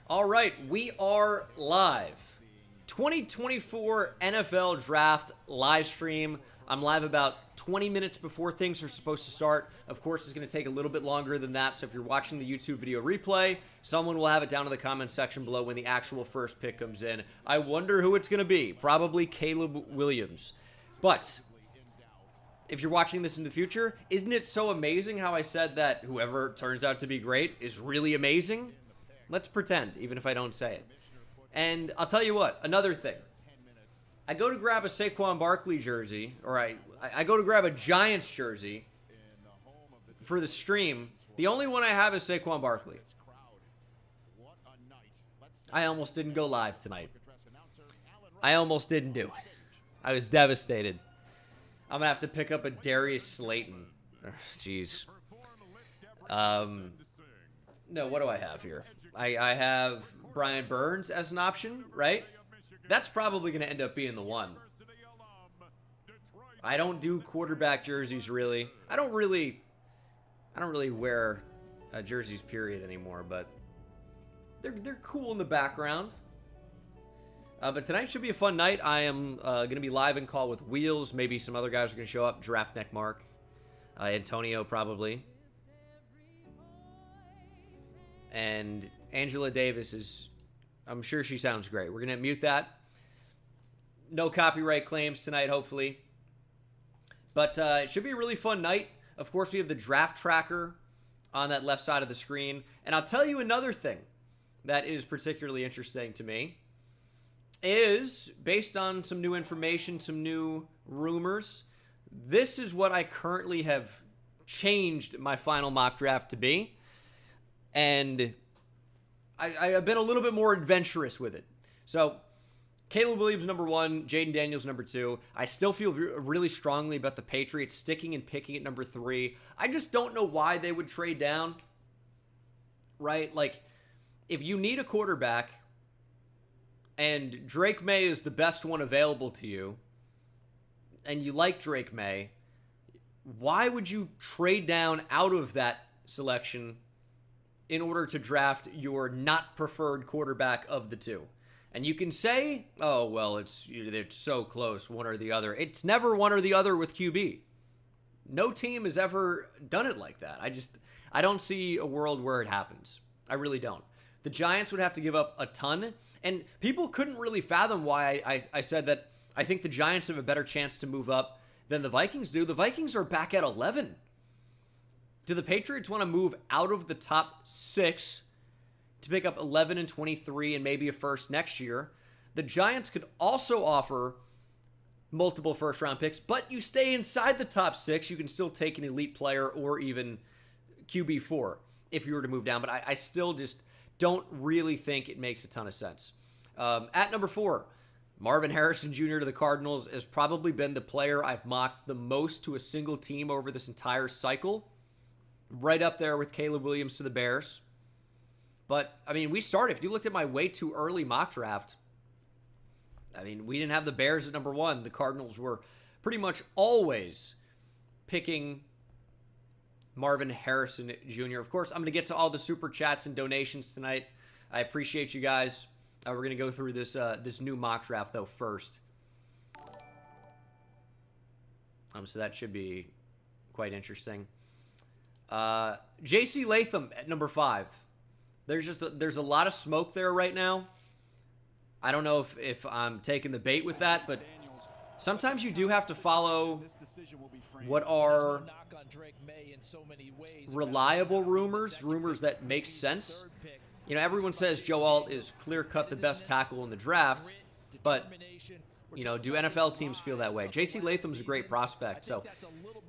All right, we are live. 2024 NFL Draft live stream. I'm live about 20 minutes before things are supposed to start. Of course, it's going to take a little bit longer than that, so if you're watching the YouTube video replay, someone will have it down in the comment section below when the actual first pick comes in. I wonder who it's going to be. Probably Caleb Williams. But if you're watching this in the future, isn't it so amazing how I said that whoever turns out to be great is really amazing? Let's pretend, even if I don't say it. And I'll tell you what, another thing. I go to grab a Saquon Barkley jersey, or I go to grab a Giants jersey for the stream. The only one I have is Saquon Barkley. I almost didn't go live tonight. I almost didn't do it. I was devastated. I'm going to have to pick up a Darius Slayton. Jeez. No, what do I have here? I have Brian Burns as an option, right? That's probably going to end up being the one. I don't do quarterback jerseys, really. I don't really wear jerseys, period, anymore, but they're cool in the background. But tonight should be a fun night. I am going to be live in call with Wheels. Maybe some other guys are going to show up. Giraffe Neck Mark. Antonio, probably. And Angela Davis is, I'm sure she sounds great. We're going to mute that. No copyright claims tonight, hopefully. But it should be a really fun night. Of course, we have the draft tracker on that left side of the screen. And I'll tell you another thing that is particularly interesting to me is, based on some new information, some new rumors, this is what I currently have changed my final mock draft to be. And I've been a little bit more adventurous with it. So, Caleb Williams, number 1. Jaden Daniels, number 2. I still feel really strongly about the Patriots sticking and picking at number 3. I just don't know why they would trade down. Right? Like, if you need a quarterback and Drake May is the best one available to you, and you like Drake May, why would you trade down out of that selection in order to draft your not preferred quarterback of the two? And you can say, oh, well, it's so close, one or the other. It's never one or the other with QB. No team has ever done it like that. I don't see a world where it happens. I really don't. The Giants would have to give up a ton, and people couldn't really fathom why I said that I think the Giants have a better chance to move up than the Vikings do. The Vikings are back at 11. Do the Patriots want to move out of the top 6 to pick up 11 and 23 and maybe a first next year? The Giants could also offer multiple first-round picks, but you stay inside the top 6. You can still take an elite player or even QB4 if you were to move down, but I still just don't really think it makes a ton of sense. At number 4, Marvin Harrison Jr. to the Cardinals has probably been the player I've mocked the most to a single team over this entire cycle. Right up there with Caleb Williams to the Bears. But, I mean, we started. If you looked at my way too early mock draft, I mean, we didn't have the Bears at number 1. The Cardinals were pretty much always picking Marvin Harrison Jr. Of course, I'm going to get to all the super chats and donations tonight. I appreciate you guys. We're going to go through this this new mock draft, though, first. So that should be quite interesting. J.C. Latham at number 5. There's a lot of smoke there right now. I don't know if I'm taking the bait with that, but sometimes you do have to follow what are reliable rumors that make sense. You know, everyone says Joe Alt is clear-cut the best tackle in the draft, but, you know, do NFL teams feel that way? J.C. Latham's a great prospect, so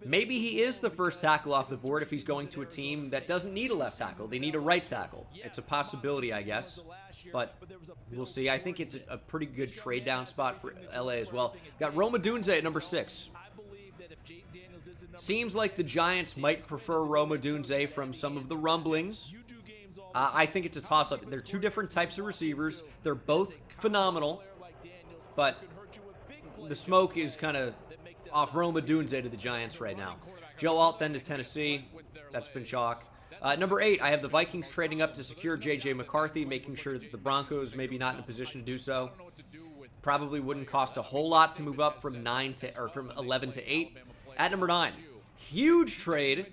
maybe he is the first tackle off the board if he's going to a team that doesn't need a left tackle. They need a right tackle. It's a possibility, I guess, but we'll see. I think it's a pretty good trade-down spot for L.A. as well. Got Rome Odunze at number 6. Seems like the Giants might prefer Rome Odunze from some of the rumblings. I think it's a toss-up. They're two different types of receivers. They're both phenomenal, but the smoke is kind of off Rome Odunze to the Giants right now. Joe Alt then to Tennessee. That's been chalk. Number 8, I have the Vikings trading up to secure J.J. McCarthy, making sure that the Broncos maybe not in a position to do so. Probably wouldn't cost a whole lot to move up from 11 to 8. At number 9, huge trade.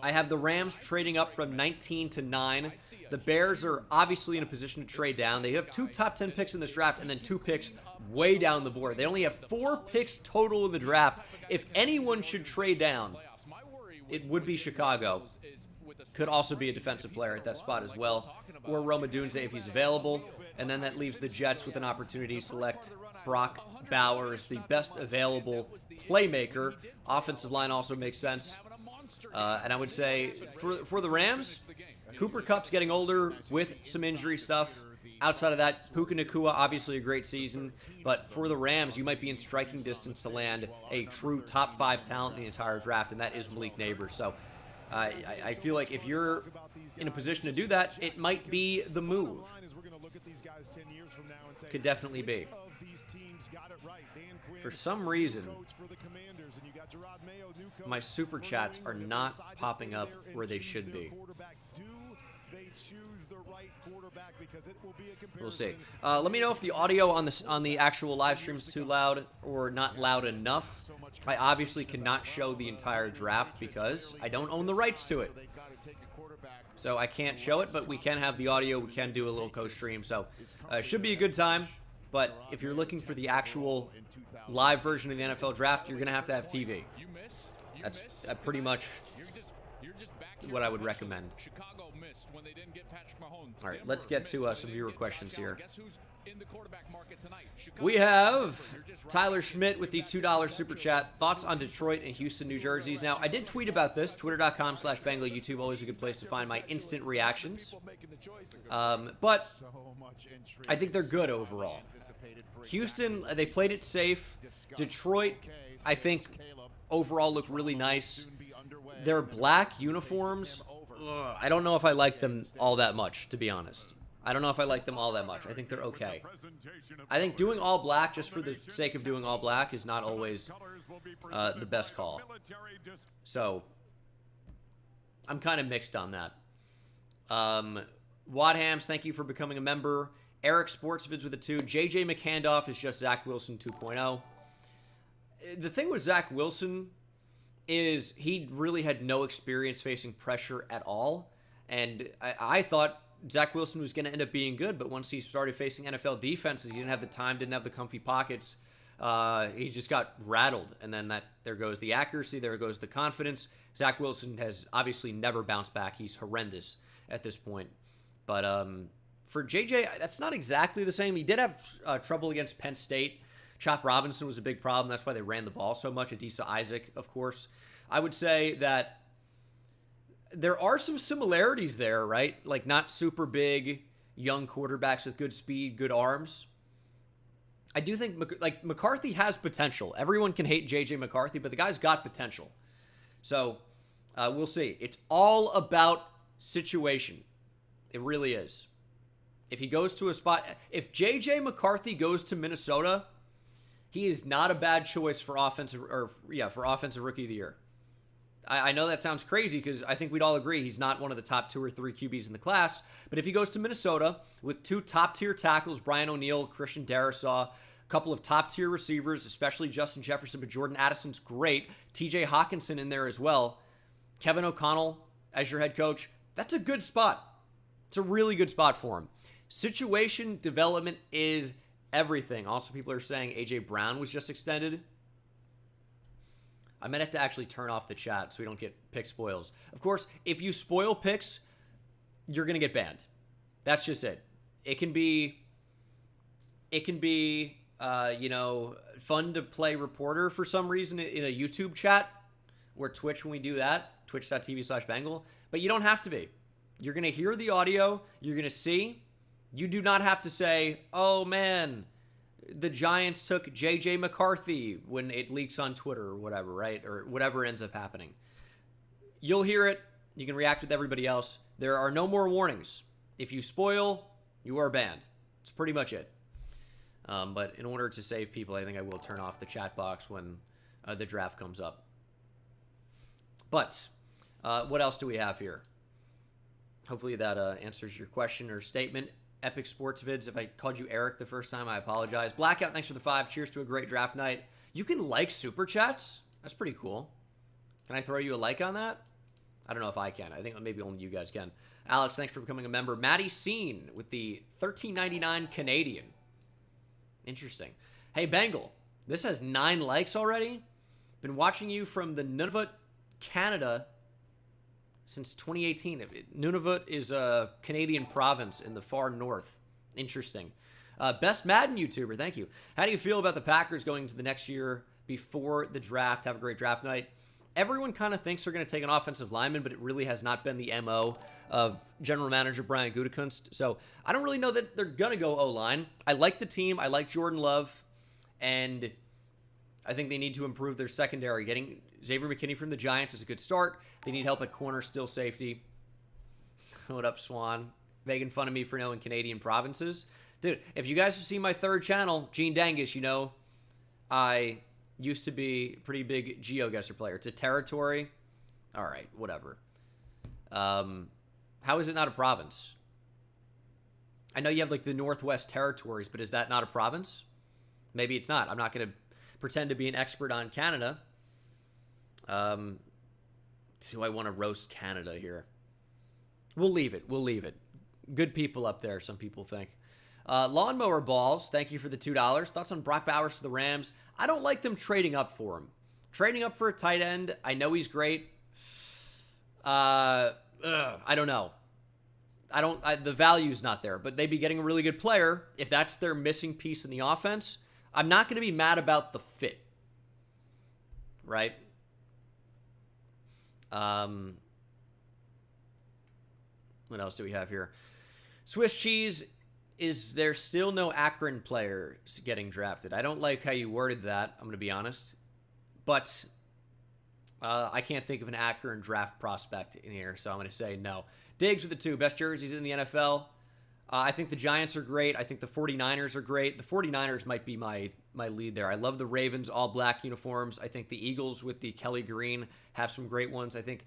I have the Rams trading up from 19 to 9. The Bears are obviously in a position to trade down. They have 2 top 10 picks in this draft and then 2 picks way down the board. They only have 4 picks total in the draft. If anyone should trade down, it would be Chicago. Could also be a defensive player at that spot as well, or Roma Dunze if he's available. And then that leaves the Jets with an opportunity to select Brock Bowers, the best available playmaker. Offensive line also makes sense. And I would say for the Rams, Cooper Kupp's getting older with some injury stuff. Outside of that, Puka Nacua, obviously a great season. But for the Rams, you might be in striking distance to land a true top 5 talent in the entire draft, and that is Malik Neighbors. So I feel like if you're in a position to do that, it might be the move. Could definitely be. For some reason, my super chats are not popping up where they should be. We'll see. Let me know if the audio on the actual live stream is too loud or not loud enough. I obviously cannot show the entire draft because I don't own the rights to it. So I can't show it, but we can have the audio. We can do a little co-stream. So it should be a good time. But if you're looking for the actual live version of the NFL draft, you're going to have TV. That's pretty much what I would recommend. All right, let's get to some viewer questions here. We have Tyler Schmidt with the $2 super chat. Thoughts on Detroit and Houston, New Jersey's. Now, I did tweet about this. Twitter.com/Bengal YouTube. Always a good place to find my instant reactions. But I think they're good overall. Houston, they played it safe. Detroit, I think, overall look really nice. Their black uniforms, I don't know if I like them all that much, to be honest. I don't know if I like them all that much. I think they're okay. I think doing all black just for the sake of doing all black is not always the best call. So, I'm kind of mixed on that. Wadhams, thank you for becoming a member. Eric Sportsvids with a 2. JJ McHandoff is just Zach Wilson 2.0. The thing with Zach Wilson is he really had no experience facing pressure at all. And I thought Zach Wilson was going to end up being good, but once he started facing NFL defenses, he didn't have the time, didn't have the comfy pockets. He just got rattled. And then there goes the accuracy, there goes the confidence. Zach Wilson has obviously never bounced back. He's horrendous at this point. But for JJ, that's not exactly the same. He did have trouble against Penn State. Chop Robinson was a big problem. That's why they ran the ball so much. Adisa Isaac, of course. I would say that there are some similarities there, right? Like not super big, young quarterbacks with good speed, good arms. I do think McCarthy has potential. Everyone can hate J.J. McCarthy, but the guy's got potential. So we'll see. It's all about situation. It really is. If he goes to a spot, if J.J. McCarthy goes to Minnesota, he is not a bad choice for offensive rookie of the year. I know that sounds crazy because I think we'd all agree he's not one of the top 2 or 3 QBs in the class. But if he goes to Minnesota with 2 top-tier tackles, Brian O'Neill, Christian Darrisaw, a couple of top-tier receivers, especially Justin Jefferson, but Jordan Addison's great. TJ Hawkinson in there as well. Kevin O'Connell as your head coach. That's a good spot. It's a really good spot for him. Situation development is everything. Also, people are saying A.J. Brown was just extended. I might have to actually turn off the chat so we don't get pick spoils. Of course, if you spoil picks, you're going to get banned. That's just it. It can be fun to play reporter for some reason in a YouTube chat or Twitch when we do that, twitch.tv/Bengal. But you don't have to be. You're going to hear the audio. You're going to see. You do not have to say, oh, man, the Giants took J.J. McCarthy when it leaks on Twitter or whatever, right? Or whatever ends up happening. You'll hear it. You can react with everybody else. There are no more warnings. If you spoil, you are banned. It's pretty much it. But in order to save people, I think I will turn off the chat box when the draft comes up. But What else do we have here? Hopefully that answers your question or statement. Epic Sports Vids. If I called you Eric the first time, I apologize. Blackout, thanks for the 5. Cheers to a great draft night. You can like super chats? That's pretty cool. Can I throw you a like on that? I don't know if I can. I think maybe only you guys can. Alex, thanks for becoming a member. Maddie Scene with the $13.99 Canadian. Interesting. Hey, Bengal. This has 9 likes already. Been watching you from the Nunavut, Canada since 2018. Nunavut is a Canadian province in the far north. Interesting. Best Madden YouTuber. Thank you. How do you feel about the Packers going into the next year before the draft? Have a great draft night. Everyone kind of thinks they're going to take an offensive lineman, but it really has not been the MO of general manager Brian Gutekunst. So I don't really know that they're going to go O-line. I like the team. I like Jordan Love. And I think they need to improve their secondary. Getting Xavier McKinney from the Giants is a good start. They need help at corner, still safety. What up, Swan? Making fun of me for knowing Canadian provinces. Dude, if you guys have seen my third channel, Gene Dangus, you know I used to be a pretty big GeoGuessr player. It's a territory. All right, whatever. How is it not a province? I know you have like the Northwest Territories, but is that not a province? Maybe it's not. I'm not going to pretend to be an expert on Canada. Do I want to roast Canada here? We'll leave it. We'll leave it. Good people up there, some people think. Lawnmower Balls, thank you for the $2. Thoughts on Brock Bowers to the Rams? I don't like them trading up for him. Trading up for a tight end, I know he's great. I don't know. The value's not there, but they'd be getting a really good player. If that's their missing piece in the offense, I'm not going to be mad about the fit. Right? What else do we have here? Swiss cheese. Is there still no Akron players getting drafted? I don't like how you worded that, I'm going to be honest. But I can't think of an Akron draft prospect in here, so I'm going to say no. Diggs with the 2. Best jerseys in the NFL. I think the Giants are great. I think the 49ers are great. The 49ers might be my lead there. I love the Ravens all-black uniforms. I think the Eagles with the Kelly Green have some great ones. I think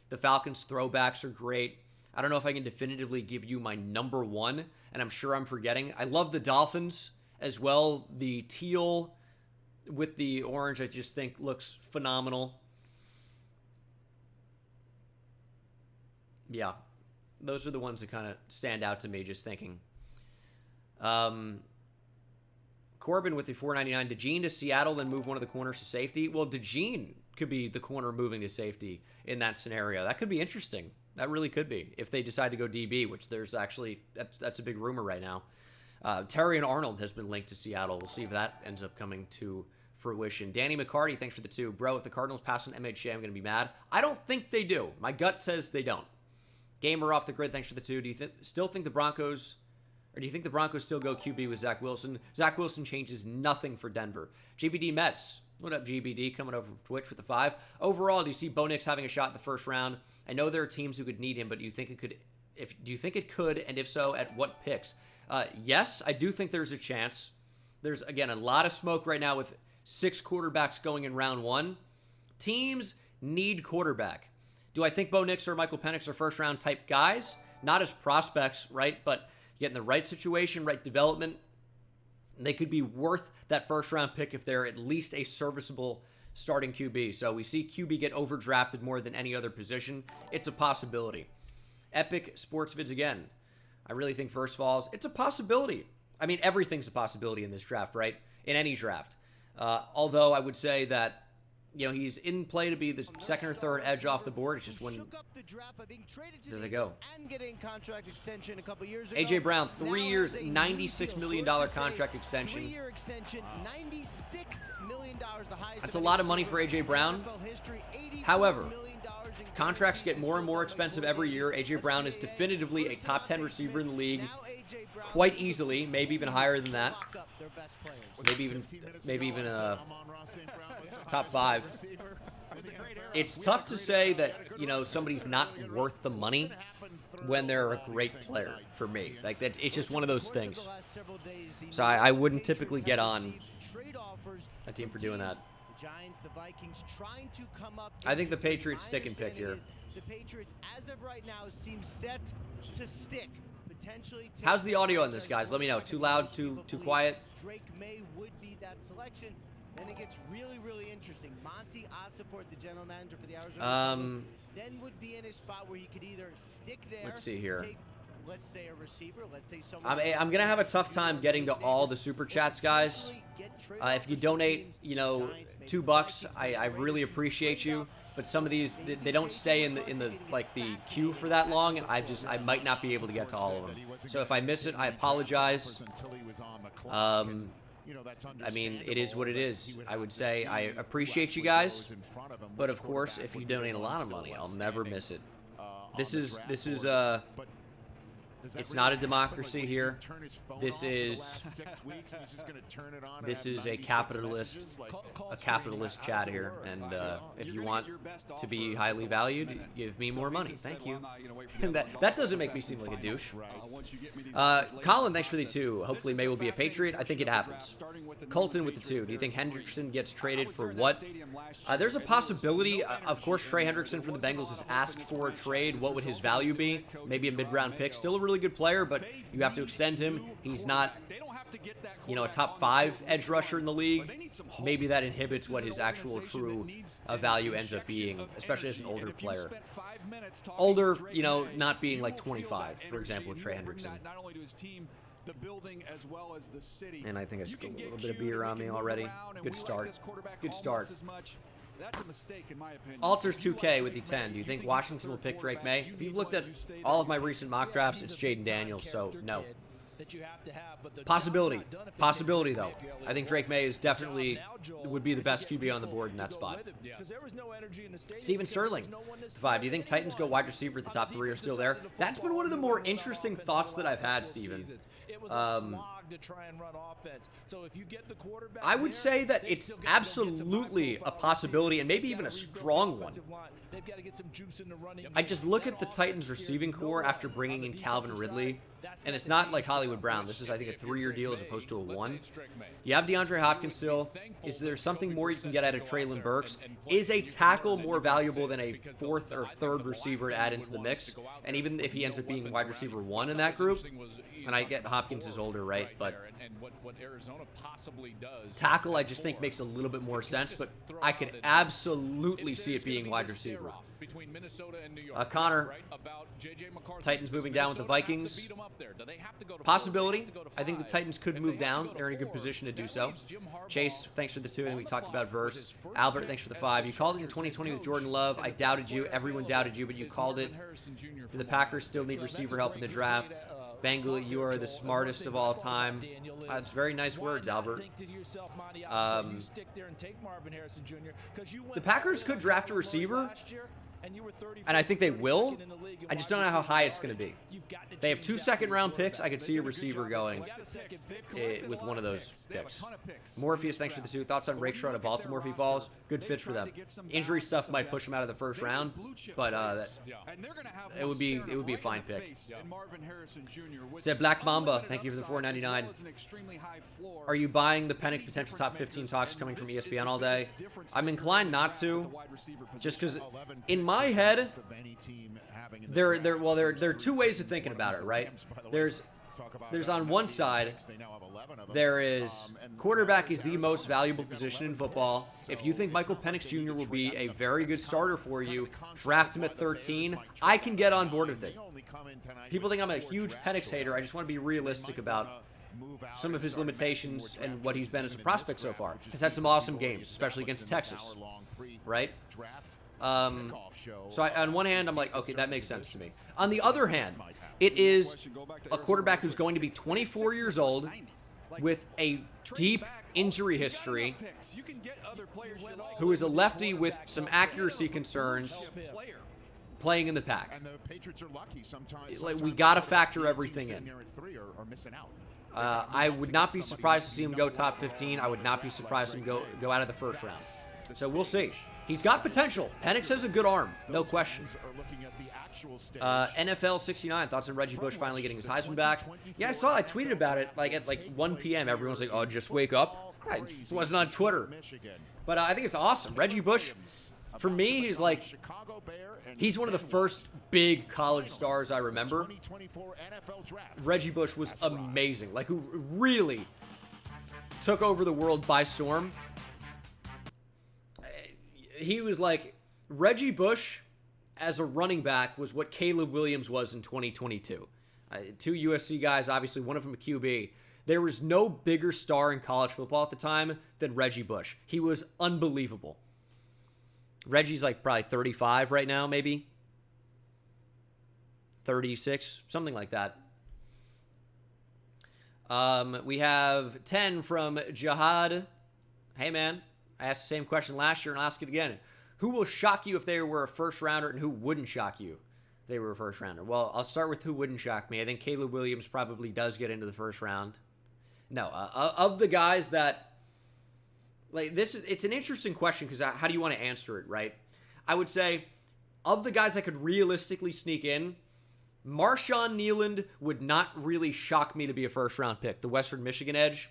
the Falcons throwbacks are great. I don't know if I can definitively give you my number 1, and I'm sure I'm forgetting. I love the Dolphins as well. The teal with the orange, I just think looks phenomenal. Yeah, those are the ones that kind of stand out to me just thinking. Corbin with the $4.99. DeJean to Seattle, then move one of the corners to safety. Well, DeJean could be the corner moving to safety in that scenario. That could be interesting. That really could be if they decide to go DB, which there's actually that's a big rumor right now. Terry and Arnold has been linked to Seattle. We'll see if that ends up coming to fruition. Danny McCarty, thanks for the 2. Bro, if the Cardinals pass on MHA, I'm going to be mad. I don't think they do. My gut says they don't. Gamer off the grid, thanks for the 2. Do you still think the Broncos, or do you think the Broncos still go QB with Zach Wilson? Zach Wilson changes nothing for Denver. GBD Mets. What up, GBD? Coming over from Twitch with the 5. Overall, do you see Bo Nix having a shot in the first round? I know there are teams who could need him, but do you think it could? Do you think it could? And if so, at what picks? Yes, I do think there's a chance. There's again a lot of smoke right now with 6 quarterbacks going in round 1. Teams need quarterback. Do I think Bo Nix or Michael Penix are first round type guys? Not as prospects, right? But you get in the right situation, right development. They could be worth that first round pick if they're at least a serviceable starting QB. So we see QB get overdrafted more than any other position. It's a possibility. Epic Sports Vids again. I really think first falls. It's a possibility. I mean, everything's a possibility in this draft, right? In any draft. Although I would say that, you know, he's in play to be the second or third edge off the board. It's just when does it go? AJ Brown, 3 years, $96 million contract extension. That's a lot of money for AJ Brown. However, contracts get more and more expensive every year. AJ Brown is definitively a top 10 receiver in the league, quite easily, maybe even higher than that. Maybe even top 5. It's tough to say that, you know, somebody's not worth the money when they're a great player for me. Like, it's just one of those things. So I wouldn't typically get on a team for doing that. I think the Patriots stick and pick here. The Patriots, as of right now, seem set to stick. Potentially. How's the audio on this, guys? Let me know. Too loud? Too quiet? Drake May would be that selection. Then it gets really, really interesting. Monty Osiport, the general manager for the Arizona then would be in a spot where he could either stick there. Let's see here. Take, let's say, a receiver. Let's say someone. I'm gonna have a tough time getting to all the super chats, guys. If you donate, you know, $2, I really appreciate you. But some of these, they don't stay in the like the queue for that long, and I might not be able to get to all of them. So if I miss it, I apologize. I mean, it is what it is. I would say I appreciate you guys, but of course, if you donate a lot of money, I'll never miss it. This is it's not a democracy here. This is a capitalist chat here, and if you want to be highly valued, give me more money. Thank you. that doesn't make me seem like a douche. Colin, thanks for the 2. Hopefully May will be a Patriot. I think it happens. Colton with the 2. Do you think Hendrickson gets traded for what? There's a possibility. Of course, Trey Hendrickson from the Bengals has asked for a trade. What would his value be? Maybe a mid-round pick. Still a really good player, but you have to extend him. He's not, you know, a top 5 edge rusher in the league. Maybe that inhibits what his actual true value ends up being, especially as an older player. Older, you know, not being like 25, for example, with Trey Hendrickson. And I think I spilled a little bit of beer on me already. Good start. Good start. That's a mistake, in my opinion. Alters 2K with the 10. Do you think Washington will pick Drake May? If you've looked at all of my recent mock drafts, it's Jaden Daniels, so no. Possibility. Possibility, though. I think Drake May is definitely would be the best QB on the board in that spot. Steven Sterling, 5. Do you think Titans go wide receiver at the top 3 are still there? That's been one of the more interesting thoughts that I've had, Steven. I would say that it's absolutely a possibility, and maybe even a strong one. I just look at the Titans receiving core after bringing in Calvin Ridley, and it's not like Hollywood Brown. This is, I think, a 3-year deal as opposed to a 1. You have DeAndre Hopkins still. Is there something more you can get out of Treylon Burks? Is a tackle more valuable than a 4th or 3rd receiver to add into the mix? And even if he ends up being wide receiver 1 in that group, and I get Hopkins is older, right? But tackle, I just think makes a little bit more sense, but I could absolutely see it being wide receiver. Connor, Titans moving down with the Vikings. Possibility. I think the Titans could move down. They're in a good position to do so. Chase, thanks for the 2, and we talked about Verse. Albert, thanks for the 5. You called it in 2020 with Jordan Love. I doubted you. Everyone doubted you, but you called it. Do the Packers still need receiver help in the draft? Bengal, you are the smartest of all time. That's very nice words, Albert. The Packers could draft a receiver, and I think they will. I just don't know how high it's going to be. They have 2 second-round picks. I could see a receiver going with one of those picks. Morpheus, thanks for the 2. Thoughts on Rakestraw to Baltimore if he falls? Good fits for them. Injury stuff might push him out of the 1st round, but it would be a fine pick. Said Black Mamba, thank you for the $4.99. Are you buying the Penix potential top 15 talks coming from ESPN all day? I'm inclined not to, just because in my head, there are 2 ways of thinking about it, right? There's on one side, there is quarterback is the most valuable position in football. If you think Michael Penix Jr. will be a very good starter for you, draft him at 13. I can get on board with it. People think I'm a huge Penix hater. I just want to be realistic about some of his limitations and what he's been as a prospect so far. He's had some awesome games, especially against Texas, right? So on one hand, I'm like, okay, that makes sense to me. On the other hand, it is a quarterback who's going to be 24 years old with a deep injury history, who is a lefty with some accuracy concerns, playing in the pack. Like, we got to factor everything in. I would not be surprised to see him go top 15. I would not be surprised to see him go out of the 1st round. So we'll see. He's got potential. Penix has a good arm, no question. NFL 69, thoughts on Reggie Bush finally getting his Heisman back? Yeah, I tweeted about it at 1 p.m. Everyone's like, oh, just wake up. I wasn't on Twitter. But I think it's awesome. Reggie Bush, For me, he's like, he's one of the first big college stars I remember. Reggie Bush was amazing. Like, who really took over the world by storm. He was like, Reggie Bush as a running back was what Caleb Williams was in 2022. Two USC guys, obviously, one of them a QB. There was no bigger star in college football at the time than Reggie Bush. He was unbelievable. Reggie's like probably 35 right now, maybe. 36, something like that. We have 10 from Jihad. Hey, man, I asked the same question last year and I'll ask it again. Who will shock you if they were a first rounder, and who wouldn't shock you if they were a first rounder? Well, I'll start with who wouldn't shock me. I think Caleb Williams probably does get into the first round. No, of the guys that, like, it's an interesting question because how do you want to answer it, right? I would say, of the guys that could realistically sneak in, Marshawn Nealand would not really shock me to be a first-round pick, the Western Michigan edge.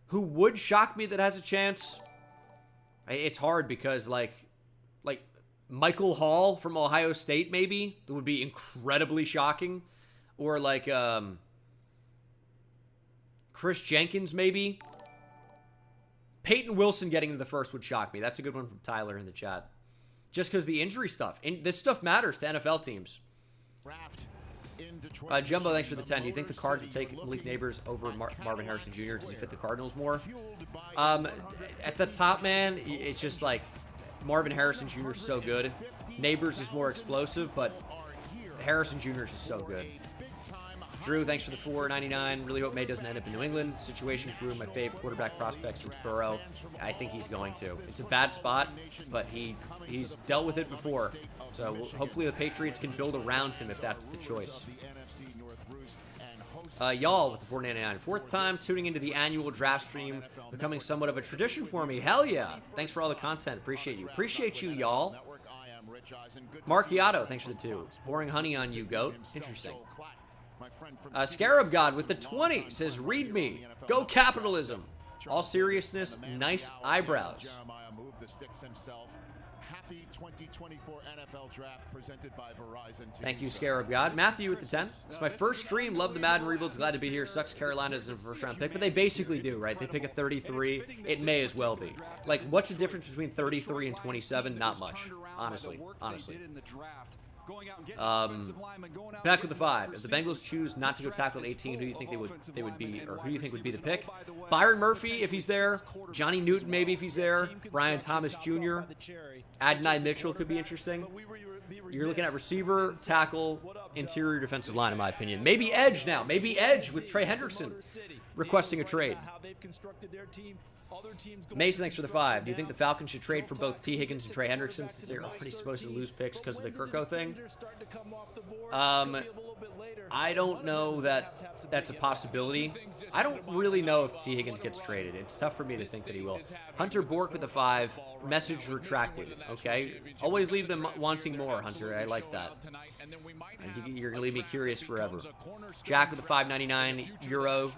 Who would shock me that has a chance? It's hard because, like Michael Hall from Ohio State, maybe, that would be incredibly shocking. Or, like, Chris Jenkins, maybe. Peyton Wilson getting into the first would shock me. That's a good one from Tyler in the chat. Just because the injury stuff. This stuff matters to NFL teams. Jumbo, thanks for the 10. Do you think the Cards would take Malik Neighbors over Marvin Harrison Jr.? Does he fit the Cardinals more? At the top, man, it's just like Marvin Harrison Jr. is so good. Neighbors is more explosive, but Harrison Jr. is just so good. Drew, thanks for the $4.99. Really hope May doesn't end up in New England. Situation for my fave quarterback prospect since Burrow. I think he's going to. It's a bad spot, but he's dealt with it before. So hopefully the Patriots can build around him if that's the choice. Y'all with the $4.99. Fourth time tuning into the annual draft stream, becoming somewhat of a tradition for me. Hell yeah. Thanks for all the content. Appreciate you. Appreciate you, y'all. Marciato, thanks for the 2. Pouring honey on you, GOAT. Interesting. Scarab God with the 20 says, read me. Go capitalism. All seriousness, nice eyebrows. Thank you, Scarab God. Matthew with the 10. It's my first stream. Love the Madden Rebuilds. Glad to be here. Sucks Carolina is a first round pick, but they basically do, right? They pick a 33. It may as well be. Like, what's the difference between 33 and 27? Not much. Honestly. Back with the 5. If the Bengals choose not to go tackle at 18, who do you think they would be, or who do you think would be the pick? Byron Murphy, if he's there. Johnny Newton, maybe, if he's there. Brian Thomas Jr. Adonai Mitchell could be interesting. You're looking at receiver, tackle, interior defensive line, in my opinion. Maybe edge now. Maybe edge with Trey Hendrickson requesting a trade. Mason, thanks for the 5. Do you think the Falcons should trade for both T. Higgins and Trey Hendrickson since they're already supposed to lose picks because of the Kirko thing? I don't know that that's a possibility. I don't really know if T. Higgins gets traded. It's tough for me to think that he will. Hunter Bork with the 5. Message retracted. Okay. Always leave them wanting more, Hunter. I like that. You're going to leave me curious forever. Jack with the 5.99 euro.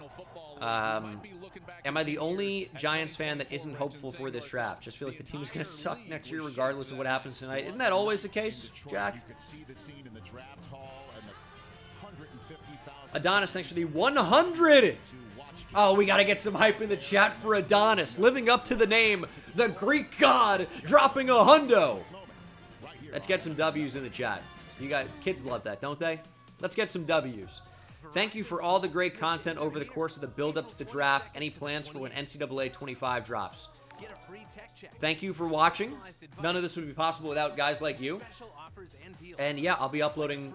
Am I the only Giants fan that isn't hopeful for this draft? Just feel like the team is going to suck next year regardless of what happens tonight. Isn't that always the case, Jack? Adonis, thanks for the 100. Oh, we got to get some hype in the chat for Adonis. Living up to the name, the Greek god, dropping a hundo. Let's get some W's in the chat. Kids love that, don't they? Let's get some W's. Thank you for all the great content over the course of the build-up to the draft. Any plans for when NCAA 25 drops? Thank you for watching. None of this would be possible without guys like you. And yeah, I'll be uploading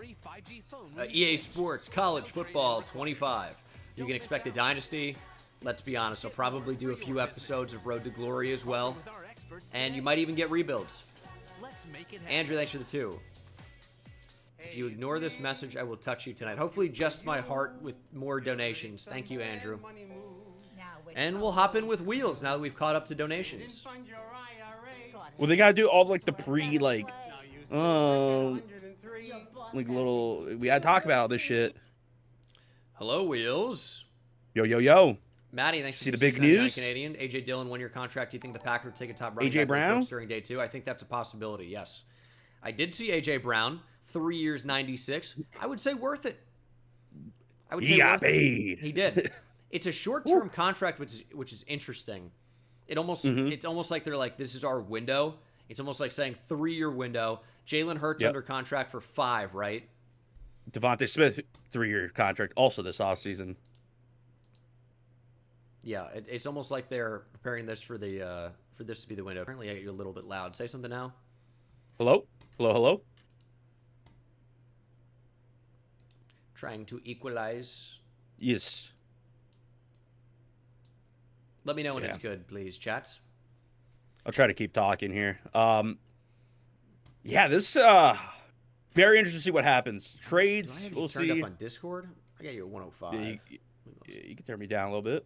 EA Sports College Football 25. You can expect a dynasty. Let's be honest, I'll probably do a few episodes of Road to Glory as well. And you might even get rebuilds. Andrew, thanks for the 2. If you ignore this message, I will touch you tonight. Hopefully just my heart with more donations. Thank you, Andrew. And we'll hop in with wheels now that we've caught up to donations. Well, they gotta do all like the little. We gotta talk about this shit. Hello, wheels. Yo. Maddie, thanks for See the the big 699 news? Canadian. AJ Dillon, 1-year contract. Do you think the Packers would take a top running AJ back Brown during day 2? I think that's a possibility. Yes, I did see AJ Brown, 3 years, 96. I would say worth it. I would say he got worth it. paid. He did. It's a short-term contract, which is interesting. It's almost like they're like, this is our window. It's almost like saying 3-year window. Jalen Hurts under contract for 5, right? Devontae Smith, 3-year contract, also this offseason. Yeah, it's almost like they're preparing this for this to be the window. Apparently, I get you a little bit loud. Say something now. Hello? Hello, hello? Trying to equalize. Yes. Let me know when it's good, please, chat. I'll try to keep talking here. Yeah, this very interesting to see what happens. Trades, Do I have we'll you turned see. up on Discord? I got you at 105. You can turn me down a little bit.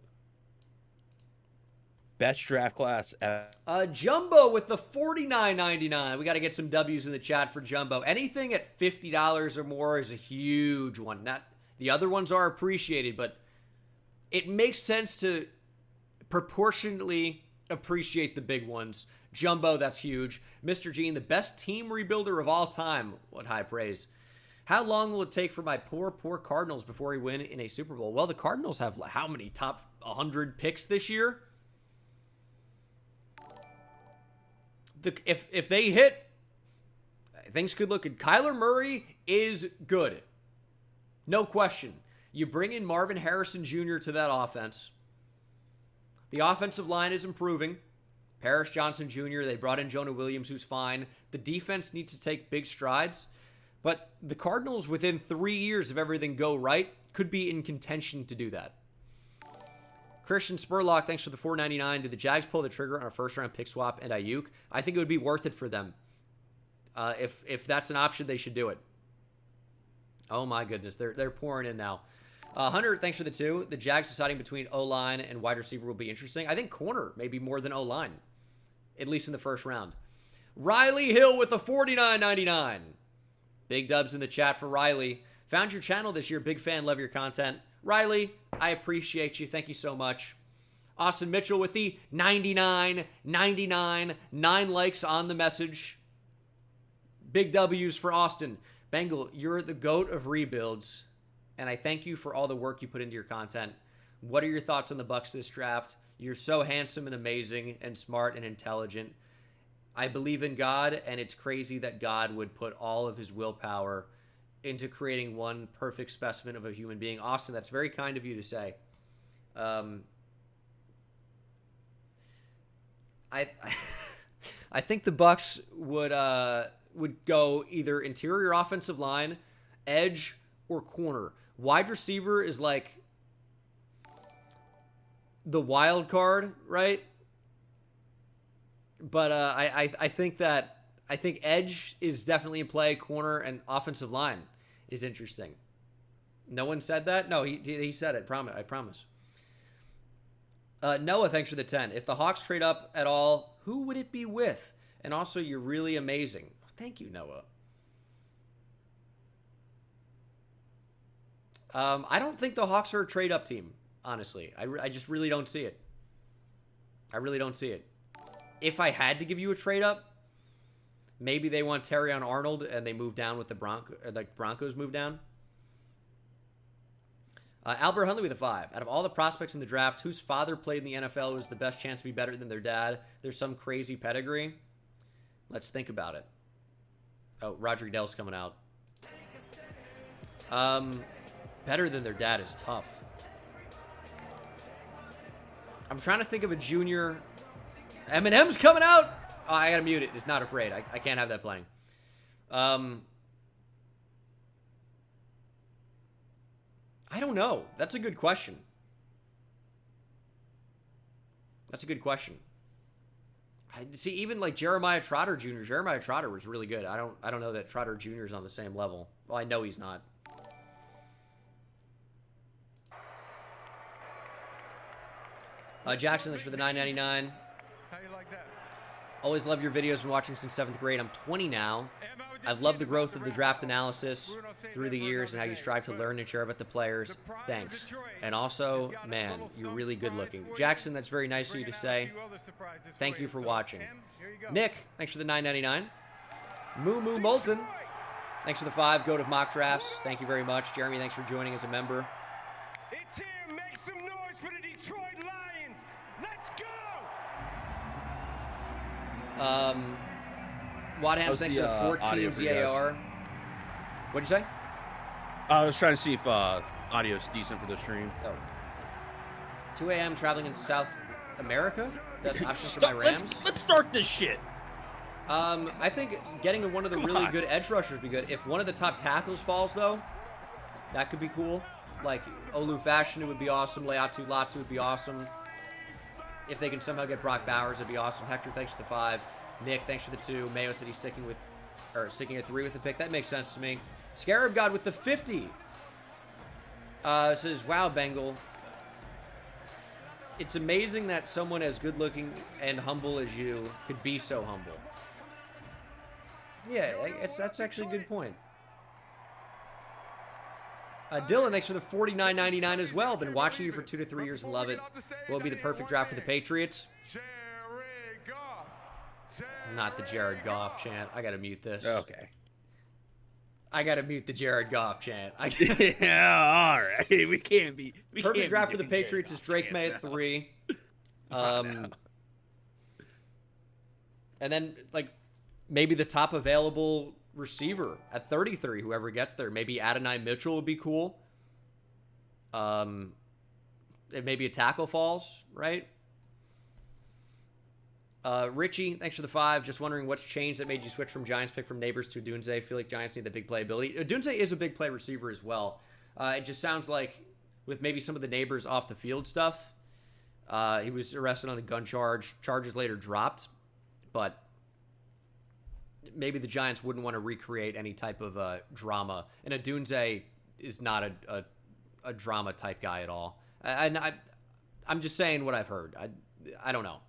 Best draft class ever. Jumbo with the $49.99. We got to get some W's in the chat for Jumbo. Anything at $50 or more is a huge one. Not the other ones are appreciated, but it makes sense to proportionately appreciate the big ones. Jumbo, that's huge. Mr. Gene, the best team rebuilder of all time. What high praise. How long will it take for my poor Cardinals before we win in a Super Bowl? Well, the Cardinals have how many top 100 picks this year? If they hit, things could look good. Kyler Murray is good. No question. You bring in Marvin Harrison Jr. to that offense. The offensive line is improving. Paris Johnson Jr., they brought in Jonah Williams, who's fine. The defense needs to take big strides. But the Cardinals, within 3 years of everything go right, could be in contention to do that. Christian Spurlock, thanks for the $4.99. Did the Jags pull the trigger on a first-round pick swap and Ayuk? I think it would be worth it for them. If that's an option, they should do it. Oh, my goodness. They're pouring in now. Hunter, thanks for the 2. The Jags deciding between O-line and wide receiver will be interesting. I think corner maybe more than O-line, at least in the first round. Riley Hill with the $49.99. Big dubs in the chat for Riley. Found your channel this year. Big fan. Love your content. Riley, I appreciate you. Thank you so much. Austin Mitchell with the 99.99. 9 likes on the message. Big W's for Austin. Bengal, you're the GOAT of rebuilds, and I thank you for all the work you put into your content. What are your thoughts on the Bucs this draft? You're so handsome and amazing and smart and intelligent. I believe in God, and it's crazy that God would put all of his willpower into creating one perfect specimen of a human being. Austin, that's very kind of you to say. I think the Bucs would go either interior offensive line, edge, or corner. Wide receiver is like the wild card, right? But I think edge is definitely in play. Corner and offensive line is interesting. No one said that? No, he said it. I promise. Noah, thanks for the 10. If the Hawks trade up at all, who would it be with? And also, you're really amazing. Thank you, Noah. I don't think the Hawks are a trade-up team, honestly. I just really don't see it. I really don't see it. If I had to give you a trade-up, maybe they want Terrion Arnold and they move down with the Broncos move down. Albert Huntley with a 5. Out of all the prospects in the draft, whose father played in the NFL who has the best chance to be better than their dad? There's some crazy pedigree. Let's think about it. Oh, Roger Goodell's coming out. Better than their dad is tough. I'm trying to think of a junior. Eminem's coming out. Oh, I gotta mute it. It's Not Afraid. I can't have that playing. I don't know. That's a good question. That's a good question. I see. Even like Jeremiah Trotter Jr. Jeremiah Trotter was really good. I don't know that Trotter Jr. is on the same level. Well, I know he's not. Jackson is for the $9.99. How you like that? Always love your videos. Been watching since 7th grade. I'm 20 now. I've loved the growth of the draft analysis through the years and how you strive to learn and share about the players. Thanks. And also, man, you're really good looking. Jackson, that's very nice of you to say. Thank you for watching. Nick, thanks for the $9.99. Moo Moo Moulton, thanks for the 5. Go to mock drafts. Thank you very much. Jeremy, thanks for joining as a member. It's him. Make some noise for the Detroit Lions. Let's go. Wadham, thanks for the 14 ZAR. What'd you say? I was trying to see if audio's decent for the stream. Oh. 2 a.m. traveling in South America? That's options for my Rams. Let's start this shit. I think getting one of the really good edge rushers would be good. If one of the top tackles falls, though, that could be cool. Like, Olu Fashion would be awesome. Leatu Latu would be awesome. If they can somehow get Brock Bowers, it'd be awesome. Hector, thanks for the 5. Nick, thanks for the 2. Mayo said he's sticking at 3 with the pick. That makes sense to me. Scarab God with the 50. Says, wow, Bengal. It's amazing that someone as good looking and humble as you could be so humble. Yeah, that's actually a good point. Dylan, thanks for the $49.99 as well. Been watching you for 2 to 3 years and love it. What would be the perfect draft for the Patriots? Not the Jared Goff chant. I gotta mute this. Okay. I gotta mute the Jared Goff chant. Yeah, all right. We can't be. Perfect draft for the Patriots is Drake May at 3. And then, like, maybe the top available receiver at 33, whoever gets there. Maybe Adonai Mitchell would be cool. Maybe a tackle falls, right? Richie, thanks for the 5. Just wondering what's changed that made you switch from Giants pick from Neighbors to Dunze. I feel like Giants need the big playability. Dunze is a big play receiver as well. It just sounds like with maybe some of the Neighbors off the field stuff, he was arrested on a gun charge. Charges later dropped, but maybe the Giants wouldn't want to recreate any type of drama. And Dunze is not a drama type guy at all. I'm just saying what I've heard. I don't know.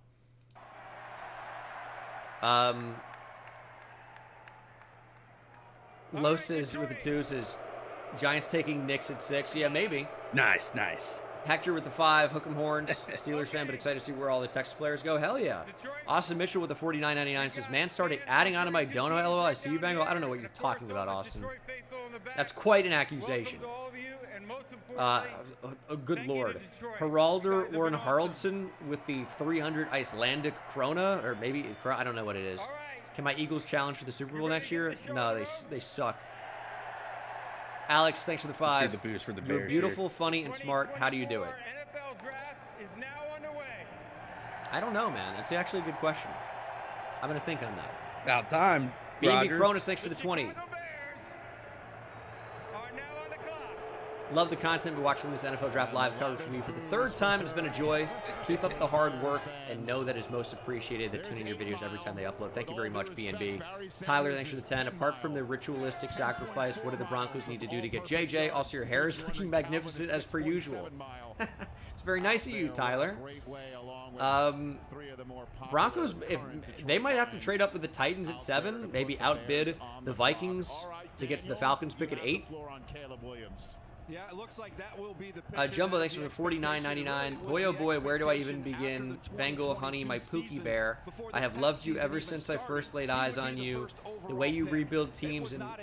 Los with the 2 says, Giants taking Knicks at 6. Yeah, maybe. Nice. Hector with the 5. Hook 'em horns. Steelers fan, but excited to see where all the Texas players go. Hell yeah. Austin Mitchell with the $49.99 says, man started adding on to my dono. LOL. I see you, Bengal. I don't know what you're talking about, Austin. That's quite an accusation. Good lord. Geralder Warren Haraldson with the 300 Icelandic krona, or maybe I don't know what it is. Can my Eagles challenge for the Super Bowl next year? No, they suck. Alex, thanks for the 5. The boost for the You're Bears beautiful, funny, and smart. How do you do it? I don't know, man. That's actually a good question. I'm gonna think on that. About time. B&B Cronus, thanks for the 20. Love the content. We're watching this NFL Draft live coverage from you for the 3rd time. It's been a joy. Keep up the hard work and know that is most appreciated that tuning your videos every time they upload. Thank you very much, B&B. Tyler, thanks for the 10. Apart from the ritualistic sacrifice, what do the Broncos need to do to get JJ? Also, your hair is looking magnificent as per usual. It's very nice of you, Tyler. Broncos, if they might have to trade up with the Titans at 7, maybe outbid the Vikings to get to the Falcons pick at 8. Yeah, it looks like that will be the Jumbo, thanks for the $49.99. Boy, oh boy, where do I even begin? Bengal, honey, my Pookie Bear. I have loved you ever since I first laid eyes on you. The way you rebuild teams, and I'm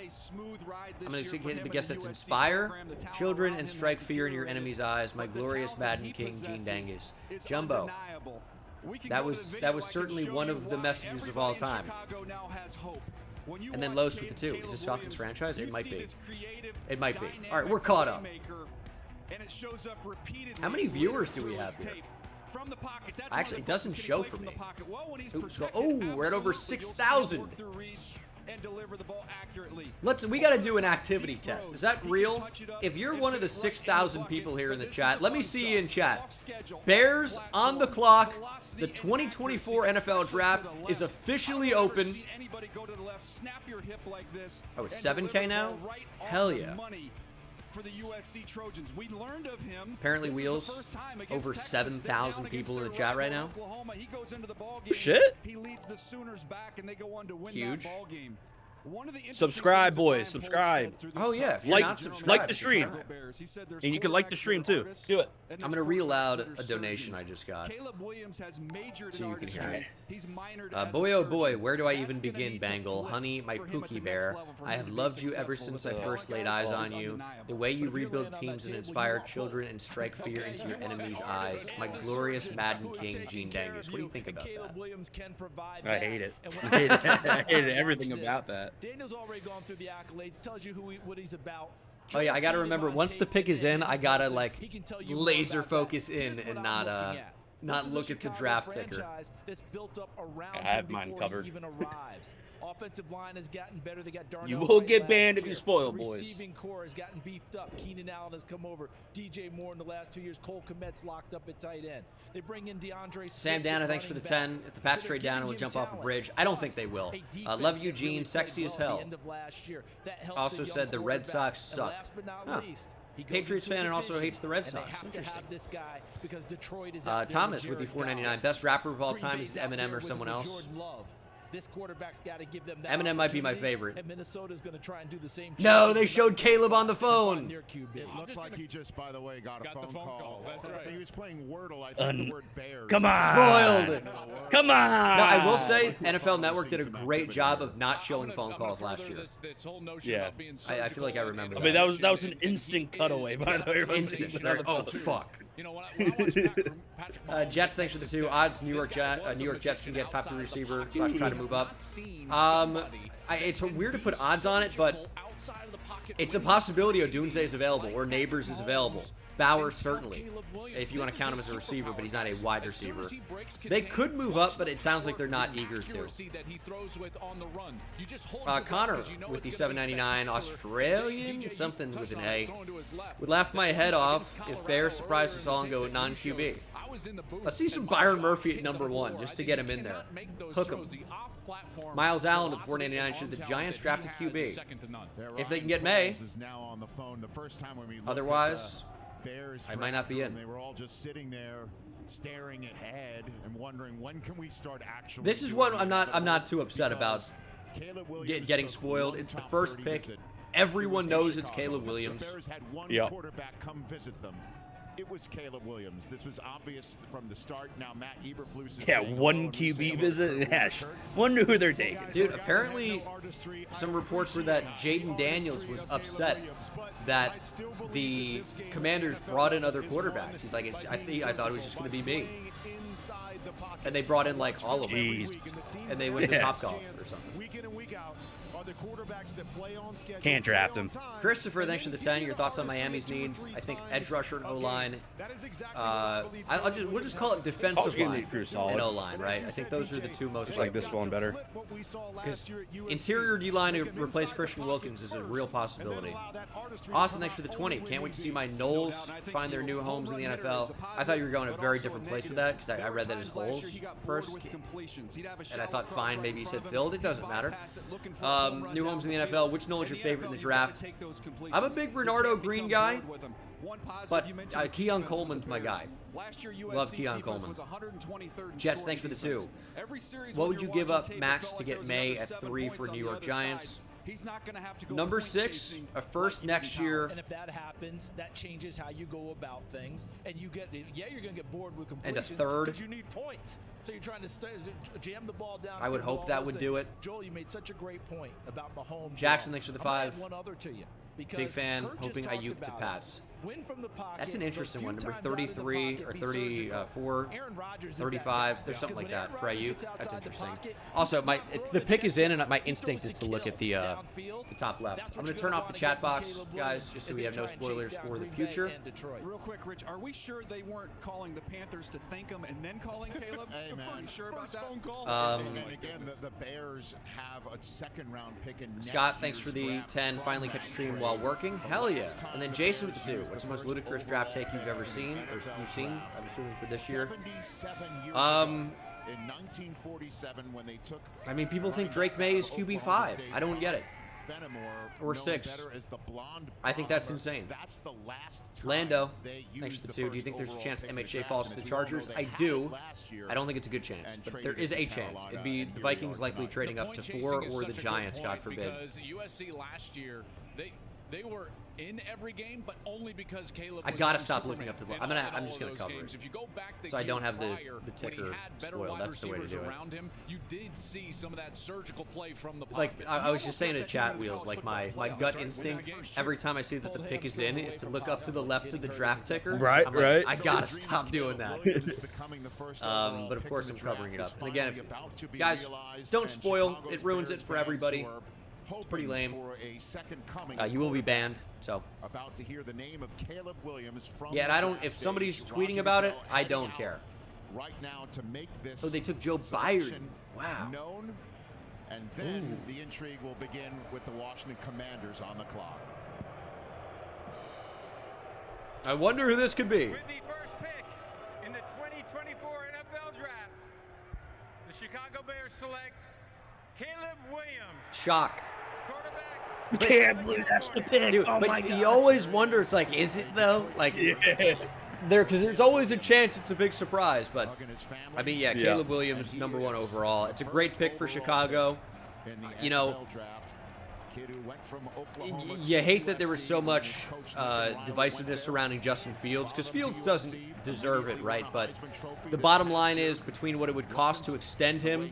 going to guess that's inspire children and strike fear in your enemies' eyes. My glorious Madden King, Gene Dangus. Jumbo, that was certainly one of the messages of all time. And then Los with the 2. Is this Falcons franchise? It might be. It might be. All right, we're caught up. How many viewers do we have here? Actually, it doesn't show for me. Oops, we're at over 6,000. We got to do an activity test. Is that real? If you're one of the 6,000 people here in the chat, let me see you in chat. Bears on the clock. The 2024 NFL Draft is officially open. Oh, it's 7K now? Hell yeah. for the USC Trojans. We learned of him. Apparently, This is Wheels, the first time against over Texas. 7,000 They're down people in the against chat their right now. rival, Oklahoma. He goes into the ball game. Shit. He leads the Sooners back, and they go on to win Huge. that ball game. One of the interesting Subscribe, things that boys, Ryan Poles subscribe. said through this Oh, yeah, past if you're year, not General subscribed, Like the Manager stream. Chicago Bears, he said there's And you can like the quarterbacks stream that are too. artists, Do it. and I'm there's going to read aloud quarterbacks that a are donation I surgeons. just got. Caleb Williams has majored So in you can hear artistry. it. He's minored as Boy, a oh boy, surgeon. where do I That's even gonna begin, need to Bengal? flip Honey, my for him at the Pookie next Bear. level for I him have to be loved you ever successful. since I The first laid talent eyes is on you. undeniable. The way you But if you're rebuild laying on teams that and table, inspire you want children both. and strike fear Okay, into your you want enemies' an eyes. artist My and a glorious surgeon Madden who's King, taking Gene care Dangus. of What do you you, think and about Caleb that? Williams can provide I hate that. it. And I when hate it. I hate Watch everything this. about that. Daniel's already gone through the accolades, tells you what he's about. Oh yeah, I gotta Joe remember Sullivan once the tape pick is in, I gotta Wilson, like he can tell you more laser about focus that. in Here's and what not I'm looking at. not This is a look at the Chicago draft ticker. franchise that's built up around I have him mine before covered. he even arrives. Offensive line has gotten better. They got Darnell You will Wright get last banned if you year. spoil, The boys. Receiving core has gotten beefed up. Keenan Allen has come over. DJ Moore in the last 2 years. Cole Kmet's locked up at tight end. They bring in DeAndre Sam Swift Dana, at thanks for the running 10. back. If the Pats So trade they're down, giving we'll him jump off a talent. bridge. I don't think Plus, they will. a defense Love you, that Gene. really Sexy played as well at hell. the end of last year. That helps Also a young said the Red quarterback. Sox And suck. last but not Huh. least, he goes Patriots into a fan and also division, hates the Red and they Sox. have to Interesting. have this guy because Detroit is out there Thomas with the Jared Goff. $4.99. Best rapper of all Green time Bay's is out Eminem there or with someone else. Jordan Love. This quarterback's got to give them that Eminem might be my opportunity, favorite. and Minnesota's going to try and do the same. No, they showed Caleb on the phone. Near QB. It looked like he just, by the way, got a phone call. That's right. He was playing Wordle. I think the word Bears. Come on. Spoiled. Come on. No, I will say NFL Network did a great job of not showing phone calls last year. Yeah. I feel like I remember I mean, that. that was an instant cutaway, by the way. Instant. Oh, fuck. You know, when I watch Patrick Mahomes Jets, thanks for the 2. Odds New York Jets can get top 3 receiver / try to move up. It's weird to put odds on it, but it's a possibility Odunze is available or Neighbors is available. Bauer certainly, if you want to count him as a receiver, but he's not a wide receiver. They could move up, but it sounds like they're not eager to. Connor with the $7.99 Australian, something with an A. Would laugh my head off if Bears surprise us all and go non-QB. Let's see some Byron Murphy at number 1 just to get him in there. Hook him. Miles Allen at $4.99. Should the Giants draft a QB? If they can get May. Is now on the phone. The first time when we looked Otherwise, at the Bears I might not be draft room, in. They were all just sitting there, staring ahead and wondering when can we start actually. This is doing what the I'm not too upset because about. Caleb Williams Getting took spoiled. one It's the top first 30 pick. visit. Everyone It was knows in it's Chicago. Caleb Williams. So Bears had one Yep. quarterback come visit them. It was Caleb Williams. This was obvious from the start. Now Matt Eberflus is Yeah, saying, one "Oh, new QB Salem visit. Kirk Yeah, Kirk." wonder who they're taking. Dude, apparently some reports were that Jaden Daniels was upset that the Commanders brought in other quarterbacks. He's like, I thought it was just going to be me. And they brought in like all of them. Jeez. And they went to Yeah. Topgolf or something. Week in and week out are the quarterbacks that play on schedule. Can't draft play on him. time, Christopher, thanks for the and 10. Your use thoughts on the Miami's artistry needs? 3 I think times edge rusher and a game. O-line. That is exactly what I believe We'll just call it defensive I'll line give the solid. and O-line, right? I think those are the two most Just like likely. this one better. Because interior D-line to replace Christian Wilkins is a real possibility. Austin, thanks for the 20. Can't wait to see my Knowles find their new homes in the NFL. I thought you were going a very different place with that because I read that as holes first. And I thought fine, maybe you said filled. It doesn't matter. New homes in the NFL. Which Knoll is your favorite in the draft? I'm a big Bernardo Green guy, but Keon Coleman's my guy. Love Keon Coleman. Jets, thanks for the 2. What would you give up max to get May at 3 for New York Giants? He's not going to have to go Number point 6, chasing a first next year. And if that happens, that changes how you go about things. And you get, you're going to get bored with And completions. a third. Because you need points. So you're trying to jam the ball down. I would get the hope ball that to would six. do it. Joel, you made such a great point about Mahomes. Jackson, thanks for the I'm gonna 5. add one other to you. Big fan. Kirk just Hoping talked Ayuk to about Pats. Win from the pocket, That's an but interesting few one. Number times out of the 33 pocket, or be surgical. 34, Aaron Rodgers is that 35. guy. There's something like Because when that for Aaron Rodgers Ayuk. gets That's outside the interesting. pocket, Also, he's gonna throw the the pick is in, and my he instinct throws is to to look kill at the downfield. top left. That's I'm what going to you're turn gonna off the wanna chat get from box, Caleb guys, Williams just so as we they have no try and chase spoilers down for the Green Bay future. and Detroit. Real quick, Rich, are we sure they weren't calling the Panthers to thank him and then calling Caleb? Hey, man. Are you sure about First that? phone call. And again, the Bears have a second-round pick in Scott, next thanks for year's the draft 10. from Finally that catch a stream trade. while working. Hell yeah. And then The Jason with Bears the 2. used What's the the most first ludicrous draft take you've ever overall seen? Or NFL you've seen? draft. I'm assuming for this year. 77 years Um, ago, in 1947 when they took. I mean, people think Drake May is QB5. I don't get it. Or 6. I think that's insane. Lando, thanks for the 2. Do you think there's a chance MHA falls to the Chargers? I do. I don't think it's a good chance, but there is a chance. It'd be the Vikings likely trading up to 4 or the Giants, God forbid. Because USC last year, they were in every game, but only because Caleb. I gotta stop looking up to the. I'm just gonna cover it. So I don't have the ticker spoiled. That's the way to do it. You did see some of that surgical play from the like I was just saying to chat wheels, like my gut instinct every time I see that the pick is in is to look up to the left of the draft ticker. Right, I'm like, right. I gotta stop doing that. But of course I'm covering it up. And again, if, guys, don't spoil. It ruins it for everybody. It's pretty lame. You will be banned. So. About to hear the name of Caleb Williams from yeah, and I don't. If somebody's tweeting about it, I don't care. Right now to make this. Oh, they took Joe Byron. Wow. Known, and then the intrigue will begin with the Washington Commanders on the clock. I wonder who this could be. With the first pick in the 2024 NFL Draft, the Chicago Bears select Caleb Williams. Shock. Quarterback. Can't believe that's the pick. Dude, oh but my God. you always wonder, it's like, is it though? Like, because there's always a chance it's a big surprise. But I mean, yeah, Caleb Williams, #1 overall. It's a great pick for Chicago. You know, you hate that there was so much divisiveness surrounding Justin Fields, because Fields doesn't deserve it, right? But the bottom line is, between what it would cost to extend him,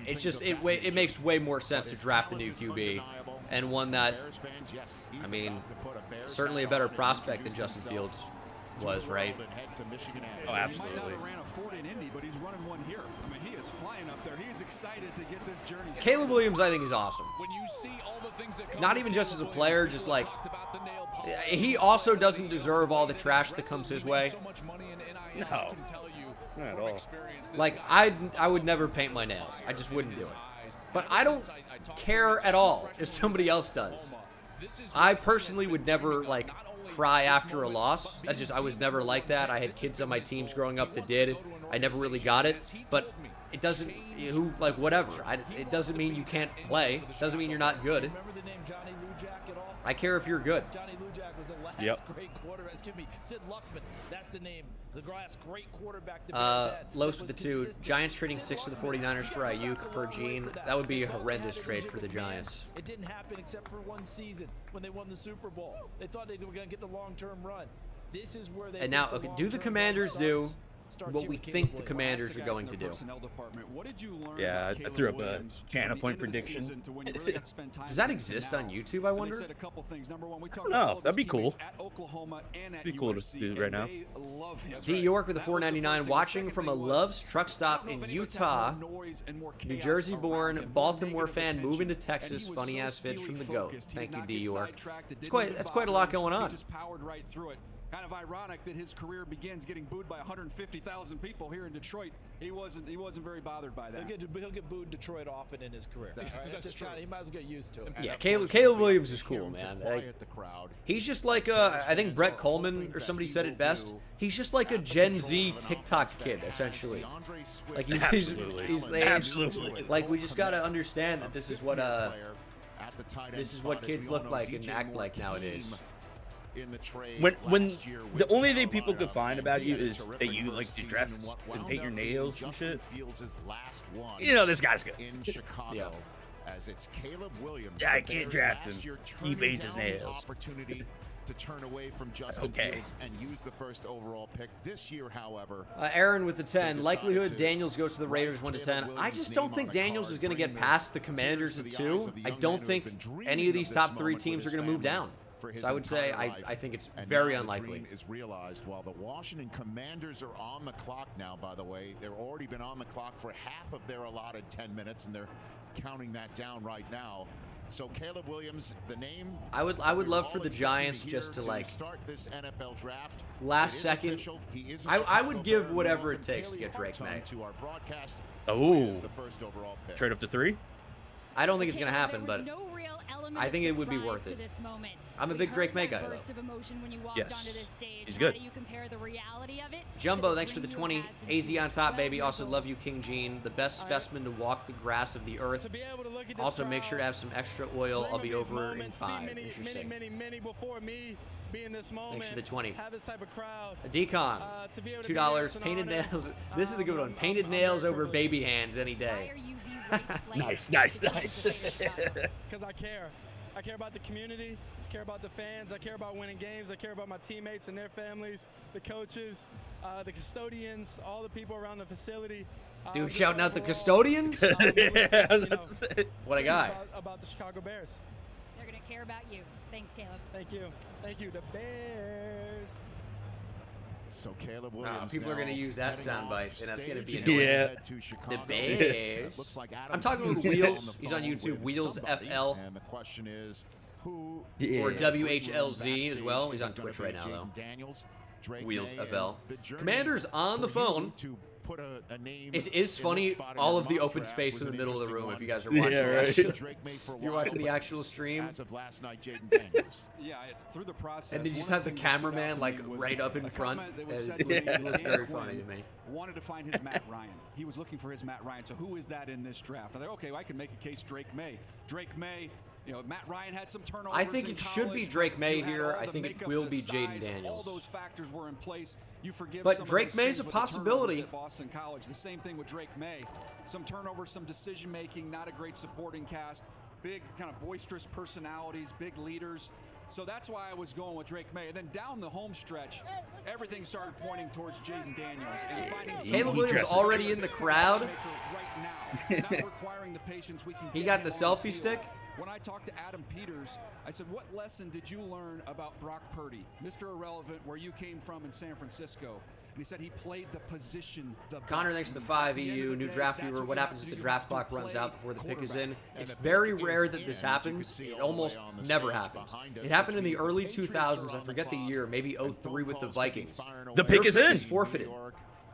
it's just it makes way more sense to draft a new QB, and one that, I mean, certainly a better prospect than Justin Fields was, right? Oh, absolutely. He might not have ran a 40 in Indy, but he's running one here. I mean, he is flying up there. He's excited to get this journey. Caleb Williams, I think, is awesome. When you see all the things that come Not even just as a player, just like, he also doesn't deserve all the trash that comes his way. No, not at all. Like, I would never paint my nails. I just wouldn't do it. But I don't care at all if somebody else does. I personally would never, like, cry after a loss. That's just, I was never like that. I had kids on my teams growing up that did. I never really got it. But it doesn't, like, whatever. It doesn't mean you can't play. It doesn't mean you're not good. I care if you're good. Johnny Lujak was the last great quarterback. Excuse me, Sid Luckman. That's the name. The last great quarterback. Los with the 2. Giants trading 6 to the 49ers for Ayuk per Gene. That would be a horrendous trade for the Giants. It didn't happen except for one season when they won the Super Bowl. They thought they were going to get the long-term run. This is where they. And now, okay, do the Commanders do what we think the Commanders are going to do? Yeah, I threw up a channel point prediction. Does that exist on YouTube, I wonder? No, that'd be cool. Be cool to do right now. D. York with a $4.99, watching from a Love's truck stop in Utah. New Jersey born, Baltimore fan, moving to Texas. Funny ass vids from the GOAT. Thank you, D. York. That's quite a lot going on. Kind of ironic that his career begins getting booed by 150,000 people here in Detroit. He wasn't very bothered by that. He'll get booed in Detroit often in his career. He might as well get used to it. Yeah, Caleb Williams is cool, man. Like, he's just like I think Brett Coleman or somebody said it best. He's just like a Gen Z TikTok kid, essentially. Like he's absolutely. Like, we just gotta understand that this is what kids look like and act like nowadays. When the only thing people can find about you is that you like to dress and paint your nails and shit. You know this guy's good. Yeah. As it's Caleb Williams. Yeah, I can't draft him. He paints his nails. Opportunity to turn away from Justin Fields and use the first overall pick this year, however. Aaron with the 10. Likelihood Daniels goes to the Raiders 1 to 10. I just don't think Daniels is going to get past the Commanders at 2. I don't think any of these top 3 teams are going to move down. So I would say I think it's very unlikely. Is realized while the Washington Commanders are on the clock now, by the way. They've already been on the clock for half of their allotted 10 minutes, and they're counting that down right now. So Caleb Williams, the name. I would love for the Giants just to like start this NFL draft. Last second, I would give whatever it takes to get Drake May. Oh, trade up to 3. I don't think it's going to happen, but I think it would be worth it. I'm a big Drake May guy, though. Yes, he's good. Jumbo, thanks for the 20. AZ on top, baby. Also, love you, King Gene. The best specimen to walk the grass of the earth. Also, make sure to have some extra oil. I'll be over in 5. Interesting. Thanks for the 20. A Decon, $2. Painted nails. This is a good one. Painted nails over baby hands any day. Nice. Because I care. I care about the community. I care about the fans. I care about winning games. I care about my teammates and their families, the coaches, the custodians, all the people around the facility. Dude, shouting out the custodians? What a guy. About the Chicago Bears. They're going to care about you. Thanks, Caleb. Thank you. Thank you. The Bears. So Caleb Williams. People are going to use that soundbite, and that's going to be annoying. Yeah. The Bears. I'm talking with Wheels. He's on YouTube. Wheels FL. And the question is, who or WHLZ as well. He's on Twitch right now, though. Wheels FL. Commander's on the phone. It is funny, all of the open space in the middle of the room, if you guys are watching. Yeah, right. You're watching the actual stream. As of last night, Jaden Daniels. Yeah, through the process. And then you just have the cameraman like right up in front. It looks very funny to me. Wanted to find his Matt Ryan. He was looking for his Matt Ryan. So who is that in this draft? I thought, okay, well, I can make a case Drake May. Drake May. You know, Matt Ryan had some turnovers. I think it should be Drake May here. I think it will be Jaden Daniels. All those factors were in place. You forgive but Drake May's a possibility. At Boston College. The same thing with Drake May. Some turnovers, some decision making, not a great supporting cast. Big kind of boisterous personalities, big leaders. So that's why I was going with Drake May. And then down the home stretch, everything started pointing towards Jaden Daniels. And finding Caleb Williams already in the crowd. Right now, not requiring the patience we can he got the selfie stick. When I talked to Adam Peters, I said, what lesson did you learn about Brock Purdy, Mr. Irrelevant, where you came from in San Francisco? And he said he played the position the best. Connor, thanks for the 5 EU. New draft viewer. What happens if the draft clock runs out before the pick is in? It's very rare that this happens. It almost never happens. It happened in the early 2000s. I forget the year. Maybe 03 with the Vikings. The pick is in. It's forfeited.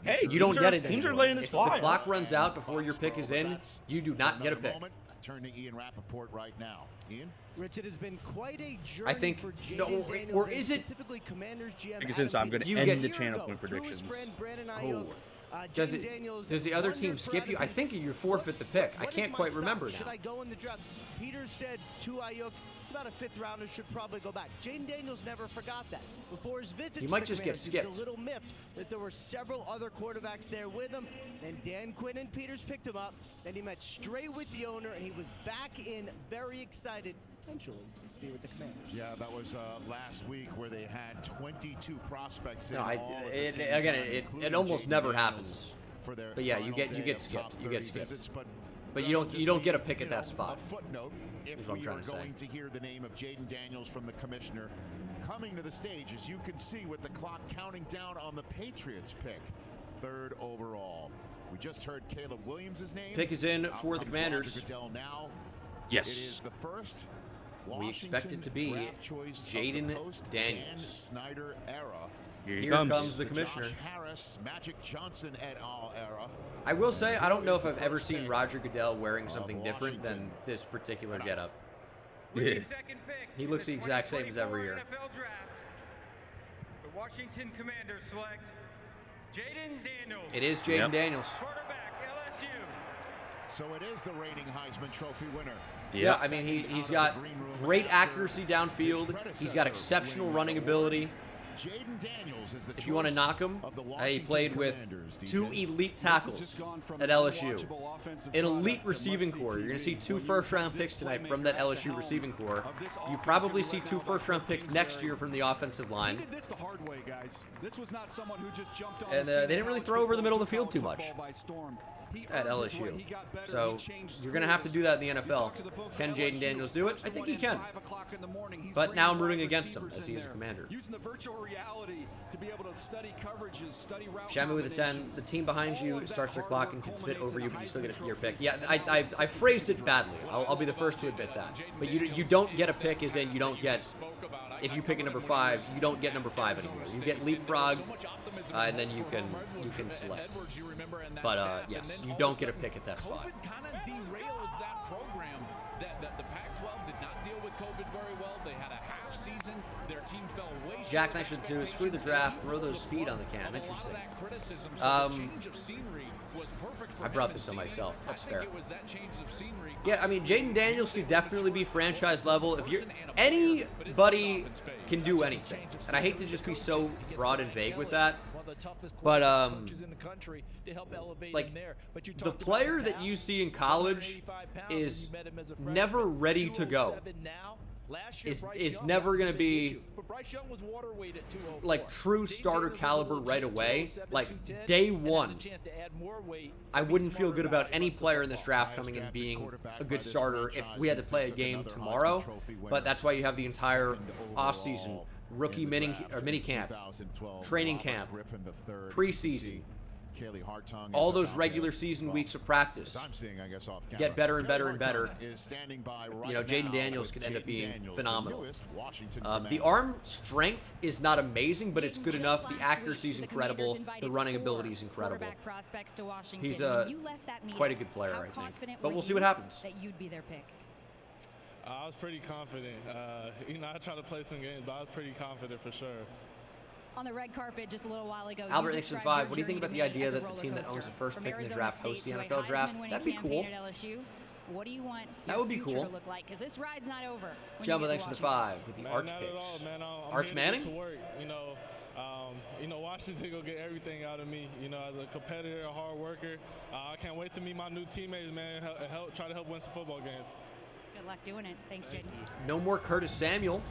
Hey, you don't get it Teams anymore. are laying this If the clock runs out before your pick is in, you do not get a pick. Turn to Ian Rappaport right now. Ian? Rich, it has been quite a journey I think, for no, Daniels or is it? specifically Commanders GM Because since I'm going to end the channel point predictions. Does the other team skip you? I think you forfeit the pick. I can't quite remember now. Should I go in the draft? Peter said to Ayuk, it's about a 5th rounder, should probably go back. Jaden Daniels never forgot that. Before his visit he to might the just get Commanders, he was skipped. a little miffed that there were several other quarterbacks there with him. Then Dan Quinn and Peters picked him up. Then he met straight with the owner, and he was back in, very excited, potentially, to be with the Commanders. Yeah, that was last week where they had 22 prospects. No, it almost never happens. But yeah, you get skipped. You get skipped. But you don't get a pick at that spot. A footnote, if we are going to hear the name of Jaden Daniels from the commissioner coming to the stage, as you can see with the clock counting down on the Patriots pick, 3rd overall. We just heard Caleb Williams' name. Pick is in for the Commanders. Now. Yes. It is the first. We expect it to be Jaden Daniels. Snyder era. Here comes the commissioner. Josh Harris, Magic Johnson et al. Era. I will say, I don't know if I've ever seen Roger Goodell wearing something different than this particular getup. Yeah. He looks the exact same as every year. The Washington Commanders select Jaden Daniels. It is Jaden Daniels. Quarterback, LSU. So it is the reigning Heisman Trophy winner. Yeah, I mean, he's got great accuracy downfield. He's got exceptional running ability. Jaden Daniels is the if you want to knock him, he played with 2 elite tackles at LSU. An elite receiving core. You're going to see 2 first-round picks tonight from that LSU receiving core. You probably see 2 first-round picks next year from the offensive line. He did this the hard way, guys. This was not someone who just jumped on and they didn't really throw over the middle of the field too much at LSU. So you're going to have to do that in the NFL. Can Jaden Daniels do it? I think he can. But now I'm rooting against him as he is a Commander. Using the virtual reality to be able to study coverages, study route Shamu with a 10. The team behind you starts their clock and can spit over you, but you still get your pick. Yeah, I phrased it badly. I'll be the first to admit that. But you don't get a pick as in you don't get if you pick a number 5, you don't get number 5 anymore. You get leapfrog, and then you can select. But yes, you don't get a pick at that spot. COVID kind of derailed that program. The Pac-12 did not deal with COVID very well. They had a half season. Their team fell way short. Jack, thanks for the 2. Screw the draft. Throw those feet on the cam. Interesting. I brought this on myself. That's fair. Yeah, I mean, Jaden Daniels could definitely be franchise level. If you're anybody can do anything, and I hate to just be so broad and vague with that. But like the player that you see in college is never ready to go. Is never going to be like true starter caliber right away. Like day one, I wouldn't feel good about any player in this draft coming in being a good starter if we had to play a game tomorrow. But that's why you have the entire offseason, rookie mini camp, training camp, preseason, all those regular season weeks of practice. Get better and better and better. You know, Jaden Daniels could end up being phenomenal. The arm strength is not amazing, but it's good enough. The accuracy is incredible. The running ability is incredible. He's quite a good player, I think. But we'll see what happens. I was pretty confident. You know, I tried to play some games, but I was pretty confident for sure. On the red carpet just a little while ago. Albert Nixon 5, what do you think about the idea that the team that owns the first pick in the draft hosts the NFL draft? That'd be cool. What do you want that would be cool. To look like? Because this ride's not over. Jumbo Nixon 5 with the Arch picks. Arch Manning? You know, Washington will get everything out of me. You know, as a competitor, a hard worker. I can't wait to meet my new teammates, man. Try to help win some football games. Good luck doing it. Thanks, Jaden. No more Curtis Samuel.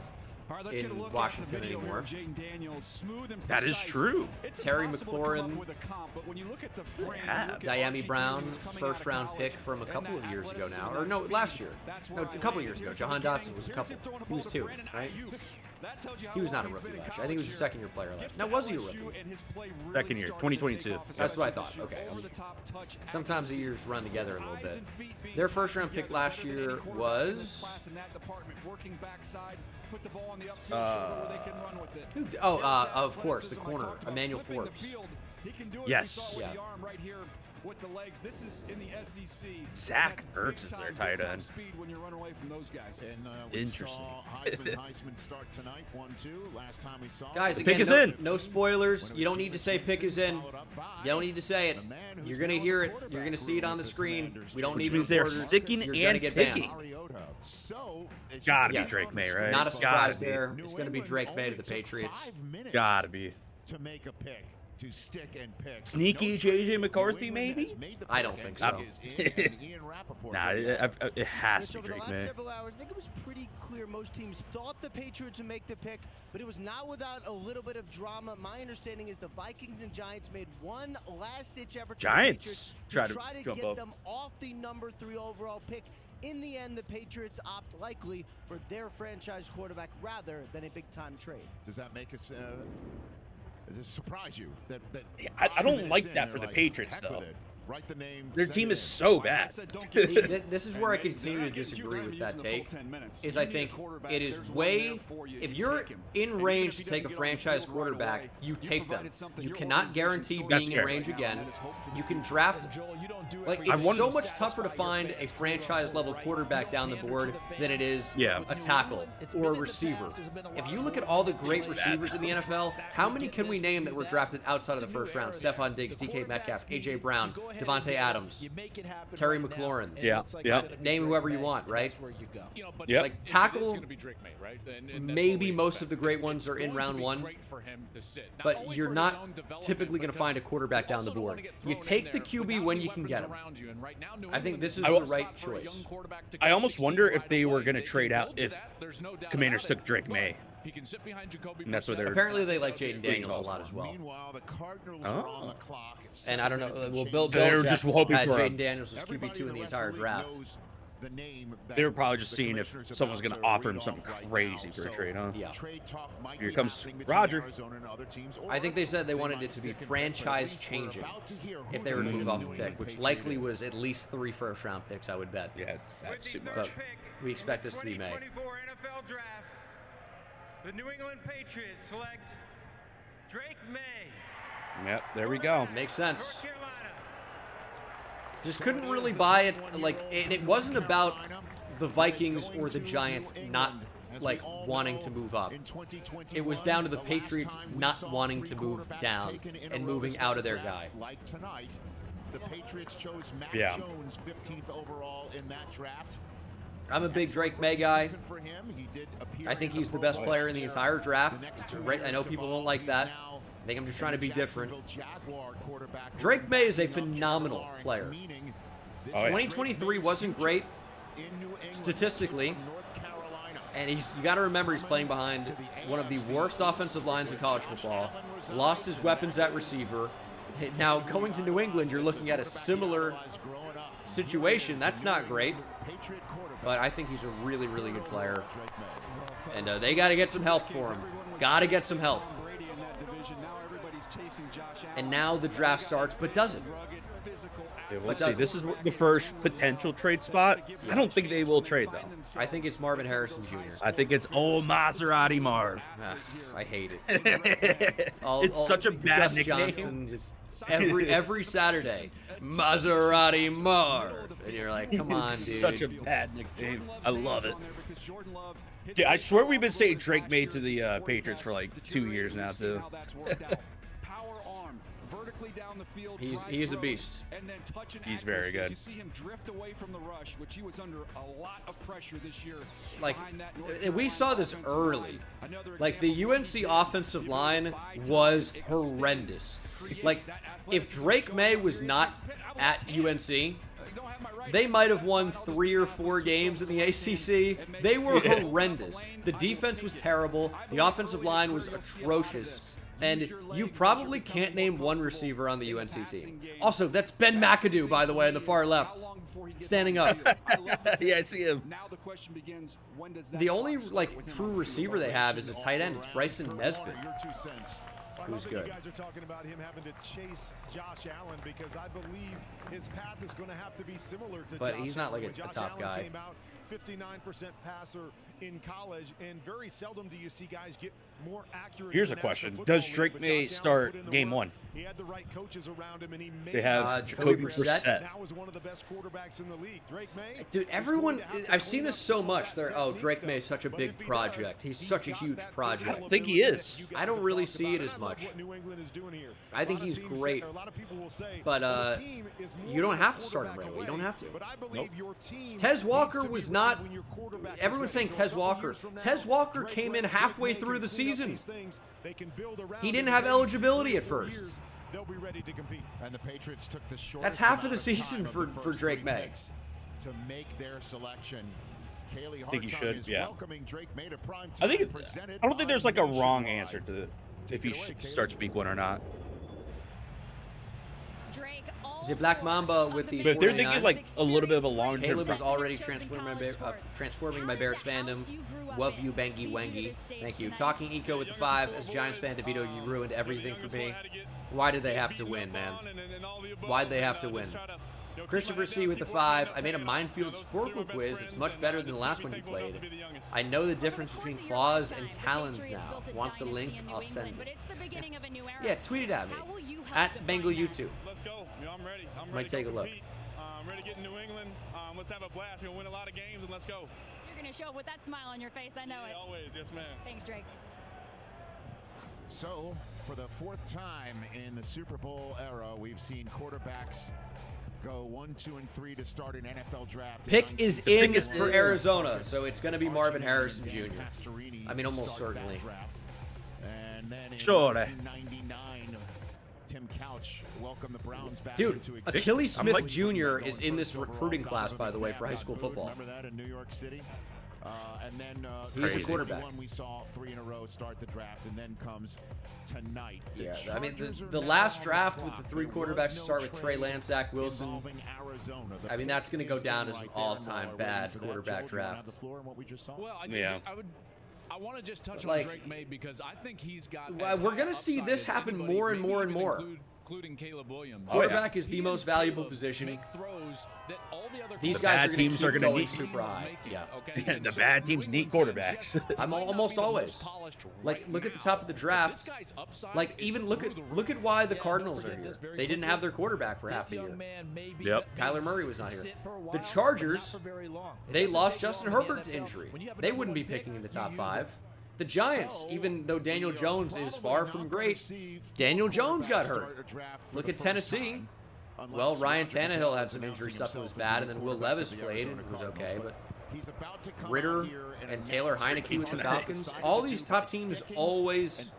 All right, let's in get a look Washington at the video anymore. Daniels, smooth and that is true. Terry McLaurin, Diami Brown, first-round pick from a couple of years ago now, or no, last year. No, a couple of years ago. Jahan Dotson was a couple. He was 2, right? He was not a rookie last year. I think he was a second-year player last year. Now, was he a rookie? Second year, 2022. That's what I thought. Okay. Sometimes the years run together a little bit. Their first-round pick last year was... of course, the corner, Emmanuel Forbes. Yes. Yeah. With the legs, this is in the SEC. Zach Ertz is their tight end. Speed when you're running away from those guys. And, interesting. Heisman start tonight, 1-2. Last time we saw guys, again, pick is in. No spoilers. You don't need to say pick is in. You don't don't need to say it. You're gonna hear it. You're gonna see it on the screen. We don't need. Which means they're sticking and picking. Gotta be Drake May, right? Not a surprise there. It's gonna be Drake May to the Patriots. Gotta be. To make a pick. To stick and pick. Sneaky JJ McCarthy, maybe? I don't think so. Nah, it has to be Drake May. Several hours, I think it was pretty clear most teams thought the Patriots would make the pick, but it was not without a little bit of drama. My understanding is the Vikings and Giants made one last-ditch effort to try to get up. them off the number 3 overall pick. In the end, the Patriots opt likely for their franchise quarterback rather than a big-time trade. Does that make us... does it surprise you that I don't like that for the Patriots, though. Write the name. Their team is so bad. See, this is where I continue to disagree with that take. Is I think it is way, if you're in range to take a franchise quarterback, you take them. You cannot guarantee being in range again. You can draft. Like, it's so much tougher to find a franchise level quarterback down the board than it is a tackle or a receiver. If you look at all the great receivers in the NFL, how many can we name that were drafted outside of the first round? Stephon Diggs, DK Metcalf, AJ Brown, Devontae Adams, Terry McLaurin. Name whoever you want, right? Like, tackle, maybe most of the great ones are in round 1, but you're not typically going to find a quarterback down the board. You take the QB when you can get him. I think this is the right choice. I almost wonder if they were going to trade out if Commanders took Drake May. He can sit behind Jacoby. And that's what they're. Apparently, they like Jaden Daniels a lot as well. Meanwhile, the Cardinals are on the clock. And I don't know. Well, Bill They're just hoping had for Jaden Daniels as QB2 in the entire draft. They were probably just seeing if someone's going to offer him something crazy for a trade, huh? Yeah. Here comes Roger. I think they said they wanted it to be franchise changing if they were to move off the pick, which likely was at least 3 first-round picks, I would bet. Yeah, that's super. But we expect this to be May. The New England Patriots select Drake May. Yep, there we go. Makes sense. North Carolina. Just couldn't really buy it. Like, it wasn't about the Vikings or the Giants not, like, wanting to move up. It was down to the Patriots not wanting to move down and moving out of their guy. Like tonight, the Patriots chose Matt Jones 15th overall in that draft. I'm a big Drake May guy. I think he's the best player in the entire draft. I know people don't like that. I think I'm just trying to be different. Drake May is a phenomenal player. 2023 wasn't great statistically. And you got to remember he's playing behind one of the worst offensive lines in college football. Lost his weapons at receiver. Now, going to New England, you're looking at a similar situation. That's not great. But I think he's a really, really good player. And they got to get some help for him. Got to get some help. And now the draft starts, but doesn't. Yeah, we'll see. This is the first potential trade spot. I don't think they will trade, though. I think it's Marvin Harrison Jr. I think it's old Maserati Marv. I hate it. It's such a bad Gus nickname. Johnson, just every Saturday, Maserati Marv. And you're like, come on, dude. Such a bad nickname. I love it. Dude, I swear we've been saying Drake May to the Patriots for like 2 years now, too. Down the field, he's a beast. And then touch and he's very good. You see him drift away from the rush, which he was under a lot of pressure this year. Like, we saw this early. Like, the UNC offensive line was horrendous. Like, if Drake May was not at UNC, they might have won 3 or 4 games in the ACC. They were horrendous. The defense was terrible. The offensive line was atrocious. And you probably can't name one receiver on the UNC team. Also, that's Ben McAdoo, by the way, on the far left, standing up. Yeah, I see him. The only, like, true receiver they have is a tight end. It's Bryson Nesbitt, who's good. You guys are talking about him having to chase Josh Allen because I believe his path is going to have to be similar to But Josh he's not like Allen. a Josh top Allen guy. Came out 59% passer in college, and very seldom do you see guys get more accurate. Here's a question. Does Drake May start game 1? He had the right coaches around him, and he made They have Jacoby Brissett. Now is one of the best quarterbacks in the league. Drake May. Dude, everyone, I've seen this so much. They're, oh, Drake May is such a big project. He's such a huge project. I don't think he is. I don't really see it as much. I think he's great. But you don't have to start him right away. You don't have to. Nope. Tez Walker was not. Everyone's saying Tez Walker. Tez Walker came in halfway through the season. He didn't have eligibility at first. They'll be ready to compete. And the Patriots took the short. That's half of the season for Drake May. To make their selection. Kaylee I think you should, is yeah. welcoming Drake May to prime I think time, I don't think there's like a wrong nationwide. answer to if he starts week 1 or not. Is it Black Mamba with the? But if they're 49? thinking like a little bit of a long-term. Caleb is already transforming my Bears fandom. Love you, Bengi Wengi. Thank you. Talking Eco with the 5. As a Giants fan, DeVito, you ruined everything for me. Why did they have to win, man? Why'd they have to win? Christopher C with the 5. I made a Minefield Sporkle quiz. It's much better than the last one you played. I know the difference between claws and talons now. Want the link? I'll send it. Yeah, tweet it at me. At Bengal YouTube. Let's go. I'm ready. Might take a look. I'm ready to get in New England. Let's have a blast. We're going to win a lot of games, and let's go. You're going to show up with that smile on your face. I know it. Always. Yes, ma'am. Thanks, Drake. So, for the 4th time in the Super Bowl era, we've seen quarterbacks go 1, 2, and 3 to start an NFL draft. Pick is in for Arizona, so it's going to be Marvin Harrison Jr. I mean, almost certainly. And then in Sure. 1999, Tim Couch welcomed the Browns back Dude, into Achilles Smith Jr. is in this recruiting class, by the way, for high school football. Remember that in New York City? And then He's a quarterback. We saw 3 in a row start the draft, and then comes tonight. Yeah, I mean, the last draft with the 3 quarterbacks to start with Trey Lance, Zach Wilson. I mean, that's going to go down as an all-time bad quarterback draft. Well, I think Yeah. I want to just touch Like, on Drake May because I think he's got. We're going to see this happen more and more and more. including Caleb Williams. Quarterback is the most valuable position. These guys teams are going to need super high. Yeah. The bad teams need quarterbacks. I'm almost always. Like, look at the top of the draft. Like, even look at why the Cardinals are here. They didn't have their quarterback for half the year. Yep. Kyler Murray was not here. The Chargers, they lost Justin Herbert to injury. They wouldn't be picking in the top 5. The Giants, even though Daniel Jones is far from great, Daniel Jones got hurt. Look at Tennessee. Well, Ryan Tannehill had some injury stuff that was bad, and then Will Levis played and it was okay. But Ritter and Taylor Heineke with the Falcons, all these top teams always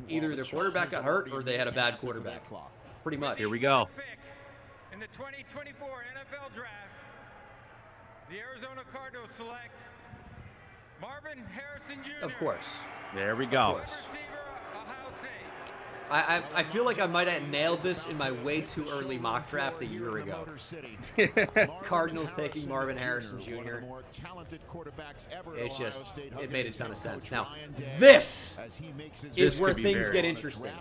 either their quarterback got hurt or they had a bad quarterback. Pretty much. Here we go. In the 2024 NFL Draft, the Arizona Cardinals select Marvin Harrison Jr. Of course. There we go. Receiver, Ohio State. I feel like I might have nailed this in my way too early mock draft a year ago. Cardinals taking Marvin Harrison Jr. It's just, it made a ton of sense. Now, this is where things get interesting.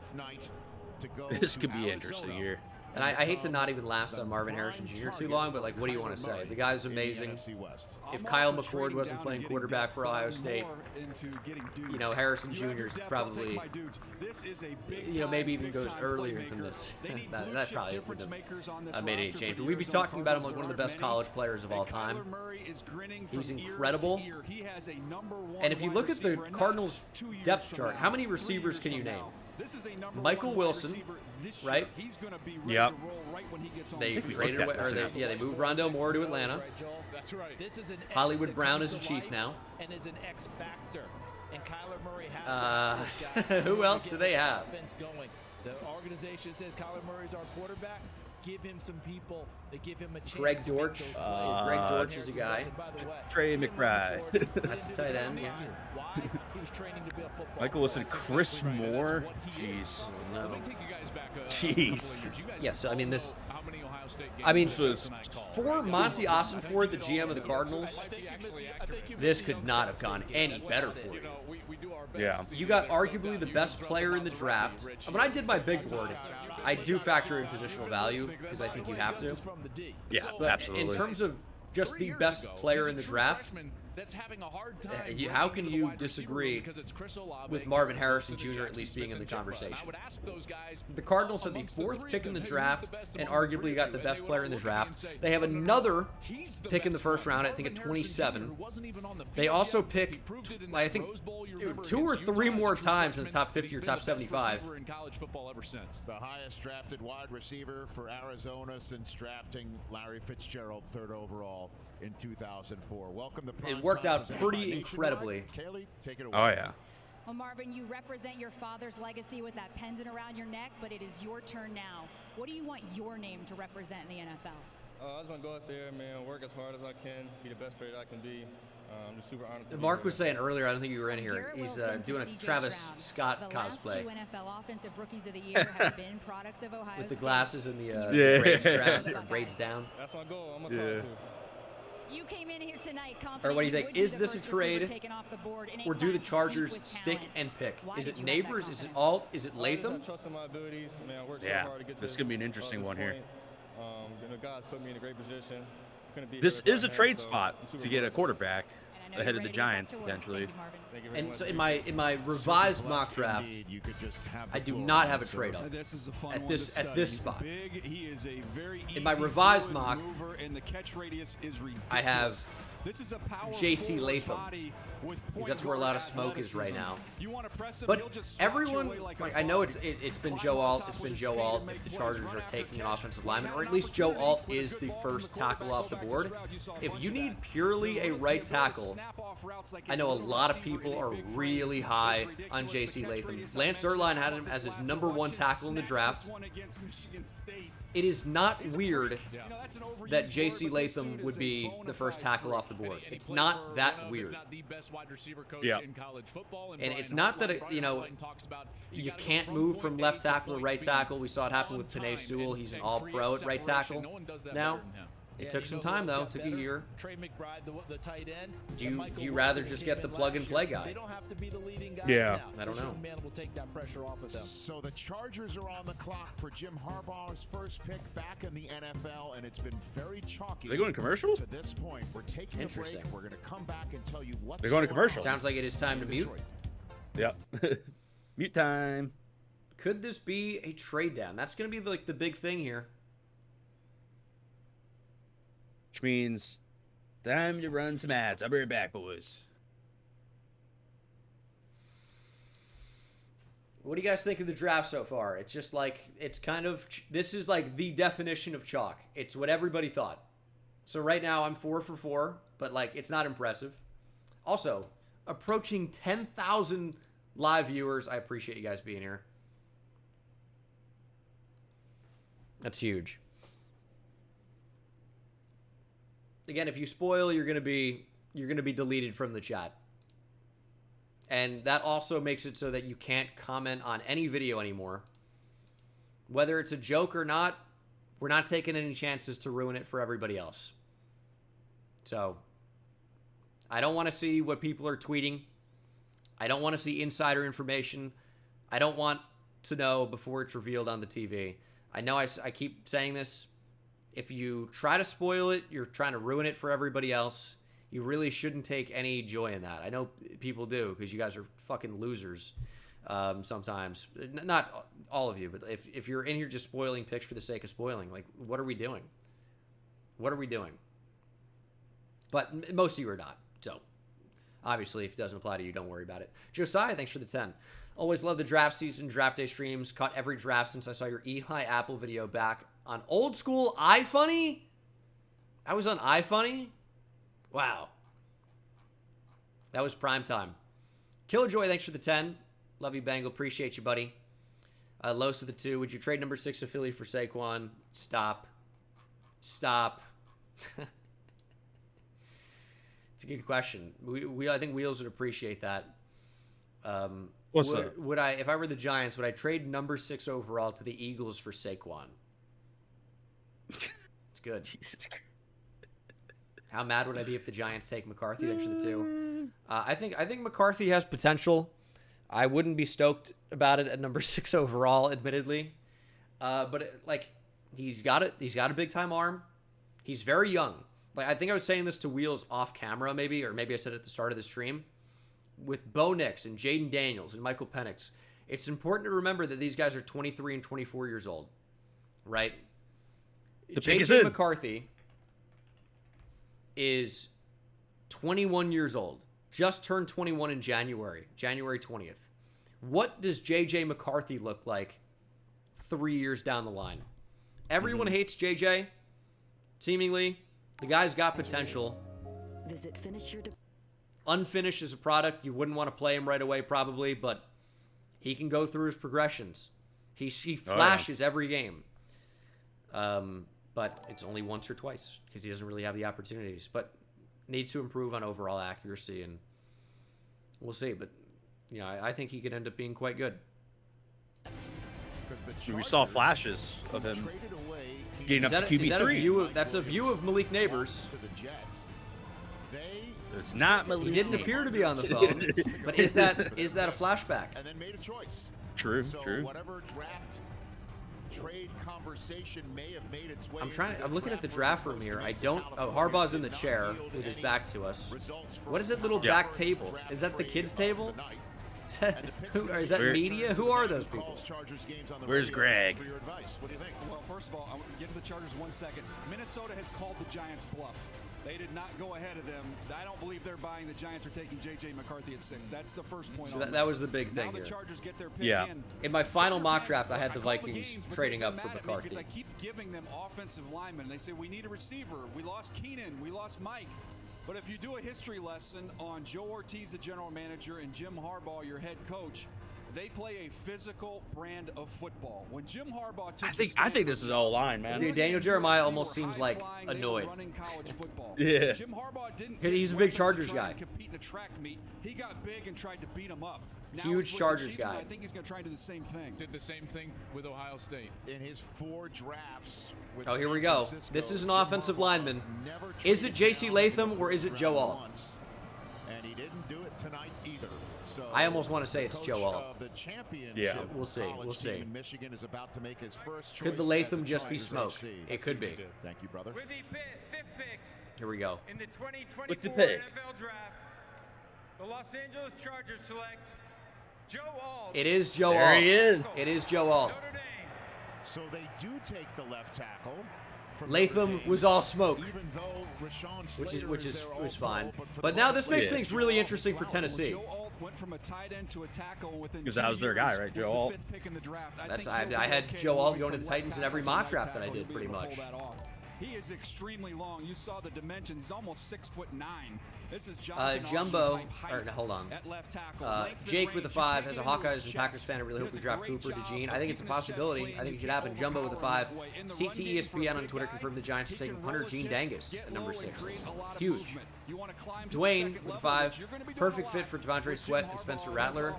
This could be interesting here. And I hate to not even last on Marvin Harrison Jr. too long, but like, what do you want to say? The guy's amazing. If Kyle McCord wasn't playing quarterback for Ohio State, you know, Harrison Jr. is probably, you know, maybe even goes earlier than this. that probably wouldn't have made any change. But we'd be talking about him like one of the best college players of all time. He's incredible. And if you look at the Cardinals depth chart, how many receivers can you name? Michael Wilson, right? Yep. They traded away, or they moved Rondale Moore to Atlanta. That's right. Hollywood Brown is a Chief now. And is an X factor. And Kyler Murray has who else do they have? The organization says Kyler Murray's our quarterback. Give him some people. They give him a chance. Greg Dortch. Greg Dortch is a guy. Trey McBride. That's a tight end. Yeah. He was training to be a football. Michael Wilson, Chris Moore. Jeez. No. Jeez. Yeah. So I mean this. For Monty Ossenford, the GM of the Cardinals, this could not have gone any better for you. Yeah. You got arguably the best player in the draft. When I did my big board, I do factor in positional value because I think you have to. Yeah, but absolutely. In terms of just the best player in the draft, how can you disagree with Marvin Harrison Jr. at least being in the conversation? The Cardinals had the 4th pick in the draft and arguably got the best player in the draft. They have another pick in the first round, I think at 27. They also pick, I think, 2 or 3 more times in the top 50 or top 75. The highest drafted wide receiver for Arizona since drafting Larry Fitzgerald 3rd overall in 2004. Welcome to It worked out pretty incredibly. Kaylee, take it away. Oh, yeah. Well, Marvin, you represent your father's legacy with that pendant around your neck, but it is your turn now. What do you want your name to represent in the NFL? I just want to go out there, man, work as hard as I can, be the best player that I can be. I'm just super honored to be Mark here. was saying earlier, I don't think you were in here, he's doing a Travis Scott the cosplay. Last 2 NFL offensive rookies of the year have been products of Ohio With the State. glasses and the braids, braids down. That's my goal. I'm going to try to. You came in here tonight confident. Or what do you think? would be Is the this a first receiver trade, taken off the board in a or do the class deep Chargers with stick talent? and pick? Why Is did it you have that Neighbors? Is it confidence? Alt? Is it I Latham? trust in my abilities. Man, I worked Yeah, so hard to get this to could be an interesting this one here. point. God's put me in a great position. Couldn't be This here is a without trade him, so spot I'm super to get a blessed. quarterback And I know ahead you're of the ready to get back Giants to work. potentially. Thank you, Marvin. Thank you very And much. so in my revised mock draft, I do not have a trade up This is a fun at one this to at this study. spot. Big, he is a very In my easy, revised fluid mock, mover, and the catch radius is ridiculous. I have This is a power J.C. forward Latham, body with because that's where a lot of point smoke is right athleticism. now. You want to press him, But he'll just swat you everyone, away like a like I know bug. it's been Joe Alt, it's been Joe Alt. If the Chargers are taking an offensive lineman, or at least Joe Alt is the first tackle off the board. If you need purely a right tackle, I know a lot of people are really high on J.C. Latham. Lance Erline had him as his #1 tackle in the draft. It is not weird that J.C. Latham would be the first tackle off the board. It's not that weird. Yeah. And it's not that, you can't move from left tackle to right tackle. We saw it happen with Penei Sewell. He's an all-pro at right tackle now. It took some time, though. It took a year. Trey McBride, the tight end. Do you rather just get the plug-and-play guy? They don't have to be the leading guys Yeah. now. I don't know. Man will take that pressure off of them. So the Chargers are on the clock for Jim Harbaugh's first pick back in the NFL, and it's been very chalky. They going commercial? To this point, we're taking a break. We're going to come back and tell you what's They're going to commercial. Sounds like it is time to mute. Yep. Mute time. Could this be a trade down? That's going to be like the big thing here. Which means time to run some ads. I'll be right back, boys. What do you guys think of the draft so far? It's just like, it's kind of, this is like the definition of chalk. It's what everybody thought. So right now I'm 4 for 4, but like, it's not impressive. Also, approaching 10,000 live viewers. I appreciate you guys being here. That's huge. Again, if you spoil, you're gonna be deleted from the chat. And that also makes it so that you can't comment on any video anymore. Whether it's a joke or not, we're not taking any chances to ruin it for everybody else. So, I don't want to see what people are tweeting. I don't want to see insider information. I don't want to know before it's revealed on the TV. I know I keep saying this. If you try to spoil it, you're trying to ruin it for everybody else. You really shouldn't take any joy in that. I know people do because you guys are fucking losers sometimes. Not all of you, but if you're in here just spoiling picks for the sake of spoiling, like, what are we doing? What are we doing? But most of you are not. So, obviously, if it doesn't apply to you, don't worry about it. Josiah, thanks for the 10. Always love the draft season, draft day streams. Caught every draft since I saw your Eli Apple video back on old school iFunny. I was on iFunny. Wow. That was prime time. Killjoy, thanks for the 10. Love you, Bengal. Appreciate you, buddy. Los with the 2. Would you trade number 6 of Philly for Saquon? Stop. Stop. It's a good question. I think Wheels would appreciate that. Would I, if I were the Giants, would I trade number 6 overall to the Eagles for Saquon? It's good. Jesus Christ. How mad would I be if the Giants take McCarthy? Thanks for the 2. I think McCarthy has potential. I wouldn't be stoked about it at number 6 overall, admittedly. But he's got it. He's got a big time arm. He's very young. Like, I think I was saying this to Wheels off camera, maybe, or maybe I said it at the start of the stream. With Bo Nix and Jaden Daniels and Michael Penix, it's important to remember that these guys are 23 and 24 years old, right? The pick is J.J. in. McCarthy is 21 years old. Just turned 21 in January 20th. What does J.J. McCarthy look like 3 years down the line? Everyone hates J.J., seemingly. The guy's got potential. Visit finish your Unfinished as a product. You wouldn't want to play him right away, probably, but he can go through his progressions. He flashes every game. But it's only once or twice because he doesn't really have the opportunities. But needs to improve on overall accuracy, and we'll see. But I think he could end up being quite good. We saw flashes of him getting up to QB3. That's a view of Malik Neighbors. It's not Malik. He didn't appear to be on the phone, but is that a flashback? And then made a choice. True. Whatever draft trade conversation may have made its way. I'm looking at the draft room here. Harbaugh's in the chair with his back to us. What is that little back table? Is that the kids' table? Is that media? Who are those people? Where's Greg? What do you think? Well, first of all, I want to get to the Chargers 1 second. Minnesota has called the Giants bluff. They did not go ahead of them. I don't believe they're buying the Giants are taking J.J. McCarthy at 6. That's the first point. So that was the big thing now here. The Chargers get their pick in. In my final mock draft, I had the Vikings trading up for McCarthy. Because I keep giving them offensive linemen. They say, we need a receiver. We lost Keenan. We lost Mike. But if you do a history lesson on Joe Ortiz, the general manager, and Jim Harbaugh, your head coach, they play a physical brand of football. When Jim Harbaugh took I think this is all line, man. Dude, Daniel Jeremiah almost seems like annoyed. Yeah. Jim Harbaugh didn't. Because he's a big Chargers guy. Compete in a track meet. He got big and tried to beat him up. Huge Chargers guy. I think he's going to try to do the same thing. Did the same thing with Ohio State. In his 4 drafts. With Oh, here we San go. Francisco, This is an Jim offensive Harbaugh lineman. never Is it traded J.C. down Latham or the is it field Joe Alt? once, and he didn't do it tonight either. So I almost want to say it's coach Joe Alt. of the championship Yeah. We'll see. college We'll see. team in Michigan is about to make his first Could the choice Latham as a just be Chargers smoke? OC. It could be. Thank you, brother. With the fifth pick Here we go. in the 2024 With the pick. NFL Draft, the Los Angeles Chargers select Joe Alt. It is Joe There Alt. he is. It is Joe Alt. Notre Dame. So they do take the left tackle. from Latham Notre Dame, was all smoke, even though Rashawn which Slater is there fine. also, for But the now Rams, this makes Yeah. things really interesting for Tennessee. Joe Alt went from a tight end to a tackle within 'Cause 2 that was their guy, years, right, was Joe the Alt? 5th pick in the draft. That's think he'll I be had okay Joe Alt moving going to from the left Titans in every tackle to mock right draft that I tackle did, to be pretty able to much. pull that off. He is extremely long. You saw the dimensions. He's almost 6'9". This is Jumbo, or no, hold on. At left tackle. Jake with the 5, as a Hawkeyes and Packers fan, I really hope we draft Cooper to Gene. I think it's a possibility. I think it could happen. Jumbo with the 5. CTESPN on Twitter confirmed the Giants are taking Hunter Gene Dangus at number 6. Huge. Dwayne with the 5. Perfect fit for Devontae Sweat and Spencer Rattler.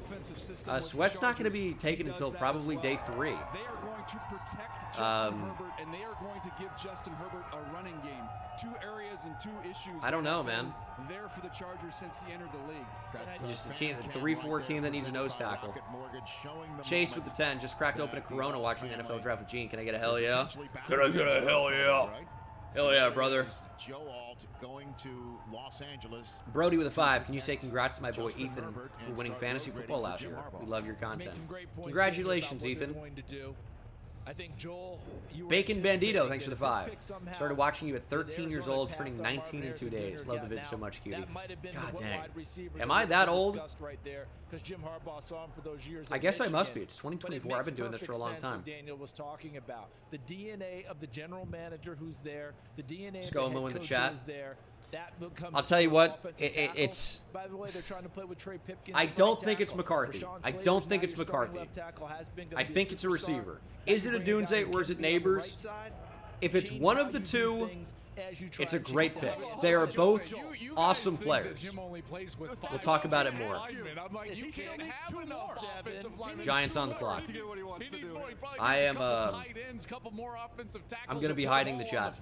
Sweat's not going to be taken until probably day 3. They are going to protect Justin Herbert, and they are going to give Justin Herbert a running game. 2 areas and 2 issues. I don't know, man. There for the Chargers since he entered the league. Just a team, 3-4 team that needs a nose tackle. Chase with the 10 just cracked open a Corona watching the NFL draft with Gene. Can I get a hell yeah? Can I get a hell yeah? Hell yeah, brother. Joe Alt going to Los Angeles. Brody with a 5. Can you say congrats to my boy Ethan for winning fantasy football last year? We love your content. Congratulations, Ethan. I think Joel, Bacon Bandito, thanks for the 5. Started watching you at 13 years old, turning 19 in 2 days. Love the vid so much, cutie. God dang. Am I that old? I guess I must be. It's 2024. I've been doing this for a long time. Daniel was talking about the DNA of the general manager who's there, the DNA Scomo of the head in the coach chat. who's there. I'll tell you what, it's. By the way, they're trying to play with Trey Pipkins. I don't think it's McCarthy. I don't think it's McCarthy. I think it's a receiver. Is it a Dunze or is it Neighbors? If it's one of the two, it's a great pick. They are both awesome players. We'll talk about it more. Giants on the clock. I am I'm going to be hiding the chat.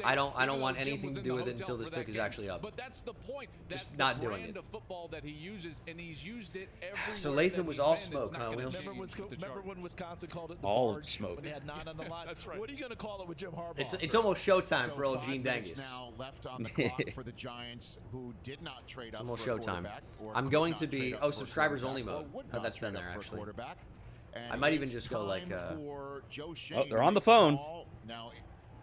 I don't want anything to do with it until this pick is actually up. But that's the point. Just not doing it. Of football that he uses, and he's used it everywhere. So Latham was all smoke, huh, Wheels? Remember when Wisconsin called it the all barge smoke. when they had 9 on the line? That's right. What are you going to call it with Jim Harbaugh? It's almost showtime for old 5 Gene minutes Dangus. now left on the clock for the Giants, who did not trade up Almost for a showtime. quarterback, or I'm could going not to be trade up for a subscribers only quarterback, mode. or would How not that's been trade there up for a actually. quarterback. And I might even it's just go like time for Joe Shane Oh, they're to on the make phone. call. Now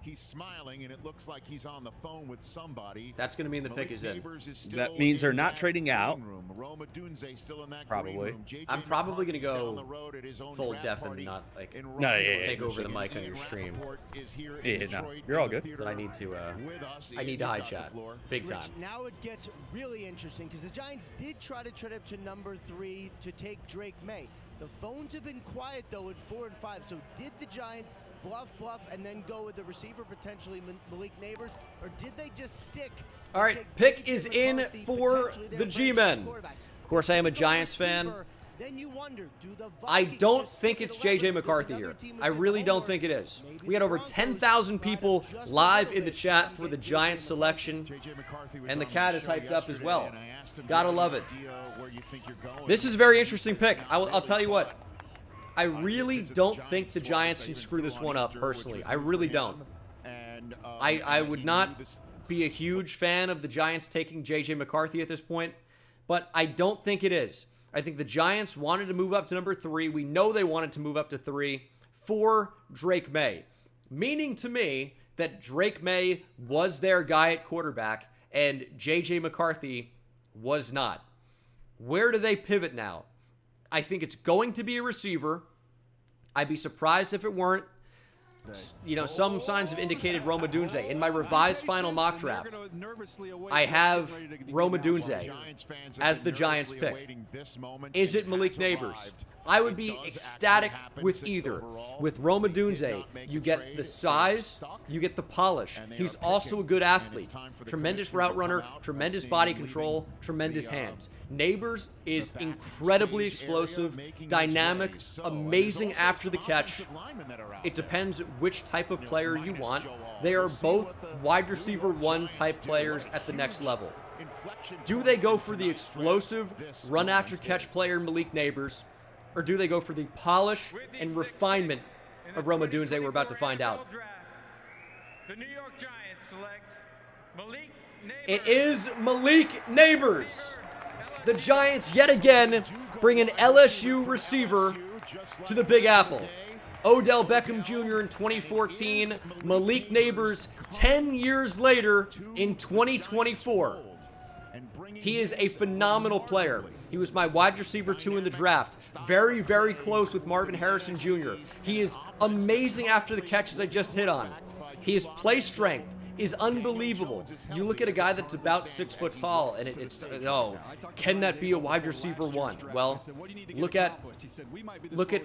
he's smiling, and it looks like he's on the phone with somebody. That's going to mean the pick is in. Neighbors is still That means they're in not that trading out. green room. Roma Dunze still in that Probably. green room. JJ I'm probably going to McCarthy's down go the road at his own full draft deaf and party not like in No, Rome, yeah, take over the Michigan. mic on your Ian stream. Rappaport is here in Yeah, no, Detroit you're all in the good. theater But I need to with us. I need Ian, to hide you've got chat the floor. big time. Rich, now it gets really interesting because the Giants did try to trade up to number 3 to take Drake May. The phones have been quiet though at 4 and 5. So did the Giants bluff, and then go with the receiver, potentially Malik Neighbors, or did they just stick? All right, pick is in for the G-Men. Of course, I am a Giants fan. Then you wonder, do the I Vikings don't just think stick it's it away? J.J. Does McCarthy another here. team I take really home, don't or think it is. maybe We had the over Broncos 10,000 slide people up just a live little in the bit chat and for the get Giants JJ selection, JJ McCarthy was and the on cat the is show hyped up as yesterday, well. and I asked him, Gotta "Do you love have it. an idea where you think you're going?" This is a very interesting pick. I'll tell you what. I really don't think the Giants can screw this one up, personally. I really don't. I would not be a huge fan of the Giants taking J.J. McCarthy at this point, but I don't think it is. I think the Giants wanted to move up to number 3. We know they wanted to move up to 3 for Drake May, meaning to me that Drake May was their guy at quarterback and J.J. McCarthy was not. Where do they pivot now? I think it's going to be a receiver. I'd be surprised if it weren't. You know, some signs have indicated Roma Dunze. In my revised final mock draft, I have Roma Dunze as the Giants pick. Is it Malik Neighbors? I would be ecstatic with either. With Rome Odunze, you get the size, you get the polish. He's also a good athlete. Tremendous route runner, tremendous body control, tremendous hands. Neighbors is incredibly explosive, dynamic, amazing after the catch. It depends which type of player you want. They are both wide receiver 1 type players at the next level. Do they go for the explosive run after catch player Malik Neighbors, or do they go for the polish and refinement of Rome Odunze? We're about to find out. The New York Giants select Malik Neighbors. It is Malik Neighbors. The Giants yet again bring an LSU receiver to the Big Apple. Odell Beckham Jr. in 2014, Malik Neighbors 10 years later in 2024. He is a phenomenal player. He was my wide receiver 2 in the draft. Very, very close with Marvin Harrison Jr. He is amazing after the catches I just hit on. His play strength is unbelievable. You look at a guy that's about 6 foot tall, and can that be a wide receiver 1? Well, look at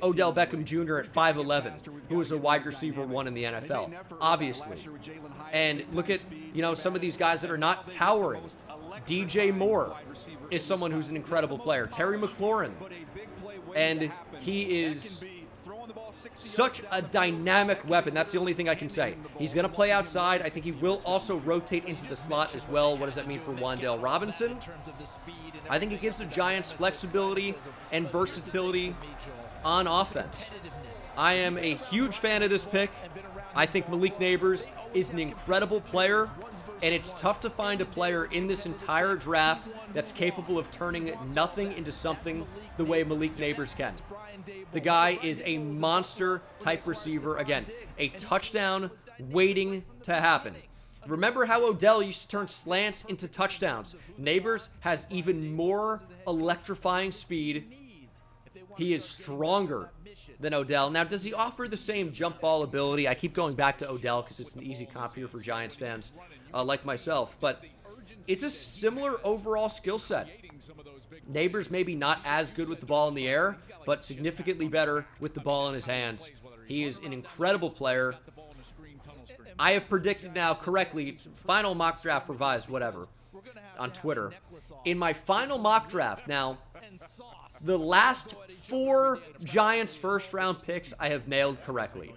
Odell Beckham Jr. at 5'11", who is a wide receiver 1 in the NFL, obviously. And look at, some of these guys that are not towering. DJ Moore is someone who's an incredible player. Terry McLaurin. And he is such a dynamic weapon. That's the only thing I can say. He's going to play outside. I think he will also rotate into the slot as well. What does that mean for Wan'Dale Robinson? I think it gives the Giants flexibility and versatility on offense. I am a huge fan of this pick. I think Malik Neighbors is an incredible player, and it's tough to find a player in this entire draft that's capable of turning nothing into something the way Malik Neighbors can. The guy is a monster-type receiver. Again, a touchdown waiting to happen. Remember how Odell used to turn slants into touchdowns? Neighbors has even more electrifying speed. He is stronger than Odell. Now, does he offer the same jump ball ability? I keep going back to Odell because it's an easy comp here for Giants fans like myself, but it's a similar overall skill set. Neighbors maybe not as good with the ball in the air, but significantly better with the ball in his hands. He is an incredible player. I have predicted now correctly, final mock draft revised, whatever, on Twitter. In my final mock draft, now, the last 4 Giants first-round picks I have nailed correctly.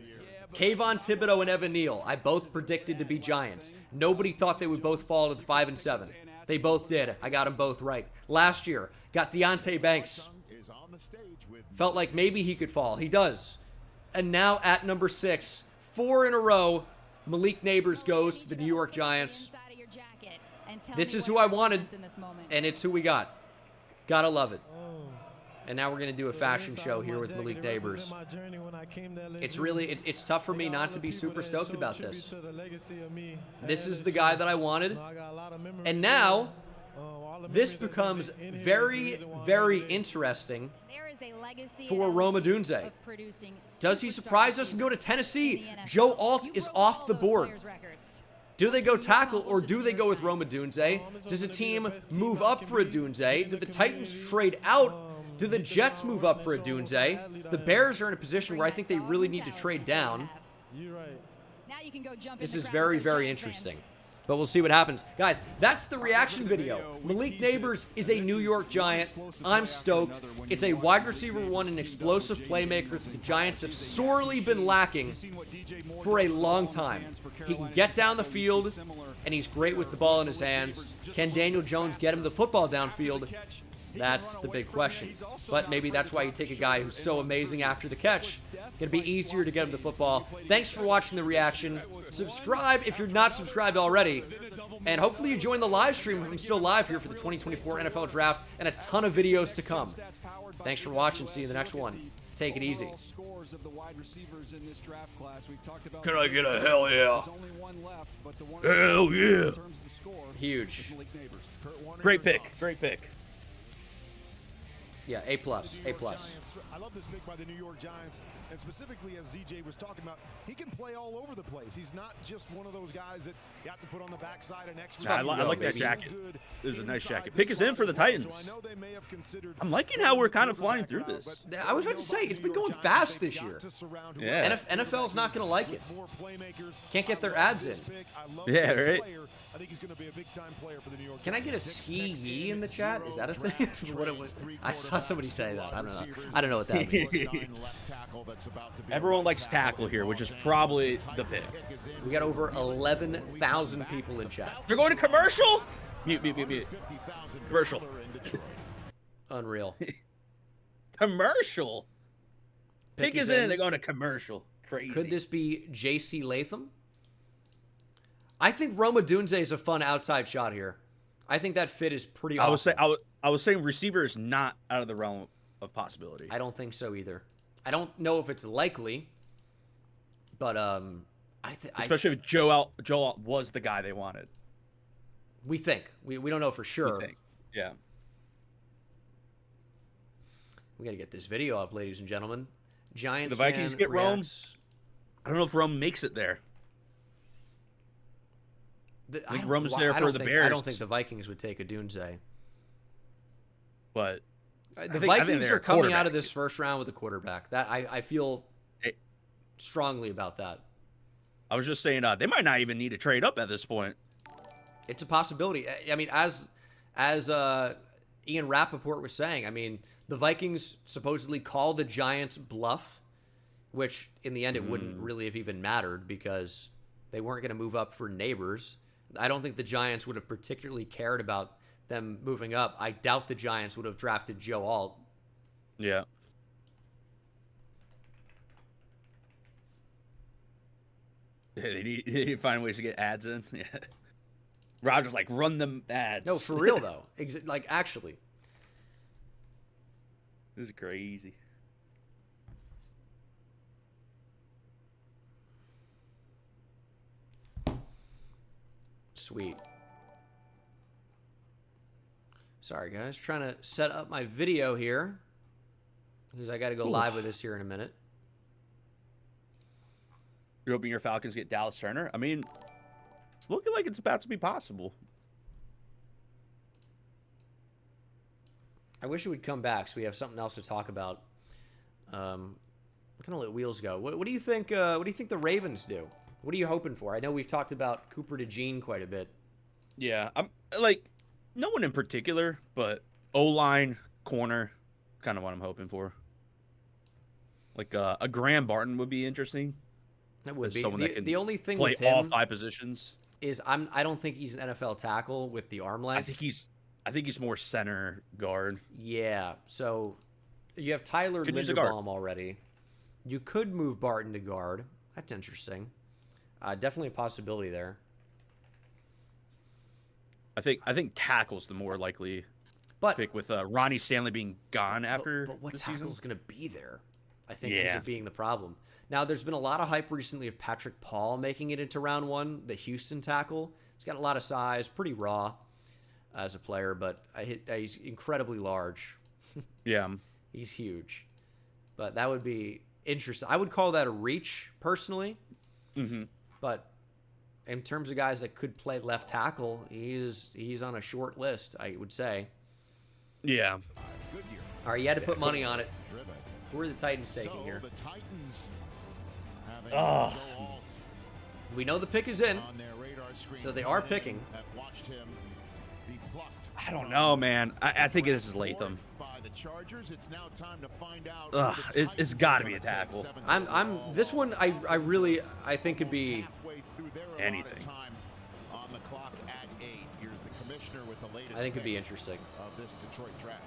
Kayvon Thibodeau and Evan Neal, I both predicted to be Giants. Nobody thought they would both fall to the 5 and 7. They both did. I got them both right. Last year, got Deonte Banks. Felt like maybe he could fall. He does. And now at number 6, 4 in a row, Malik Neighbors goes to the New York Giants. This is who I wanted, and it's who we got. Gotta love it. And now we're going to do a fashion show here with Malik Neighbors. It's tough for me not to be super stoked about this. This is the guy that I wanted. And now, this becomes very, very interesting for Rome Odunze. Does he surprise us and go to Tennessee? Joe Alt is off the board. Do they go tackle, or do they go with Rome Odunze? Does a team move up for Odunze? Do the Titans trade out? Do the Jets move up for Odunze? The Bears are in a position where I think they really need to trade down. This is very, very interesting. But we'll see what happens. Guys, that's the reaction video. Malik Neighbors is a New York Giant. I'm stoked. It's a wide receiver 1 and explosive playmaker that the Giants have sorely been lacking for a long time. He can get down the field, and he's great with the ball in his hands. Can Daniel Jones get him the football downfield? That's the big question. But maybe that's why you take a guy who's so amazing after the catch. Gonna be easier to get him the football. Thanks for watching the reaction. Subscribe if you're not subscribed already. And hopefully you join the live stream if I'm still live here for the 2024 NFL Draft and a ton of videos to come. Thanks for watching. See you in the next one. Take it easy. Can I get a hell yeah? Hell yeah. Huge. Great pick. Great pick. Yeah, A+, A+. I love this pick by the New York Giants, and specifically as DJ was talking about, he can play all over the place. He's not just one of those guys that you have to put on the backside an extra. I like that jacket. This is a nice jacket. Pick is in for the Titans. I'm liking how we're kind of flying through this. I was about to say, it's been going fast this year. Yeah. NFL's not going to like it. Can't get their ads in. Yeah, right? I think he's going to be a big-time player for the New York Giants. Can I get a ski yee in the chat? Is that a thing? What it was? I saw somebody say that. I don't know. I don't know what that means. Everyone likes tackle here, which is probably the pick. We got over 11,000 people in chat. You're going to commercial? Mute. Commercial. Unreal. Commercial. Pick is in. They're going to commercial. Crazy. Could this be J.C. Latham? I think Roma Dunze is a fun outside shot here. I think that fit is pretty awesome. I was saying receiver is not out of the realm of possibility. I don't think so either. I don't know if it's likely, but especially if Joe Alt was the guy they wanted. We think. We don't know for sure. We think. Yeah. We got to get this video up, ladies and gentlemen. Giants. The Vikings get Rome. I don't know if Rome makes it there. I think Rome's there for the Bears. I don't think the Vikings would take a Dunze. But the Vikings are coming out of this first round with a quarterback. That I feel strongly about that. I was just saying they might not even need to trade up at this point. It's a possibility. I mean, as Ian Rappaport was saying, I mean, the Vikings supposedly called the Giants bluff, which in the end it wouldn't really have even mattered because they weren't going to move up for neighbors. I don't think the Giants would have particularly cared about them moving up. I doubt the Giants would have drafted Joe Alt. Yeah. They need to find ways to get ads in. Yeah. Roger's like, run them ads. No, for real, though. Like, actually. This is crazy. Sweet. Sorry, guys. Trying to set up my video here because I got to go live with this here in a minute. You're hoping your Falcons get Dallas Turner? I mean, it's looking like it's about to be possible. I wish it would come back so we have something else to talk about. I'm gonna let Wheels go. What do you think? What do you think the Ravens do? What are you hoping for? I know we've talked about Cooper DeJean quite a bit. Yeah, I'm like no one in particular, but O-line, corner, kind of what I'm hoping for. Like a Graham Barton would be interesting. That would be. Someone that can the only thing play with him all 5 positions is I don't think he's an NFL tackle with the arm length. I think he's more center guard. Yeah. So you have Tyler Linderbaum already. You could move Barton to guard. That's interesting. Definitely a possibility there. I think tackle's the more likely pick with Ronnie Stanley being gone after. But what tackle's going to be there? I think ends up being the problem. Now, there's been a lot of hype recently of Patrick Paul making it into round 1, the Houston tackle. He's got a lot of size, pretty raw as a player, but he's incredibly large. Yeah. He's huge. But that would be interesting. I would call that a reach, personally. Mm-hmm. But in terms of guys that could play left tackle, he's on a short list, I would say. Yeah. All right, you had to put money on it. Who are the Titans taking here? The Titans having Oh. Joe Alt We know the pick is in, on their radar screen. so they are picking. Have watched him be plucked. I don't know, man. I think this is Latham. By the Chargers, it's now time to find out. Ugh, it's got to be a tackle. I'm this one I really think could be anything. Time on the clock at 8. Here's the commissioner with the latest. I think it'd be interesting. Of this Detroit draft.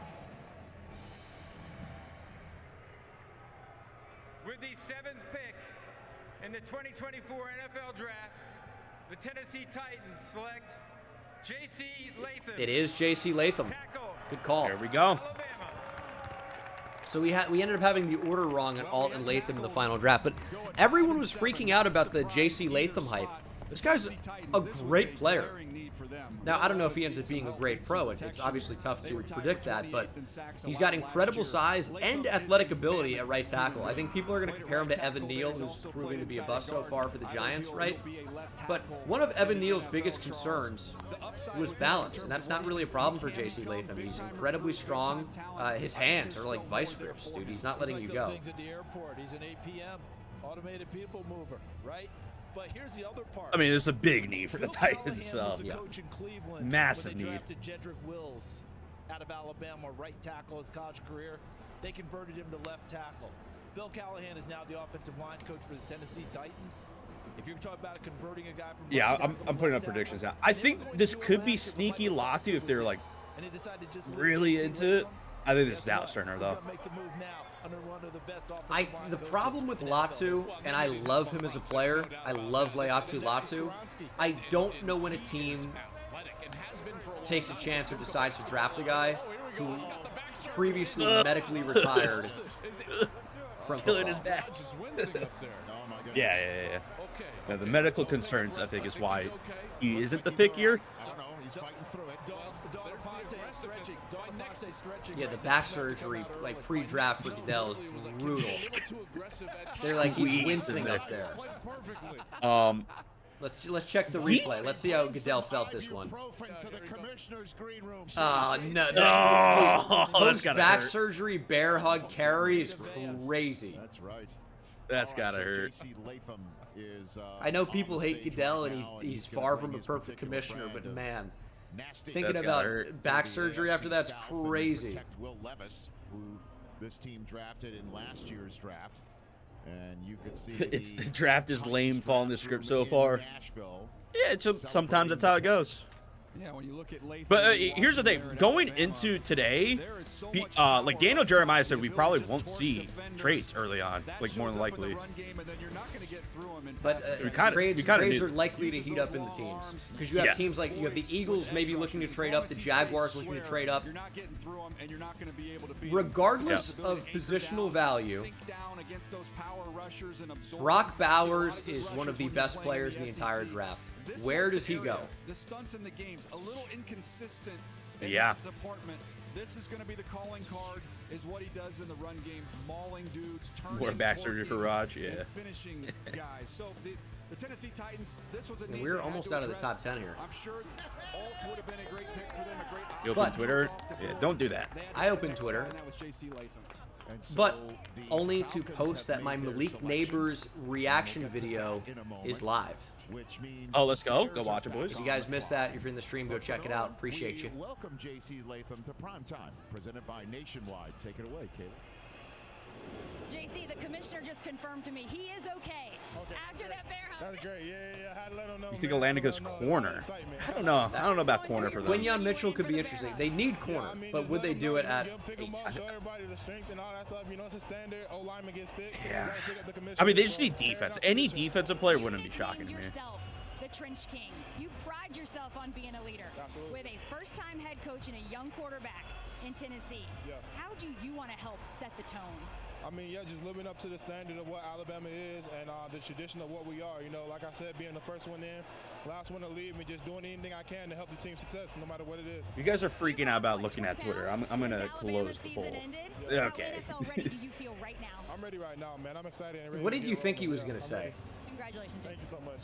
With the 7th pick in the 2024 NFL Draft, the Tennessee Titans select J.C. Latham. It is J.C. Latham. Tackle. Good call. There we go. Alabama. So we ended up having the order wrong on Alt and Latham in the final draft, but everyone was freaking out about the J.C. Latham hype. This guy's a great player. Now, I don't know if he ends up being a great pro. It's obviously tough to predict that, but he's got incredible size and athletic ability at right tackle. I think people are going to compare him to Evan Neal, who's proving to be a bust so far for the Giants, right? But one of Evan Neal's biggest concerns was balance, and that's not really a problem for J.C. Latham. He's incredibly strong. His hands are like vice grips, dude. He's not letting you go. Things at the airport. He's an APM, automated people mover, right? But here's the other part. I mean, it's a big need for the Titans. Yeah. Massive need. They drafted Jedrick Wills out of Alabama, right tackle his college career. They converted him to left tackle. Bill Callahan is now the offensive line coach for the Tennessee Titans. If you're talking about converting a guy from yeah, I'm putting up predictions now. I think this could be sneaky Latu if they're like really into it. I think this is Dallas Turner though. The problem with Latu, and I love him as a player, I love Laiatu Latu, I don't know when a team takes a chance or decides to draft a guy who previously medically retired from Killing football. his back. Yeah. Now, the medical concerns, I think, is why he isn't the pick here. Yeah, the back surgery, like pre-draft for Goodell, is brutal. They're like, he's wincing up there. Let's check the replay. Let's see how Goodell felt this one. Oh, no. Post back surgery bear hug carry is crazy. That's right. That's gotta hurt. I know people hate Goodell, and he's far from a perfect commissioner, but man, thinking about back surgery after that's crazy. Will Levis, who this team drafted in last year's draft, and you could see The draft is lame following the script so far. Yeah, sometimes that's how it goes. Yeah, when you look at Latham, But here's the thing: going into today, like Daniel Jeremiah said, we probably won't see trades early on, like more than likely. But trades are likely to heat up in the teams because you have teams like the Eagles maybe looking to trade up, the Jaguars looking to trade up. Regardless of positional value, Brock Bowers is one of the best players in the entire draft. Where does he go? The stunts in the games a little inconsistent in Yeah. that department. This is going to be the calling card, is what he does in the run game, mauling dudes, turning, More back surgery for Raj, yeah. and finishing guys. So the Tennessee Titans, this was a need We're they had almost to out of the address. top 10 here. I'm sure Alt would have been a great pick for them, a great You open Twitter? Yeah, don't do that. I open Twitter, and that was J.C. Latham. but only to post that my Malik Neighbors reaction video is live. Oh, let's go. Go watch it, boys. If you guys missed that, if you're in the stream, go check it out. Appreciate you. Welcome J.C. Latham to Primetime, presented by Nationwide. Take it away, Caleb. JC, the commissioner just confirmed to me he is okay after that bear hug. That's great. Yeah. I had to let him know. You think Atlanta goes corner? I don't know. I don't know about corner for them. Quinyon Mitchell could be interesting. They need corner, but would they do it at 8? Everybody the strength and all that stuff. You know, it's a standard. O lineman gets picked. Yeah. I mean, they just need defense. Any defensive player wouldn't be shocking to me. Yourself, the Trench King. You pride yourself on being a leader. Absolutely. With a first-time head coach and a young quarterback in Tennessee. Yeah. How do you want to help set the tone? I mean, yeah, just living up to the standard of what Alabama is and the tradition of what we are. You know, like I said, being the first one in, last one to leave, and just doing anything I can to help the team's success, no matter what it is. You guys are freaking out about looking at Twitter. I'm gonna close the poll. Okay. How ready do you feel right now? I'm ready right now, man. I'm excited. And ready What to did get you rolling. think he was going to say? Congratulations. Thank you so much.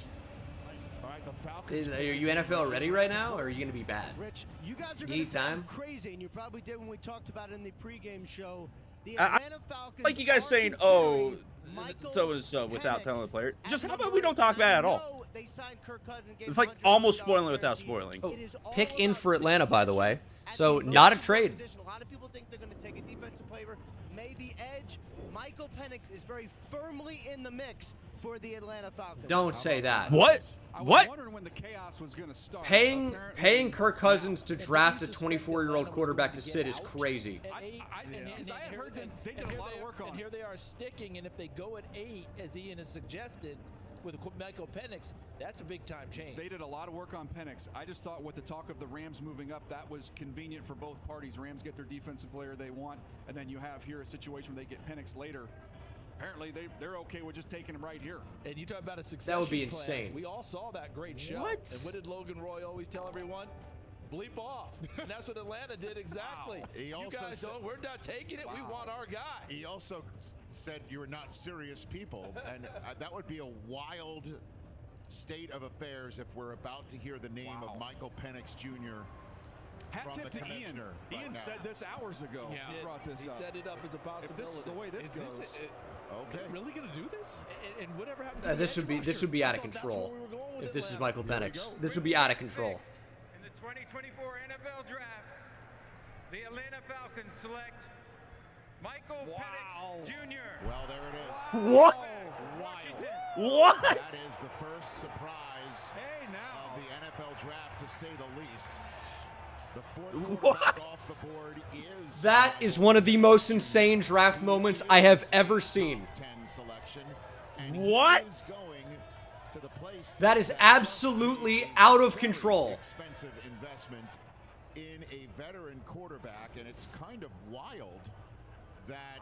All right, the Falcons. Are you NFL ready right now, or are you going to be bad? Rich, you guys are You going need to sound time? crazy, and you probably did when we talked about it in the pregame show. The Atlanta Falcons Like you guys are saying, oh, Michael so is without Penix telling the player. Just at how about number we don't talk about it at all? No, they signed Kirk Cousins, gave It's him like $100 almost spoiling it without guaranteed. spoiling. Oh, It is all pick in about for Atlanta, by the way. success So at the not a overall trade. position. A lot of people think they're going to take a defensive player, maybe edge. Michael Penix is very firmly in the mix for the Atlanta Falcons. Don't say that. What? I was What? wondering when the chaos was going to start. Paying Kirk Cousins to draft a 24-year-old quarterback to sit is crazy. I had heard them. They did a lot of work on And it. here they are sticking, and if they go at 8, as Ian has suggested, with Michael Penix, that's a big-time change. They did a lot of work on Penix. I just thought with the talk of the Rams moving up, that was convenient for both parties. Rams get their defensive player they want, and then you have here a situation where they get Penix later. Apparently, they're okay with just taking him right here. And you talk about a succession That would be plan. insane. We all saw that great show. What? And what did Logan Roy always tell everyone? Bleep off. And that's what Atlanta did exactly. He You also guys said- don't. We're not taking it. We want our guy. He also said you're not serious people, and that would be a wild state of affairs if we're about to hear the name of Michael Penix Jr. Hat from tip the to Ian. commissioner right Ian now. said this hours ago. Yeah. He brought this He up. set it up as a possibility. If this is the way this Is goes. this Okay. really going to do this? And whatever happened to the This edge would be rusher? out I of thought that's control. where we were going with If this is Atlanta. Michael Here we Penix, go. this would be out of control. In the 2024 NFL Draft, the Atlanta Falcons select Michael Penix Jr. Well, there it is. What? Washington. What? That is the first surprise Hey, now. of the NFL draft, to say the least. The fourth What? quarterback off the board is That is one of the most insane draft moments I have ever seen. 10 selection. And What? he is going to the place That is absolutely out of control. expensive investment in a veteran quarterback, and it's kind of wild that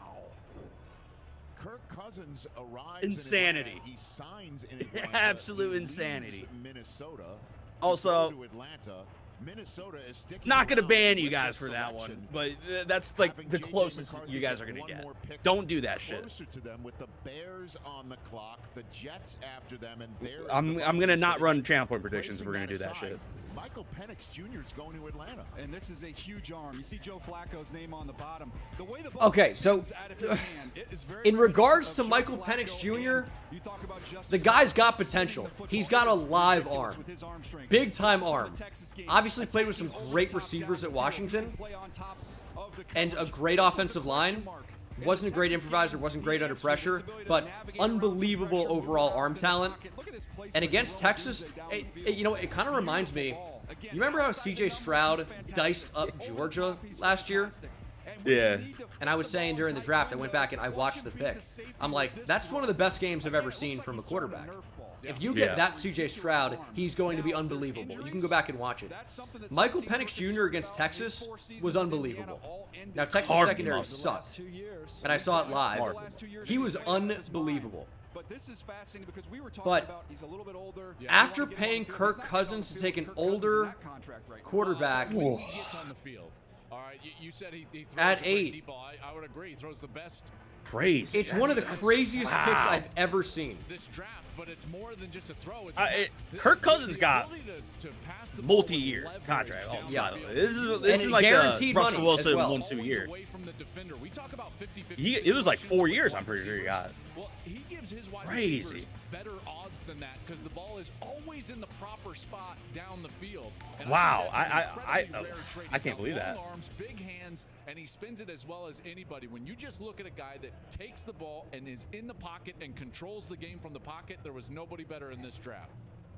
Kirk Cousins arrives Insanity. in Atlanta. He signs in Atlanta. Absolute He leaves insanity. Minnesota. to Also, go to Atlanta. Minnesota is sticking not going to around ban you with guys this for that one, selection, but that's like having the J.J. closest McCarthy you guys are going one to get. more pick Don't do that shit. closer to them with the Bears on the clock, the Jets after them, and there is I'm the going to Vikings. not But run again, channel point predictions if we're placing going to do that aside, shit. Michael Penix Jr. is going to Atlanta. And this is a huge arm. You see Joe Flacco's name on the bottom. The way the ball Okay, so spins out of his hand, it is very in regards to reminiscent of Michael Joe Penix Flacco. Jr., You talk about Justin the guy's got Jefferson potential. swinging the football. He's got a It is live ridiculous arm. with his arm strength. Big time This is from arm. the Texas game. Obviously played with some Attacking great over the top receivers down at the field. Washington Play on top of the and a coverage. great This was a offensive question line. mark. Wasn't a great improviser, wasn't great under pressure, but unbelievable overall arm talent. And against Texas, it kind of reminds me, you remember how CJ Stroud diced up Georgia last year? Yeah. And I was saying during the draft, I went back and I watched the pick. I'm like, that's one of the best games I've ever seen from a quarterback. If you get that CJ Stroud, he's going to be unbelievable. You can go back and watch it. Michael Penix Jr. against Texas was unbelievable. Now, Texas Hard secondary enough. sucked, and I saw it live. He was unbelievable. But this is fascinating because we were talking But about he's a little bit older. after paying Kirk Cousins to take an older quarterback When he gets on the field. All right, you said he throws At a great 8. deep ball. I would agree. He throws the best Crazy. It's one of the craziest picks I've ever seen. this draft, but it's more than just a throw. It's Kirk Cousins got to pass the ball with multi-year leverage contract. down Yeah. the field. This And is like guaranteed Russell money Wilson as well. 1-2 year. Away from the defender. We talk about 50-50 It was like 4 situations years. with I'm pretty sure he wide got. receivers. Well, he gives his wide Crazy. receivers better odds than that because the ball is always in the proper spot down the field. And Wow, I think that's an I incredibly rare trait. I He's can't got believe that. long arms, big hands, and he spins it as well as anybody. When you just look at a guy that takes the ball and is in the pocket and controls the game from the pocket, there was nobody better in this draft.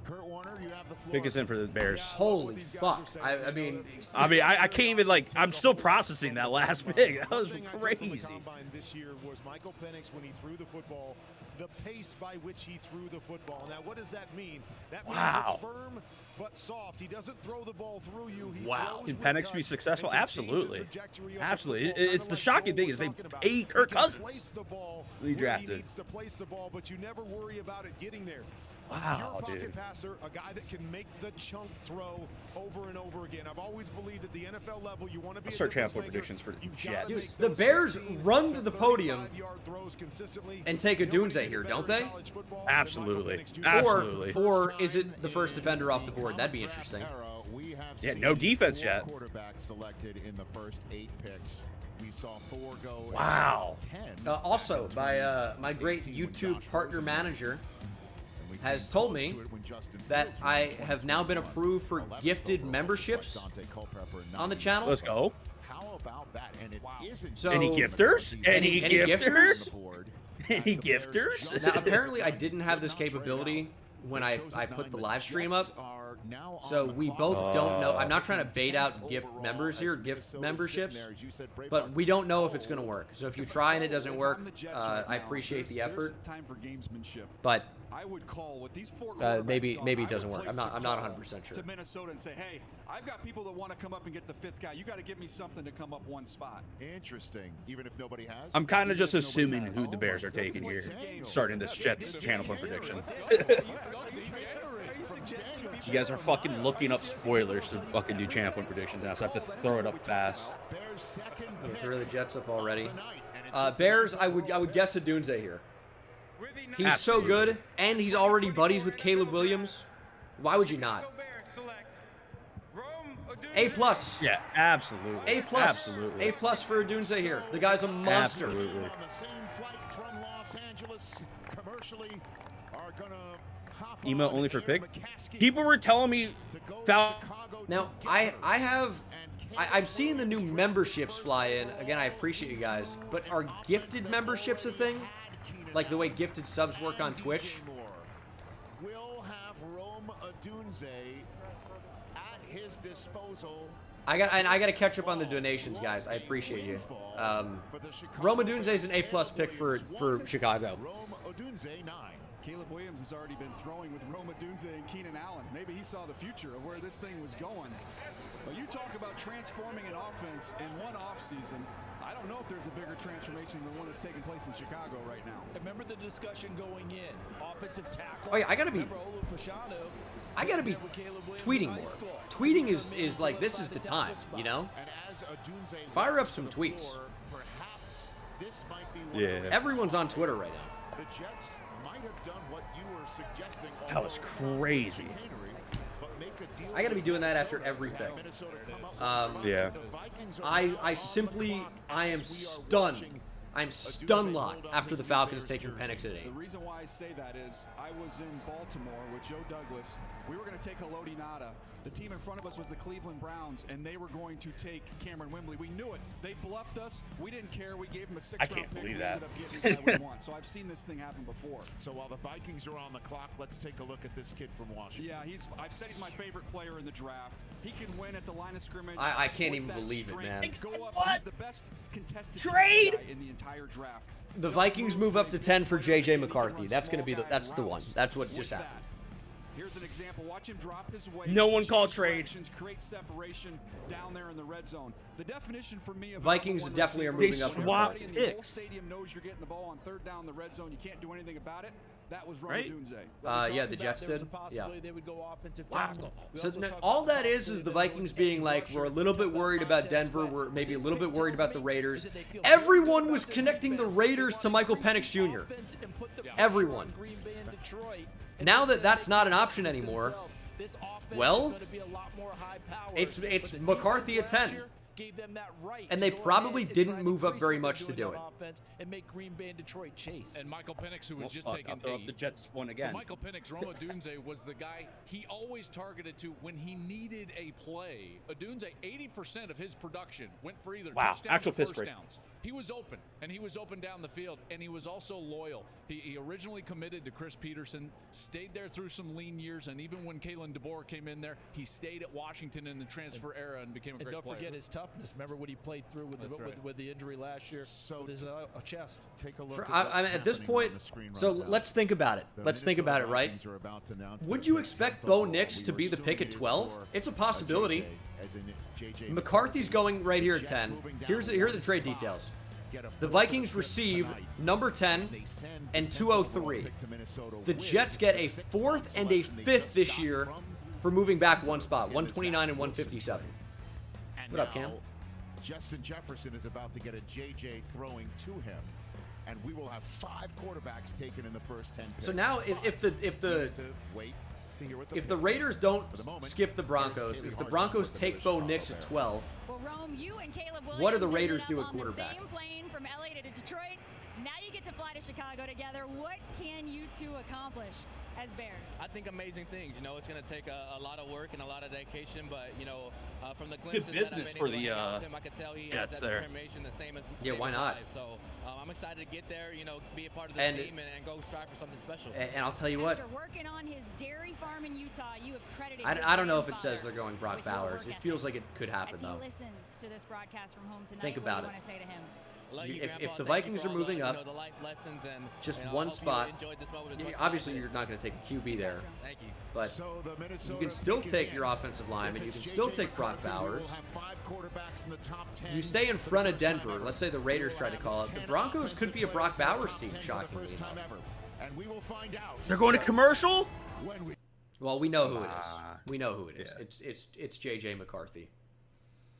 Kurt Warner, you have the floor. Pick us in for the Bears. Holy fuck. I mean, I can't even, like, I'm still processing that last pick. That was One thing I took from the crazy. combine this year was Michael Penix when he threw the football, the pace by which he threw the football. Now, what does that mean? That means Wow. it's firm but soft. He doesn't throw the ball through you. He Wow. throws Can with Penix touch be successful? and can change the Absolutely. trajectory of the Absolutely. football, It's kinda the like shocking Cole thing was is they talking about. paid Kirk He can Cousins. place the ball He where drafted. He needs to place the ball, but you never worry about it getting there. Wow, Pure pocket dude. passer, a guy that can make the chunk throw over and over again. I've always believed at the NFL level, you want to be I'll a start difference channel point maker. predictions for the You've gotta Jets. make the those Bears 15 run to the podium 35-yard throws consistently. and take a Doonesay here, don't they? Absolutely. Or, Absolutely. or is it the first defender off the board? That'd be interesting. Yeah, no defense four yet. Quarterbacks selected in the first 8 picks. We saw 4 go. in Wow. the top 10. Also, by my great YouTube partner manager, has told me that I have now been approved for gifted memberships on the channel. Let's go. How about that? And it isn't So, Any gifters? Any gifters? board. Any gifters? Now, apparently, I didn't have this capability when I put the live stream up. now So on the we clock. both don't know. I'm not Taking trying to bait out 10th gift overall members as here, gift Minnesota's memberships, sitting there, as you said, Braveheart. but we don't know if it's going to work. So if you try and it doesn't If work, I'm the Jets right I now, appreciate the there's effort, time for gamesmanship. but I would call with these 4 maybe quarterbacks maybe it gone, doesn't I would work. place I'm the not call 100% sure. to Minnesota and say, hey, I've got people that want to come up and get the 5th guy. You got to give me something to come up one spot. Interesting. Even if nobody has. I'm kind of just assuming who the Bears are taking here, starting this Jets channel point prediction. You guys are fucking looking up spoilers to fucking do channel point predictions now, so I have to throw it up fast. You threw the Jets up already. Bears, I would guess a Dunze here. He's so good, and he's already buddies with Caleb Williams. Why would you not? A plus. Yeah, absolutely. A plus. Absolutely. A plus for Dunze here. The guy's a monster. Absolutely. On the same flight from Los Angeles, commercially are gonna hop Email on only for Aaron pick. McCaskey People were telling me to go to Fal- Chicago Now, together. I'm seeing the new memberships fly in. Again, I appreciate you guys. But are gifted memberships a thing? Like the way gifted subs work on Twitch? Will have Rome Odunze at his disposal. I got to catch up on the donations, guys. I appreciate you. Roma Dunze is an A plus pick for Chicago. Rome Odunze 9. Caleb Williams has already been throwing with Roma Dunze and Keenan Allen. Maybe he saw the future of where this thing was going. But you talk about transforming an offense in one offseason. I don't know if there's a bigger transformation than the one that's taking place in Chicago right now. Remember the discussion going in. Offensive tackle. Oh yeah, I gotta be tweeting more. Tweeting is like, this is the time, you know? Fire up some tweets. Perhaps this might be Yeah. Everyone's on Twitter right now. The Jets might have done what you were suggesting. That was crazy. I gotta be doing that after every pick. Yeah. I am stunned. I'm stun locked after the Falcons taking Penix at 8. The reason why I say that is I was in Baltimore with Joe Douglas. We were going to take Haloti Ngata. The team in front of us was the Cleveland Browns, and they were going to take Cameron Wembley. We knew it. They bluffed us. We didn't care. We gave them a 6th round pick. I can't believe we that. ended up getting the guy we want. So I've seen this thing happen before. So while the Vikings are on the clock, let's take a look at this kid from Washington. Yeah, I've said he's my favorite player in the draft. He can win at the line of scrimmage. I can't with even that believe it, strength. man. Go up. What? He's the best contested Trade? guy in the entire draft. The Vikings move up to 10 for JJ McCarthy. That's gonna be that's the one. That's what just happened. Here's an example. Watch him drop his weight. No one called change trade. directions, create separation down there in the red zone. The definition for me of Vikings number one definitely are receiver moving up is from when swap everybody in the whole picks. stadium knows you're getting the ball on 3rd down in the red zone. You can't do anything about it. That was Roma Right? Dunze. Yeah, the Jets did. Yeah. They would go offensive Wow. tackle. We So also talked all about that is the Vikings being like, we're a little bit worried about Denver. We're maybe a little bit worried about the Raiders. Everyone was connecting the Raiders to Michael Penix Jr. Everyone. Now that that's not an option anymore, well, it's McCarthy at 10. And they probably didn't move up very much to do it. And make Green Bay and Detroit chase. And Michael Penix, who was just I'll taken throw up 8. the Jets one again. For Michael Penix, Roma Odunze was the guy he always targeted to when he needed a play. Odunze, 80% of his production went for either Wow, touchdowns actual or piss first break. downs. He was open, and he was open down the field, and he was also loyal. He originally committed to Chris Peterson, stayed there through some lean years, and even when Kalen DeBoer came in there, he stayed at Washington in the transfer era and became a great don't player. forget his toughness. Remember what he played through with the injury last year with his chest. Take a look At this point, so let's think about it. Let's think about it, right? Would you expect Bo Nix to be the pick at 12? It's a possibility. McCarthy's going right here at 10. Here are the trade details. The Vikings receive number 10 and 203. The Jets get a 4th and a 5th this year for moving back one spot, 129 and 157. What up, Cam? Justin Jefferson is about to get a JJ throwing to him, and we will have 5 quarterbacks taken in the first 10 picks. So now, if the Raiders don't skip the Broncos, if the Broncos take Bo Nix at 12, Well, Rome, you and Caleb what do the Williams Raiders ended do up at on the quarterback? same plane from LA to Detroit. Now you get to fly to Chicago together. What can you two accomplish as Bears? I think amazing things. You know, it's going to take a lot of work and a lot of dedication, but, you know, from the glimpses Good business that I've for been able the to hang out with him, I could tell he Jets has that there. determination the same as Yeah, why as not? I. So I'm excited to get there, you know, be a part of the And- team and go strive for something special. And I'll tell you what, After working on his dairy farm in Utah, you have credited I don't know if it says they're going Brock Bowers. It feels like it could happen, as he though. listens to this broadcast from home tonight. Think what about do you it. want to say to him? If the Vikings are moving up, just one spot, obviously you're not going to take a QB there, Thank you. but So the you Minnesota can still pick is take in. your offensive lineman. You If can it's still JJ take Brock McCarthy, we will Bowers. have 5 quarterbacks in the top 10 You stay in for the front of first time Denver. ever. Let's say the Raiders try to call it. The Broncos could be a Brock Bowers team, shockingly First time enough. ever. And we will find out. They're going to commercial? When we Well, we know who it is. We know who it is. Yeah. It's JJ McCarthy.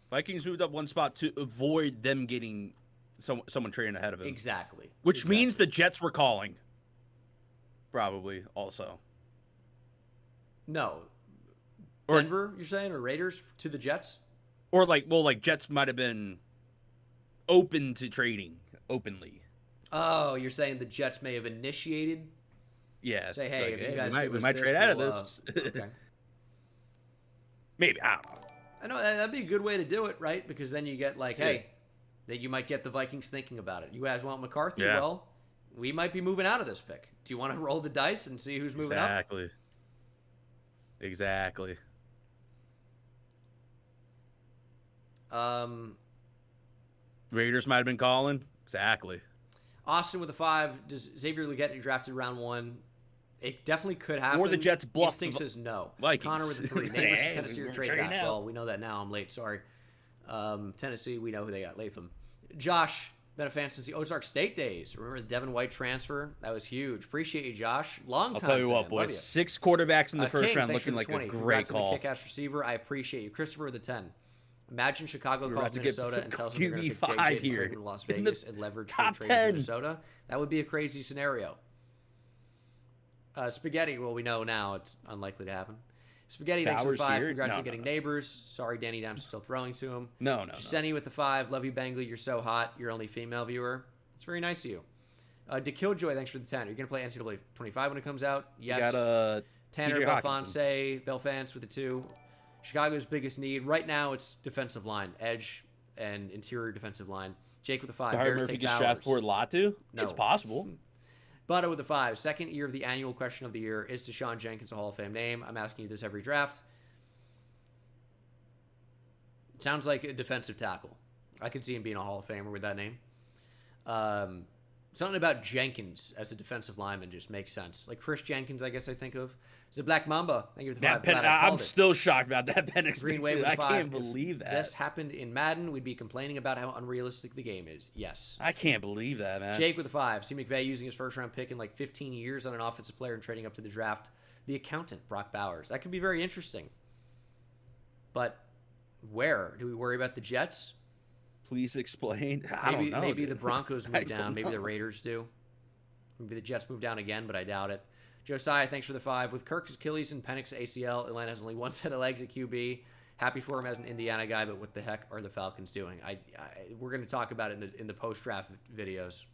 Vikings moved up one spot to avoid them getting someone trading ahead of him. Exactly. Which means the Jets were calling. Probably also. No. Or- Denver, you're saying, or Raiders to the Jets? Or like Jets might have been open to trading openly. Oh, you're saying the Jets may have initiated? Yeah. Say, hey, like, if you guys give we us might this, trade out of we'll, this. okay. Maybe, I don't know. I know that'd be a good way to do it, right? Because then you get like, hey, that you might get the Vikings thinking about it. You guys want McCarthy? Yeah. Well, we might be moving out of this pick. Do you want to roll the dice and see who's moving up? Exactly. Raiders might have been calling. Exactly. Austin with a 5. Does Xavier Legette get drafted round 1? It definitely could happen. Or the Jets bluff the Instinct says no. Vikings. Connor with the 3. Name versus Tennessee or we're trade trading back. now. Well, we know that now. I'm late. Sorry. Tennessee, we know who they got. Latham. Josh, been a fan since the Ozark State days. Remember the Devin White transfer? That was huge. Appreciate you, Josh. Long I'll time. tell you fan. what, Love boys. you. 6 quarterbacks in the first King, round thanks for looking the like 20. a great Congrats on call. the kick-ass receiver. I appreciate you. Christopher with the 10. Imagine Chicago We're calls about to get Minnesota and tells them they're going to pick QB5 JJ here in Las in the Vegas and leverage for top a trade to 10. Minnesota. That would be a crazy scenario. Spaghetti, well, we know now it's unlikely to happen. Spaghetti, thanks for the Bowers 5. here? Congrats No, on getting no. neighbors. Sorry, Danny Dime's still throwing to him. No. Senny with the 5. Love you, Bengal. You're so hot. You're only female viewer. It's very nice of you. DeKilljoy, thanks for the 10. You're going to play NCAA 25 when it comes out? Yes. You got Tanner TJ Belfonse, Belfance with the 2. Chicago's biggest need right now, it's defensive line, edge and interior defensive line. Jake with the 5. Tyler Bears Murphy take gets Bowers. drafted for Latu? No. It's possible. Butta with the 5. Second year of the annual question of the year. Is Deshaun Jenkins a Hall of Fame name? I'm asking you this every draft. Sounds like a defensive tackle. I could see him being a Hall of Famer with that name. Something about Jenkins as a defensive lineman just makes sense. Like Chris Jenkins, I guess I think of. It's a Black Mamba. Thank you for the 5. Glad I I'm called it. still shocked about that Penix. Green Wave with I the 5. can't believe that. If this happened in Madden, we'd be complaining about how unrealistic the game is. Yes. I can't believe that, man. Jake with the 5. C. McVay using his first-round pick in like 15 years on an offensive player and trading up to the draft. The accountant, Brock Bowers. That could be very interesting. But where? Do we worry about the Jets? Please explain. I don't know. Maybe dude. the Broncos I move don't down. Maybe the know. Raiders do. Maybe the Jets move down again, but I doubt it. Josiah, thanks for the 5. With Kirk's Achilles and Penix ACL, Atlanta has only one set of legs at QB. Happy for him as an Indiana guy, but what the heck are the Falcons doing? We're going to talk about it in the post-draft videos.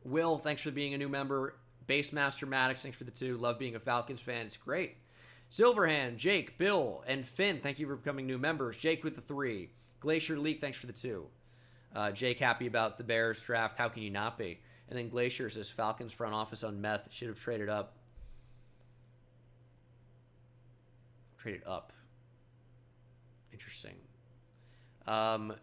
Will, thanks for being a new member. Basemaster Maddox, thanks for the 2. Love being a Falcons fan. It's great. Silverhand, Jake, Bill, and Finn, thank you for becoming new members. Jake with the 3. Glacier Leak, thanks for the 2. Jake, happy about the Bears draft. How can you not be? And then Glacier says Falcons front office on meth. Should have traded up. Traded up. Interesting.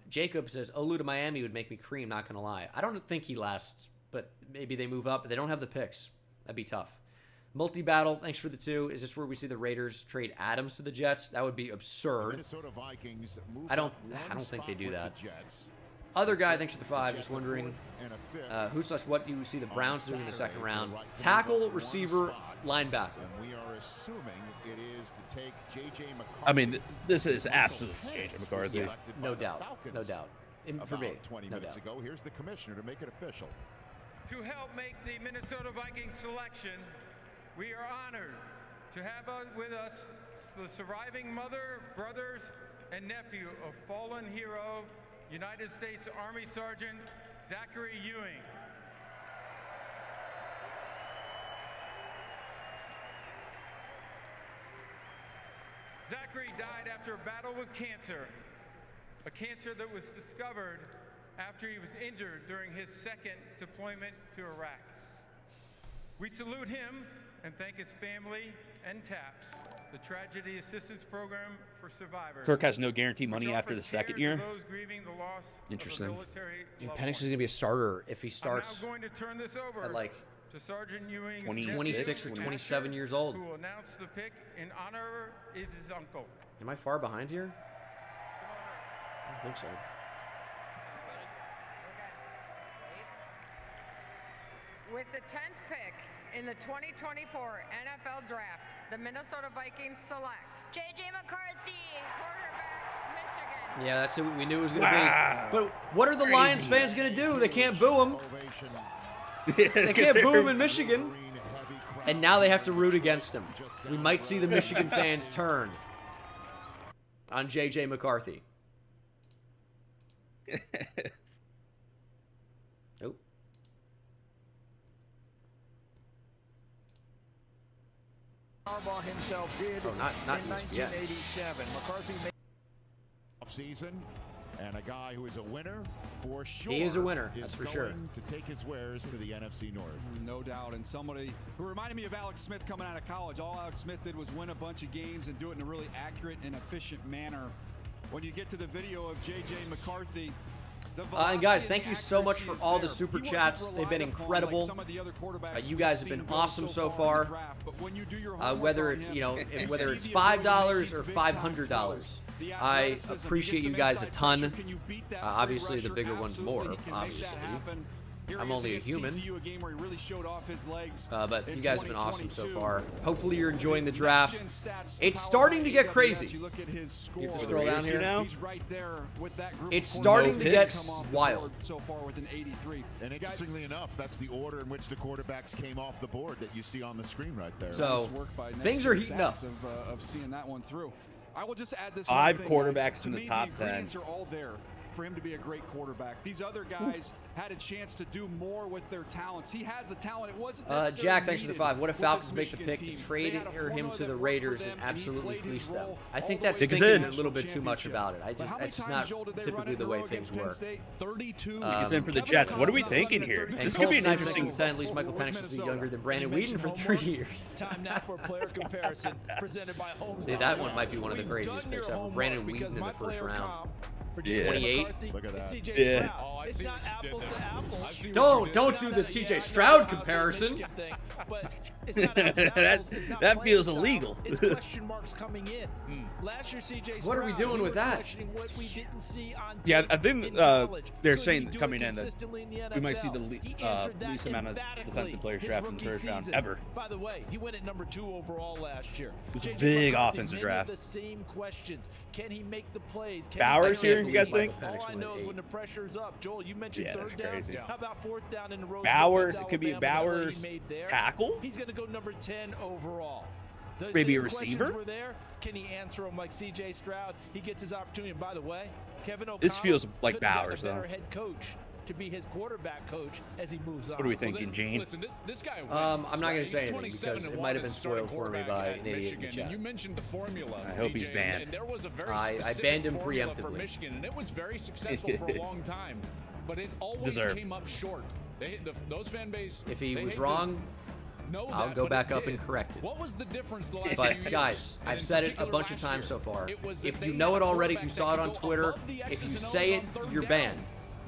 Jacob says Olu to Miami would make me cream, not going to lie. I don't think he lasts, but maybe they move up. They don't have the picks. That'd be tough. Multi-battle, thanks for the 2. Is this where we see the Raiders trade Adams to the Jets? That would be absurd. Minnesota Vikings moved I don't up one think they spot do with that. the Jets. Other guy, thanks for the 5. Just Jets a wondering, fourth and a fifth. what do you see the Browns doing in the second Saturday, round? the right to Tackle, move up one receiver, spot. linebacker. And we are assuming it is to take J.J. McCarthy. I mean, this is absolute J.J. McCarthy. Yeah, no doubt. No doubt. For me, 20 no minutes doubt. ago, here's the commissioner to make it official. To help make the Minnesota Vikings selection, we are honored to have with us the surviving mother, brothers, and nephew of fallen hero, United States Army Sergeant Zachary Ewing. Zachary died after a battle with cancer, a cancer that was discovered after he was injured during his second deployment to Iraq. We salute him and thank his family and TAPS, the Tragedy Assistance Program for Survivors. Kirk has no guarantee money after the second year. Those grieving the loss Interesting. Of a military Dude, loved Penix is one. going to be a starter if he starts I'm now going to turn this over at like to Sergeant Ewing's 26 or 27 years old. who will announce the pick in honor of his uncle. Am I far behind here? I don't think so. With the 10th pick in the 2024 NFL Draft, the Minnesota Vikings select J.J. McCarthy, quarterback, Michigan. Yeah, that's what we knew it was going to be. But what are the Lions fans going to do? They can't boo him. They can't boo him in Michigan. And now they have to root against him. We might see the Michigan fans turn on J.J. McCarthy. Oh. Harbaugh himself did Oh, not in ESPN. 1987. McCarthy made Season, and a guy who is a winner for sure. He is a winner, that's for sure. To take his wares to the NFC North. No doubt, and somebody who reminded me of Alex Smith coming out of college. All Alex Smith did was win a bunch of games and do it in a really accurate and efficient manner. When you get to the video of J.J. McCarthy, And guys, thank you so much for all the super chats. They've been incredible. You guys have been awesome so far. Whether it's whether it's $5 or $500, I appreciate you guys a ton. Obviously, the bigger ones more. Obviously, I'm only a human. But you guys have been awesome so far. Hopefully, you're enjoying the draft. It's starting to get crazy. You have to scroll down here now. It's starting to get wild. So far with an 83. And interestingly enough, that's the order in which the quarterbacks came off the board that you see on the screen right there. So things are heating up. Of seeing that one through. I will just add this. 5 thing, quarterbacks guys. in To the me, top the 10. ingredients are all there for him to be a great quarterback. These other guys had a chance to do more with their talents. He has a talent. It wasn't necessarily Jack, thanks for the needed 5. What if with Falcons this make the Michigan pick team. to trade They had a him formula to the that worked Raiders for and them. He absolutely played fleece his them? role I think all the that's way to thinking the a little bit national too much championship. about it. But how many That's times, not Joel, did they run typically in the a way row things against Penn work. State? 32. He's in for the Jets. What are we thinking here? And This could be an Colts interesting. said at least Michael Penix has been younger than Brandon Whedon for 3 years. Time now for a player comparison presented by Holmes. See, that one might be one of the craziest picks ever. Brandon Whedon in the first round. Yeah. 28. Look at that. Yeah. Oh, I It's see not what you did apples there. to apples. I see what Don't you don't did do the CJ Stroud comparison. That feels illegal. It's question marks coming in. Last year, CJ Stroud, What are we doing he with was that? questioning what we didn't see on Yeah, tape I think in college. they're Could he saying do it coming in that consistently in the we might see NFL? the He answered that least amount of emphatically defensive players his drafted in the rookie first round season. ever. By the way, he went at number 2 overall last year. It was a JJ big McCarthy, offensive many draft. of the same questions. Can he make the plays? Can Bowers he here, you guys think? All I know is when the pressure's up. Joel, you mentioned Yeah, that's third down. crazy. How about fourth down in the Rose Bowl Bowers, against it could be Alabama, the play he Bowers made there? tackle? He's going to go number 10 overall. Those Maybe a same questions receiver? were there. Can he answer them like C.J. Stroud? He gets his opportunity. And by the way, Kevin O'Connell This feels like couldn't have gotten Bowers, a better though. head coach to be his quarterback coach as he moves on. What are we thinking, Gene? Listen, this guy wins, I'm not going right? to say He's anything 27 because and it one might have as been a starting spoiled for me quarterback by at an idiot in the Michigan. chat. And you mentioned the formula. I hope he's DJ, banned. And there was a very I specific banned him formula for preemptively. Michigan, and it was very successful for a long time, but it always Deserved. came up short. Those fan base. If he they was hate to wrong, know I'll that, go but back it up did. and correct it. What was the difference the last few But years? guys, And I've in said it a particular bunch of last times year, so far. it was If they you had know a it already, if you quarterback saw it that on could go Twitter, above the if X's you and O's say on it, third you're down banned.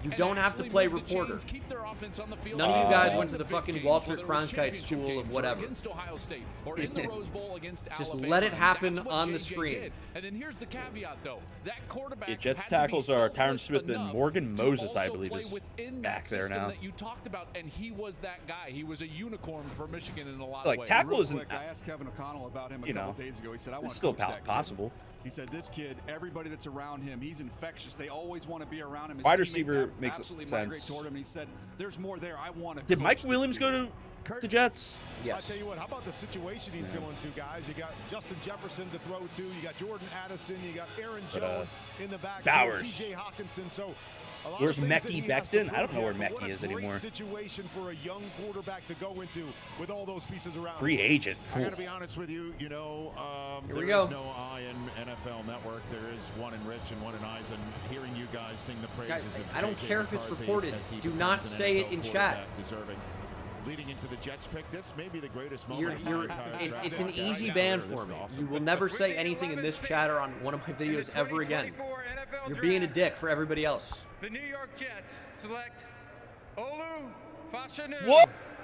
You and don't have to actually play move the reporter. chains, keep their offense on the field. None of you guys All went to the the big fucking games, Walter whether it was Cronkite championship School games of or whatever. against Ohio State or in the Rose Bowl against Just Alabama. let it happen That's what on the JJ screen. did. And then here's the caveat, though. That quarterback The Jets had to be tackles are Tyron selfless Smith and enough Morgan to Moses, I also believe, play is within back that there system now. that you talked about, and he was that guy. He was a unicorn for Michigan in a lot Like, of ways. tackle Real isn't, quick, I asked Kevin O'Connell about him a you couple know, days ago. He said, I want it's to still coach that kid. possible. He said, this kid, everybody that's around him, he's infectious. They always want to be around him. His Wide teammates receiver makes absolutely sense. migrate toward him. And he said, there's more there. I want to Did coach Mike this Williams kid. go to the Jets? I Yes. tell you what, how about the situation he's going to, guys? You got Justin Jefferson to throw to. You got Jordan Addison. You got Aaron But, Jones in the back. Bowers. T.J. Hawkinson. So Where's Mekhi Becton? I don't know where Mekhi is anymore. anymore. Situation for a young quarterback to go into with all those pieces around. Free agent. I got to be honest with you. You know, there is no I in NFL Network. There is one in Rich and one in Eisen. Hearing you guys sing the praises Guys, of I don't J.J. care if it's McCarthy reported. as he Do becomes not an say it NFL in chat. quarterback deserving. Leading into the Jets pick, this may be the greatest moment. It's an easy ban for me. You will never say anything in this chat or on one of my videos ever again. You're being a dick for everybody else. The New York Jets select Olu Fashanu.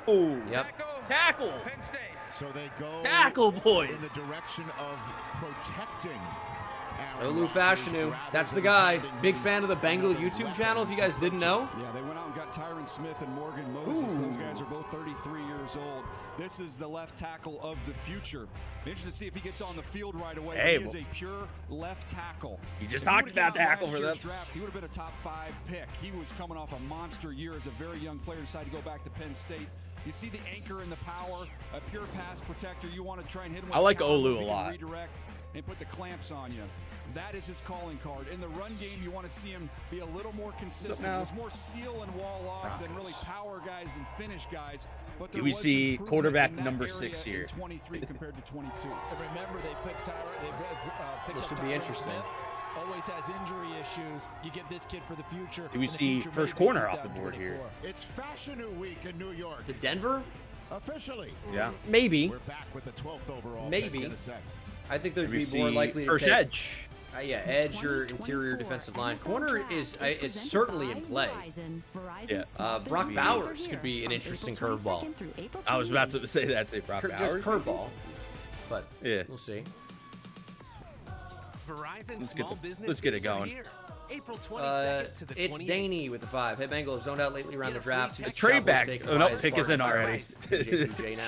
Whoa! Yep. Tackle. Penn State. So they go Tackle, boys. in the direction of protecting Olu Fashanu, that's the guy. Big fan of the Bengal YouTube channel, if you guys didn't know. Yeah, they went out and got Tyron Smith and Morgan Moses. Those guys are both 33 years old. This is the left tackle of the future. Be interested to see if he gets on the field right away. Hey, he is a pure left tackle. You just If he talked would've come about out tackle last for year's them. draft, he would have been a top 5 pick. He was coming off a monster year as a very young player. Decided to go back to Penn State. You see the anchor and the power, a pure pass protector. You want to try and hit him with I like counter, Olu he a can lot. Redirect and put the clamps on you. That is his calling card. In the run game, you want to see him be a little more consistent. now? There's more seal and wall off than really power guys and finish guys. But Do there we was see improvement quarterback in that number area 6 here? in 23 compared to 22. And remember, they picked picked This up should be Tyron interesting. Smith. Always has injury issues. You give this kid for the future. Do we and the see future first may be corner off the board here? 2024. It's Fashion Week in New York. To Denver? Officially. Yeah. Maybe. We're back with the 12th overall. Maybe. pick in a sec. I think they'd We be more see likely to first take edge. Yeah, edge or interior defensive line. Corner is certainly in play. Yeah. Brock Bowers could be an interesting curveball. I was about to say that. Say Brock Just Bowers. curveball. But Yeah. we'll see. Verizon Let's get Small the- Business let's get it Days are going. here. April 22nd to the 28th. It's Daney with the 5. Hey, Bengal have zoned out lately around the draft. It's trade back. Oh, no, pick is in already.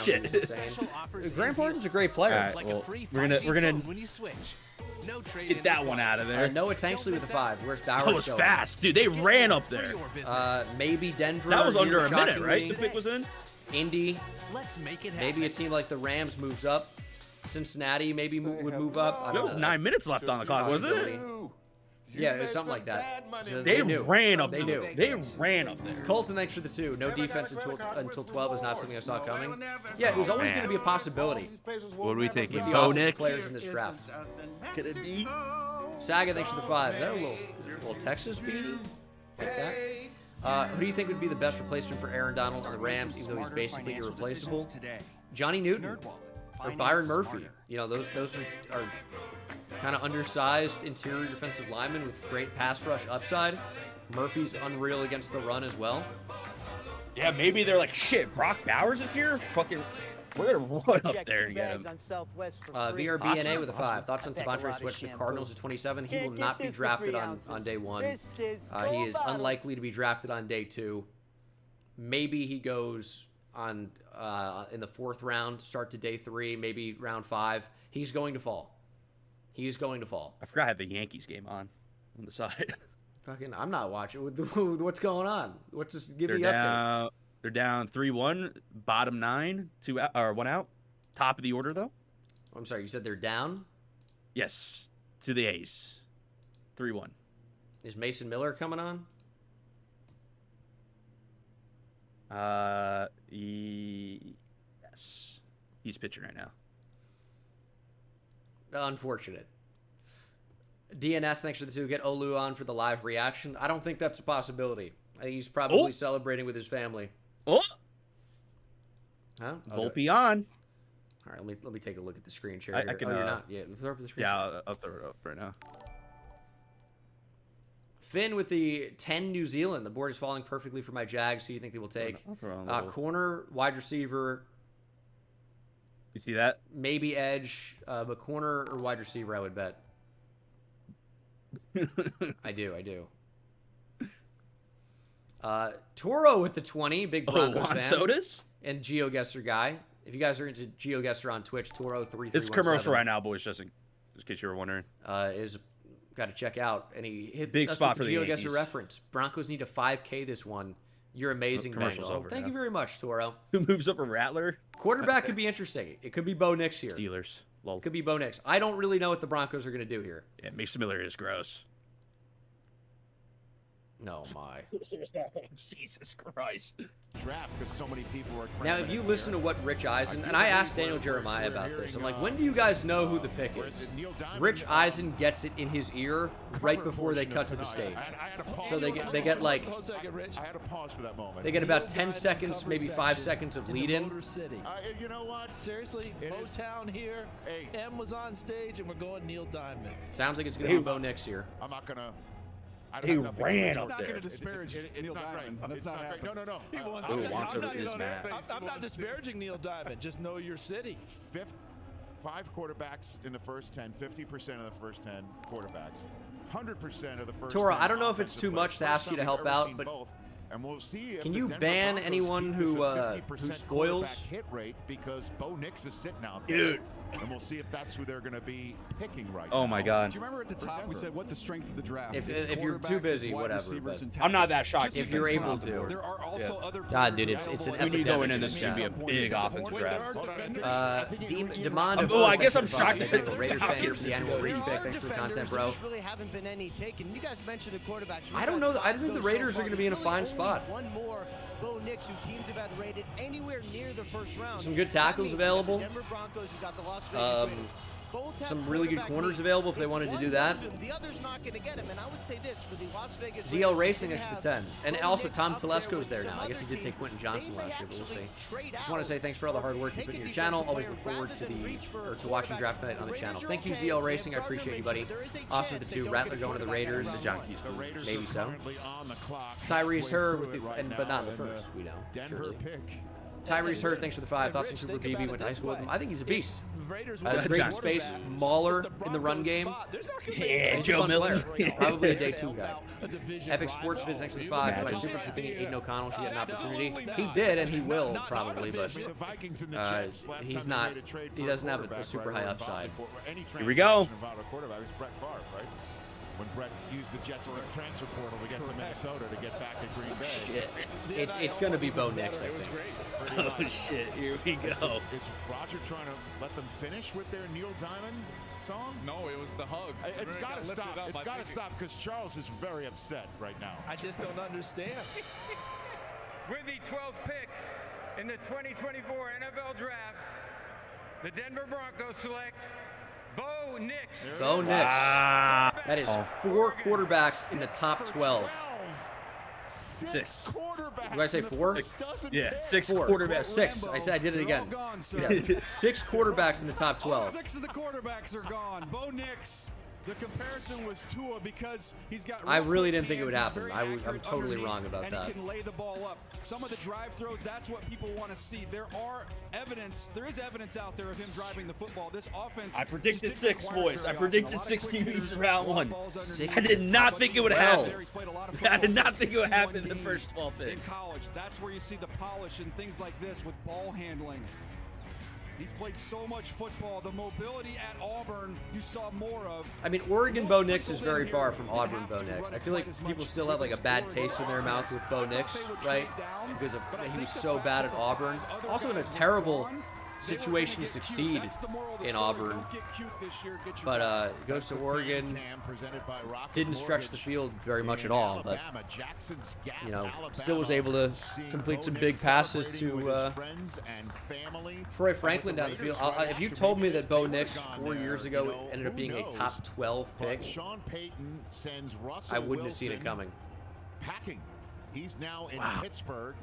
Shit. Graham Barton's a great player. All right, Like well, a free we're gonna 5G phone when you switch. No trade get that one out of there. Noah Tanksley with the 5. Where's Bowers That was going? fast, dude. They ran up there. Maybe Denver. That was under here, a minute, shockingly. right? The pick was in. Indy. Let's make it happen. Maybe a team like the Rams moves up. Cincinnati maybe would move up. I There don't was know. 9 minutes left on the clock, wasn't it? Yeah, it was something like that. So They knew. ran up. They knew. They ran up there. Colton, thanks for the 2. No defense until 12 is not something I saw coming. Yeah, it was always going to be a possibility. What are we thinking? With the Bo offensive Nix? players in this draft. Get a D. Saga, thanks for the 5. Is that a little Texas beanie? Like that? Who do you think would be the best replacement for Aaron Donald on the Rams, even though he's basically irreplaceable? Johnny Newton or Byron Murphy. You know, those are kind of undersized interior defensive linemen with great pass rush upside. Murphy's unreal against the run as well. Yeah, maybe they're like, shit, Brock Bowers is here? Fucking, we're going to run up there and get him. VRBNA with a 5. Thoughts on Devontae Switch to the Cardinals at 27? He will not be drafted on day 1. He is unlikely to be drafted on day 2. Maybe he goes on in the 4th round, start to day 3, maybe round 5. He's going to fall. He's going to fall. I forgot I had the Yankees game on the side. Fucking, I'm not watching. What's going on? What's this? Give They're me an update. down. They're down 3-1, bottom 9, 2 out, or 1 out. Top of the order though. I'm sorry, you said they're down? Yes, to the A's. 3-1. Is Mason Miller coming on? Yes. He's pitching right now. Unfortunate. DNS, thanks for the 2. Get Olu on for the live reaction. I don't think that's a possibility. I think he's probably celebrating with his family. Oh. Huh? Volpe on. All right, let me take a look at the screen share. I can. You're not. Yeah, throw up the screen. Yeah, I'll throw it up right now. Finn with the 10 New Zealand. The board is falling perfectly for my Jags. Who do you think they will take? Corner, wide receiver. You see that? Maybe edge, but corner or wide receiver, I would bet. I do. Toro with the 20, big Broncos Juan fan. Sodas? And GeoGuessr guy. If you guys are into GeoGuessr on Twitch, Toro3317. It's commercial right now, boys, just in case you were wondering. Is got to check out. And he hit big spot for the GeoGuessr Yankees. Reference. Broncos need a 5K this one. You're amazing, Commercial's Bengal. over Thank now. you very much, Toro. Who moves up a Rattler? Quarterback could be interesting. It could be Bo Nix here. Steelers. Lol. Could be Bo Nix. I don't really know what the Broncos are going to do here. Yeah, Mason Miller is gross. No, my. Jesus Christ. Draft because so many people are. Now, if you listen to what Rich Eisen, and I asked Daniel Jeremiah about this, I'm like, when do you guys know who the pick is? Rich Eisen gets it in his ear right before they cut to the stage. So they get like, I had to pause for that moment. they get about 10 seconds, maybe 5 seconds of lead in. You know what? Seriously, Motown here. Hey. M was on stage, and we're going Neil Diamond. Sounds like it's gonna be Bo Nix here. I'm not gonna. He ran He's up not there. going to disparage Neil Diamond. That's not happening. No. I'm not disparaging Neil Diamond. Just know your city. Five quarterbacks in the first 10, 50% of the first 10 quarterbacks, 100% of the first. Tora, 10 I don't know if it's too much to ask you to help out, but and we'll see. Can you ban anyone who spoils? Hit rate because Bo Nix is sitting out there. Dude. And we'll see if that's who they're going to be picking right now. Oh my God. Do you remember at the top we said what the strength of the draft? If you're too busy, whatever. But I'm not that shocked. If you're able to. There are also other. God, dude, it's an we need epidemic. going in. This should be a big offensive draft. Demand. Oh, I guess I'm shocked. The Raiders fan here for the annual Reach pick. Thanks for the content, bro. Really haven't been any taken. You guys mentioned the quarterbacks. I don't know. I think the Raiders are going to be in a fine spot. One more. Bo Nix, who teams have had rated anywhere near the first round. Some good tackles available. Denver Broncos, you got the Las Vegas Raiders. Some really good corners available if they wanted to do that. The other's not going to get him, and I would say this for the Las Vegas ZL Racing is for the 10. And also, Tom Telesco's there now. I guess he did take Quentin Johnson last year, but we'll see. Just want to say thanks for all the hard work you put in your channel. Always look forward to watching Draft Night on the channel. Thank you, ZL Racing. I appreciate you, buddy. Awesome with the 2. Rattler going to the Raiders. Maybe so. Tyrese Herr, but not in the first. We know. Denver pick. Tyrese Herr, thanks for the 5. Thoughts on Super BB. Went to high school with him. I think he's a beast. Great space, mauler in the run game. Yeah, He's Joe a fun Miller. player. Probably a day 2 guy. Epic Sports Viz, thanks for the 5. My super for thinking Aiden O'Connell should get an opportunity. He did, and he will probably, but he's not. He doesn't have a super high upside. Here we go. When Brett used the Jets as a transfer portal to get to Minnesota to get back to Green Bay. It's going to be Bo Nix, I think. Oh, shit. Here we go. Is Roger trying to let them finish with their Neil Diamond song? No, it was the hug. It's got to stop. It's got to stop because Charles is very upset right now. I just don't understand. With the 12th pick in the 2024 NFL Draft, the Denver Broncos select Bo Nix. Bo Nix. That is 4 quarterbacks in the top 12. 6 quarterbacks. Did I say 4? Yeah, 6 4. quarterbacks. 6. I said I did it again. Yeah. 6 quarterbacks in the top 12. 6 of the quarterbacks are gone. Bo Nix. The comparison was Tua because he's got. I really didn't think it would happen. I'm totally wrong about that. And he can lay the ball up. Some of the drive throws, that's what people want to see. There is evidence out there of him driving the football. This offense. I predicted 6, boys. I predicted 6 QBs in round 1. 6. I did not think it would happen. I did not think it would happen in the first 12 picks. In college, that's where you see the polish and things like this with ball handling. He's played so much football. The mobility at Auburn, you saw more of. I mean, Oregon Bo Nix is very far from Auburn Bo Nix. I feel like people still have like a bad taste in their mouth with Bo Nix, right? Because he was so bad at Auburn. Also in a terrible situation to succeed in Auburn. But goes to Oregon. Didn't stretch the field very much at all, but you know, still was able to complete some big passes to Troy Franklin down the field. If you told me that Bo Nix 4 years ago ended up being a top 12 pick, I wouldn't have seen it coming. Packing. He's now in Pittsburgh.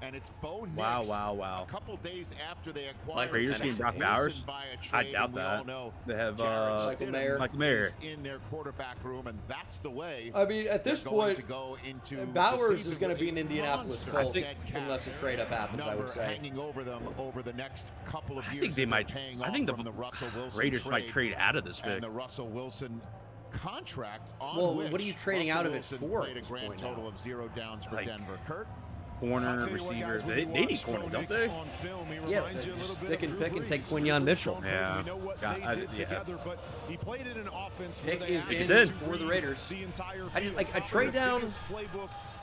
And it's Bo Nix. Wow. A couple days after they acquired like Raiders getting Brock Bowers? I doubt that. They have Michael Mayer in their quarterback room, and that's the way. I mean, at this point, to go into Bowers is going to be an Indianapolis Colt unless a trade-up happens, I would say. Hanging over them over the next couple of years. I think they might. I think the Raiders might trade out of this pick. And the Russell Wilson contract on well, what are you trading out of it for? Played a grand total of 0 downs for Denver. Kurt? Corner, receiver. They need corner, don't they? Yeah, just stick and pick and take Quinyon Mitchell. Yeah. Pick is in for the Raiders. I just like a trade down.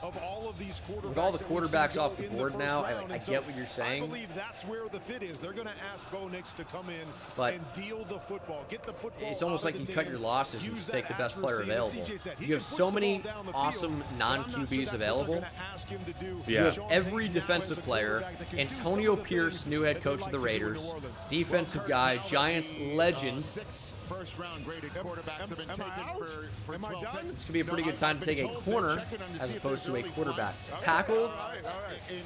of all of these quarterbacks. With all the that we've seen quarterbacks go off the in board first now, round. I And so get what you're saying. I believe that's where the fit is. They're going to ask Bo Nix to come in But and deal the football, get the football. it's almost out like of you his cut your hands, losses and use just that take the best player accuracy. As available. DJ said, he You have can so push the many ball down the field, awesome but I'm not sure non-QBs that's what they're available. gonna ask him to do. You have Sean every Payton now defensive is a player. quarterback that can do Antonio some of the Pierce, things new head that coach they of the like to do in Raiders. New Orleans. Defensive guy, Giants legend. 6 first-round graded quarterbacks have been am I taken out? for Am I 12 done? picks. This could be a pretty No, good time I've to been take a told they're corner checking them to as see if opposed to a there's early quarterback. flags. Tackle, All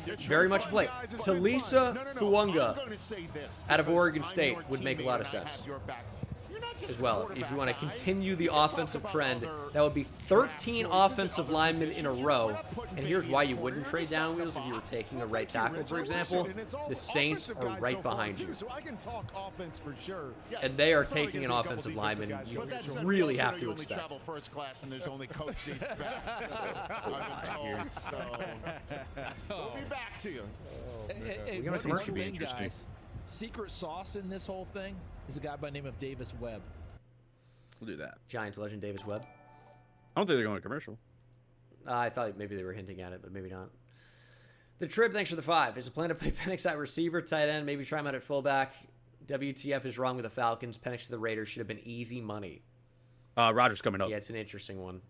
right. very much play. Talisa Fuunga out of Oregon State would make a lot of sense as well. If you want to continue the offensive trend, that would be 13 offensive linemen in a row. And here's why you wouldn't trade down, Wheels, if you were taking a right tackle, for example. The Saints are right behind you. And they are taking an offensive lineman you really have to expect. Travel first class and there's only coach seats back. I've been told, so we'll be back to you. Hey, We're gonna one be thing, interesting. guys. Secret sauce in this whole thing is a guy by the name of Davis Webb. We'll do that. Giants legend Davis Webb. I don't think they're going to commercial. I thought maybe they were hinting at it, but maybe not. The Trib, thanks for the 5. Is a plan to play Penix at receiver, tight end, maybe try him out at fullback. WTF is wrong with the Falcons. Penix to the Raiders should have been easy money. Rodgers coming up. Yeah, it's an interesting one.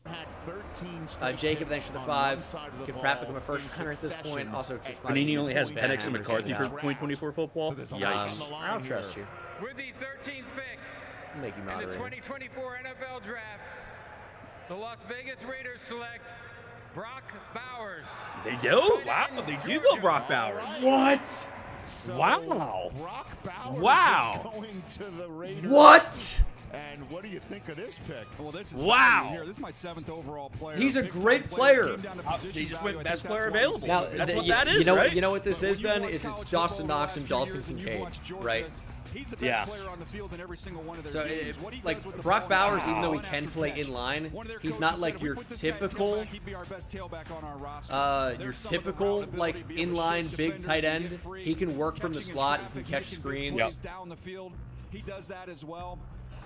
Had 13 Jacob, thanks for the 5. Could Pratt become a first rounder at this point? Also, just Panini only has Penix and McCarthy for 2024 football. Yikes. I'll trust you. With the 13th pick I'll make you in the moderator. 2024 NFL Draft, the Las Vegas Raiders select Brock Bowers. They do? Wow, they do go Brock Bowers. What? Wow. Brock Bowers Wow. is going to the Raiders. What? And what do you think of this pick? Well, this is Wow. here. This is my 7th overall player. He's a Big-time great player. Came down to They position just value. went I best think player that's why available. he's Now, That's what you, that you is, know, right? you know what this But when is you then? watch Is college it's football Dawson the Knox last and few Dalton years, and you Kincaid, watch Georgia, right? He's the best Yeah. player on the field in every single one of their So, games. What he like, does with the Brock ball is Bowers, even though he run can after play catch. in line, One of their he's coaches not said, like if we your put this guy at typical, tailback, he'd be our best tailback on our roster. your There's some of the typical, route like, ability to be able to inline shift big defenders tight and end. get free. He can work from the Catching in slot. He traffic, can catch can do screens. plays down the field. He does that as well.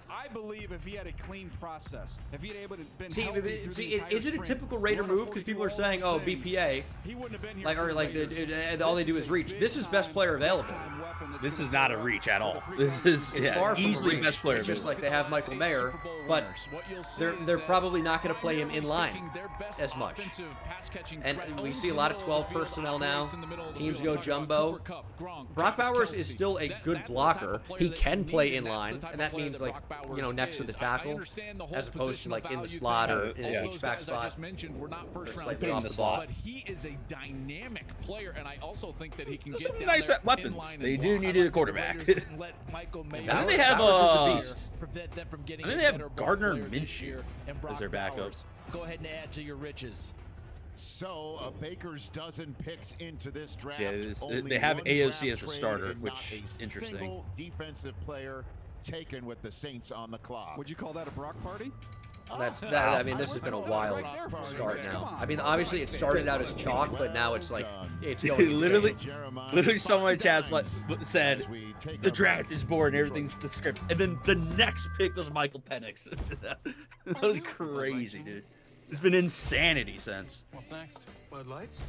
I believe if he had a clean process, if he had able to been healthy through the entire is it a spring, typical Raider run a move? Because 40 people are all saying, those oh, things, BPA, he wouldn't have been here like, for or the like, Raiders. all they do is reach. This is best player available. This is not a reach at all. This is It's far from easily a reach. best player. It's just like they have Michael Mayer, but they're probably not going to play him in line as much. And we see a lot of 12 personnel now. Teams go jumbo. Brock Bowers is still a good blocker. He can play in line, and that means, like, you know, next to the tackle, as opposed to like in the slot or in an H-back spot. We're not first Or round slightly picks, off the slot. but he is a dynamic player, and I also think that he can There's get some down nice there in weapons. line They and do block. need I a like quarterback. the Raiders didn't let Michael Mayer I think they have Bowers is a beast. prevent them from getting I think a they have better ball Gardner player this Minshew year, and as Brock their backup. Bowers. Go ahead and add to your riches. So a baker's dozen picks into this draft. Yeah, it is- Only they have one AOC draft as a trade starter, and which not a is interesting. single defensive player taken with the Saints on the clock. Would you call that a Brock party? That's that. I mean, this has been a wild start now. I mean, obviously it started out as chalk, but now it's like it's going literally, Literally someone in chat said the draft is boring, everything's the script, and then the next pick was Michael Penix. That was crazy, dude. It's been insanity since. What's next? Bud Lights?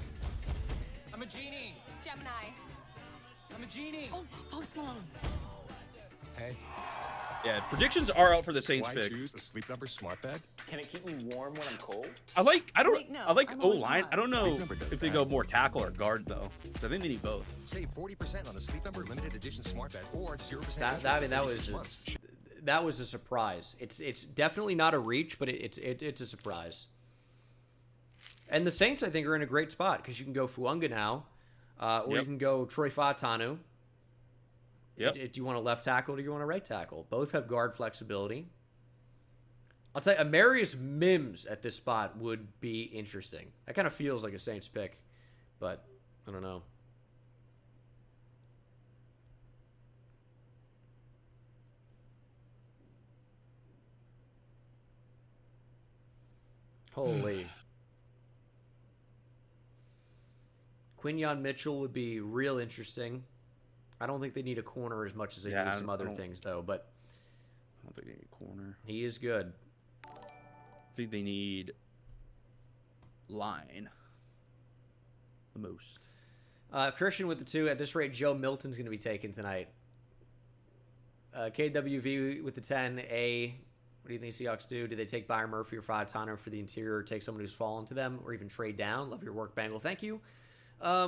I'm a genie. Gemini. I'm a genie. Oh, Post Malone. Hey. Yeah, predictions are out for the Saints Why pick. choose a Sleep Number smart bed? Can it keep me warm when I'm cold? I like no, I like I'm O always line. hot. I don't know Sleep Number does if they that. go more tackle or guard though. 'Cause I think they need both. Save 40% on the Sleep Number limited edition smart bed or 0% I mean, interest that was a surprise. It's definitely not a reach, but it's a surprise. And the Saints, I think, are in a great spot because you can go Fuunga now, or you Yep. can go Troy Fautanu. Yep. Do you want a left tackle or do you want a right tackle? Both have guard flexibility. I'll tell you, Amarius Mims at this spot would be interesting. That kind of feels like a Saints pick, but I don't know. Holy. Quinyon Mitchell would be real interesting. I don't think they need a corner as much as they need some other things, though. But I don't think they need a corner. he is good. I think they need line the most. Christian with the 2. At this rate, Joe Milton's going to be taken tonight. KWV with the 10. What do you think Seahawks do? Do they take Byron Murphy or Fad Tano for the interior, or take someone who's fallen to them, or even trade down? Love your work, Bengal. Thank you. I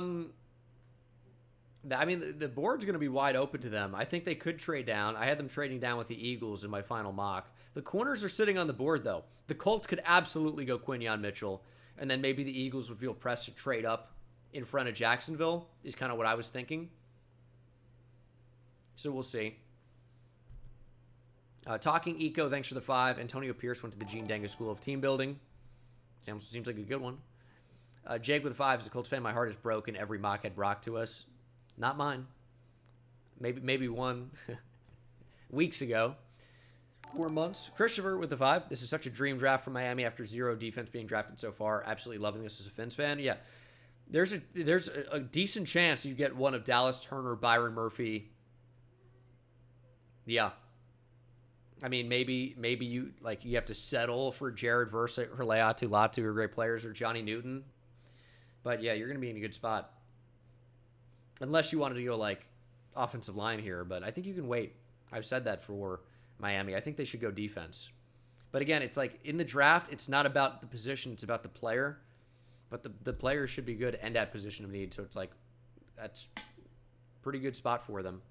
mean, the board's going to be wide open to them. I think they could trade down. I had them trading down with the Eagles in my final mock. The corners are sitting on the board, though. The Colts could absolutely go Quinyon Mitchell, and then maybe the Eagles would feel pressed to trade up in front of Jacksonville, is kind of what I was thinking. So we'll see. Talking Eco, thanks for the 5. Antonio Pierce went to the Gene Denga School of Team Building. Seems like a good one. Jake with the 5, as a Colts fan, my heart is broken. Every mock had Brock to us. Not mine. Maybe one weeks ago. 4 months. Christopher with the 5. This is such a dream draft for Miami after 0 defense being drafted so far. Absolutely loving this as a Fins fan. Yeah. There's a decent chance you get one of Dallas Turner, Byron Murphy. Yeah. I mean, maybe you have to settle for Jared Versa or Leatu Latu, who are great players, or Johnny Newton. But yeah, you're going to be in a good spot. Unless you wanted to go like offensive line here, but I think you can wait. I've said that for Miami. I think they should go defense. But again, it's like in the draft, it's not about the position, it's about the player. But the player should be good and at position of need, so it's like that's a pretty good spot for them.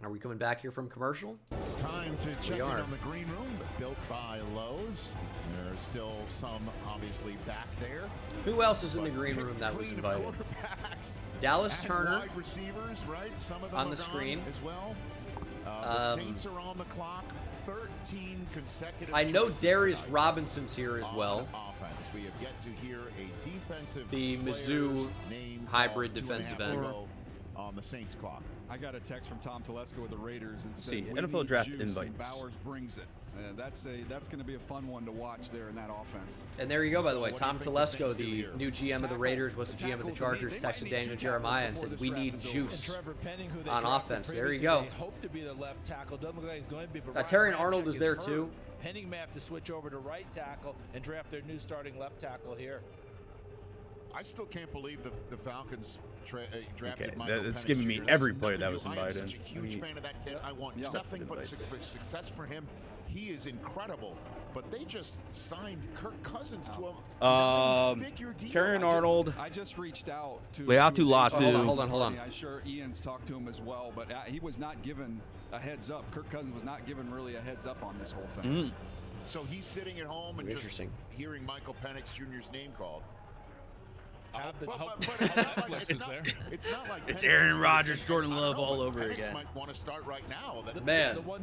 Are we coming back here from commercial? It's time to check in on the green room, built by Lowe's. There's still some, obviously, back there. Who else is in the green room that was invited? Dallas Turner. Wide receivers, right? Some of them on the screen as well. The Saints are on the clock. 13 consecutive. I know Darius Robinson's here as well. Offense. We have yet to hear a defensive. The Mizzou hybrid defensive end on the Saints clock. I got a text from Tom Telesco with the Raiders and said, NFL draft juice, invites. Bowers brings it. That's going to be a fun one to watch there in that offense. And there you go, by the way. Tom Telesco, the new GM of the Raiders, was the GM of the Chargers, texted Daniel Jeremiah and said, we need juice on offense. There you go. Hope to be the left tackle. Doesn't look like he's going to be. Terrion Arnold is there too. Penning may have to switch over to right tackle and draft their new starting left tackle here. I still can't believe the Falcons drafted Michael Penix It's giving me Jr. every player that was I am invited. such a huge fan of that kid. I want nothing but success for him. He is incredible. But they just signed Kirk Cousins to a figure deal. Terrion Arnold. I just reached out to Leatu Latu. Hold on. I'm sure Ian's talked to him as well, but he was not given a heads up. Kirk Cousins was not given really a heads up on this whole thing. So he's sitting at home and just hearing Michael Penix Jr.'s name called. It's not like it's Aaron Rodgers, Jordan Love all over again. Might want to start right now. The one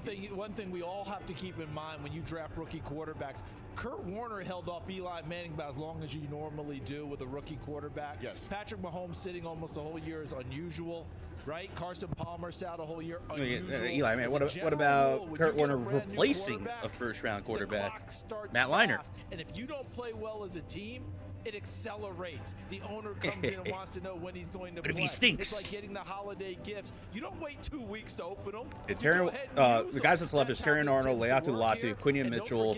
thing we all have to keep in mind when you draft rookie quarterbacks, Kurt Warner held off Eli Manning about as long as you normally do with a rookie quarterback. Yes. Patrick Mahomes sitting almost a whole year is unusual. Right? Carson Palmer sat a whole year. Unusual. Eli, man, what about Kurt Warner replacing a first-round quarterback, Matt Leinart? And if you don't play well as a team, it accelerates. The owner comes in and wants to know when he's going to play. But if he stinks, it's like getting the holiday gifts. You don't wait 2 weeks to open them. The guys that's left is Terrion Arnold, Leatu Latu, Quinyon Mitchell,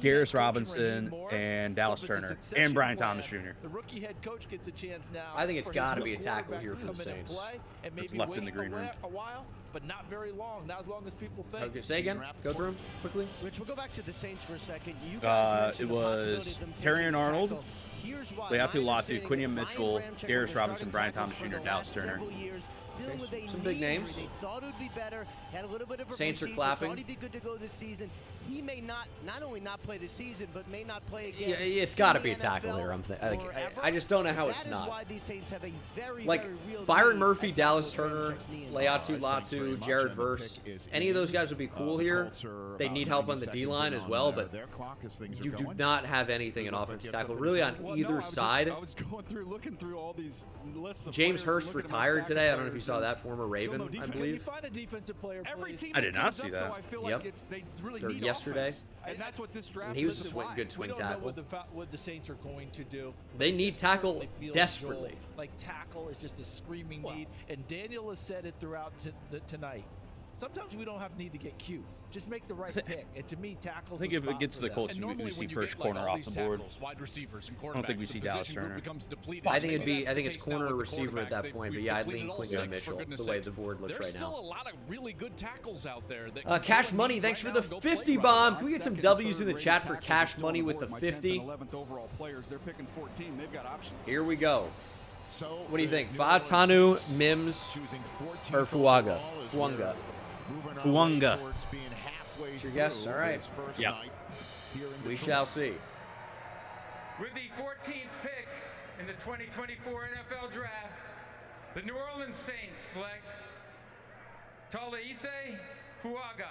Darius Robinson, and Dallas Turner, and Brian Thomas Jr. The rookie head coach gets a chance now. I think it's got to be a tackle here for the Saints. It's left in the green room. A while, but not very long. Not as long as people think. Okay, say again. Go through them quickly. Rich, we'll go back to the Saints for a second. You guys it was Terrion Arnold, Leatu Latu, Quinyon Mitchell, Darius Robinson, Brian Thomas Jr., Dallas Turner. Some big names. They thought it would be better. Had a little bit of a Saints are clapping. Thought he'd be good to go this season. He may not only not play this season, but may not play again. Yeah, it's got to be a tackle here. I just don't know how it's not. That is why these Saints have a very real Byron Murphy, Dallas Turner, Leatu Latu, Jared Verse. Any of those guys would be cool here. They need help on the D-line as well, but you do not have anything in offensive tackle really on either side. I was looking through all these lists of James Hurst retired today. I don't know if you saw that, former Raven, I believe. Find a defensive player, I did not see that. Or yesterday. And that's what this draft and he was a good swing tackle. We don't know what the Saints are going to do. They need tackle desperately. Like tackle is just a screaming need, and Daniel has said it throughout tonight. Sometimes we don't need to get cute. Just make the right pick. And to me, tackles. I think if it gets to the Colts, we see first corner off the board. Wide receivers and I don't think we see Dallas Turner. I think it's corner or receiver at that point. But yeah, I'd lean Quinyon Mitchell the way the board looks right now. There's still a lot of really good tackles out there. Cash Money, thanks for the 50 bomb. Can we get some W's in the chat for Cash Money with the 50? 11th overall players. They're picking 14. They've got options. Here we go. What do you think? Fatanu, Mims, or Fuaga? Fuanga. Fuanga. What's your guess? All right. Yeah. We shall see. With the 14th pick in the 2024 NFL Draft, the New Orleans Saints select Talise Fuaga,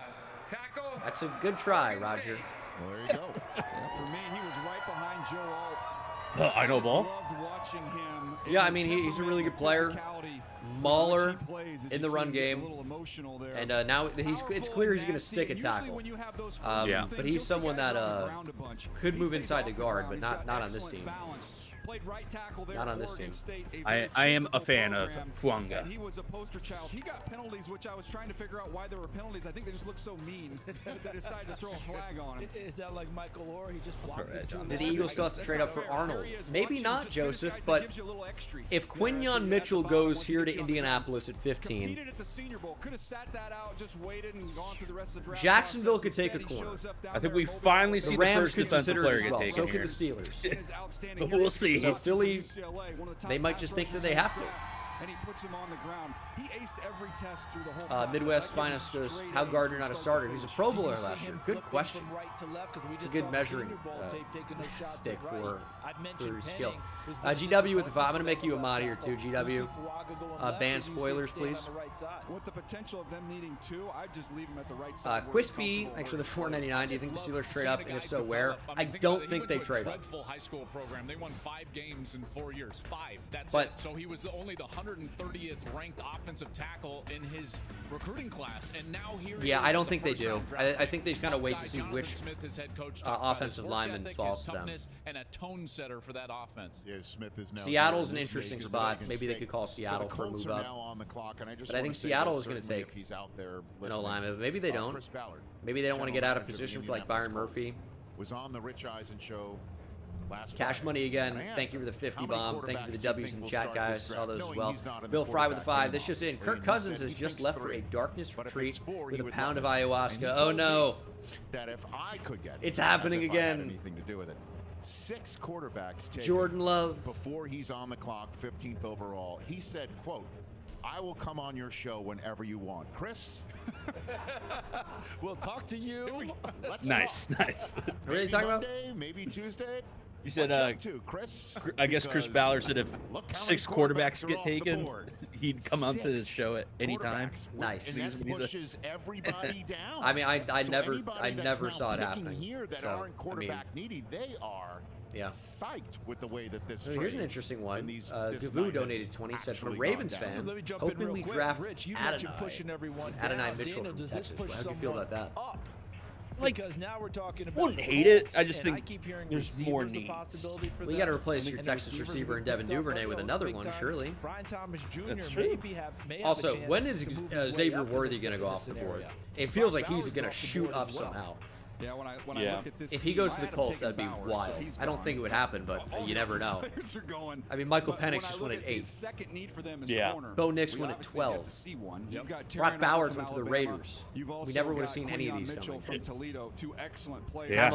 tackle. That's a good try, Roger. Well, there you go. Yeah, for me, he was right behind Joe Alt. I know ball. Loved watching him. Yeah, I mean, he's a really good player. Mauler in the run game. And now it's clear he's going to stick at tackle. But he's someone that could move inside the guard, but not on this team. Not on this team. I am a fan of Fuanga. He was a poster child. He got penalties, which I was trying to figure out why there were penalties. I think they just look so mean that they decided to throw a flag on him. Is that like Michael Orr? He just blocked it. Did the Eagles still have to trade up for Arnold? Maybe not, Joseph, but if Quinyon Mitchell goes here to Indianapolis at 15, Jacksonville could take a corner. I think we finally see the Rams first could defensive consider player it as get well. taken So here. could the Steelers. But we'll see. So Philly, they might just think that they have to. And he puts him on the ground. He aced every test through the whole process. Midwest Finest goes, how Gardner not a starter? He was a Pro Bowler last year. Good question. It's a good measuring stick for your skill. GW with the 5. I'm going to make you a mod here too, GW. Ban spoilers, please. With the potential of them needing 2, I'd just leave him at the right side. Quispy, thanks for the $4.99. Do you think the Steelers trade up, and if so, where? I don't think they trade up. High school program. They won 5 games in 4 years. 5. That's but, it. So he was only the 130th ranked offensive tackle in his recruiting class, and now here. Yeah, I don't think they do. I think they kind of wait to see which offensive lineman falls to them. And a tone setter for that offense. Yeah, Smith is now Seattle's an interesting spot. Maybe they could call Seattle for a move up. But I think Seattle is going to take an O-lineman. But maybe they don't. Maybe they don't want to get out of position for like Byron Murphy. Was on the Rich Eisen show. Cash Money again. Thank you for the 50 bomb. Thank you for the W's in the chat, guys. Saw those as well. Bill Fry with the 5. This just in. Kirk Cousins has just left for a darkness retreat with a pound of ayahuasca. Oh no! That if I could get it's happening again. Anything to do with it. 6 quarterbacks taken Jordan Love before he's on the clock, 15th overall. He said, "quote I will come on your show whenever you want." Chris, we'll talk to you. Nice. What are they talking about? Monday, maybe Tuesday. You said, Chris, I guess Chris Ballard said if 6 quarterbacks get taken, he'd come onto the show at any time. Nice. And that pushes everybody down. I mean, I never saw it happening. Here that aren't quarterback needy, they are psyched with the way that this. Here's an interesting one. Gavu donated 20. Said from a Ravens fan, hoping we draft Adonai Mitchell from Texas. How do you feel about that? Like, because now we're talking about wouldn't hate it. I just think there's more needs. Well, you got to replace your Texas receiver and Devin Duvernay with another one, surely. Brian Thomas Jr. That's true. Also, when is Xavier Worthy going to go off the board? It feels like he's going to shoot up somehow. Yeah, when I look at this if he goes to the Colts, that'd be wild. I don't think it would happen, but you never know. I mean, Michael Penix just went at 8. Bo Nix went at 12. Brock Bowers went to the Raiders. We never would have seen any of these coming. From Toledo, 2 excellent players. Yeah.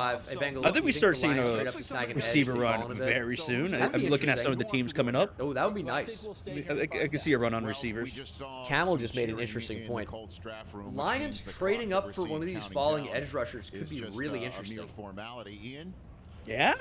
I think we start seeing a receiver run very soon. I'm looking at some of the teams coming up. Oh, that would be nice. I can see a run on receivers. Camel just made an interesting point. Lions trading up for one of these falling edge rushers could be really interesting. Yeah.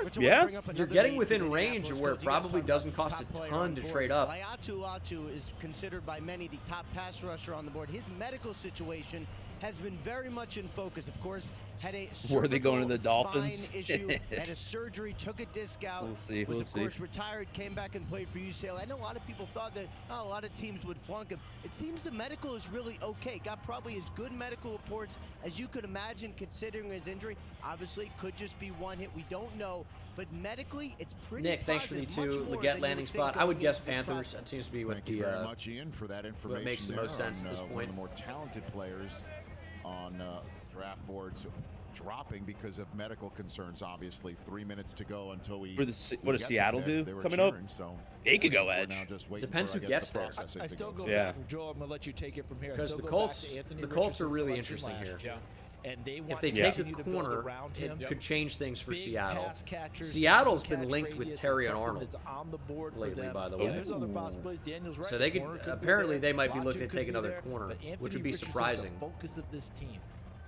You're getting within range of where it probably doesn't cost a ton to trade up. Atu is considered by many the top pass rusher on the board. His medical situation has been very much in focus. Of course, had a Were they going to the cervical Dolphins? spine issue, had a surgery, took a disc out. We'll see. Was We'll of course see. retired, came back and played for UCLA. I know a lot of people thought that a lot of teams would flunk him. It seems the medical is really okay. Got probably as good medical reports as you could imagine considering his injury. Obviously, could just be one hit. We don't know. But medically, it's pretty Nick, thanks for the positive, 2. much more Leggett than you landing would think spot. I would going guess into this Panthers. process. That seems to be what Thank you very much, Ian, for that information. what makes the most sense at this One point. of the more talented players on draft boards dropping because of medical concerns. Obviously, 3 minutes to go until we. What does Seattle do coming up? So they could go edge. Depends who gets there. I still go Yeah. back, Joel. I'm gonna let you take it from here. Because I the still go back Colts, to Anthony the Colts are Richardson's really selection interesting last here. year. And they If want they to take a continue to build corner, around it him. could change things for Big Seattle. pass catchers, Seattle's catch been linked with radius is Terry and something Arnold that's on the board for lately, them. by the Yeah, way. there's other possibilities. Daniel's right. So they The could corner be apparently there. they might be Latu looking to could take be another there, corner, but which Anthony would be Richardson's surprising. the focus of this team.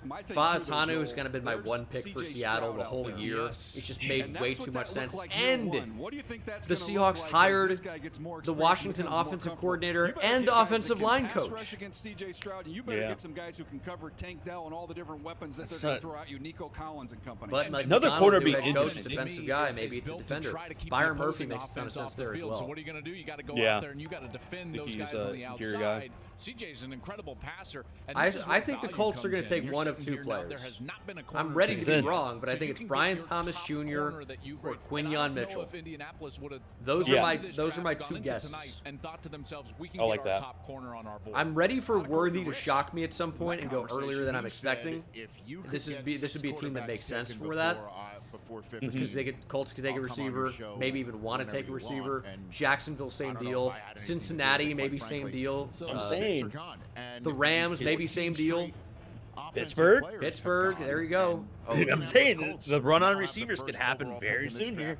My thing Fahatanu too, is going to be my there's one pick for CJ Seattle Stroud the out whole there. year. Yes. It just And made that's way what too that much looked sense. like year And one. What do you think that's the gonna Seahawks look like as hired this guy gets more the experience Washington and becomes more offensive comfortable? coordinator You better and get guys that offensive can line pass coach. rush against CJ Stroud, and you better get some guys who can cover Tank Dell and all the different weapons that they're going to throw at you, Nico Collins and company. But Another McDonald corner do be head coach, interesting. defensive guy, maybe it's a defender. Byron Murphy makes a ton of sense there as well. So what are you going to do? You got to go Yeah. out there and you got to defend Think those he's guys on the interior guy. outside. CJ's an incredible passer. And I this is where think the value Colts are comes going to in. take You're one of sitting two here now, there players. has not been a I'm corner ready to be taken. wrong, but I So think you it's can get Brian your Thomas top Jr. corner that you've or rated. And I Quinion don't know Mitchell. if Indianapolis would've Those gone are my into this those are my draft, two gone into guesses. tonight and thought to themselves, we can I get like our that. top corner on our board. I'm ready for Worthy to shock me at some point and go earlier than I'm expecting. This would be a team that makes sense for that. Because Colts could take a receiver, maybe even want to take a receiver. Jacksonville, same deal. Cincinnati, maybe same deal. The Rams, maybe same deal. Pittsburgh, there you go. I'm saying the run on receivers could happen very soon here.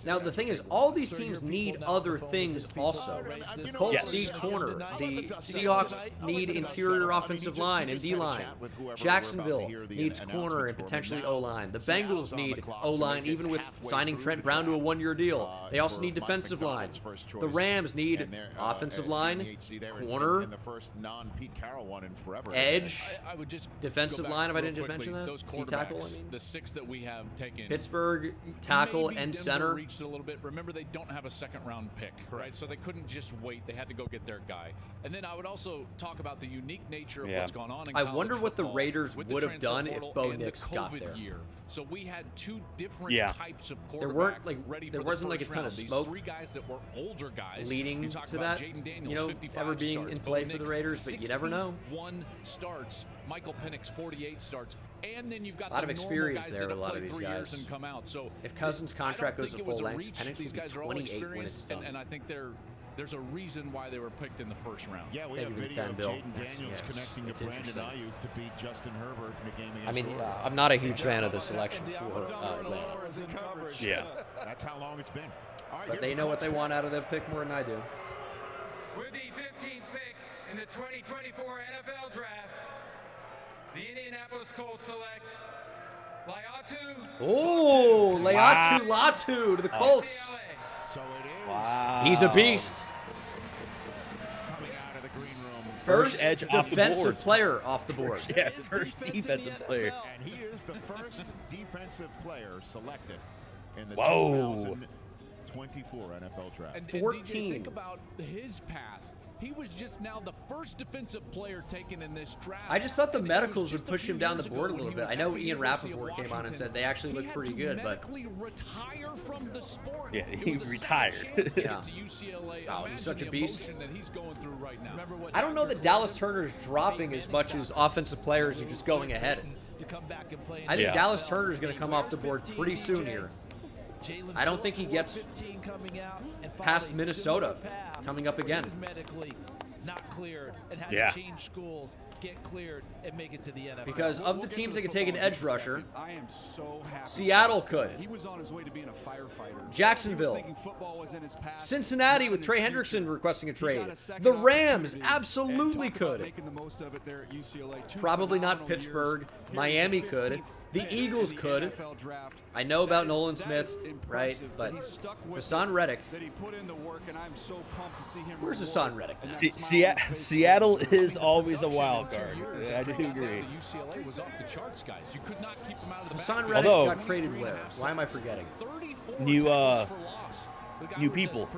Now the thing is, all these teams need other things also. The Colts need corner. The Seahawks need interior offensive line and D-line. Jacksonville needs corner and potentially O-line. The Bengals need O-line even with signing Trent Brown to a one-year deal. They also need defensive line. The Rams need offensive line, corner, edge, defensive line, if I didn't mention that. D-tackle, I mean. The 6 that we have taken. Pittsburgh, tackle Maybe and Denver center. reached a little bit. Remember, they don't have a second-round pick, right? So they couldn't just wait. They had to go get their guy. And then I would also talk about the unique nature of what's gone on in I college wonder what the football Raiders with the would have transfer done if portal Bo and the Nix got COVID there. year. So we had 2 different types of quarterbacks There weren't ready there for wasn't the like a first ton round. of These smoke 3 guys that were older guys. leading You talk to about that. Jaden Daniels, You know, 55 ever being starts. in play Bo for the Nix, Raiders, but you never know. 61 starts. Michael Penix 48 starts, and then you've got A lot the of normal experience guys there that with have a lot of played these 3 years guys. and come out. So If Cousins' contract goes to full length, Penix These would be guys are all 28 when it's experienced, done. and I think there's a reason why they were picked in the first round. Yeah, we Thank have you for the video 10, of Bill. Jaden Daniels connecting it's to Brandon interesting. Ayuk to beat Justin Herbert in the game against I mean, Oregon. I'm not a huge fan of the selection for Atlanta. Yeah. That's how long it's been. All right, But they know what they want out of their pick more than I do. With the 15th pick in the 2024 NFL Draft, the Indianapolis Colts select Laiatu. Oh, Laiatu Latu to the Colts. So it is. Wow. He's a beast. Coming out of the green room. First edge off the defensive board. player off the board. Yeah, first defensive player. And he is the first defensive player selected in the Whoa. 2024 NFL Draft. And DJ, 14. think about his path. He was just now the first defensive player taken in this draft. I just thought the And it was medicals would just a push few him down the years board a ago little when bit. he I know was at the Ian University of Rappaport came on and Washington. said they actually He look had pretty to good, but medically retire from the sport. Yeah, It he was a retired. second chance to Yeah. get to UCLA. Oh, he's Imagine such a the beast. emotion that he's going through right now. Remember what I don't know that Dallas Turner is dropping as much as offensive players are just going ahead. To come back and play in I think Yeah. Dallas Turner is going to come off the board pretty soon here. I don't think he gets 15 coming out and past followed a Minnesota similar path coming up where he again. was medically not cleared and had Yeah. to change schools, get cleared, and make it to the NFL. Because of the teams that could take an edge rusher, I am so happy. Seattle could. He was on his way to being a firefighter. Jacksonville. He was thinking football was in his past, Cincinnati not with in Trey his Hendrickson future. requesting a He trade. got a second The Rams opportunity, absolutely and talk about could. making the most of it there at UCLA. Two Probably not phenomenal years. Pittsburgh. Here's Miami the could. 15th The Eagles could. I know about Nolan Smith, right? But Hassan Reddick. Where's Hassan Reddick? Seattle is always a wild card. I do agree. UCLA was off the charts, guys. You could not keep them out of the Hassan Reddick got traded where? Why am I forgetting? New people.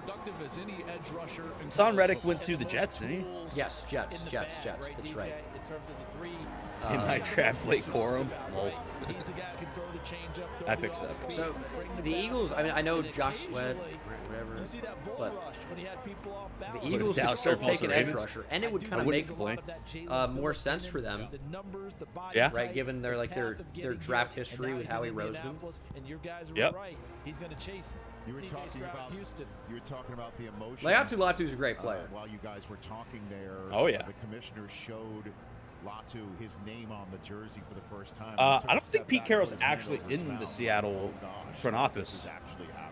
Hassan Reddick went to the Jets, didn't he? Yes, Jets. That's right. In my draft, Blake Corum. I fixed that. So the Eagles. I mean, I know Josh Sweat, whatever, but the Eagles could still take an edge rusher, and it would kind of make more sense for them. Yeah. Right, given their draft history with Howie Roseman. Yep. He's going to chase. You were talking about the emotion. Laiatu Latu's a great player. While you guys were talking there, oh yeah, the commissioner showed Latu his name on the jersey for the first time. I don't think Pete Carroll's actually in the Seattle front office. This is actually happening.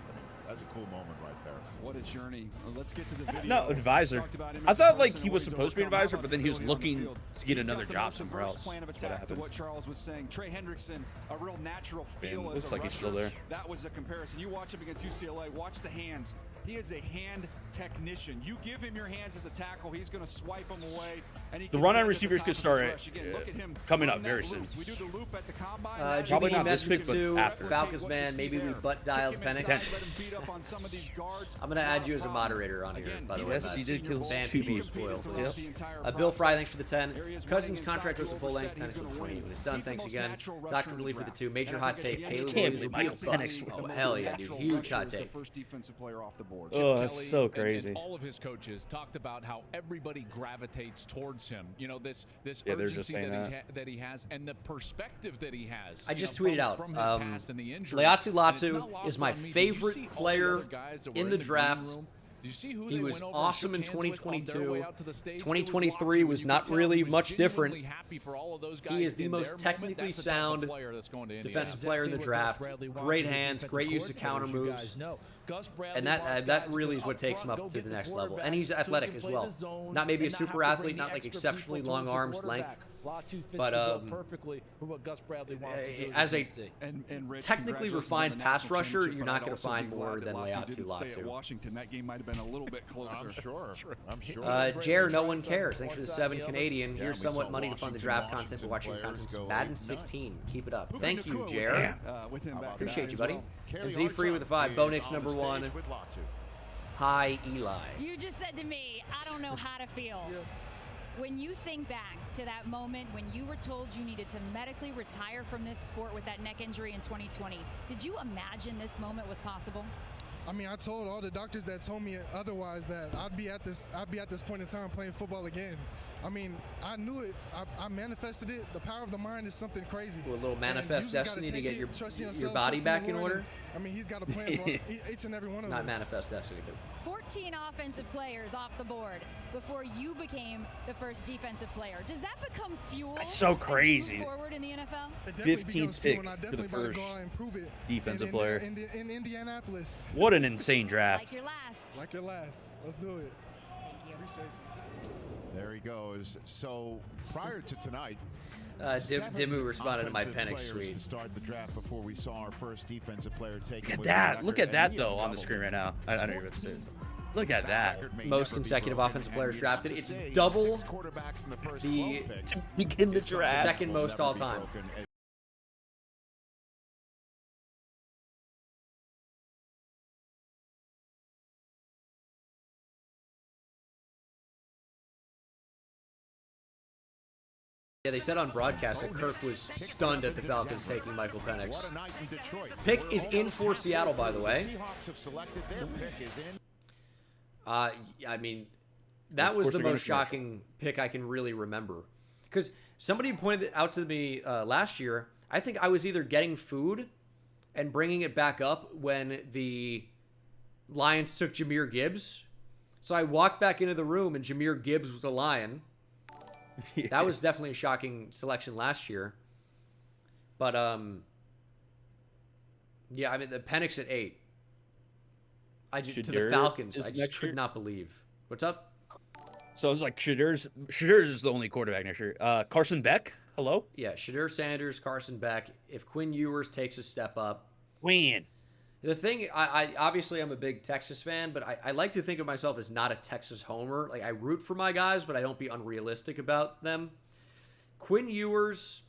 That's a cool moment right there. What a journey. Let's get to the video. No, advisor. I thought like he was supposed to be an advisor, but then he was looking to get another job somewhere else. Plan of attack to what Charles was saying. Trey Hendrickson, a real natural feel as looks a like he's still there. That was a comparison. You watch him against UCLA. Watch the hands. He is a hand technician. You give him your hands as a tackle, he's going to swipe them away. And the run-on receivers could start coming up very soon. We do the loop at the combine. Probably not this pick, but after. Falcons man, maybe we butt dialed Penix. I'm gonna add you as a moderator on here, by the way. Yes, he did kill Ban two people bees. spoiled. Bill Fry, thanks for the 10. Cousins' contract was a full length. Penix with 20 when it's done. Thanks again. Dr. Relief for the 2. Major hot take. Caleb Williams will be a bust. Oh hell yeah, dude! Huge hot take. First defensive player off the board. Oh, that's so crazy. And all of his coaches talked about how everybody gravitates towards him. You know, this yeah, urgency that he has and the perspective that he has. I just tweeted out. Laiatu Latu is my favorite player in the draft. He was awesome in 2022. 2023 was not really much different. He is the most technically sound defensive player in the draft. Great hands, great use of counter moves. And that really is what takes him up to the next level. And he's athletic as well. Not maybe a super athlete, not like exceptionally long arms length. But as a technically refined pass rusher, you're not going to find more than Laiatu Latu. Washington, that game might have been a little bit closer. I'm sure. Jer, no one cares. Thanks for the 7 Canadian. Here's somewhat money to fund the draft content for watching content. Madden 16. Keep it up. Thank you, Jer. Appreciate you, buddy. And Z Free with a 5. Bo Nix number 1. Hi, Eli. You just said to me, I don't know how to feel. When you think back to that moment when you were told you needed to medically retire from this sport with that neck injury in 2020, did you imagine this moment was possible? I mean, I told all the doctors that told me otherwise that I'd be at this point in time playing football again. I mean, I knew it. I manifested it. The power of the mind is something crazy. A little manifest destiny to get your body back in order. I mean, he's got a plan for each and every one of them. Not manifest destiny, but 14 offensive players off the board before you became the first defensive player. Does that become fuel? That's so crazy. Forward in the NFL? 15th pick for the first defensive player. In Indianapolis. What an insane draft. Like your last. Like your last. Let's do it. Thank you. Appreciate you. There he goes. So prior to tonight, Dimmu responded to my Penix tweet. To start the draft before we saw our first defensive player taken. Look at that! Look at that though on the screen right now. I don't know what to say. Look at that. Most consecutive offensive players drafted. It's double the begin the draft. Second most all time. Yeah, they said on broadcast that Kirk was stunned at the Falcons taking Michael Penix. Pick is in for Seattle, by the way. I mean, that was the most shocking pick I can really remember. Because somebody pointed out to me last year, I think I was either getting food and bringing it back up when the Lions took Jahmyr Gibbs. So I walked back into the room and Jahmyr Gibbs was a Lion. Yeah. That was definitely a shocking selection last year. But, yeah, I mean, the Penix at 8. To the Falcons, I just could not believe. What's up? So it's like Shadur's is the only quarterback next year. Carson Beck, Hello? Yeah, Shadur Sanders, Carson Beck. If Quinn Ewers takes a step up. Quinn. The thing, I obviously I'm a big Texas fan, but I like to think of myself as not a Texas homer. Like, I root for my guys, but I don't be unrealistic about them. Quinn Ewers,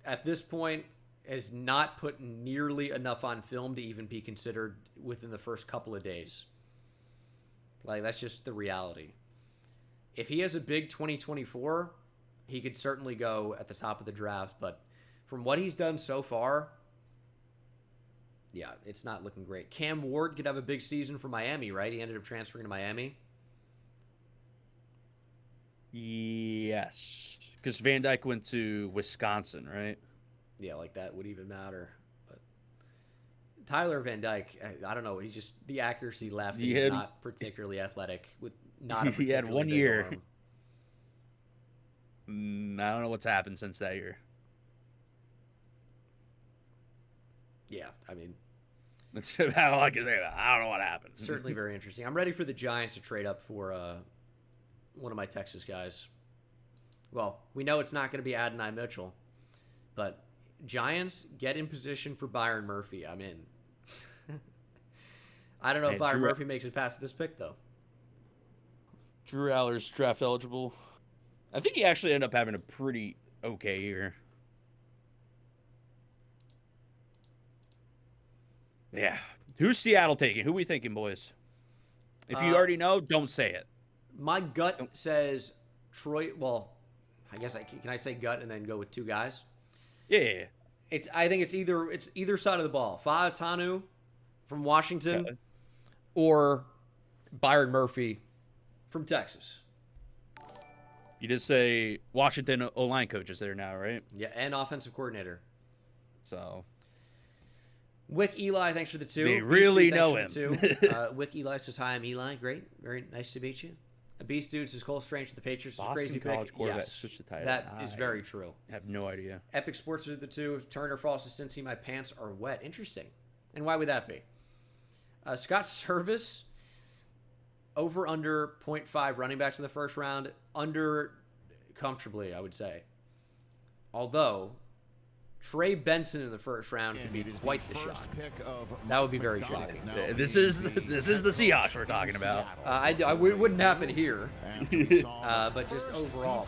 at this point, has not put nearly enough on film to even be considered within the first couple of days. Like, that's just the reality. If he has a big 2024, he could certainly go at the top of the draft, but from what he's done so far, yeah, it's not looking great. Cam Ward could have a big season for Miami, right? He ended up transferring to Miami. Yes. Because Van Dyke went to Wisconsin, right? Yeah, like that would even matter. But Tyler Van Dyke, I don't know. He's just, the accuracy left. He's not particularly athletic. With not a He had particularly 1 big year. arm. I don't know what's happened since that year. Yeah, I mean, that's about all I can say about it. I don't know what happened. Certainly very interesting. I'm ready for the Giants to trade up for one of my Texas guys. Well, we know it's not going to be Adonai Mitchell, but Giants get in position for Byron Murphy. I'm in. I don't know if Byron Murphy makes it past this pick, though. Drew Aller's draft eligible. I think he actually ended up having a pretty okay year. Yeah. Who's Seattle taking? Who we thinking, boys? If you already know, don't say it. My gut says Troy. Well, I guess can I say gut and then go with two guys? Yeah. I think it's either side of the ball. Fa'atanu from Washington or Byron Murphy from Texas. You did say Washington O-line coach is there now, right? Yeah, and offensive coordinator. So Wick Eli, thanks for the 2. They really Beast know Dude, him. Wick Eli says, hi, I'm Eli. Great. Very nice to meet you. Beast Dude says, Cole Strange to the Patriots. Boston Crazy College pick. quarterback Yes, switched to tight that end. is very true. I have no idea. Epic Sports with the 2. If Turner falls to Cincy, my pants are wet. Interesting. And why would that be? Scott Service, over under 0.5 running backs in the first round. Under comfortably, I would say. Although Trey Benson in the first round could be quite the shock. That would be very shocking. This is the Seahawks we're talking about. It wouldn't happen here, but just overall,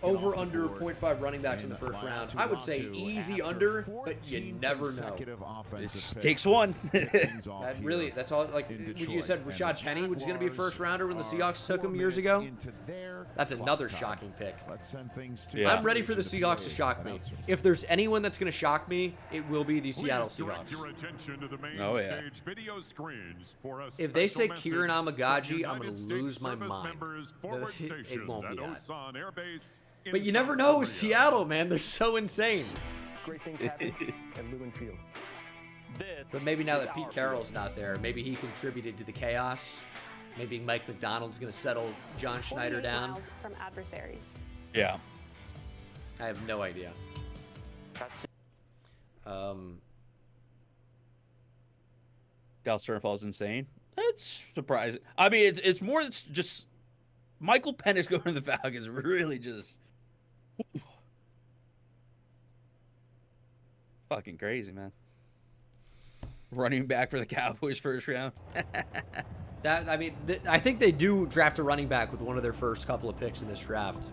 over under 0.5 running backs in the first round. I would say easy under, but you never know. It takes one. That's all. Like when you said Rashad Penny was going to be a first rounder when the Seahawks took him years ago. That's another shocking pick. I'm ready for the Seahawks to shock me. If there's anyone that's going to shock me, it will be the Seattle Seahawks. If they say Kieran Amagaji, I'm going to lose my mind. It won't be that. But you never know with Seattle, man. They're so insane. Great things happen at Lumen Field. But maybe now that Pete Carroll's not there, maybe he contributed to the chaos. Maybe Mike McDonald's going to settle John Schneider down. From adversaries. Yeah. I have no idea. Dallas Sternfall's insane. That's surprising. I mean, it's more than just Michael Penix going to the Falcons. Really just fucking crazy, man. Running back for the Cowboys first round. I think they do draft a running back with one of their first couple of picks in this draft.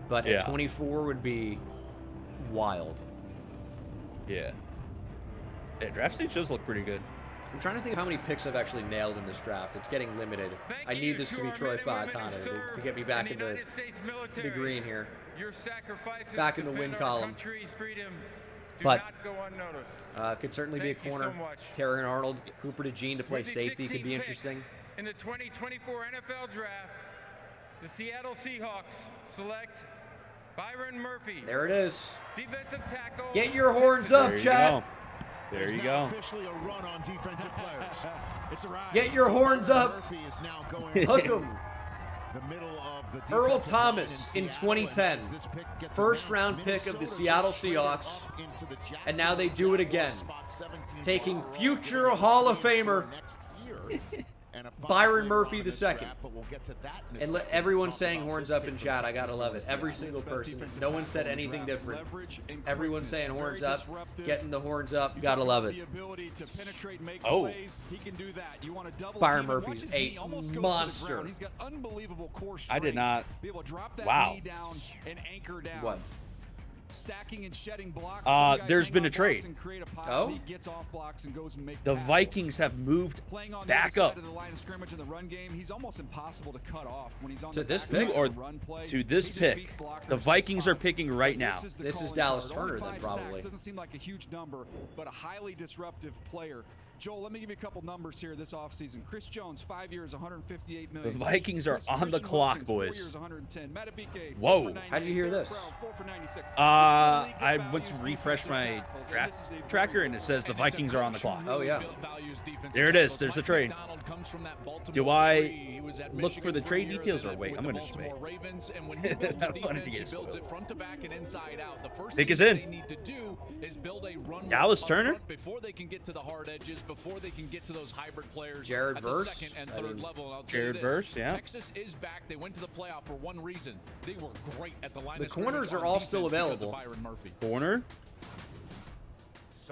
But at 24 would be wild. Yeah. Draft stage does look pretty good. I'm trying to think of how many picks I've actually nailed in this draft. It's getting limited. I need this to be Troy Fautano to get me back in the green here. Back in the win column. But could certainly be a corner. Terrion Arnold, Cooper DeJean to play safety could be interesting. In the 2024 NFL Draft, the Seattle Seahawks select Byron Murphy. There it is. Defensive tackle. Get your horns up, Chad. There you go. Officially a run on defensive players. It's a ride. Get your horns up. Hook 'em. Earl Thomas in 2010. First round pick of the Seattle Seahawks. And now they do it again. Taking future Hall of Famer Byron Murphy the second. And everyone saying horns up in chat. I gotta love it. Every single person. No one said anything different. Everyone saying horns up, getting the horns up. Gotta love it. Oh. Byron Murphy's a monster. He's got unbelievable core I did strength. not. Be able to drop that Wow. knee down and anchor down. What? Stacking and shedding blocks. There's been a trade. Oh? He gets off blocks and goes and make The tackles. Vikings have moved Playing on back the other up side of the line of scrimmage in the run game, he's almost impossible to cut off when he's on To the this backside pick? of or the run play. to this He just pick. beats blockers The to Vikings are spots. picking right But now. the This is calling Dallas card. Only Turner then, 5 probably. sacks doesn't seem like a huge number, but a highly disruptive player. Joel, let me give you a couple numbers here this offseason. Chris Jones, 5 years, $158 million. The Vikings are on the Christian clock, Wilkins, 4 boys. years, $110. Matabike, Whoa. 4 for How did you hear 98. this? Derek Brown, 4 for 96. I went to refresh my draft tracker and it says the Vikings are on the clock. Oh, yeah. There it is. There's the trade. Do I look for the trade details or wait? I'm going to just wait. I wanted to get spoiled. Pick is in. Dallas Turner? Before they can get to the hard edges, before they can get to those hybrid players. Jared at the Verse? second and I third mean, level. And I'll tell you Jared this, Verse, yeah. Texas is back. They went to the playoff for one reason. They were great at the line The of scrimmage corners are on all defense still because of available. Byron Murphy. Corner?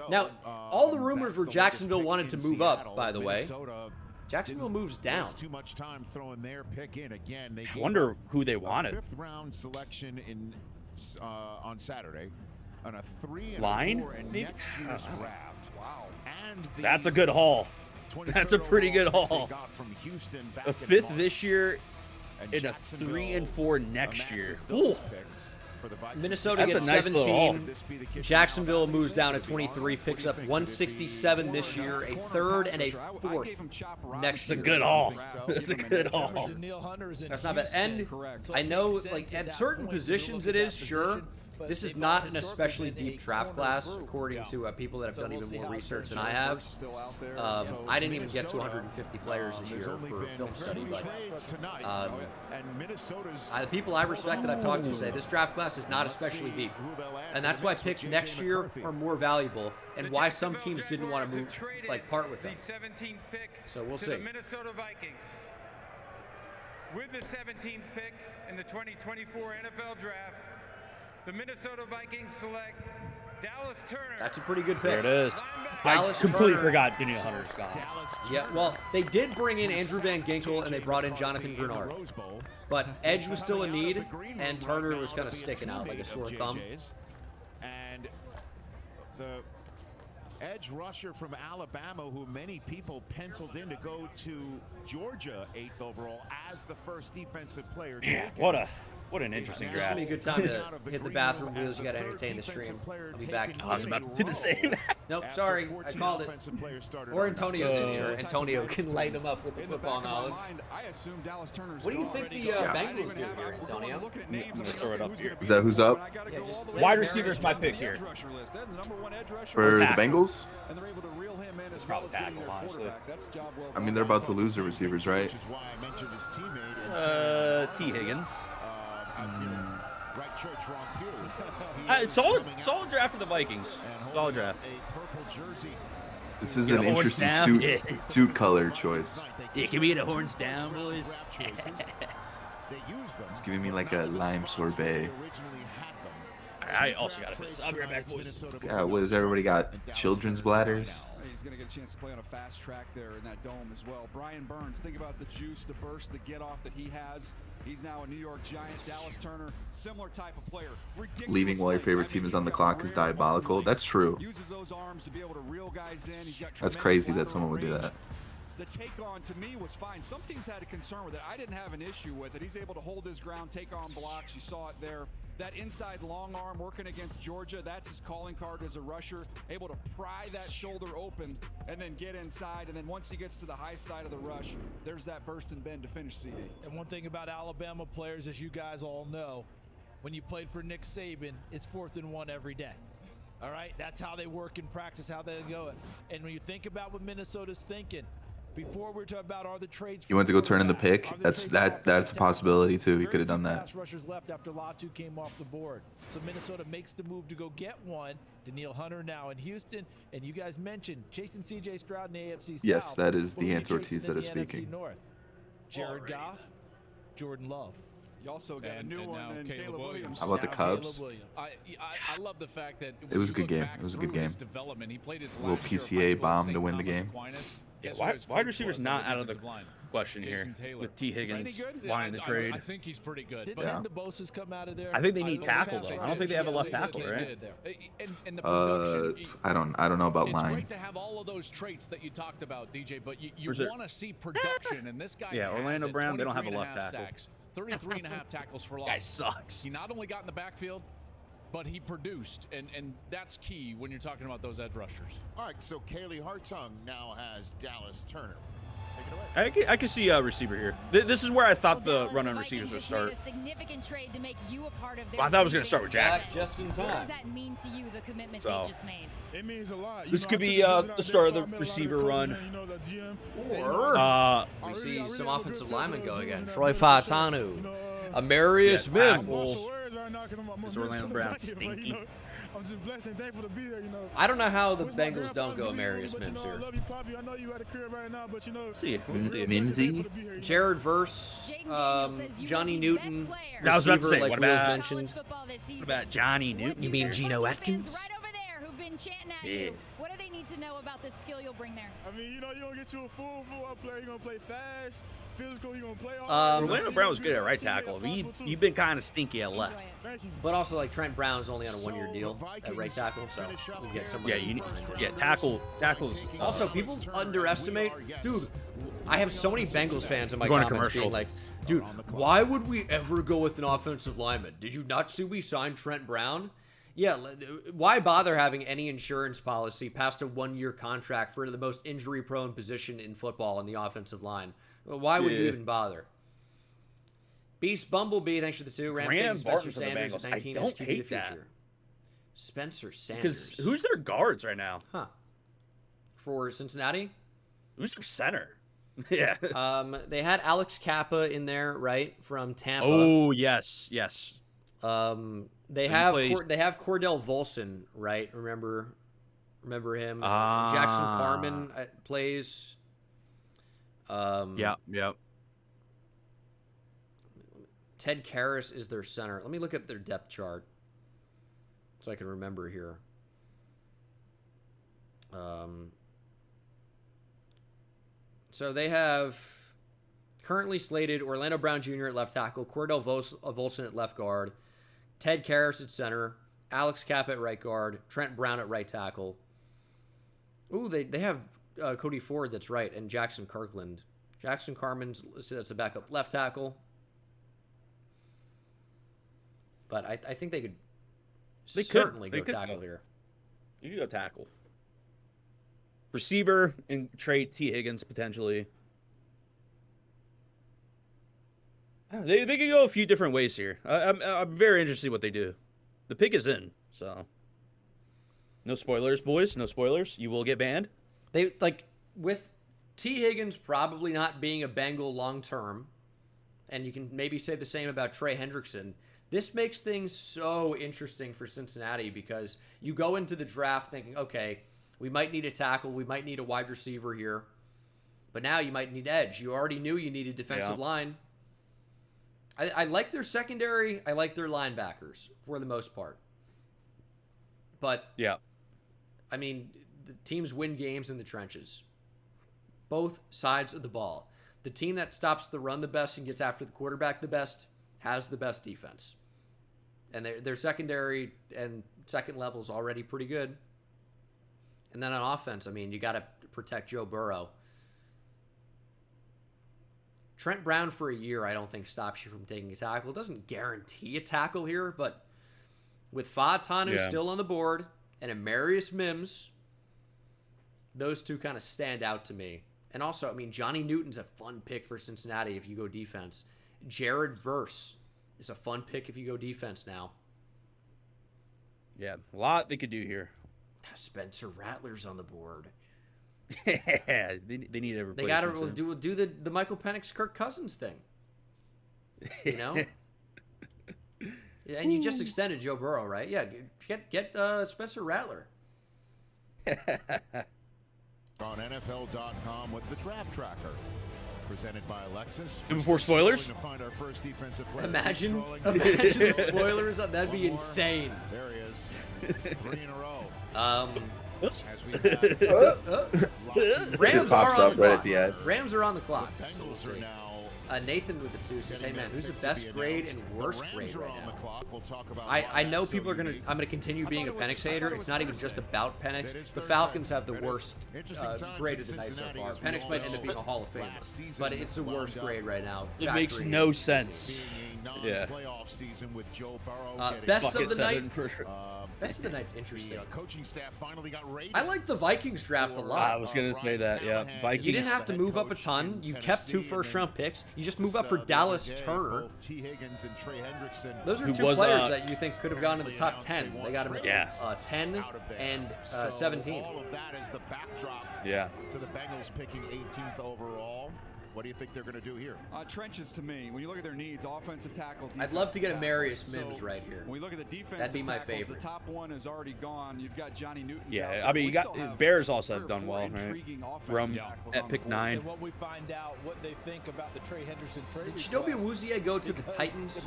Now, all the rumors were Jacksonville wanted to move up, by the way. Jacksonville moves down. Too much time throwing their pick in again. They I wonder who they a wanted. 5th round selection in on Saturday, and a 3 and Line? a 4 in Maybe? next year's draft. Wow. And the That's a good haul. 23rd That's a pretty good overall pick haul. they got from Houston back A in 5th March. this year And and a Jacksonville 3 and 4 next year. amasses those Ooh. picks for the Vikings. Minnesota That's gets a nice little haul. 17. Jacksonville moves down to 23, picks up 167 this year, a 3rd and a 4th next That's a year. good haul. That's a good haul. That's not bad. And I know, like, at certain positions it is, sure. This is not an especially deep draft class, according to people that have done even more research than I have. I didn't even get to 150 players this year for film study, but the people I respect that I've talked to say this draft class is not especially deep, and that's why picks next year are more valuable, and why some teams didn't want to move, like, part with them. The 17th pick So we'll to see. the Minnesota Vikings. With the 17th pick in the 2024 NFL Draft, the Minnesota Vikings select Dallas Turner. That's a pretty good pick. There it is. Dallas I completely Turner. forgot Daniel Hunter's gone. Yeah, well, they did bring in Andrew Van Ginkel, and they brought in Jonathan Grenard. But Edge was still a need, and Turner was kind of sticking out like a sore thumb. And the edge rusher from Alabama, who many people penciled in to go to Georgia 8th overall as the first defensive player. Yeah, what an interesting It's draft. gonna be a good time to hit the bathroom wheels. You gotta entertain the stream. I'll be back. I was about to do the same. Nope, sorry, I called it. Or Antonio's in here. Antonio can light him up with the football knowledge. What do you think the Bengals do here, Antonio? I'm gonna throw it up here. Is that who's up? Yeah, just Wide receiver is my pick here. For the Tackle. Bengals? It's probably tackle, honestly. I mean, they're about to lose their receivers, right? T. Higgins. Right church, wrong pew. Solid draft for the Vikings. Solid draft. This is Get an a horns interesting down. suit color choice. Yeah, can we get a horns down, boys? It's giving me like a lime sorbet. I also got to piss. I'll be right back, boys. Yeah, what has everybody got? Children's bladders? He's going to get a chance to play on a fast track there in that dome as well. Brian Burns, think about the juice, the burst, the get off that he has. He's now a New York Giant. Dallas Turner, similar type of player. Leaving while your favorite team is on the clock is diabolical. That's true. Uses those arms to be able to reel guys in. He's got That's tremendous crazy that lateral someone would do range. that. The take on to me was fine. Some teams had a concern with it. I didn't have an issue with it. He's able to hold his ground, take on blocks. You saw it there. That inside long arm working against Georgia, that's his calling card as a rusher. Able to pry that shoulder open and then get inside. And then once he gets to the high side of the rush, there's that burst and bend to finish, CD. And one thing about Alabama players, as you guys all know, when you played for Nick Saban, it's 4th and 1 every day. All right, that's how they work in practice, how they go. And when you think about what Minnesota's thinking, before we're talking about are the trades. You went to go turn in the pick? That's a possibility too. He could have done that. Pass rushers left after Latu came off the board. So Minnesota makes the move to go get one. Daniil Hunter now in Houston, and you guys mentioned chasing C.J. Stroud in the AFC South. Yes, that is Who are the you Ant Ortiz chasing that in is the NFC speaking. North? Jared Goff, Jordan Love. You also got a new one in Caleb Williams. How about the Cubs? I love the fact that It was a good game. It was a good game. He played his A little PCA bomb to win the game. Yeah, wide receiver's not out of the question here with T. Higgins wanting the trade. I think he's pretty good. Didn't But DeBosa's come out of there? I think they need tackle though. I don't think they have a left tackle, right? And the production, I don't know about it's line. great to have all of those traits that you talked about, DJ, but you Where's it? want to see production, and this guy Yeah, has Orlando it. Brown, they don't have a 23 left and half tackle. Sacks, 33 and a half tackles for loss. Guy sucks. He not only got in the backfield, but he produced, and that's key when you're talking about those edge rushers. All right, so Kaylee Hartung now has Dallas Turner. Take it away. I can see a receiver here. This is where I thought the run-on receivers would start. A significant trade to make you a part of their Well, I thought it was going to start with Jackson. Just in What time. does that mean to you, the commitment So, they just made? It means a lot. This could be the start of the receiver run. Or we see some offensive linemen go again. Troy Fautanu, Amarius Mims. Is Orlando Brown stinky? I'm just blessed and thankful to be here, I don't know how the Bengals don't go Amarius Mims here. I love you, Poppy. I know you at the crib right now, but We'll see. Mimsy? Jared Verse, Johnny Newton. I was about to receiver, say, like what Will's about- mentioned. What about Johnny Newton? You mean Geno Atkins? Right over there who've been chanting at Yeah. you. What do they need to know about the skill you'll bring there? I mean, you know, you're going to get you a full player. You're going to play fast, physical. You're going to play all Orlando Brown was good at right tackle. He's been kind of stinky at left. But also, like Trent Brown's only on a one-year deal at right tackle, so we get some. Yeah, tackles. Also, people underestimate, dude. I have so many Bengals fans in my We're going to comments being commercial. like, dude, why would we ever go with an offensive lineman? Did you not see we signed Trent Brown? Yeah, why bother having any insurance policy past a one-year contract for the most injury-prone position in football on the offensive line? Why would you even bother? Beast Bumblebee, thanks for the 2. Ramsey and Spencer Barton for the Sanders Bengals. at 19 I is don't QB of the hate that. future. Spencer Sanders. Because who's their guards right now? Huh. For Cincinnati? Who's their center? Yeah. They had Alex Kappa in there, right, from Tampa. Oh, yes. They have Cordell Volson, right? Remember him? Jackson Carman plays. Yep. Ted Karras is their center. Let me look at their depth chart so I can remember here. So they have currently slated Orlando Brown Jr. at left tackle, Cordell Volson at left guard, Ted Karras at center, Alex Kappa at right guard, Trent Brown at right tackle. Ooh, they have Cody Ford, that's right, and Jackson Kirkland. Jackson Carman's listed as a backup left tackle. But I think they could certainly go tackle here. You could go tackle. Receiver and trade T. Higgins potentially. They could go a few different ways here. I'm very interested in what they do. The pick is in, so no spoilers, boys. No spoilers. You will get banned. They with T. Higgins probably not being a Bengal long term, and you can maybe say the same about Trey Hendrickson. This makes things so interesting for Cincinnati because you go into the draft thinking, okay, we might need a tackle, we might need a wide receiver here, but now you might need edge. You already knew you needed defensive line. I like their secondary. I like their linebackers for the most part. But, yeah, I mean, the teams win games in the trenches. Both sides of the ball. The team that stops the run the best and gets after the quarterback the best has the best defense. And their secondary and second level is already pretty good. And then on offense, I mean, you got to protect Joe Burrow. Trent Brown for a year, I don't think stops you from taking a tackle. It doesn't guarantee a tackle here, but with Fautanu still on the board and Amarius Mims, those two kind of stand out to me. And also, I mean, Johnny Newton's a fun pick for Cincinnati if you go defense. Jared Verse is a fun pick if you go defense now. Yeah, a lot they could do here. Spencer Rattler's on the board. Yeah, they need a replacement. They got to do the Michael Penix Kirk Cousins thing. You know? Yeah, and you just extended Joe Burrow, right? Yeah, get Spencer Rattler. On NFL.com with the draft tracker. Presented by Alexis. And before spoilers? To find our first defensive player. Imagine spoilers. That'd be insane. There he is. 3 in a row. As we Rams just pops are on up the right clock. at the end. Rams are on the clock. The Bengals are now. Nathan with the 2 says, "Hey man, who's the best grade and worst grade right now?" We'll talk about I know people are I'm gonna continue being a Penix hater. It's not even just about Penix. The Falcons have the worst grade of the night so far. Penix might end up being a Hall of Famer, but it's the worst grade right now. It makes no sense. Yeah. Best of the night. Best of the night's interesting. Coaching staff finally got rated. I like the Vikings draft a lot. I was gonna say that. Yeah, Vikings. You didn't have to move up a ton. You kept 2 first-round picks. You just move up for Dallas Turner. Those are 2 players that you think could have gone in the top 10. They got him at 10 and 17. All of that is the backdrop to the Bengals picking 18th overall. What do you think they're going to do here? Trenches to me. When you look at their needs, offensive tackle. I'd love to get a Marius Mims right here. When we look at the defense, that'd be my tackles, favorite. The top one is already gone. You've got Johnny Newton. Yeah, I mean, you got Bears also have done well, right? Rum at pick 9. And when we find out what they think about the Trey Henderson trade, did Chidobe Awuzie go to the Titans?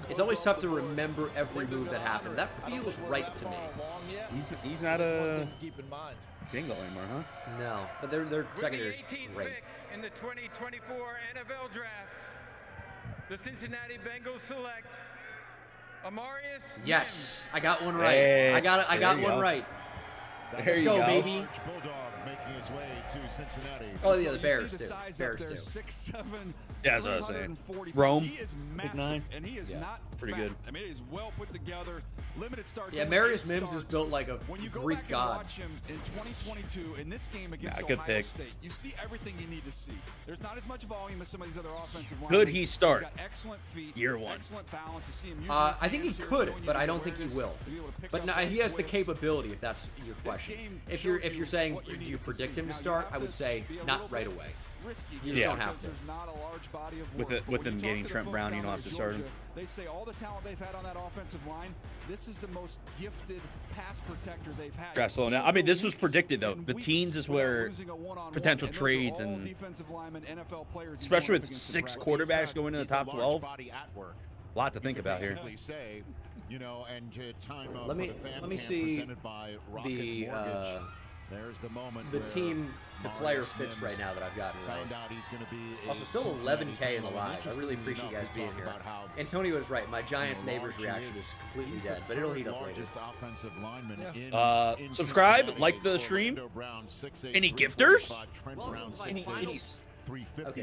It's always tough to remember every move that happened. That feels right to me. He's not a Bengal anymore, huh? No, but their secondary is great. In the 2024 NFL Draft, the Cincinnati Bengals select Amarius. Yes, I got one right. Hey, I got one right. Let's go, baby. Bulldog making his way to Cincinnati. Oh yeah, the Bears too. Bears too. 6'7". Yeah, that's what I was saying. Rome, he is pick massive, 9. and he is not pretty fat. good. I mean, it is well put together. Limited starts. Yeah, Marius Mims is built like a when you go Greek back god. And watch him in 2022 in this game against good Ohio pick. State, you see everything you need to see. There's not as much volume as some of these other offensive linemen. Could he start? He's got excellent feet, year 1? Excellent balance. You see him using I think he could, but I don't think he will. But no, he has the capability. If that's your question. If you're saying, do you predict him to start? I would say not right away. You just don't have to. With them getting Trent Brown, you don't have to start him. They say all the talent they've had on that offensive line, this is the most gifted pass protector they've had. Try to slow down. I mean, this was predicted though. The teens is where potential trades and especially with 6 quarterbacks going in the top 12. A lot to think about here. Let me see there's the moment the team to player fits right now that I've gotten right. Also, still 11K in the live. I really appreciate you guys being here. Antonio is right. My Giants neighbors reaction is completely dead, but it'll heat up later. Subscribe, like the stream. Any gifters?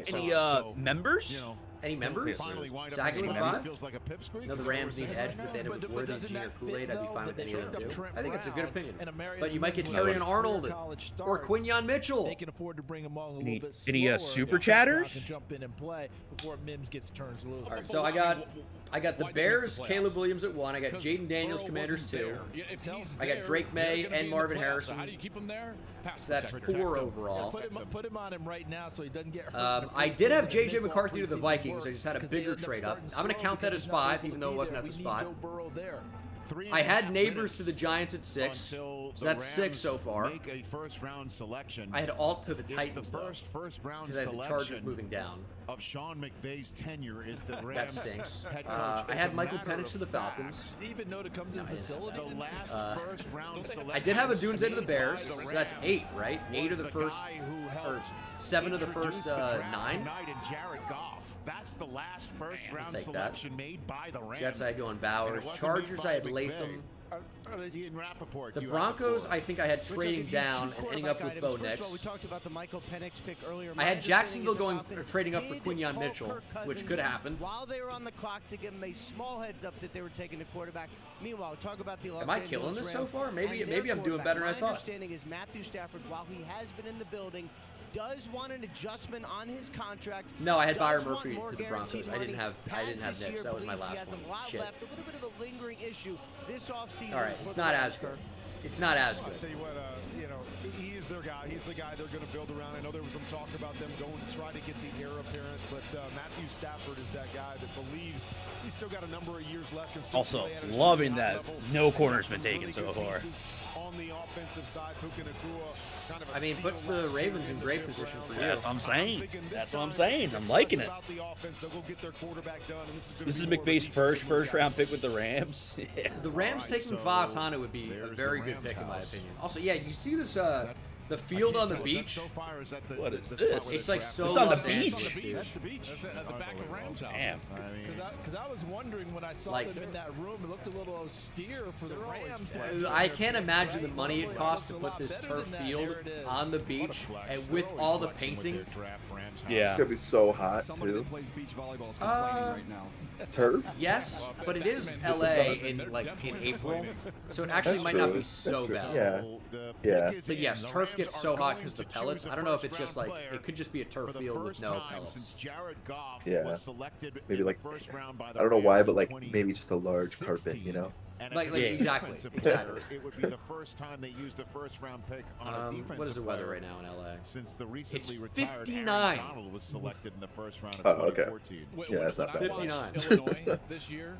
Any members? Any members? Exactly 5? No, the Rams need edge, but they ended with Worthy, Gene, or Kool-Aid. I'd be fine with any of them too. I think it's a good opinion. But you might get Terrion Arnold or Quinyon Mitchell. They can afford to bring him on a little bit slower. Any super chatters? Jump in and play before Mims gets turns loose. All right, so I got the Bears, Caleb Williams at 1. I got Jaden Daniels, Commanders 2. I got Drake May and Marvin Harrison. How do you keep him there? So that's 4 overall. Put him on him right now so he doesn't get hurt. I did have J.J. McCarthy to the Vikings. I just had a bigger trade up. I'm going to count that as 5, even though it wasn't at the spot. I had Neighbors to the Giants at 6, so that's 6 so far. Make a first-round selection. I had Alt to the Titans, first-round because I had the Chargers moving down. Of Sean McVay's tenure is the That Rams stinks. head coach. I had Michael Penix to the Falcons. Did he even know to come to the facility? The last first-round selection. I did have a Doomsday to the Bears, so that's 8, right? 8 of the first, or 7 of the first 9. And Jared Goff. That's the last first-round selection made by the Rams. Jets, I had going Bowers. Chargers, I had Latham. Ian Rappaport, The Broncos, I think I had trading down and ending up with Bo Nix. We talked about the Michael Penix pick earlier. I had Jacksonville going trading up for Quinyon Mitchell, which could happen. While they were on the clock to give them a small heads up that they were taking a quarterback. Meanwhile, talk about the Los Am I Angeles killing this so Rams far? Maybe and their I'm doing quarterback. better than I My thought. understanding is Matthew Stafford, while he has been in the building, does want an adjustment on his contract. No, I had Byron Murphy to the Broncos. I didn't have Nix. That was my last one. Shit. Left, a little bit of a lingering issue this offseason. All right, it's not as good. It's not as good. I'll tell you what, he is is their guy. He's the guy they're going to build around. I know there was some talk about them going to try to get the heir apparent, but Matthew Stafford is that guy that believes he's still got a number of years left. And still Also, play at his loving high that level. no corner's been Really taken so good far. pieces on the offensive side. Puka Nacua, kind of a I mean, steal puts the last year Ravens in the great fifth position round. for you. That's what I'm saying. thinking this That's what I'm time saying. I'm it's liking less it. about the offense. They'll go get their quarterback done, and this is gonna This is be more of a McVay's defensive first round pick with the Rams. Yeah. The Rams taking so Faatana would be a there's very the good Rams pick in my house. opinion. Also, yeah, you see this the field on the beach. What is It's this? like so It's on the Los beach. Angeles, dude. That's the beach. That's at the back of Rams house. Damn. Because I was wondering when I saw Like- them in that room, it looked a little austere for the Rams. I can't imagine the money it costs to put this turf field on the beach and with all the painting. Yeah. It's gonna be so hot Somebody too. that plays beach volleyball is complaining right now. Turf? Yes, but it is LA in April, so it actually That's might not true. be so That's bad. true. Yeah. But yes, turf gets so hot because the pellets. I don't know if it's just like it could just be a turf field with no pellets. Yeah. Maybe like I don't know why, but like maybe just a large carpet, you know? Like Yeah. exactly. It would be the first time they used a first-round pick on a defensive What is the weather player right now in LA? since the recently It's retired 59. Aaron Donald was selected in the first round of Oh, okay. 2014. Yeah, that's not When I bad. watched 59. Illinois this year,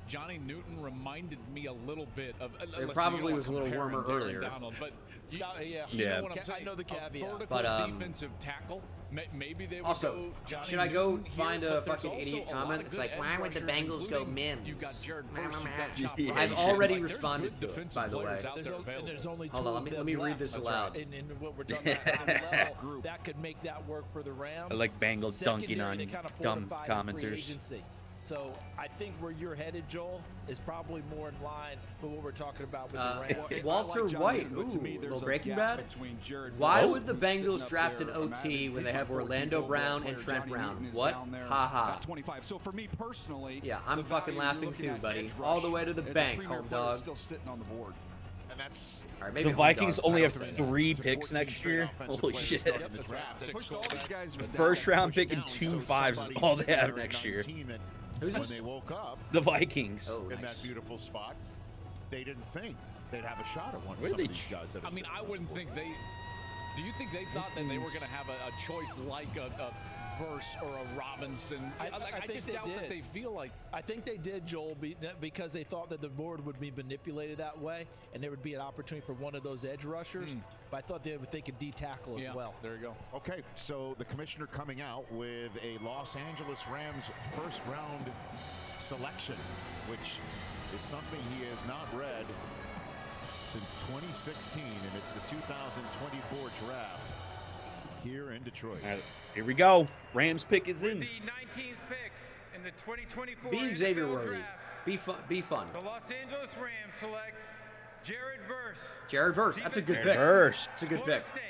Johnny Newton reminded me a little bit of. Listen, probably you don't was a little compare him warmer to Aaron earlier. Donald, but you, Yeah. you Yeah. know what I'm saying? I know the caveat. A vertical But, defensive tackle. Maybe they would Also, go Johnny should I go Newton find here, a but there's fucking also idiot a lot comment? of It's good like, edge why would the rushers, Bengals go including Mims? You've got Jared Verse, you've got Chop Yeah. Fry. I've already Like, there's responded good to it, defensive by the way. players out there And available. there's only two Hold on, of let them me read left. this That's aloud. right. And what we're talking about top level, that could make that work for the Rams. I like Bengals dunking Secondary, on they kinda dumb fortified in free commenters. agency. So I think where you're headed, Joel, is probably more in line with what we're talking about with the Rams. Walter White, ooh, little Breaking Bad. Why would the Bengals draft an OT when they have Orlando Brown and Trent Brown? What? Haha. 25. So for me personally, Yeah, I'm the fucking value laughing looking too, at buddy. edge All rush the way to the as a bank, premier home player dog. still sitting on the board. And that's All right, maybe The home Vikings dog's only not have so bad. 3 picks next year. Holy shit. Pushed all these guys down. First round pick and 2 5s is all they have next year. Who's when this? they woke up The Vikings. Oh, in nice. that beautiful spot, they didn't think they'd have a shot at one of Where some did of they these guys. That I are mean, sitting I on the wouldn't board. think they. Do you think they thought that they were going to have a choice like a Verse or a Robinson? I I think just they doubt did. that they feel like. I think they did, Joel, because they thought that the board would be manipulated that way, and there would be an opportunity for one of those edge rushers. But I thought they would think a D tackle as Yeah, well. there you go. Okay, so the commissioner coming out with a Los Angeles Rams first round selection, which is something he has not read since 2016, and it's the 2024 draft here in Detroit. All right, here we go. Rams pick is With in. the 19th pick in the 2024 Be Xavier NFL worthy. Draft, Be fun. Be fun. the Los Angeles Rams select Jared Verse. Jared Verse. That's a good Jared pick. Verse. That's a good Florida pick. State.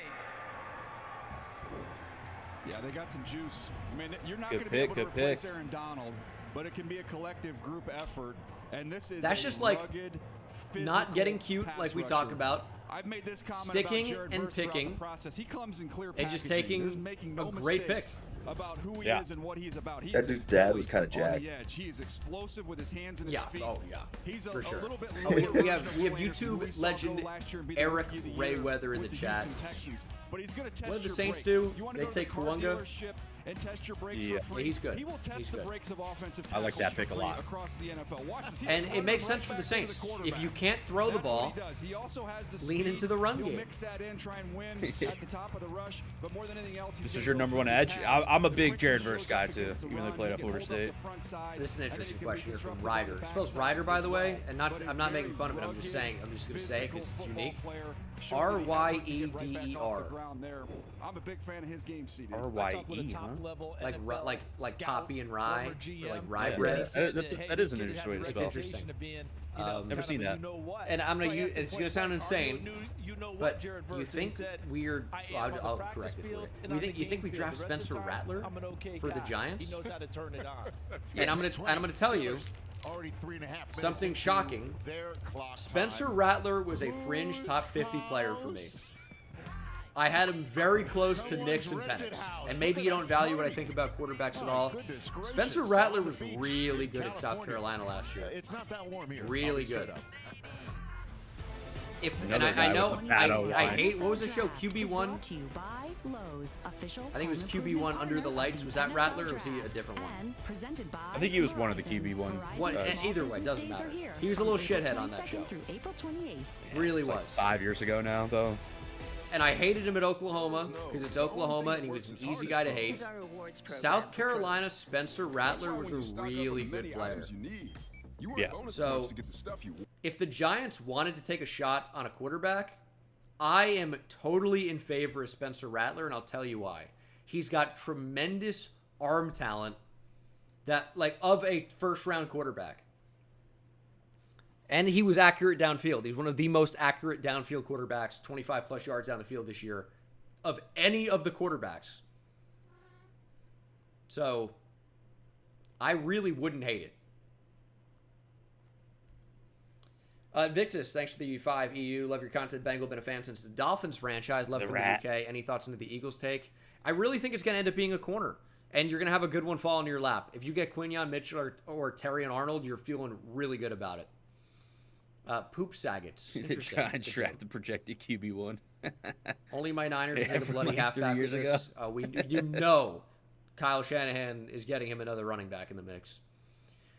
Yeah, they got some juice. I mean, you're not Good going to be pick, able to good replace pick. Aaron Donald, but it can be a collective group effort. And this is That's a just like rugged, not getting physical cute pass like we rusher. talk about. I've made this comment Sticking about Jared and Verse throughout picking the process. He comes in clear and just packaging. taking There's making no a great mistakes pick. about who he Yeah. is and what he's about. He's That dude's dad was kinda on jacked. the edge. He is explosive with his hands and his Yeah. feet. Oh yeah. He's For sure. a little bit Oh, we lower have version of Will Anderson, who we YouTube saw go legend last year and be the Eric Rookie of the Year Rayweather in the with chat. Houston Texans. But he's going to test What do the your Saints brakes. do? You wanna They go to the take car Kawunga? dealership and test your brakes Yeah. for free. Yeah, he's good. He will test He's the good. brakes of offensive I like tackles that pick for a free lot. across the NFL. Watch this. He And just it makes runs sense for right the back to Saints. quarterback. If you can't throw the That's what ball, he does. He also has the lean speed. into the run He'll game. mix that in, try and win at the top of the rush. But more than anything else, he's This gonna is your go number through one the edge. pass. I'm a The big quick Jared shows Verse up guy against too, the even though run. he played He at can Florida hold up State. the front side, This is an and then he interesting can be question here from disruptive Ryder. on the Spells back Ryder, end by the as way, well. and But I'm a not making very fun of it. I'm just rugged, saying. I'm just gonna say it because it's physical unique. football player. Showed that he had to get right back off the R-Y-E-D-E-R. ground there. I'm a big fan of his game, CD. R-Y-E, huh? Like NFL like scout, poppy and rye, former or GM. like rye Yeah. bread. That is an interesting way to It's spell. interesting. Never seen that. And I'm gonna use. It's gonna sound insane, but you think we're? I'll correct it for you. You think we draft Spencer Rattler for the Giants? He knows how to turn it on. And I'm gonna tell you Already 3.5 minutes something into shocking. their clock Spencer time. Rattler was a fringe top 50 player for me. I had him very close to Nix and Penix. And maybe you don't value what I think about quarterbacks at all. Spencer Rattler was really good at South Carolina last year. It's not that warm here. Really I'll be straight good. up. I know I hate, what was the show, QB1? I think it was QB1 Under the Lights. Was that Rattler or was he a different one? I think he was one of the QB1. Either way, doesn't matter. He was a little shithead on that show. Really was. Like 5 years ago now, though. And I hated him at Oklahoma because it's Oklahoma and he was an easy guy to hate. South Carolina, Spencer Rattler was a really good player. Yeah. So if the Giants wanted to take a shot on a quarterback, I am totally in favor of Spencer Rattler, and I'll tell you why. He's got tremendous arm talent of a first-round quarterback. And he was accurate downfield. He's one of the most accurate downfield quarterbacks, 25-plus yards down the field this year, of any of the quarterbacks. So, I really wouldn't hate it. Victus, thanks for the 5 EU. Love your content, Bengal. Been a fan since the Dolphins franchise. Love from the UK. Any thoughts into the Eagles take? I really think it's going to end up being a corner. And you're going to have a good one fall into your lap. If you get Quinyon Mitchell or Terry and Arnold, you're feeling really good about it. Poop Saggets. Interesting. Try and draft the projected QB1. Only my Niners will take a bloody like halfback 3 years with this. Kyle Shanahan is getting him another running back in the mix.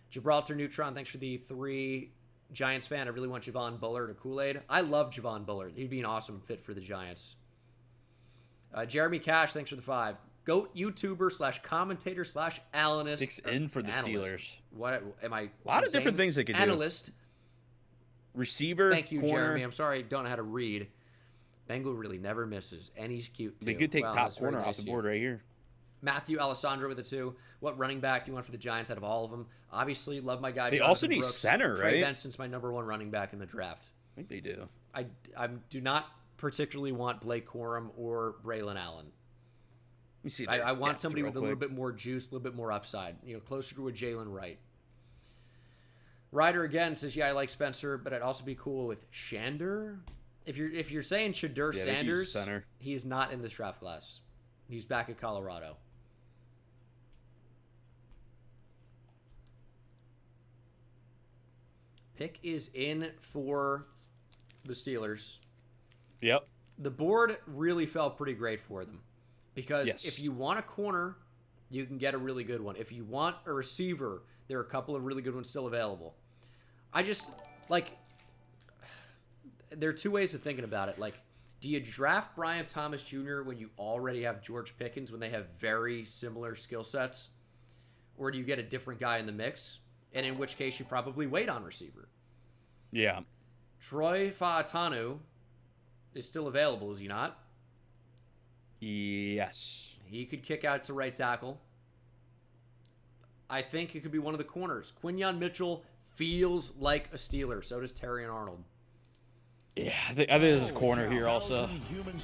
Gibraltar Neutron, thanks for the 3. Giants fan, I really want Javon Bullard or Kool-Aid. I love Javon Bullard. He'd be an awesome fit for the Giants. Jeremy Cash, thanks for the 5. GOAT YouTuber / commentator / analyst. Picks in for the Steelers. What am I? A lot of different things they could do. Analyst. Receiver. Thank you, corner. Jeremy. I'm sorry I don't know how to read. Bengal really never misses, and he's cute too. They could take top corner nice off the board right here. Matthew Alessandro with the 2. What running back do you want for the Giants out of all of them? Obviously, love my guy. They Jonathan also need Brooks. center, Trey right? Benson's my #1 running back in the draft. I think they do. I do not particularly want Blake Corum or Braylon Allen. Let me see. I want somebody with a little bit more juice, a little bit more upside. Closer to a Jalen Wright. Ryder again says, yeah, I like Spencer, but I'd also be cool with Shander. If you're saying Shadur Sanders, he is not in this draft class. He's back at Colorado. Pick is in for the Steelers. Yep. The board really felt pretty great for them. Because if you want a corner, you can get a really good one. If you want a receiver, there are a couple of really good ones still available. There are two ways of thinking about it. Do you draft Brian Thomas Jr. when you already have George Pickens when they have very similar skill sets? Or do you get a different guy in the mix? And in which case, you probably wait on receiver. Yeah. Troy Faatanu is still available, is he not? Yes. He could kick out to right tackle. I think it could be one of the corners. Quinyon Mitchell feels like a Steeler. So does Terry and Arnold. Yeah, I think there's a corner here also.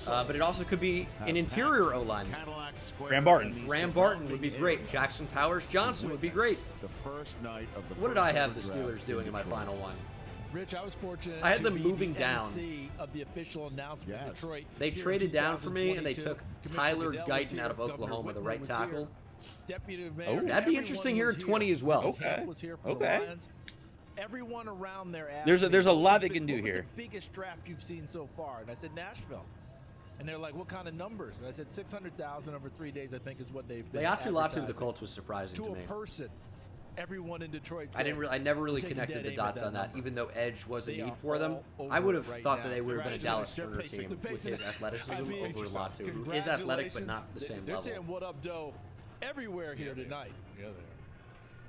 But it also could be an interior O-line. Graham Barton. Graham Barton would be great. Jackson Powers Johnson would be great. What did I have the Steelers doing in my final one? Rich, I was fortunate. I had them moving down. Of the official announcement, Detroit. They traded down for me, and they took Tyler Guyton out of Oklahoma, the right tackle. Oh, that'd be interesting here at 20 as well. Okay. Everyone around there. There's a lot they can do here. What's the biggest draft you've seen so far? And I said Nashville. And they're like, what kind of numbers? And I said 600,000 over 3 days. I think is what they've been. Latu of the Colts was surprising to me. To a person. Everyone in Detroit. I never really connected the dots on that. Even though edge was a need for them, I would have thought that they would have been a Dallas Turner team with his athleticism over Latu, who is athletic but not the same level. They're saying what up, Doe, everywhere here tonight. Yeah,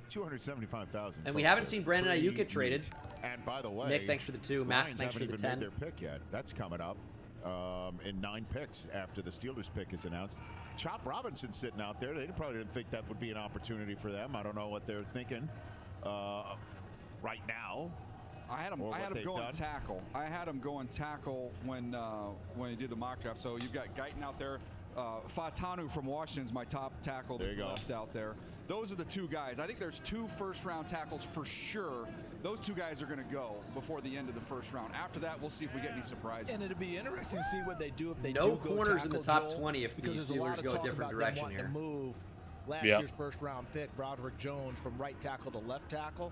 275,000. And we haven't seen Brandon Ayuk get traded. And by the way, Nick, thanks for the 2. Matt, thanks for the 10. Made their pick yet. That's coming up in 9 picks after the Steelers pick is announced. Chop Robinson sitting out there. They probably didn't think that would be an opportunity for them. I don't know what they're thinking right now. I had him going tackle. I had him going tackle when he did the mock draft. So you've got Guyton out there. Faatanu from Washington's my top tackle that's left out there. Those are the 2 guys. I think there's 2 first-round tackles for sure. Those 2 guys are going to go before the end of the first round. After that, we'll see if we get any surprises. And it'll be interesting to see what they do if they no do go corners in the top 20 if the because Steelers go a different direction here. To move last year's first-round pick, Broderick Jones, from right tackle to left tackle.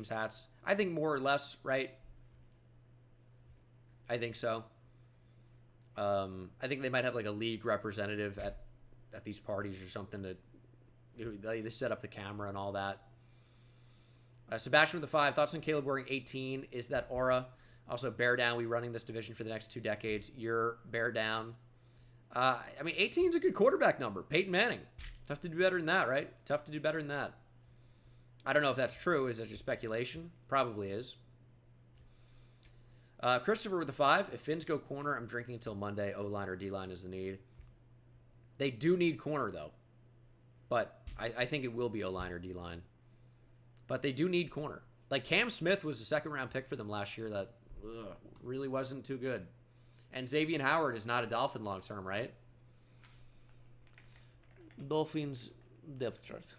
team's hats. I think more or less, right? I think so. I think they might have like a league representative at these parties or something to they set up the camera and all that. Sebastian with the 5. Thoughts on Caleb wearing 18? Is that aura? Also, bear down. We running this division for the next 2 decades. You're bear down. I mean, 18 is a good quarterback number. Peyton Manning. Tough to do better than that, right? Tough to do better than that. I don't know if that's true. Is that just speculation? Probably is. Christopher with the 5. If Finns go corner, I'm drinking until Monday. O-line or D-line is the need. They do need corner, though. But I think it will be O-line or D-line. But they do need corner. Like, Cam Smith was a second-round pick for them last year that really wasn't too good. And Xavier Howard is not a Dolphin long-term, right? Dolphins depth chart.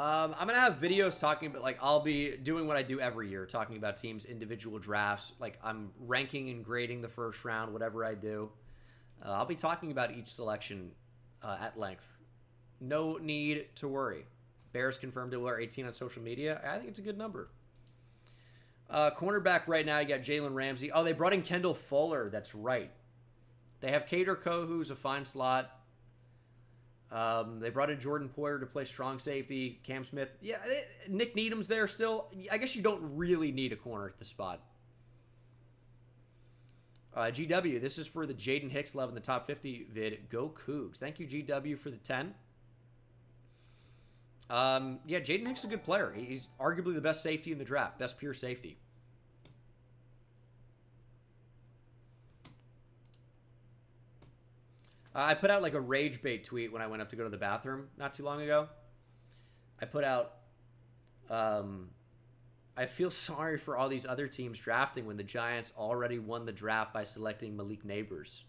I'm going to have videos talking about, like, I'll be doing what I do every year, talking about teams' individual drafts. Like, I'm ranking and grading the first round, whatever I do. I'll be talking about each selection at length. No need to worry. Bears confirmed to wear 18 on social media. I think it's a good number. Cornerback right now, you got Jalen Ramsey. Oh, they brought in Kendall Fuller. That's right. They have Kader Koh, who's a fine slot. They brought in Jordan Poyer to play strong safety. Cam Smith. Yeah, Nick Needham's there still. I guess you don't really need a corner at the spot. GW, this is for the Jaden Hicks love in the top 50 vid. Go Cougs. Thank you, GW, for the 10. Yeah, Jaden Hicks is a good player. He's arguably the best safety in the draft. Best pure safety. I put out like a rage bait tweet when I went up to go to the bathroom not too long ago. I put out, I feel sorry for all these other teams drafting when the Giants already won the draft by selecting Malik Neighbors.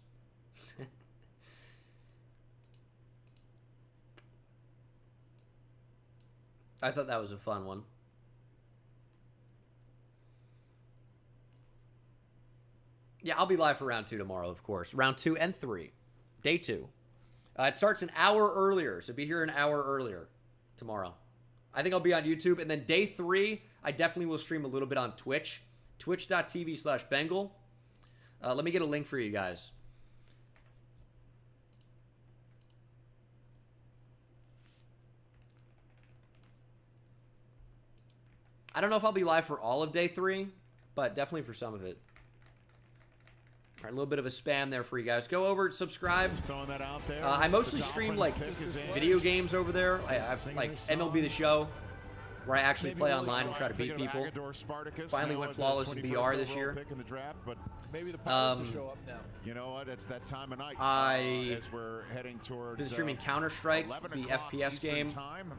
I thought that was a fun one. Yeah, I'll be live for round 2 tomorrow, of course. Round 2 and 3. Day 2. It starts an hour earlier, so be here an hour earlier tomorrow. I think I'll be on YouTube. And then day 3, I definitely will stream a little bit on Twitch. Twitch.tv/Bengal. Let me get a link for you guys. I don't know if I'll be live for all of day 3, but definitely for some of it. All right, a little bit of a spam there for you guys. Go over, subscribe. Throwing that out there. I mostly stream like video games over there. I like MLB The Show, where I actually play online and try to beat people. Finally went flawless in BR this year. Maybe the Pirates will show up now. You know what? It's that time of night. As we're heading towards been streaming Counter-Strike, the FPS game.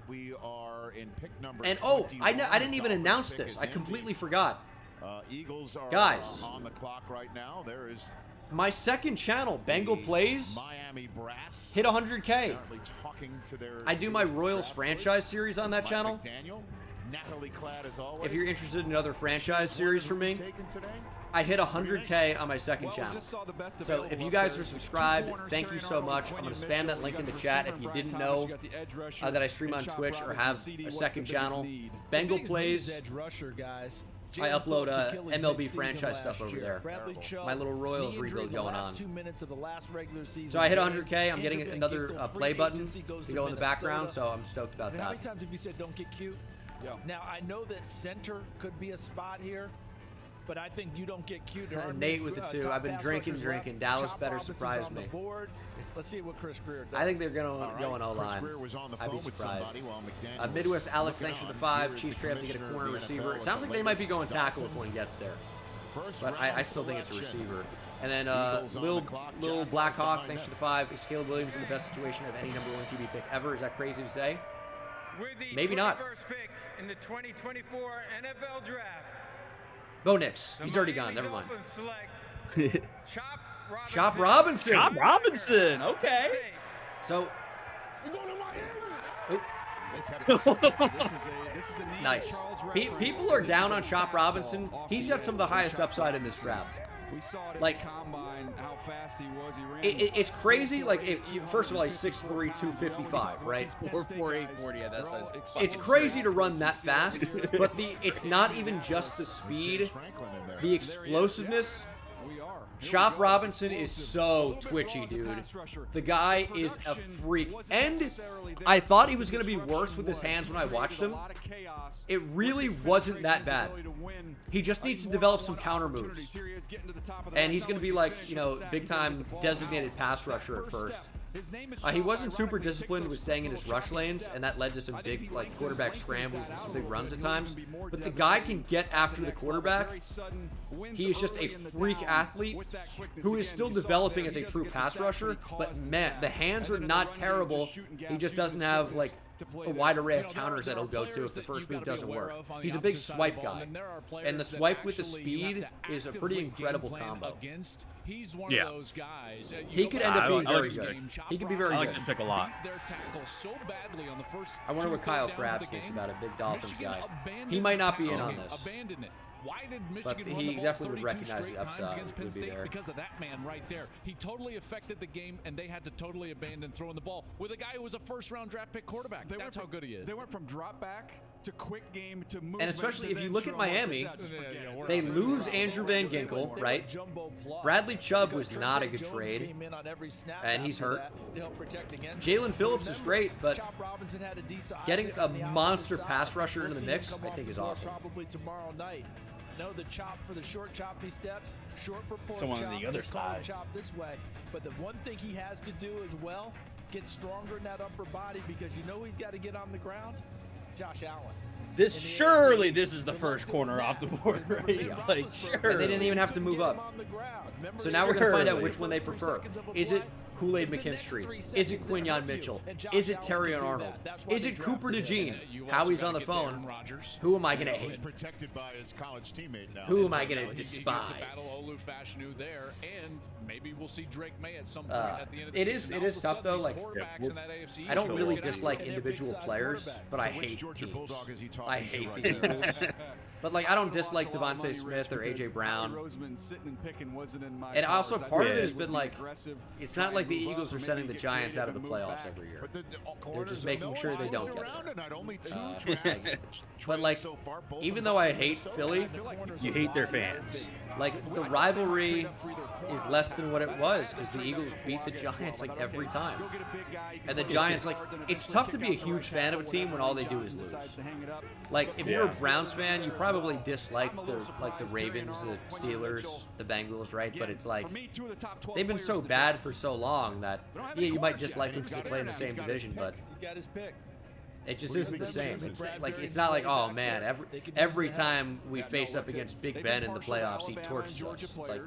We are in pick number. And oh, I didn't even announce this. I completely forgot. Eagles are guys on the clock right now. There is my second channel, Bengal Plays, Miami Brass, hit 100K. To their I do my Royals franchise series on that channel. Natalie clad as always. If you're interested in another franchise series from me, I hit 100K on my second channel. So if you guys are subscribed, thank you so much. I'm going to spam that link in the chat if you didn't know that I stream on Twitch or have a second channel. Bengal Plays. I upload MLB franchise stuff over there. My little Royals rebuild going on. So I hit 100K. I'm getting another play button to go in the background, so I'm stoked about that. How many times have you said don't get cute? Yeah. Now, I know that center could be a spot here, but I think you don't get cute. Nate with the 2. I've been drinking. Dallas better surprise me. Let's see what Chris Greer does. I think they're going to go on O-line. I'd be surprised. Midwest Alex, thanks for the 5. Chiefs trade to get a corner receiver. It sounds like they might be going tackle if one gets there. But I still think it's a receiver. And then Lil Blackhawk, thanks for the 5. Is Caleb Williams in the best situation of any #1 QB pick ever? Is that crazy to say? Maybe not. Pick in the 2024 NFL Draft. Bo Nix. He's already gone. Never mind. Chop Robinson. Chop Robinson. Okay. So. Nice. People are down on Chop Robinson. He's got some of the highest upside in this draft. We saw it like Combine how fast he was. He ran. It's crazy. Like, first of all, he's 6'3", 255, right? Or 4'8", yeah, that's size. It's crazy to run that fast, but it's not even just the speed, the explosiveness. Chop Robinson is so twitchy, dude. The guy is a freak. And I thought he was going to be worse with his hands when I watched him. It really wasn't that bad. He just needs to develop some counter moves. And he's going to be like, you know, big-time designated pass rusher at first. He wasn't super disciplined with staying in his rush lanes, and that led to some big, like, quarterback scrambles and some big runs at times. But the guy can get after the quarterback. He is just a freak athlete who is still developing as a true pass rusher. But, man, the hands are not terrible. He just doesn't have, like, a wide array of counters that he'll go to if the first move doesn't work. He's a big swipe guy. And the swipe with the speed is a pretty incredible combo. He's one of those guys. He could end up being very good. He could be very good. I like this pick a lot. I wonder what Kyle Krabs thinks about it, big Dolphins guy. He might not be in on this. Why did But Michigan he definitely would recognize the upside. Against Penn Would be State there. because of that man right there. He totally affected the game, and they had to totally abandon throwing the ball with a guy who was a first-round draft pick quarterback. That's how good he is. They went from drop back to quick game to move. And especially if you look at Miami, they lose Andrew Van Ginkel, right? Bradley Chubb was not a good trade, and he's hurt. Jalen Phillips is great, but getting a monster pass rusher into the mix, I think, is awesome. Probably tomorrow night. No, the chop for the short choppy steps, short for pork Someone chop, on the other side. chop this way. But the one thing he has to do as well, get stronger in that upper body, because you know he's got to get on the ground. Josh Allen. This surely this is the first corner off the board, right? Like, sure. And they didn't even have to move up. So now we're going to find out which one they prefer. Is it Kool-Aid McKinstry? Is it Quinyon Mitchell? Is it Terrion Arnold? Is it Cooper DeJean? Howie's on the phone. Who am I going to hate? Protected by his college teammate now. Who am I going to despise? There, and maybe we'll see Drake May at some point at the end of the season. It is tough though. Like, I don't really dislike individual players, but I hate teams. I hate the Eagles. But like, I don't dislike Devontae Smith or AJ Brown. And also, part of it has been like, it's not like the Eagles are sending the Giants out of the playoffs every year. They're just making sure they don't get there. But like, even though I hate Philly, you hate their fans. Like, the rivalry is less than what it was because the Eagles beat the Giants like every time. And the Giants, like, it's tough to be a huge fan of a team when all they do is lose. Like, if you're a Browns fan, you probably dislike the Ravens, the Steelers, the Bengals, right? But it's like, they've been so bad for so long that, yeah, you might dislike them because they play in the same division, but it just isn't the same. It's like, it's not like, oh man, every time we face up against Big Ben in the playoffs, he torches us. It's like,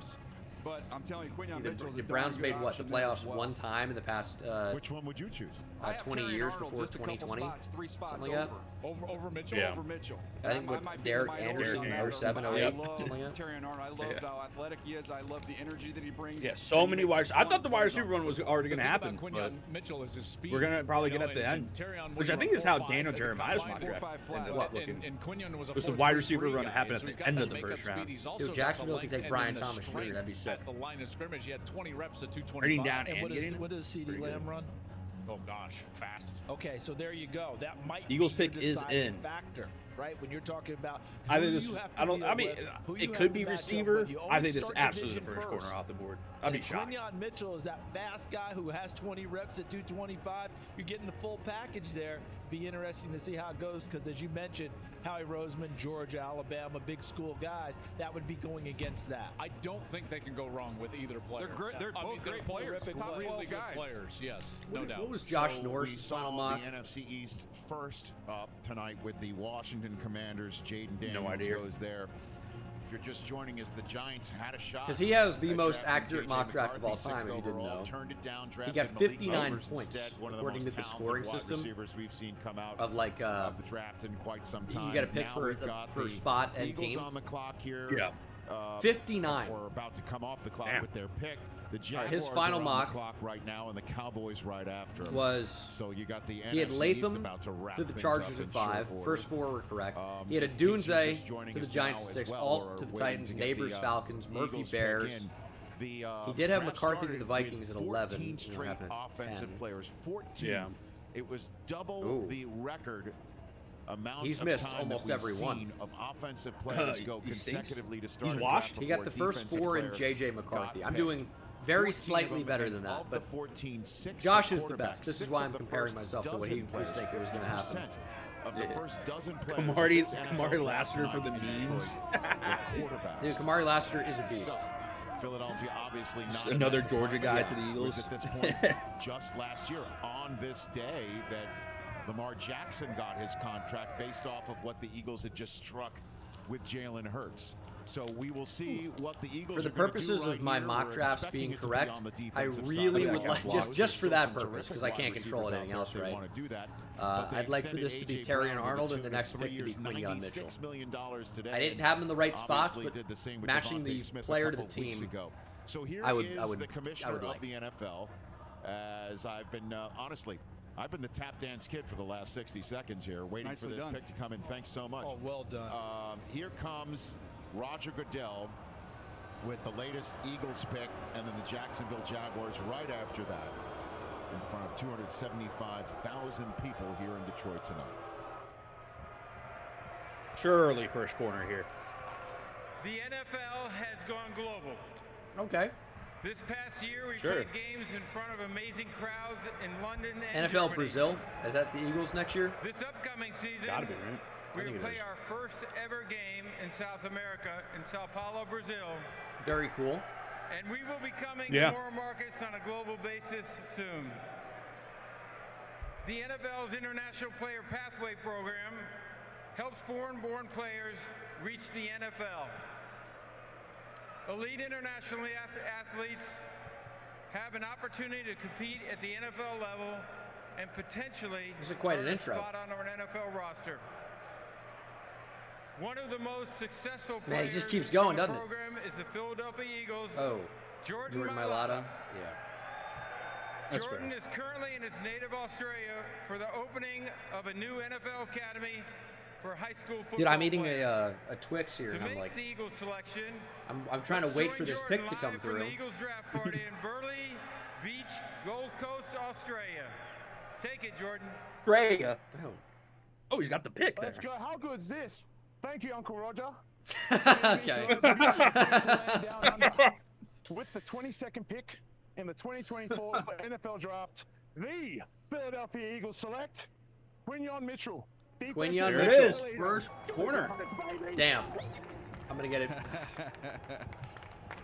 but I'm telling you, the Browns made what, the playoffs one time in the past which one would you choose? 20 years before 2020, something like that. Over Mitchell, yeah. over Mitchell. I think with Derek Anderson, 07, 08, something like that. Terrion Arnold, I love how athletic he is. I love the energy that he brings. Yeah, so many wide. I thought the wide receiver one was already going to happen, but Mitchell is his speed. We're going to probably get at the end, which I think is how Daniel Jeremiah's mock draft ended up looking. It was the wide receiver run to happen at the end of the first round. Dude, Jacksonville can take Brian Thomas Jr. That'd be sick. At the line of scrimmage, he had 20 reps at 225. Running down and getting. What does CeeDee Lamb run? Oh gosh, fast. Okay, so there you go. That might Eagles be pick is in. Factor, right? When you're talking about, I think this. I don't. I mean, it could be receiver. I think this is absolutely the first corner off the board. I'd be shocked. Quinyon Mitchell is that fast guy who has 20 reps at 225. You're getting the full package there. Be interesting to see how it goes because, as you mentioned, Howie Roseman, Georgia, Alabama, big school guys, that would be going against that. I don't think they can go wrong with either player. They're great. They're both great players. Top 12 guys. Players, yes, no doubt. What was Josh Norris' final mock? The NFC East first up tonight with the Washington Commanders. Jaden Daniels No idea. goes there. If you're just joining us, the Giants had a shot. Because he has the most accurate mock draft of all time, if you didn't know. He got 59 points, according to the scoring system, we've seen come out of like, the draft in quite some time. you got to pick for spot and Eagles team. on the clock here. Yeah. 59. We're about to come off the clock with their pick. The Jaguars his final are on mock the clock right now, and the Cowboys right after him. Was so you got the he had NFC East Latham about to wrap to the things Chargers up at in 5. short First order. 4 were correct. He had a Dunze to the Giants at 6. Alt to the Titans, Neighbors, Falcons, Murphy, Bears, He did have draft McCarthy to the started Vikings with at 11. 14 straight happened at offensive 10. players. 14. Yeah. It was double Ooh. the record amount He's of missed time almost that we've every one. seen of offensive players go He stinks. consecutively to start. He's a washed. draft He got the before a first defensive 4 in player J.J. McCarthy. got I'm picked. doing very 14 of slightly them, better and than that, of the but 14, 6 Josh were is the best. This is quarterbacks. why 6 I'm of the comparing first myself to what he dozen was players, thinking was going to happen. 50% of the first dozen players of Kamari, this NFL Kamari draft Lassiter for the tonight in memes. Detroit were quarterbacks. Dude, Kamari Lassiter is a beast. So, Philadelphia obviously not Another enough Georgia guy yeah, to the Eagles. was at this point just last year on this day that Lamar Jackson got his contract based off of what the Eagles had just struck with Jalen Hurts. So we will see what the Eagles For the are gonna do purposes right of my here. mock We're drafts expecting being it to be correct, on the I defensive really side. would Yeah, like, there's just for still that some purpose, because terrific I can't wide control receivers anything out else, there if they right? wanna do that. But they I'd like for this to be extended Terry A.J. and Brown Arnold, to and the 2 next to pick 3 to be years, Quinion Mitchell. $96 million today. I didn't have him in the right spots, Obviously but did the same with matching Devontae the Smith a player to the couple weeks team, ago. So here I would the commissioner like. of the NFL, as I've been honestly, I've been the tap dance kid for the last 60 seconds here, waiting Nicely for this done. pick to come in. Thanks so much. Oh, well done. Here comes Roger Goodell with the latest Eagles pick, and then the Jacksonville Jaguars right after that, in front of 275,000 people here in Detroit tonight. Surely first corner here. The NFL has gone global. Okay. This past year, we Sure. played games in front of amazing crowds in London and NFL Germany. Brazil, is that the Eagles next year? This upcoming season, Gotta be, right? we I think will it play is. our first ever game in South America, in Sao Paulo, Brazil. Very cool. And we will be coming Yeah. to more markets on a global basis soon. The NFL's International Player Pathway Program helps foreign-born players reach the NFL. Elite international athletes have an opportunity to compete at the NFL level and potentially This is quite an earn a intro. spot on our NFL roster. One of the most successful Man, players he just keeps going, in the doesn't it? program is the Philadelphia Eagles. Oh, Jordan Jordan Mailata. Mailata. Yeah. That's Jordan fair. is currently in his native Australia for the opening of a new NFL academy for high school football. Dude, I'm eating players. a Twix here, To and I'm make like, the Eagles selection, I'm trying to let's wait join for this Jordan pick to come live from through. the Eagles draft party in Burleigh Beach, Gold Coast, Australia. Take it, Jordan. Freya. Oh. Oh, he's got the pick there. Let's go. How good is this? Thank you, Uncle Roger. Okay. With the 22nd pick in the 2024 NFL Draft, the Philadelphia Eagles select Quinion Mitchell. Quinion There it is. First corner. Damn. I'm going to get it.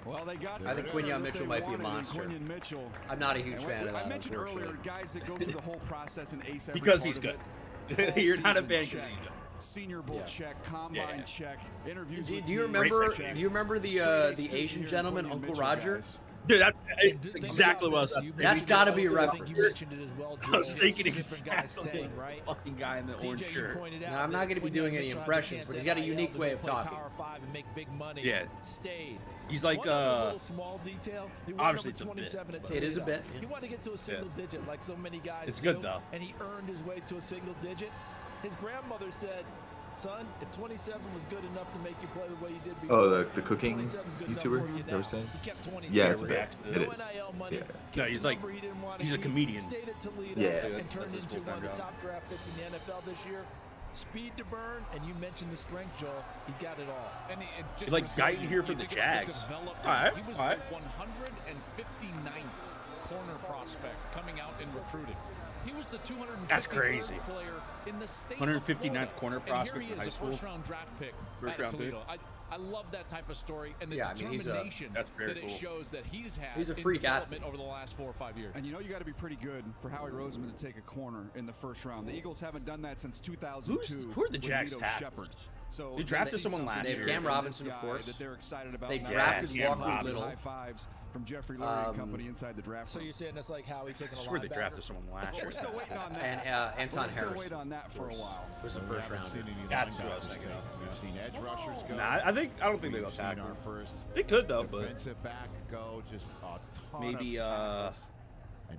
Well, they got. I think Quinion Mitchell might be a monster. Quinion Mitchell. I'm not a huge And fan of that, I mentioned earlier, unfortunately. guys that go through the whole process and ace every Because part he's of good. it. Full You're not a season fan 'cause check, he's good. Senior Bowl Yeah. check, combine check, interviews. Do with you teams, remember? check. Do you remember the Straight Asian here, gentleman, Quinion Uncle Mitchell, Roger? guys. Dude, that's exactly what I was. That's got to be a I think reference. you mentioned it as well, I was Joe. thinking Different guys exactly staying, right? fucking guy in the orange DJ, you shirt. pointed Now, out I'm not that going to be Quinion doing any Mitchell had the impressions, chance but he's at got a NIL unique to way go of play talking. Power 5 and make big money. Yeah. Stayed. He's like, One other little small detail. He went obviously over it's a bit, 27 at but- It is a Toledo. bit, yeah. He wanted to get to a single digit like so many guys It's do, good, though. and he earned his way to a single digit. His grandmother said, son, if 27 was good enough to make you play the way you did before, Oh, the cooking 27's good enough YouTuber? for you Is that what you're now. saying? He kept 27. Yeah, it's a bit. Yeah, It No is. NIL money. Yeah. Kept No, the he's like- number he didn't want to he's a keep, comedian. Stayed at Toledo Yeah. and That's turned his into one full-time of the job. top draft picks in the NFL this year. Speed to burn, and you mentioned the strength, Joel. He's got it all. And it just He's like resilient. Guyton here for You the think about Jags. development. All right, He was all right. the 159th corner prospect coming out in recruiting. He was the 253rd That's crazy. player in the state 159th of Florida. corner And prospect here he in is, high a school. first-round draft pick First at round pick. Toledo. I love that type of story and the Yeah, I mean, he's a- determination That's very that it cool. shows that he's had He's a in freak development athlete. over the last 4 or 5 years. And you know you got to be pretty good for Howie Roseman to take a corner in the first round. The Eagles haven't done that since 2002. Who are the with Jags Lito tackles? Shepherd. So They drafted see someone something last here year. Cam from Robinson, this of guy course. that they're excited about. They now. drafted Cam Walker Robinson. Little. High fives from Jeffrey Lurie and company inside the draft. So room. you're saying that's like Howie taking I a swear they linebacker? drafted someone last Well, year. we're still waiting on that. And Anton We're still Harris. waiting on that for a while. Was the We first haven't round. seen any That's what I was linebackers thinking of. taken. We've seen edge rushers go. Nah, I don't think they go We've seen tackle. our first They could though, but defensive back go. Just a ton maybe of tackles. And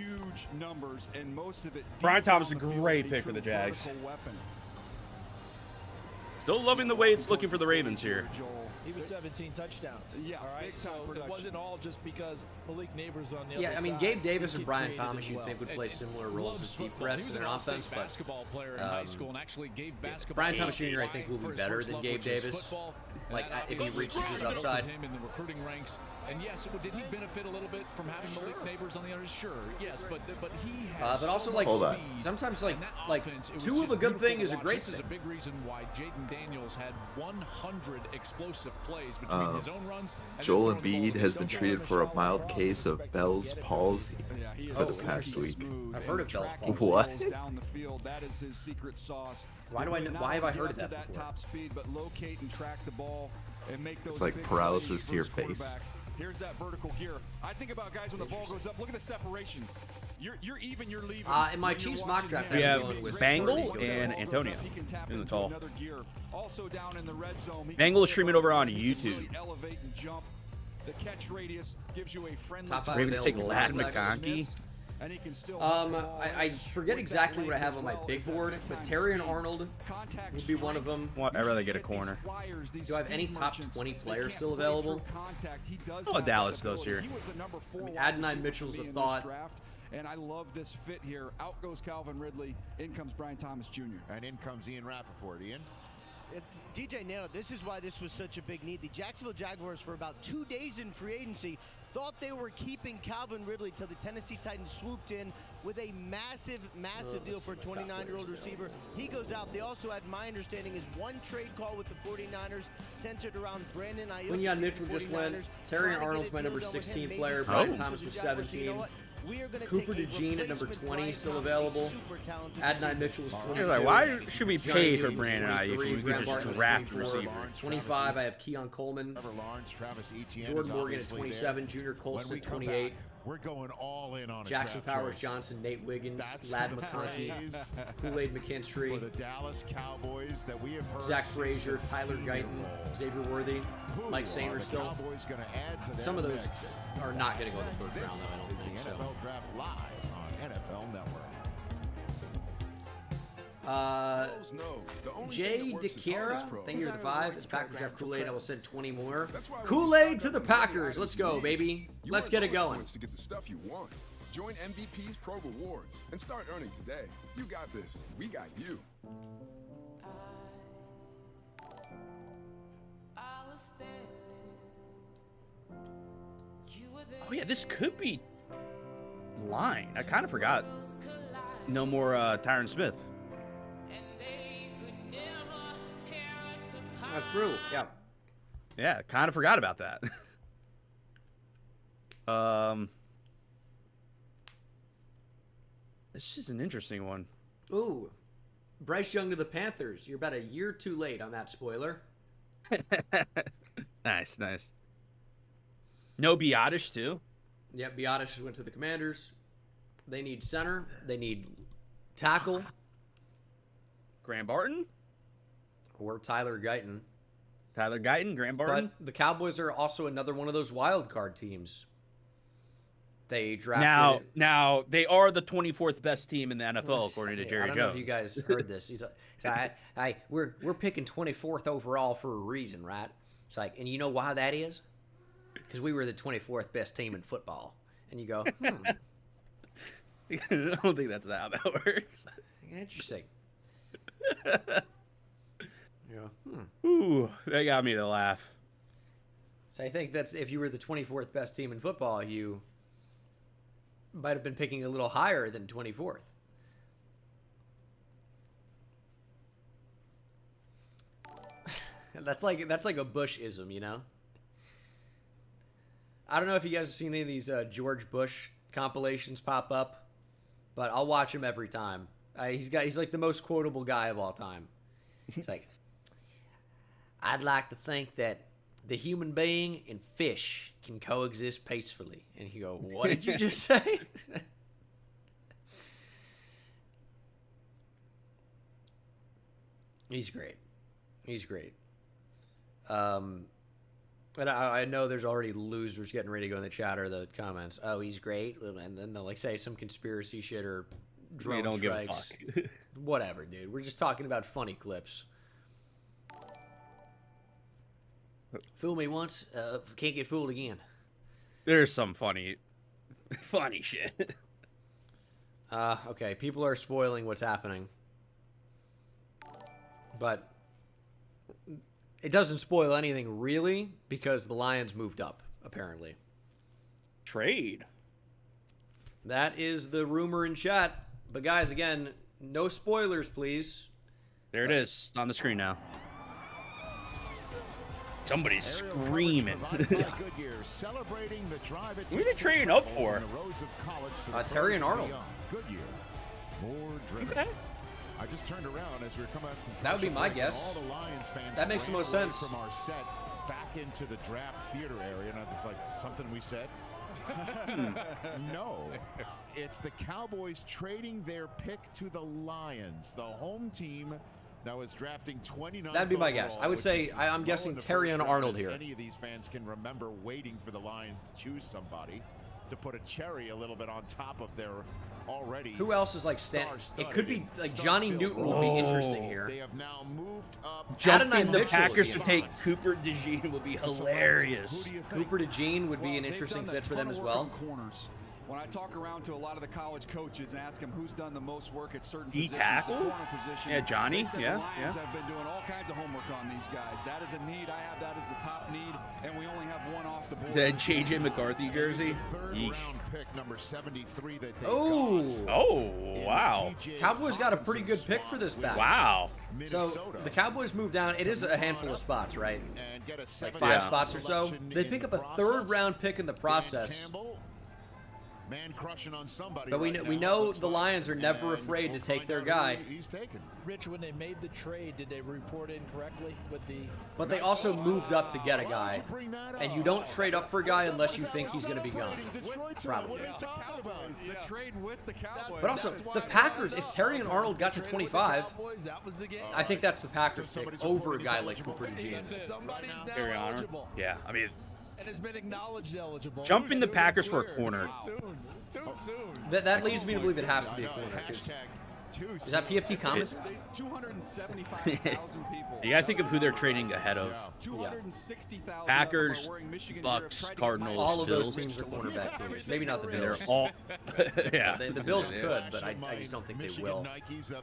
huge numbers, and most of it. Brian Thomas is a great pick for the Jags. Still loving the way it's looking for the Ravens here. He was 17 touchdowns. Yeah, all right. So it wasn't all just because Malik Neighbors on the other Yeah, I mean, side. Gabe Davis and Brian created Thomas, as you'd well. think would play similar roles as deep threats in their offense, but basketball player in high school and actually gave basketball Brian Thomas Jr. I think will be better than Gabe Davis. like if he reaches his upside. Him in the recruiting ranks, and yes, did he benefit a little bit from having Malik Neighbors on the other? Sure, yes, but he has. But also like sometimes like two of a good thing is a great thing. This is a big reason why Jaden Daniels had 100 explosive plays between his own runs. Joel Embiid has been treated for a mild case of Bell's palsy for the past week. I've heard of Bell's palsy. What? Down the field, that is his secret sauce. Why do I know? Why have I heard of that before? Top speed, but locate and track the ball and make those. It's like paralysis to your face. Here's that vertical gear. I think about guys when the ball goes up. Look at the separation. You're even. You're leaving. In my Chiefs mock draft, we have Bengal and Antonio in the tall. Also down in the red zone. Bengal is streaming over on YouTube. Elevate and jump. The catch radius gives you a friendly. Ravens take Ladd McConkey. And he can still I forget exactly what I have on my big board, but Terry and Arnold would be one of them. What? I'd rather get a corner. Do I have any top 20 players still available? Oh, Dallas does here. I mean, Adonai Mitchell's a thought. And I love this fit here. Out goes Calvin Ridley. In comes Brian Thomas Jr. And in comes Ian Rappaport. Ian? DJ nailed it. This is why this was such a big need. The Jacksonville Jaguars, for about 2 days in free agency, thought they were keeping Calvin Ridley till the Tennessee Titans swooped in with a massive deal for a 29-year-old receiver. He goes out. They also had, my understanding, is one trade call with the 49ers centered around Brandon Ayuk. Quinyon Mitchell just went. Terry Arnold's my number 16 player. Brian Thomas was 17. Cooper DeJean at number 20 still available. Adonai Mitchell was 22. Like, why should we pay for Brandon Ayuk when we could just draft receiver? 25, I have Keon Coleman. Jordan Morgan at 27. Junior Colston at 28. We're going all in on Jackson Powers Johnson, Nate Wiggins, Ladd McConkey, Kool-Aid McKinstry, for the Dallas Cowboys that we have heard Zach Frazier, Tyler Guyton, Xavier Worthy, Mike Sainers still. Some of those are not going to go in the first round, though, I don't think so. NFL Draft live on NFL Network. Jay DeCara, thank you for the 5. It's Packers have Kool-Aid. I will send 20 more. Kool-Aid to the Packers. Let's go, baby. Let's get it going. To get the stuff you want. Join MVP's Pro Rewards and start earning today. You got this. We got you. Oh yeah, this could be line. I kind of forgot. No more Tyron Smith. True. Yeah. Yeah, kind of forgot about that. This is an interesting one. Ooh, Bryce Young to the Panthers. You're about a year too late on that spoiler. Nice. No Biotish too. Yeah, Biotish went to the Commanders. They need center. They need tackle. Graham Barton? Or Tyler Guyton. Graham Barton? But the Cowboys are also another one of those wild card teams. They drafted... Now they are the 24th best team in the NFL, according to Jerry Jones. I don't know if you guys heard this. He's like, we're picking 24th overall for a reason, right? It's like, and you know why that is? Because we were the 24th best team in football. And you go, I don't think that's how that works. Interesting. Ooh, that got me to laugh. So I think that's if you were the 24th best team in football, you might have been picking a little higher than 24th. That's like a Bush-ism, you know? I don't know if you guys have seen any of these George Bush compilations pop up, but I'll watch him every time. He's like the most quotable guy of all time. He's like, I'd like to think that the human being and fish can coexist peacefully. And you go, what did you just say? He's great. And I know there's already losers getting ready to go in the chat or the comments. Oh, he's great. And then they'll like say some conspiracy shit or drone don't strikes. Give a fuck. Whatever, dude. We're just talking about funny clips. Fool me once, can't get fooled again. There's some funny shit. Okay, people are spoiling what's happening. But it doesn't spoil anything really because the Lions moved up, apparently. Trade. That is the rumor in chat. But guys, again, no spoilers, please. There it is on the screen now. Somebody's screaming. Who are they trading up for? Terry and Arnold. Okay. I just turned around as we were coming out. That would be my guess. All the Lions fans that makes the most sense. From our set back into the draft theater area, and I was like, something we said. No, it's the Cowboys trading their pick to the Lions, the home team that was drafting 29. That'd be my guess. I would say I'm guessing Terry and Arnold here. Any of these fans can remember waiting for the Lions to choose somebody to put a cherry a little bit on top of their already. Who else is like it could be like Johnny Newton would be interesting here. They have now moved up. Jumping the Packers to take Cooper DeJean would be hilarious. Cooper DeJean would be an interesting fit for them as well. Corners. When I talk around to a lot of the college coaches and ask them who's done the most work at certain D positions, tackle? the corner position, yeah, Johnny. they said Yeah, the Lions yeah. have been doing all kinds of homework on these guys. That is a need. I have that as the top need, and we only have one off the board. That JJ McCarthy jersey. Third round pick, number 73 that they Oh, wow. Cowboys got a pretty good pick for this back. Wow. So the Cowboys moved down. It is a handful of spots, right? Like 5 spots or so. They pick up a 3rd round pick in the process. Man crushing on somebody. But we know the Lions are never afraid to take their guy. He's taken. Rich, when they made the trade, did they report incorrectly with the? But they also moved up to get a guy, and you don't trade up for a guy unless you think he's going to be gone. Probably. The trade with the Cowboys. But also, the Packers, if Terry and Arnold got to 25, I think that's the Packers pick over a guy like Cooper DeJean. Very honored. Yeah, I mean, and has been acknowledged eligible. Jumping the Packers for a corner. Too soon. That leads me to believe it has to be a corner. Is that PFT comments? 275,000 people. You gotta think of who they're trading ahead of. 260,000 Packers, Bucks, Cardinals, all of Bills. those teams are cornerback teams. Maybe not the Bills. They're all, yeah. The Bills could, but I just don't think they will.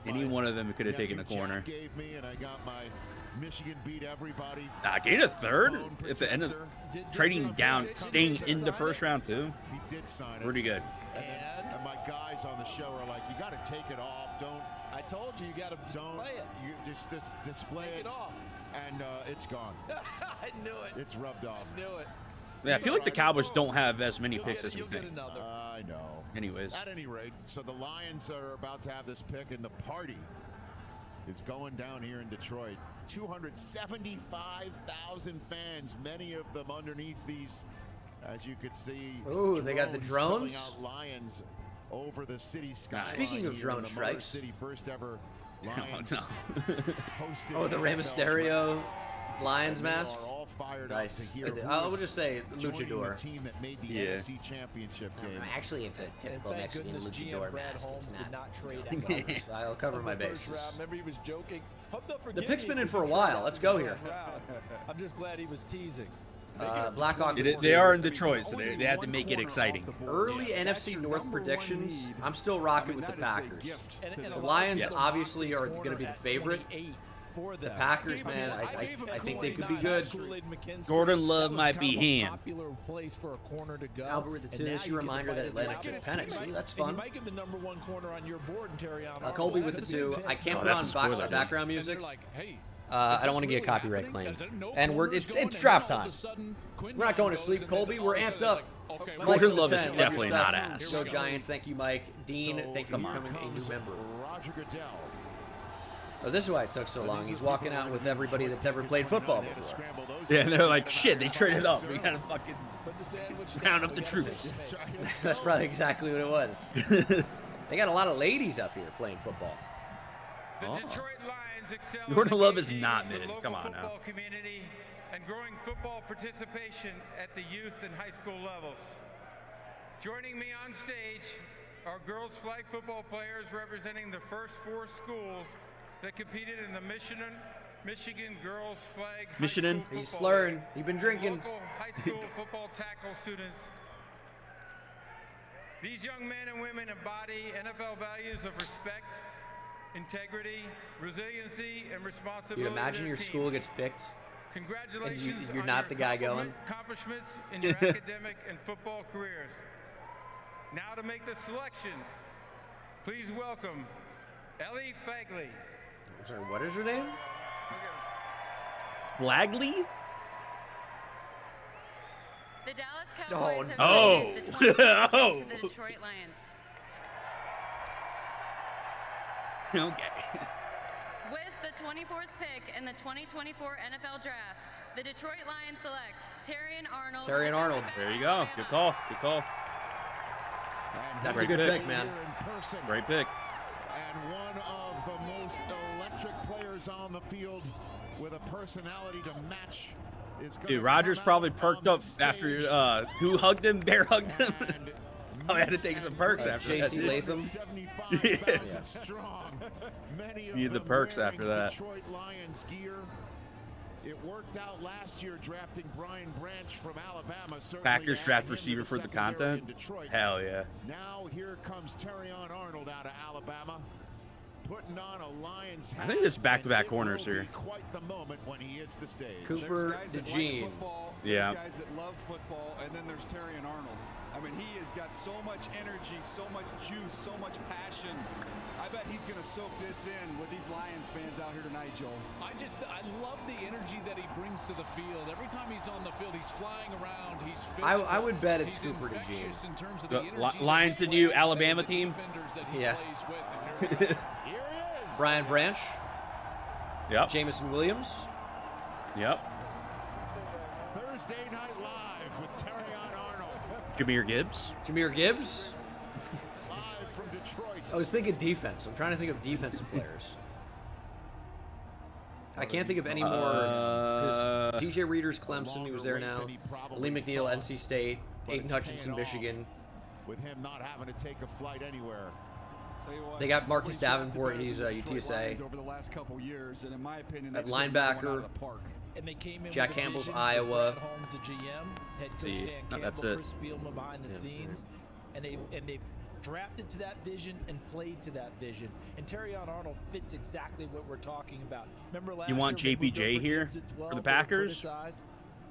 Any one of them could have taken a corner. Gave me, and I got my Michigan beat everybody. Gain a 3rd at the end of trading down, staying in the 1st round too. He did sign it. Pretty good. And my guys on the show are like, you got to take it off. Don't. I told you, you got to display it. You just display Take it off. And it's gone. I knew it. It's rubbed off. I knew it. Yeah, I feel like the Cowboys don't have as many picks as we think. I know. Anyways. At any rate, so the Lions are about to have this pick, and the party is going down here in Detroit. 275,000 fans, many of them underneath these, as you could see. Ooh, they got the drones. Out Lions over the city sky. Speaking of drone strikes, City first ever Lions hosted. Oh, the Rey Mysterio Lions mask. All fired nice. up to hear I would just say joining luchador. The team that made the NFC Championship game. Actually, it's a typical Mexican luchador mask. It's not. Trade I'll cover my bases. Remember, he was joking. The pick's been in for a while. Let's go here. I'm just glad he was teasing. Blackhawk. They are in Detroit, so they had to make it exciting. Early NFC North predictions. I'm still rocking with the Packers. The Lions obviously are going to be the favorite. The Packers, man, I think they could be good. Jordan Love might be him. Albert with the 2. This is your reminder that Atlanta took Penix. Ooh, that's fun. Colby with the 2. I can't put on background music. I don't want to get copyright claims. And it's draft time. We're not going to sleep, Colby. We're amped up. Jordan Love is definitely not ass. Go Giants. Thank you, Mike. Dean, thank you for becoming a new member. Roger Goodell. Oh, this is why it took so long. He's walking out with everybody that's ever played football before. Yeah, and they're like, shit, they traded up. We gotta fucking round up the troops. That's probably exactly what it was. They got a lot of ladies up here playing football. The Detroit Lions excel Jordan Love is not mid. Come on now. Community and growing football participation at the youth and high school levels. Joining me on stage are girls flag football players representing the first 4 schools that competed in the Michigan girls flag. Michigan. He's slurring. He's been drinking. Local high school football tackle students. These young men and women embody NFL values of respect, integrity, resiliency, and responsibility. You imagine your school gets picked Congratulations you're on not your the guy going. accomplishments in your academic and football careers. Now to make the selection, please welcome Ellie Fagley. I'm sorry, what is her name? Flagley? The Dallas Cowboys have oh. traded the 24th Oh. to the Detroit Lions. Okay. With the 24th pick in the 2024 NFL Draft, the Detroit Lions select Terrion Arnold. Terrion Arnold. There you go. Good call. Good call. That's a good pick, man. Great pick. And one of the most electric players on the field with a personality to match is going Dude, Rodgers probably perked up after who hugged him? Bear hugged him. I had to take some perks after that. J.C. Latham. Yeah. Need the perks after that. Detroit Lions gear. It worked out last year drafting Brian Branch from Alabama. Packers draft receiver for the content. Hell yeah. Now here comes Terrion Arnold out of Alabama, putting on a Lions hat. I think this back-to-back corners here. Quite the moment when he hits the stage. Cooper DeJean. Yeah. There's guys that love football, and then there's Terrion Arnold. I mean, he has got so much energy, so much juice, so much passion. I bet he's going to soak this in with these Lions fans out here tonight, Joel. I love the energy that he brings to the field. Every time he's on the field, he's flying around. He's physical. I would bet it's He's Cooper infectious DeJean. in terms of the energy Lions, the new Alabama team. Yeah. Here he is. Brian Branch. Yep. Jameson Williams. Yep. Thursday Night Live with Terrion Arnold. Jahmyr Gibbs. Jahmyr Gibbs. Live from Detroit. I was thinking defense. I'm trying to think of defensive players. I can't think of any more. Because DJ Reader's Clemson, he was there now. Lee McNeil, NC State. Aiden Hutchinson, Michigan. With him not having to take a flight anywhere. They got Marcus Davenport. He's UTSA. Over the last couple years, and in my opinion, At linebacker. And they came in Jack with a Campbell's vision. Iowa. Brad Holmes, the GM, head coach See, Dan Campbell, that's it. Chris Spielman behind the scenes, and they've drafted to that vision and played to that vision. And Terrion Arnold fits exactly what we're talking about. Remember last You want year when we JPJ moved here Gibbs at 12, for the they were Packers? criticized.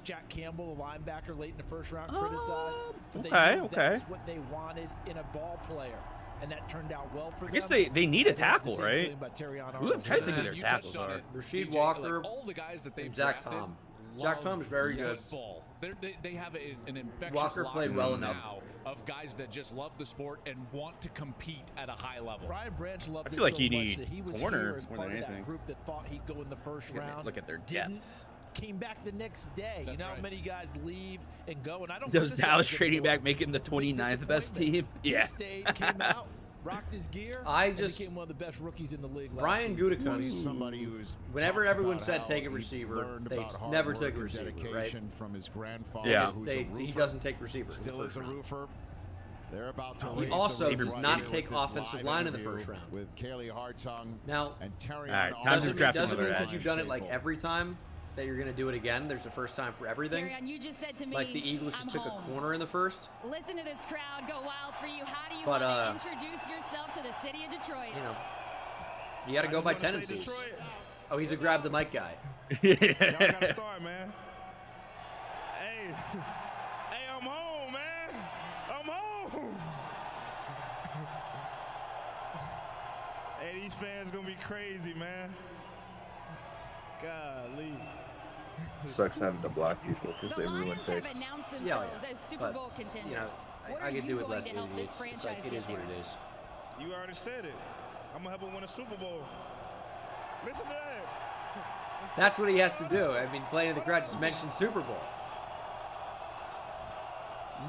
Jack Campbell, a linebacker, late in the first round, criticized. But they Okay, knew okay. That's what they wanted in a ball player. And that turned out well for them. I guess they need a I think the tackle, same right? feeling about Terrion Who I'm Arnold. trying to think of their You tackles touched on are. it. Rasheed DJ, Walker. like all the guys that they've and Zach drafted Tom. Zach Tom is very good. football. They have an infectious Walker played well locker room enough. now of guys that just love the sport and want to compete at a high level. Brian Branch loved I feel like it so you much need that he was corner here as more part than of that anything. group that thought he'd go in the first round. Look at their Didn't. depth. Came back the next day. That's you know how right. many guys leave and go, and I don't. Does criticize Dallas him trading for back it. make him the It's a big 29th best disappointment. team? Yeah. He stayed, came out, rocked his gear. I just- and became one of the best rookies in the league. Last Brian season. Gutekunst. Somebody who's Whenever talks everyone about said how take a he receiver, learned they about hard never work took a and receiver, right? dedication from his grandfather, Yeah. who's a He roofer, doesn't take receiver in the still first is a round. roofer. They're about to He raise also the does roof not here take with this offensive live line in the interview first round. with Kaylee Hartung Now, and Terry. All right, time to doesn't draft mean another because edge. you've done it like every time that you're going to do it again. There's a first time for everything. Terrion, you just said to me, Like the Eagles just I'm took home. a corner in the first. Listen to this crowd go wild for you. How do you But, want to introduce yourself to the city of Detroit? You know, you got to go by tendencies. Oh, he's a grab the mic guy. Y'all gotta start, man. Hey, I'm home, man. I'm home. Hey, these fans gonna be crazy, man. Golly. Sucks having to block people because they ruin Lions have picks. announced Yeah, themselves as Super but, Bowl contenders. You know, What I are could you do with going less to help this idiots. It's franchise like it is get what there? it is. You already said it. I'm gonna help him win a Super Bowl. Listen to that. That's what he has to do. I mean, playing in the crowd just mentioned Super Bowl.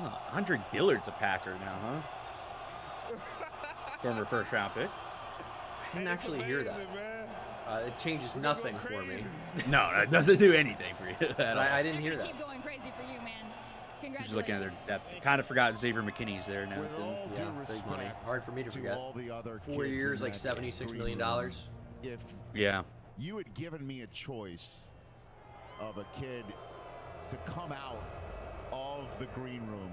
Oh, Andre Dillard's a Packer now, huh? Former first round pick. I didn't actually hear that. It changes nothing for me. No, it doesn't do anything for you at all. I didn't hear that. Keep going crazy for you, man. Just looking at Congratulations. their depth. Kind of forgot Xavier McKinney's there now. With Too. all Yeah, due big respect money. Hard for me to forget. all the other 4 kids years, in like that $76 green million. room, if Yeah. you had given me a choice of a kid to come out of the green room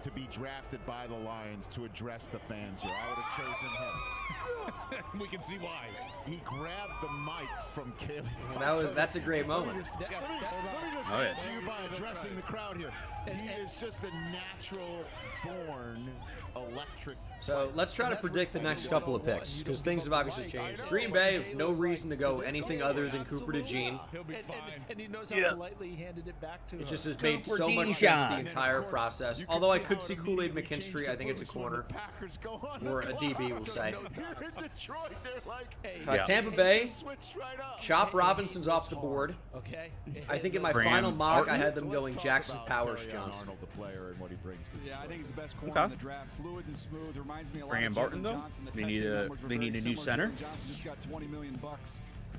to be drafted by the Lions to address the fans here, I would have chosen him. We can see why. He grabbed the mic from Caleb. That's a great moment. Let me just say it to you by addressing the crowd here. He is just a natural born electric. So let's try to predict the next couple of picks, because things have obviously changed. Green Bay have no reason to go anything other than Cooper DeJean. He'll be fine. And he knows how politely he handed it back to It him. just has made so much sense the entire process. Although I could see Kool-Aid McKinstry. I think it's a corner. Or a DB, we'll say. Tampa Bay, Chop Robinson's off the board. Okay. I think in my final mock, I had them going Jackson Powers Johnson. Yeah, I think he's the best corner in the draft. Fluid and smooth. Reminds me a lot Graham of Barton, Jalen though? Johnson. The They need testing a- numbers were they need very a new similar. center? Jalen Johnson just got $20 million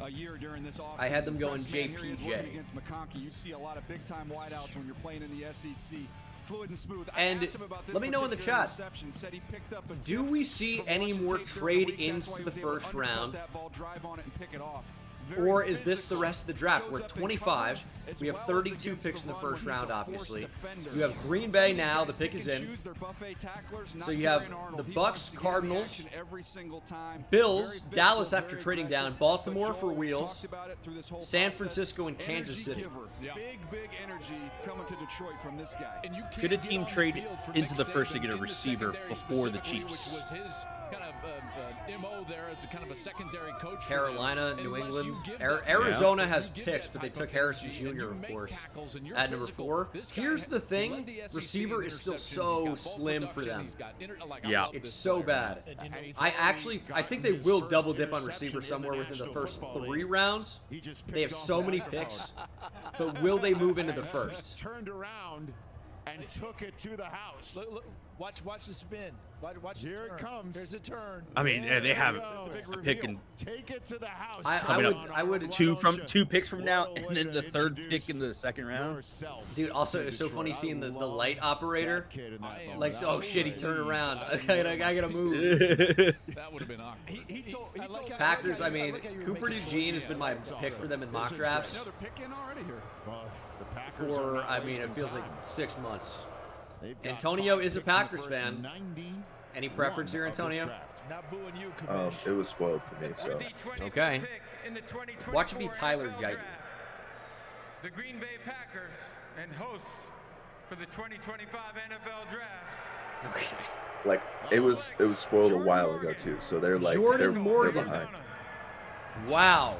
a year during this offseason. I had them going Best man here he is working JPJ. against McConkey. You see a lot of big-time wideouts when you're playing in the SEC. Fluid and smooth. I And asked him about this let me know in the particular chat, interception. Said he picked up a do tip we see from any watching more tape during the week. trade-ins That's why to he the was able to first undercut round? that ball, drive on it, and pick it off. Very Or is this the physical. rest of the draft? Shows We're up in 25. coverage as We have well as 32 against picks in the run first when he's round, a forced obviously. defender. You have Green Some Bay of these now. guys The pick pick is and in. choose their buffet tacklers, not So you have Terrion Arnold. the He Bucks, wants to get Cardinals, reaction every single time. Bills, Very physical, Dallas after very trading down, aggressive. Baltimore But for Joel Wheels, talked about it through this whole San process. Francisco, and Kansas Energy City. giver. Big energy coming to Detroit from this guy. And you can't Could a get team on the trade field for into Nick the first to Saban get a in the receiver secondary before the specifically, Chiefs? Which was his kind of MO there as a kind of a secondary coach. Carolina, New Unless England, you give that Arizona to him, has you give picks, that but they type took of Harrison energy, and Jr. you of make course tackles, and you're at number physical. 4. This guy Here's the led thing: the SEC receiver is still interceptions. He's so got ball slim for production. them. He's got Yeah. It's so bad. I think they will double dip on receiver somewhere within the first 3 rounds. They have so many picks, but will they move into the first? Turned around and took it to the house. Look, watch the spin. Watch Here the it turn. comes. There's a turn. I mean, they have There's the a big pick reveal. and Take it to the house. I would two picks from now, and then the third pick in the second round. Dude, also it's so funny seeing the light operator. Like, oh shit, he turned around. I gotta move. That would have been awkward. He told Packers, I mean, Cooper DeJean has been my pick for them in mock drafts Another pick in already here. for, I mean, it feels like 6 months. Antonio is a Packers fan. Any preference here, Antonio? Not booing you, It was spoiled for me, so. Okay. In the 2024 Watch it be Tyler NFL Guyton. Draft, the Green Bay Packers and hosts for the 2025 NFL Draft. Okay. Like, it was spoiled a while ago, too, so they're like, Jordan they're Morgan. behind. Wow.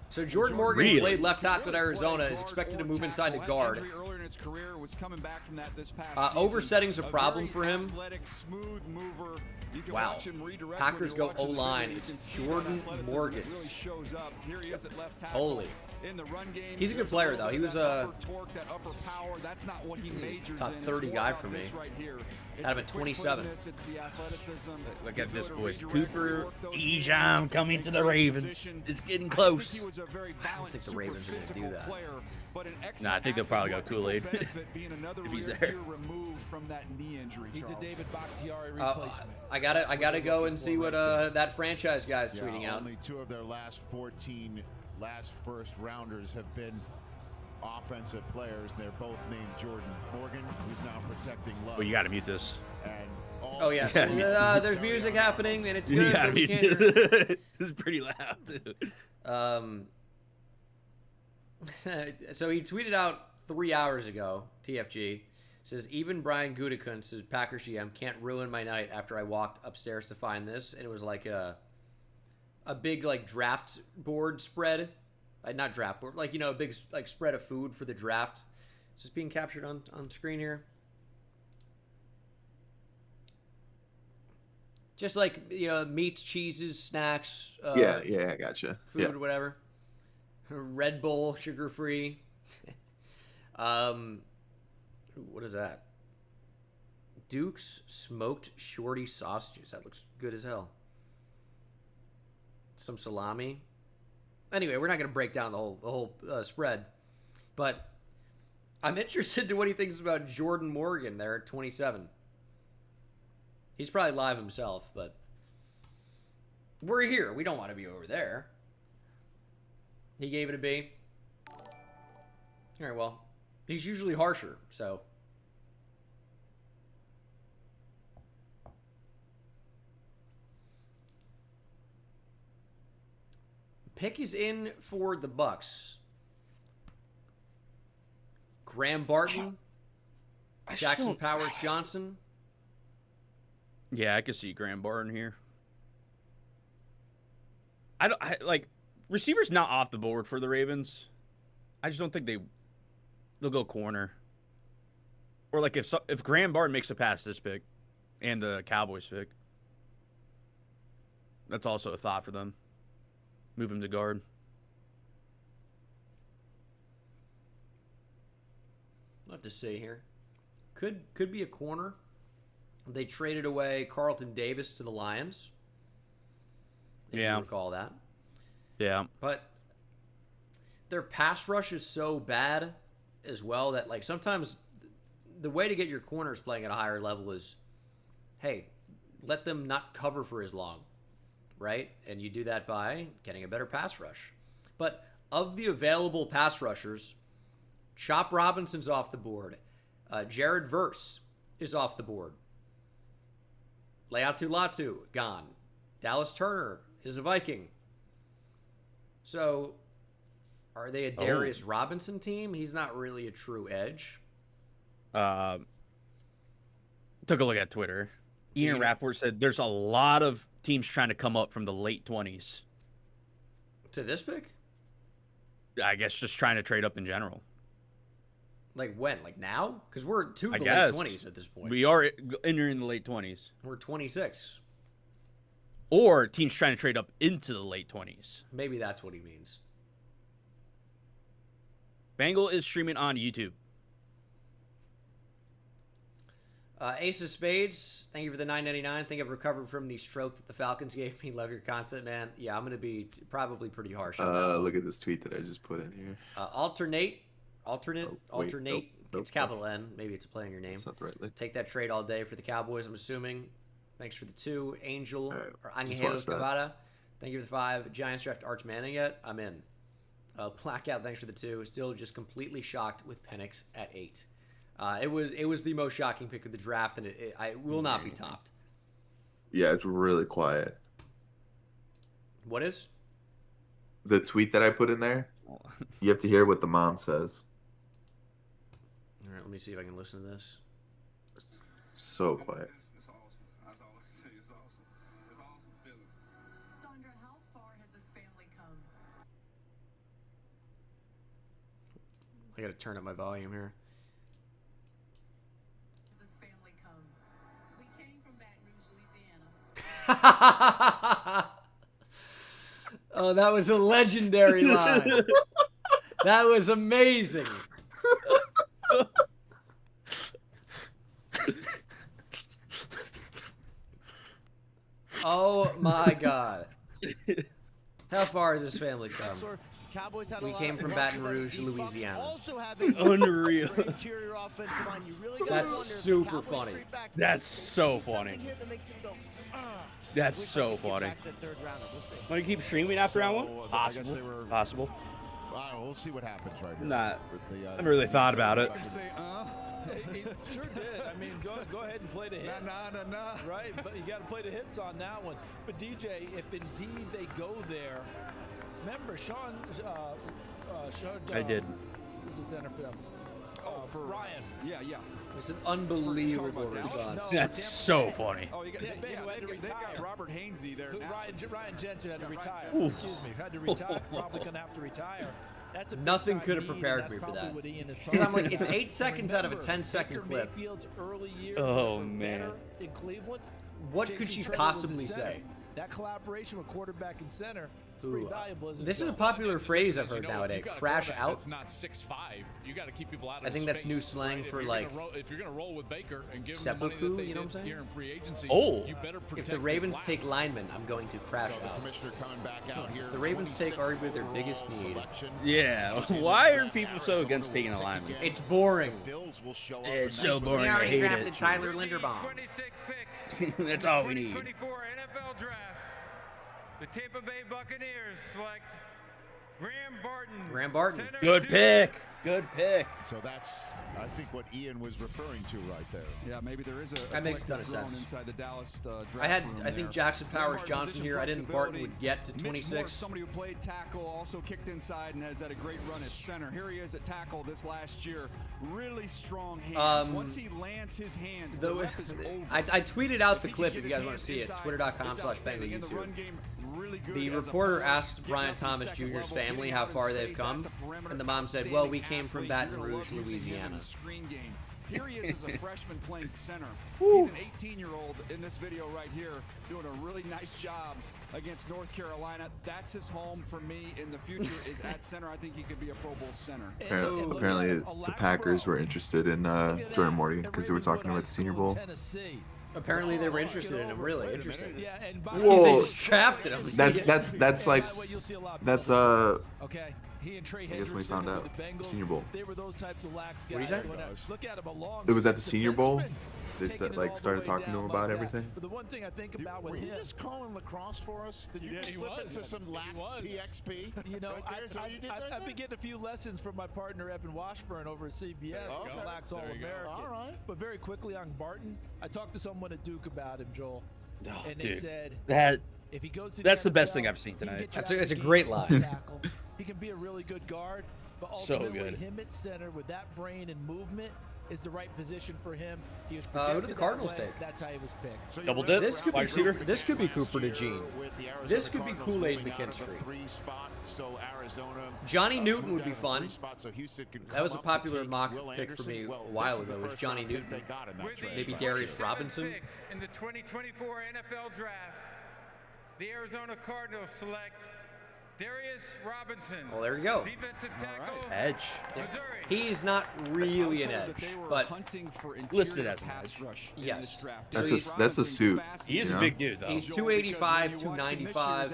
So Jordan Morgan, who Really? played left tackle at Arizona, is expected to move inside to guard. Earlier in his career was coming back from that this past season. Oversetting's a problem very for him. Athletic, smooth mover. You can Wow. watch him redirect Packers when you're go watching the O-line. video. You It's can see that Jordan athleticism Morgan. really shows up. Here he is at left tackle. Holy. In the run game, He's a good there's player, little though. He bit was of that a upper torque, that upper power. That's not what he majors top in. It's 30 more guy about for me. this right here. It's Out of a the quick 27. quickness, it's the athleticism. Look at this, The ability boys. to redirect, Cooper, rework those Bijan hands, coming make to the great Ravens. position. It's getting I think close. he was a very I don't balanced, think the super Ravens are going to do physical that. player, but an Nah, I excellent think they'll probably go athlete. What Kool-Aid will benefit being another if he's rear there. year removed from that knee injury. He's a Charles. David Bakhtiari replacement. I gotta go and see what that franchise guy's tweeting out. Only 2 of their last 14 first rounders have been offensive players, and they're both named Jordan Morgan, who's now protecting Love. Well, you got to mute this. And Oh yes, there's music happening and it's You good. gotta But we mute can't hear. this. It's pretty loud, too. So he tweeted out 3 hours ago. TFG says even Brian Gutekunst, says Packers GM, can't ruin my night after I walked upstairs to find this, and it was like a big like draft board spread. Not draft board, like, you know, a big like spread of food for the draft. It's just being captured on screen here. Just like, you know, meats, cheeses, snacks. Yeah, I gotcha. Food, Yeah. whatever. Red Bull, sugar-free. What is that? Duke's smoked shorty sausages. That looks good as hell. Some salami. Anyway, we're not going to break down the whole spread, but I'm interested to what he thinks about Jordan Morgan there at 27. He's probably live himself, but we're here. We don't want to be over there. He gave it a B. All right, well, he's usually harsher, so. pick is in for the Bucks. Graham Barton, Jackson Powers Johnson. Yeah, I could see Graham Barton here. Like receivers not off the board for the Ravens. I just don't think they'll go corner. Or like if Graham Barton makes a pass this pick, and the Cowboys pick, that's also a thought for them. Move him to guard. We'll have to see here. Could be a corner. They traded away Carlton Davis to the Lions. If you recall that. Yeah. But their pass rush is so bad as well that like sometimes the way to get your corners playing at a higher level is, hey, let them not cover for as long, right? And you do that by getting a better pass rush. But of the available pass rushers, Chop Robinson's off the board. Jared Verse is off the board. Leatu Latu, gone. Dallas Turner is a Viking. So, are they a Darius Robinson team? He's not really a true edge. Took a look at Twitter. Ian Rappaport said there's a lot of teams trying to come up from the late 20s. To this pick? I guess just trying to trade up in general. Like when? Like now? Because we're to the late 20s at this point. We are entering the late 20s. We're 26. Or teams trying to trade up into the late 20s. Maybe that's what he means. Bengal is streaming on YouTube. Ace of Spades, thank you for the $9.99. Think I've recovered from the stroke that the Falcons gave me. Love your content, man. Yeah, I'm going to be probably pretty harsh on that. Look at this tweet that I just put in here. Alternate. Nope, It's capital N. Maybe it's a play on your name. That's not the right link. Take that trade all day for the Cowboys, I'm assuming. Thanks for the 2. Angel, or just Angelo watch that. Cavada. Thank you for the 5. Giants draft Arch Manning yet? I'm in. Blackout, thanks for the 2. Still just completely shocked with Penix at 8. It was the most shocking pick of the draft, and it will not be topped. Yeah, it's really quiet. What is? The tweet that I put in there, you have to hear what the mom says. All right, let me see if I can listen to this. It's so quiet. Sandra, how far has this family come? I gotta turn up my volume here. This family come? We came from Baton Rouge, Louisiana. Oh, that was a legendary line. That was amazing. Oh my God. How far has this family come? Cowboys had We a lot came of from luck Baton tonight. Rouge, The Bucs Louisiana. Also having Unreal. great interior offensive line. You really gotta That's wonder if the super Cowboys funny. straight back That's so see something funny. here that makes him go, That's wish I so could get funny. back the third rounder. We'll see. Want to keep streaming after round one? I guess Possible. they were- Possible. We'll see what happens right here. Nah, With the, I haven't really thought about it. He sure did. I mean, go ahead and play the hit. Nah. Right, but you got to play the hits on that one. But DJ, if indeed they go there, remember Sean. I did. Who's the center for them? For Ryan. Yeah. It's an unbelievable response. That's so funny. Oh, you got, Tampa Bay, who had to they've got retire. Robert Hainsey there now. Ryan Jensen had to retire. Oof. Excuse me, had to retire. Probably going to have to retire. That's a big Nothing time could have need, prepared and me that's for probably that. what Ian is Because I'm like, talking it's about. 8 seconds out of a Remember, 10-second Baker clip. Mayfield's early years Oh, were man. better in Cleveland. What J.C. could she Tretter was possibly the center. say? That collaboration with quarterback and center is Ooh, pretty valuable. Isn't this it? is a popular phrase I've heard You know, if nowadays. you got a Crash quarterback out. That's not 6'5". You got to keep people out of I think that's space, new slang right? for, if like, if you're gonna roll with Baker and give him the money seppuku, that they you know what I'm did saying? here in free agency, Oh. you better protect If the his Ravens lap. take linemen, I'm going to crash So the out. commissioner coming back out here. If the Ravens take 26th arguably their biggest overall need. selection. Yeah. Why are people so against taking a lineman? It's boring. The Bills will show up It's in so that boring. We I already hate drafted it. Tyler Linderbaum. 26th pick. That's all we need. 2024 NFL Draft. The Tampa Bay Buccaneers select Graham Barton. Good pick. Good pick. So that's, I think, what Ian was referring to right there. Yeah, maybe there is a That makes a ton of collective groan sense. inside the Dallas I think Jackson Powers Johnson here. I didn't Barton would get to 26. Somebody who played tackle, also kicked inside and has had a great run at center. Here he is at tackle this last year. Really strong hands. Once he lands his hands, the ref is over. I tweeted out the clip if you guys want to see it. Twitter.com/BengalYouTube. The reporter asked Brian Thomas Jr.'s family how far they've come, and the mom said, "Well, we came from Baton Rouge, Louisiana." Here he is as a freshman playing center. He's an 18-year-old in this video right here, doing a really nice job against North Carolina. That's his home for me in the future is at center. I think he could be a Pro Bowl center. Apparently the Packers were interested in Jordan Morgan because they were talking about the Senior Bowl. Apparently they were interested in him, really interested. Whoa. They just drafted him. That's like Okay. He and Trey I guess when we found out the Senior Bowl. They were those types of lax guys. What do you say? Look at him along. It was at the Senior Bowl. They started talking to him about everything. But the one thing I think about with him, you just calling lacrosse for us? Did you slip into some lax PXP? You know, right I've been getting a few lessons from my partner Evan Washburn over at CBS, lax All-American. All right. But very quickly on Barton, I talked to someone at Duke about him, Joel, and they said if he goes to that's the best thing I've seen tonight. It's a great line. He can be a really good guard, but So ultimately good. him at center with that brain and movement is the right position for him. He was Who did the Cardinals take? That's how he was picked. So Double dip. This could Wide receiver. This could be Cooper DeJean. This could be Kool-Aid McKinstry. Johnny Newton would be fun. That was a popular mock pick for me a while ago. Was Johnny Newton? Maybe Darius Robinson. In the 2024 NFL Draft, the Arizona Cardinals select Darius Robinson. Well, there you go. Defensive tackle. Edge. Missouri. He's not really an edge, but listed as an edge. Yes. That's a suit. He is a big dude, though. He's 285, 295.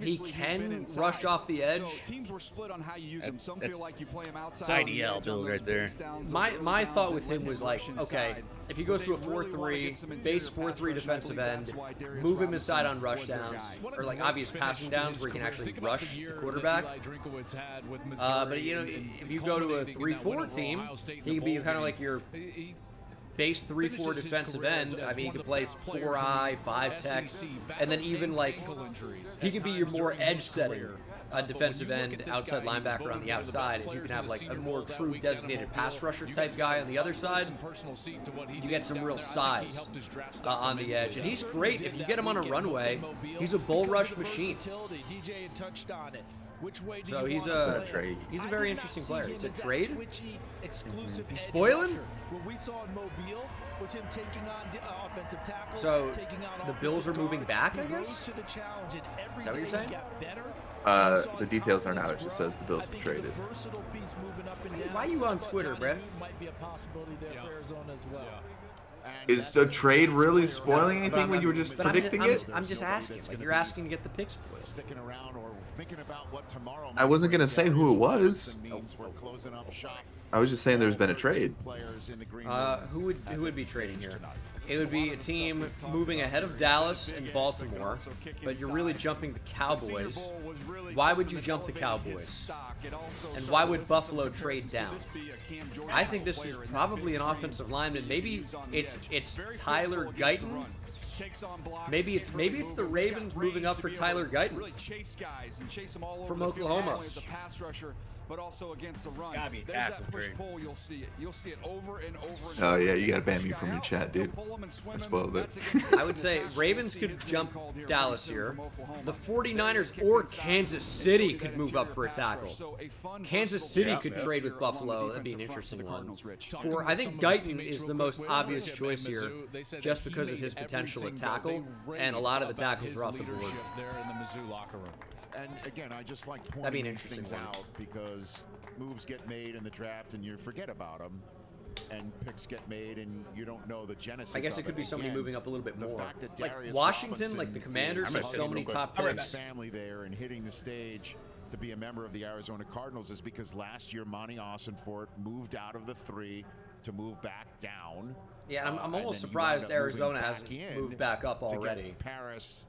He can rush off the edge. Teams were split on how you use him. Some feel like you play him outside. It's IDL build right there. My thought with him was like, okay, if he goes to a 4-3, base 4-3 defensive end, move him inside on rush downs, or like obvious passing downs where he can actually rush the quarterback. But you know, if you go to a 3-4 team, he can be kind of like your base 3-4 defensive end. I mean, he could play 4-eye, 5-tech, and then even like he could be your more edge setting defensive end, outside linebacker on the outside. If you can have like a more true designated pass rusher type guy on the other side, you get some real size on the edge. And he's great if you get him on a runway. He's a bull rush machine. So he's a very interesting player. It's a trade. You spoiling? What we saw in Mobile was him taking on offensive tackles. So taking on the Bills are moving back, I guess? To the challenge, and Is that what you're saying? The details aren't out. It just says the Bills have traded. Why are you on Twitter, Brett? Might be a possibility there for Arizona as well. Is the trade really spoiling anything when you were just predicting it? I'm just asking. Like you're asking to get the pick spoiled. Sticking around or thinking about what tomorrow. I wasn't gonna say who it was. We're closing up shop. I was just saying there's been a trade. Who would be trading here? It would be a team moving ahead of Dallas and Baltimore, but you're really jumping the Cowboys. Why would you jump the Cowboys? And why would Buffalo trade down? I think this is probably an offensive lineman. Maybe it's Tyler Guyton. Maybe it's the Ravens moving up for Tyler Guyton from Oklahoma. But also against the run. There's that push pull. You'll see it. You'll see it over and over. And Oh yeah, you gotta ban me from your chat, dude. I spoiled it. I would say Ravens could jump Dallas here. The 49ers or Kansas City could move up for a tackle. Kansas City could trade with Buffalo. That'd be an interesting one. I think Guyton is the most obvious choice here, just because of his potential at tackle, and a lot of the tackles are off the board. There in the Mizzou locker room. And again, I just like That'd be pointing an these interesting things one. out because moves get made in the draft and you forget about them, and picks get made and you don't know the genesis. I guess of it could be somebody Again, moving up a little bit the more. fact that Like Darius Washington, Robinson like the Commanders, is have so many top picks. family there and hitting the stage to be a member of the Arizona Cardinals is because last year Monty Austinfort moved out of the 3 to move back down. Yeah, I'm and almost then you surprised wound up moving Arizona back hasn't in moved back up to get already. Paris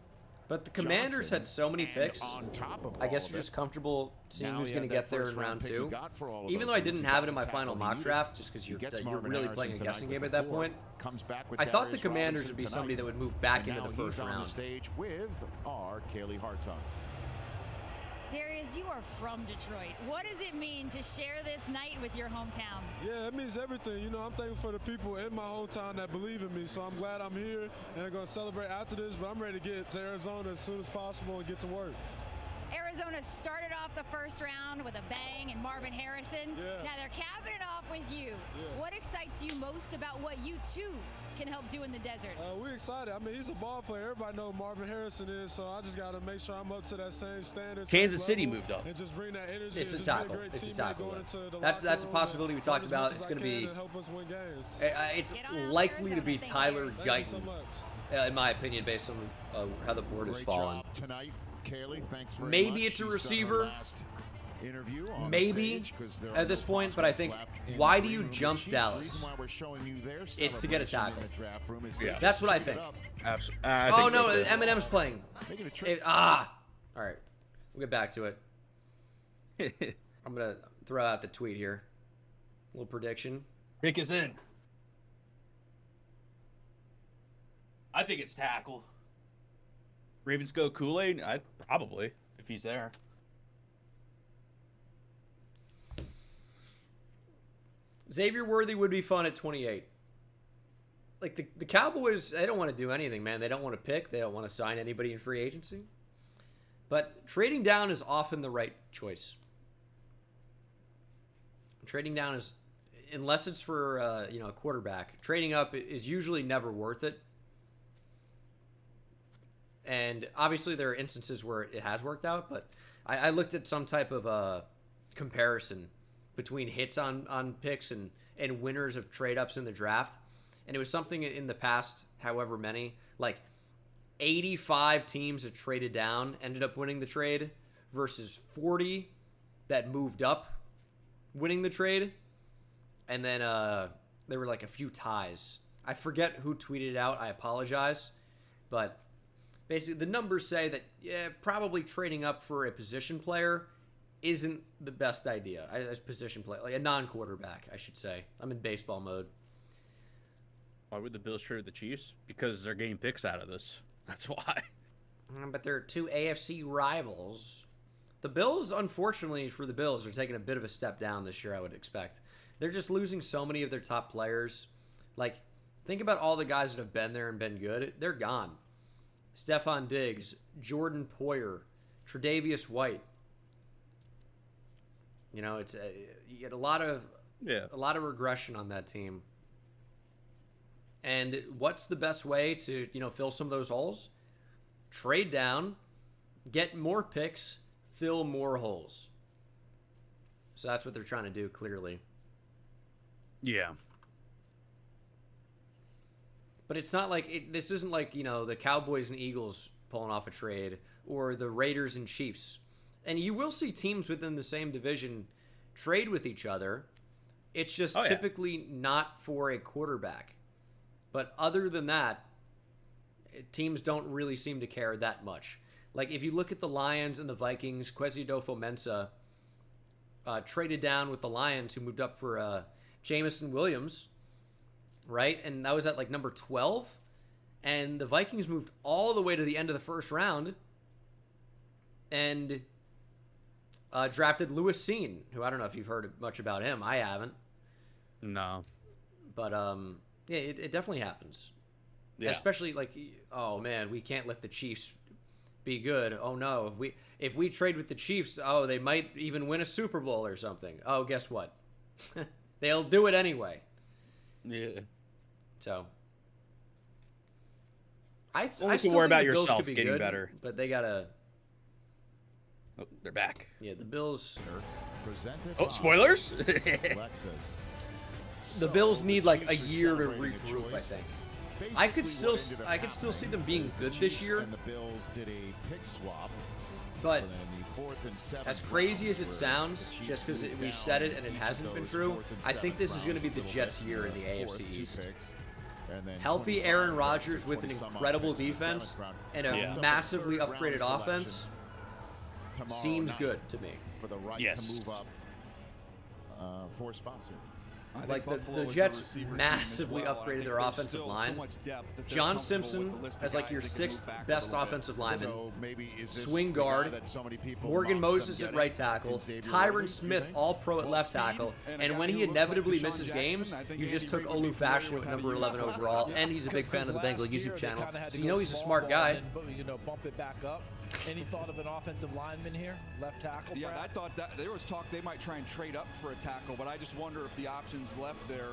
But the Commanders Johnson, had so many picks. on top of I guess all you're of just it, comfortable seeing now who's he going had to that get there in first-round round pick he 2. got for all of Even those though I moves. didn't He have got it in my the final tackle mock he needed. draft, just because He you're gets Marvin really Harrison playing a tonight guessing with game the at that 4, point. comes back with I thought the Darius Commanders would be Robinson somebody tonight. that would move back And into now the first he's on round. the stage with our Kaylee Hartung. Darius, you are from Detroit. What does it mean to share this night with your hometown? Yeah, it means everything. You know, I'm thankful for the people in my hometown that believe in me. So I'm glad I'm here and I'm going to celebrate after this. But I'm ready to get to Arizona as soon as possible and get to work. Arizona started off the first round with a bang and Marvin Harrison. Yeah. Now they're capping it off with you. Yeah. What excites you most about what you too can help do in the desert? We're excited. I mean, he's a ball player. Everybody knows who Marvin Harrison is, so I just got to make sure I'm up to that same standard. Kansas City moved up. And just bring that energy. It's a and just be tackle. great It's a teammate tackle. going into the That's locker a room possibility we and talked learn as about. much It's as going to I can be. and help us win games. It's likely to be Tyler Thank you so Guyton, much. in my opinion, based on how the board has Great fallen. job tonight, Kaylee. Thanks very Maybe much. it's a She's done her receiver. last interview on Maybe stage 'cause there are at this no point, but I think prospects left in why the do you green room. jump Chiefs, the Dallas? reason why we're showing you their It's to get a celebration tackle. in the draft room is Yeah. they That's just what I traded think. up. Absolutely. Oh no, Eminem's playing. Making a trade. All right, we'll get back to it. I'm gonna throw out the tweet here. Little prediction. Pick is in. I think it's tackle. Ravens go Kool-Aid? Probably, if he's there. Xavier Worthy would be fun at 28. Like the Cowboys, they don't want to do anything, man. They don't want to pick. They don't want to sign anybody in free agency. But trading down is often the right choice. Trading down is, unless it's for a quarterback, trading up is usually never worth it. And obviously there are instances where it has worked out, but I looked at some type of comparison between hits on picks and winners of trade ups in the draft. And it was something in the past, however many, like 85 teams that traded down ended up winning the trade versus 40 that moved up winning the trade. And then there were like a few ties. I forget who tweeted it out. I apologize. But basically the numbers say that probably trading up for a position player isn't the best idea. As position player, like a non-quarterback, I should say. I'm in baseball mode. Why would the Bills trade the Chiefs? Because they're getting picks out of this. That's why. But they're two AFC rivals. The Bills, unfortunately for the Bills, are taking a bit of a step down this year, I would expect. They're just losing so many of their top players. Like, think about all the guys that have been there and been good. They're gone. Stephon Diggs, Jordan Poyer, Tre'Davious White. You know, it's you get a lot of regression on that team. And what's the best way to, fill some of those holes? Trade down, get more picks, fill more holes. So that's what they're trying to do, clearly. Yeah. But it's not like this isn't like, the Cowboys and Eagles pulling off a trade or the Raiders and Chiefs. And you will see teams within the same division trade with each other. It's just typically not for a quarterback. But other than that, teams don't really seem to care that much. Like, if you look at the Lions and the Vikings, Kwesi Adofo-Mensah traded down with the Lions, who moved up for Jamison Williams, right? And that was at, like, number 12. And the Vikings moved all the way to the end of the first round and drafted Lewis Cine, who I don't know if you've heard much about him. I haven't. No. But, yeah, it definitely happens. Yeah. Especially like, oh man, we can't let the Chiefs be good. Oh no, if we trade with the Chiefs, oh, they might even win a Super Bowl or something. Oh, guess what? They'll do it anyway. Yeah. So I Only still can think worry about the Bills yourself could be getting good, better. but they gotta. Oh, they're back. Yeah, the Bills. Oh, spoilers! The Bills need like a year to regroup, I think. I could still see them being good this year. And the Bills did a pick swap. But So then in the 4th and 7th as crazy as it round, sounds, the Chiefs just because moved we've down said it and it each of hasn't been those true, 4th and I think 7th this is going to be rounds the a little Jets' bit. year in the Fourth, AFC two East. picks. Healthy Aaron Rodgers with an incredible defense and a massively upgraded offense seems good to me. For the right to move up 4 spots here. Like the Jets massively upgraded their offensive line. John Simpson as like your 6th best offensive lineman. Swing guard. Morgan Moses at right tackle. Tyron Smith all-pro at left tackle. And when he inevitably misses games, you just took Olu Fashion at number 11 overall. And he's a big fan of the Bengal YouTube channel. So you know he's a smart guy. Bump it back up. Any thought of an offensive lineman here? Left tackle? Yeah, perhaps? I thought that there was talk they might try and trade up for a tackle, but I just wonder if the options left there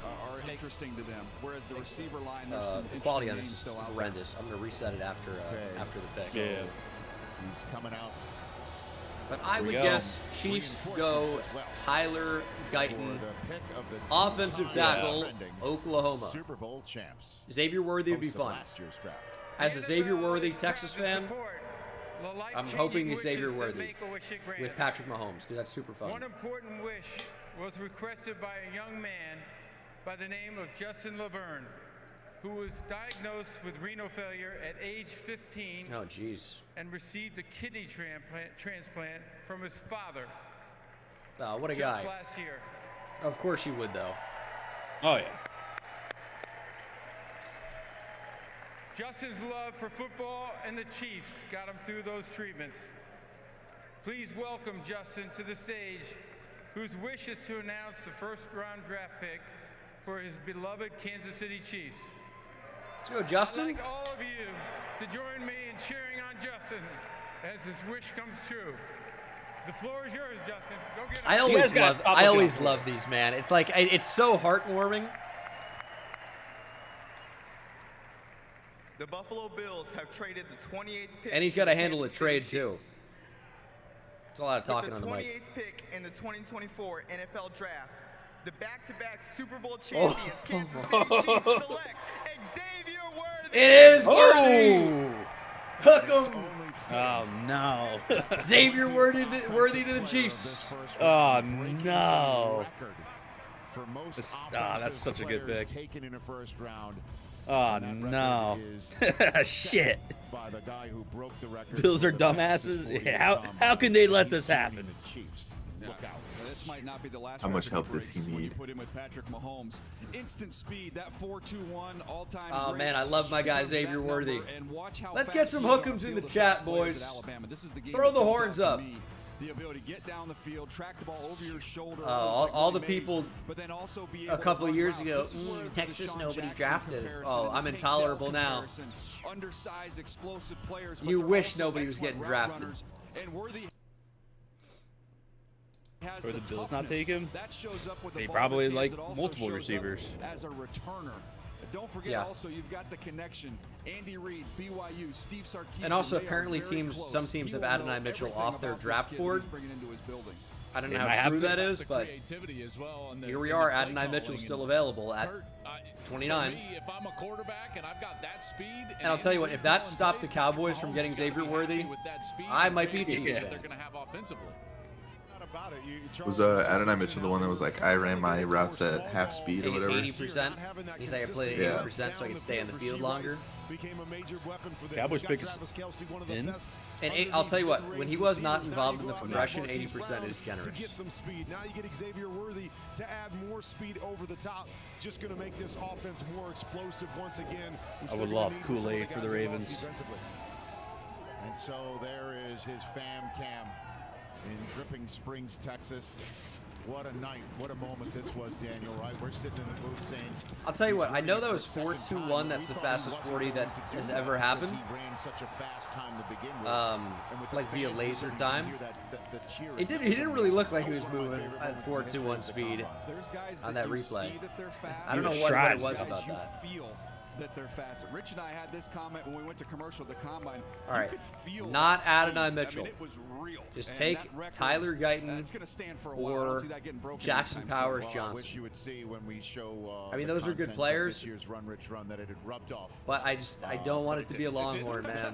are interesting to them. Whereas the receiver line, there's some the quality on this is still out horrendous. I'm going to reset it after the pick. So he's coming out. But I would guess Chiefs go Tyler Guyton, offensive tackle, Oklahoma. Super Bowl champs. Xavier Worthy would be fun. As a Xavier Worthy Texas fan, I'm hoping it's Xavier Worthy with Patrick Mahomes because that's super fun. One important wish was requested by a young man by the name of Justin Laverne, who was diagnosed with renal failure at age 15 Oh, jeez. and received a kidney transplant from his father. Oh, what a just guy. last year. Of course you would, though. Oh, yeah. Justin's love for football and the Chiefs got him through those treatments. Please welcome Justin to the stage, whose wish is to announce the first-round draft pick for his beloved Kansas City Chiefs. Let's go, Justin. I'd like all of you to join me in cheering on Justin as his wish comes true. The floor is yours, Justin. Go get it. I always love these, man. It's like it's so heartwarming. The Buffalo Bills have traded the 28th pick. And he's got to handle a trade too. It's a lot of talking on the mic. With the 28th pick in the 2024 NFL Draft, the back-to-back Super Bowl champions Kansas City Chiefs select Xavier Worthy. It is Worthy. Hook him. Oh no. Xavier Worthy to the Chiefs. Oh no. That's such a good pick. Taken in a first round. Oh no. Shit. By the guy who broke the record. Bills are dumbasses. How can they let this happen? Look out. This might not be the last. How much help does he need? Put him with Patrick Mahomes. Instant speed, that 4.21 all-time. Oh man, I love my guy Xavier Worthy. Let's get some hook'ems in the chat, boys. Throw the horns up. The ability to get down the field, track the ball over your shoulder. All the people but then also be a couple of years ago, Texas nobody drafted. Oh, I'm intolerable now. Undersized, explosive players. You wish nobody was getting drafted. And Worthy Or the Bills not take him? That shows up with they the probably ball like it also multiple shows receivers. up as a returner. Don't forget also you've got the connection. Andy Reid, BYU, Steve Sarkisian. And also apparently some teams have Adonai Mitchell off their draft board. I don't know how true that is, but here we are. Adonai Mitchell's still available at 29. If I'm a quarterback and I've got that speed, and I'll tell you what, if that stopped the Cowboys from getting Xavier Worthy, I might be a Chiefs fan. They're going to have offensively. Was Adonai Mitchell the one that was like, I ran my routes at half speed or whatever? 80%. He's like, I played at 80% so I could stay on the field longer. Cowboys pick is in. And I'll tell you what, when he was not involved in the progression, 80% is generous. To get some speed. Now you get Xavier Worthy to add more speed over the top. Just going to make this offense more explosive once again. I would love Kool-Aid for the Ravens. And so there is his fam cam in Dripping Springs, Texas. What a night, what a moment this was, Daniel, right? We're sitting in the booth saying... I'll tell you what, I know that was 4.21. That's the fastest 40 that has ever happened. He ran such a fast time to begin with. Like via laser time. He didn't really look like he was moving at 4.21 speed on that replay. I don't know what it was about that. That they're faster. Rich and I had this comment when we went to commercial at the Combine. All right, not Adonai Mitchell. It was real. Just take Tyler Guyton or Jackson Powers Johnson. You would see when we show, I mean, those are good players. This year's Run Rich Run that it had rubbed off. But I don't want it to be a Longhorn, man.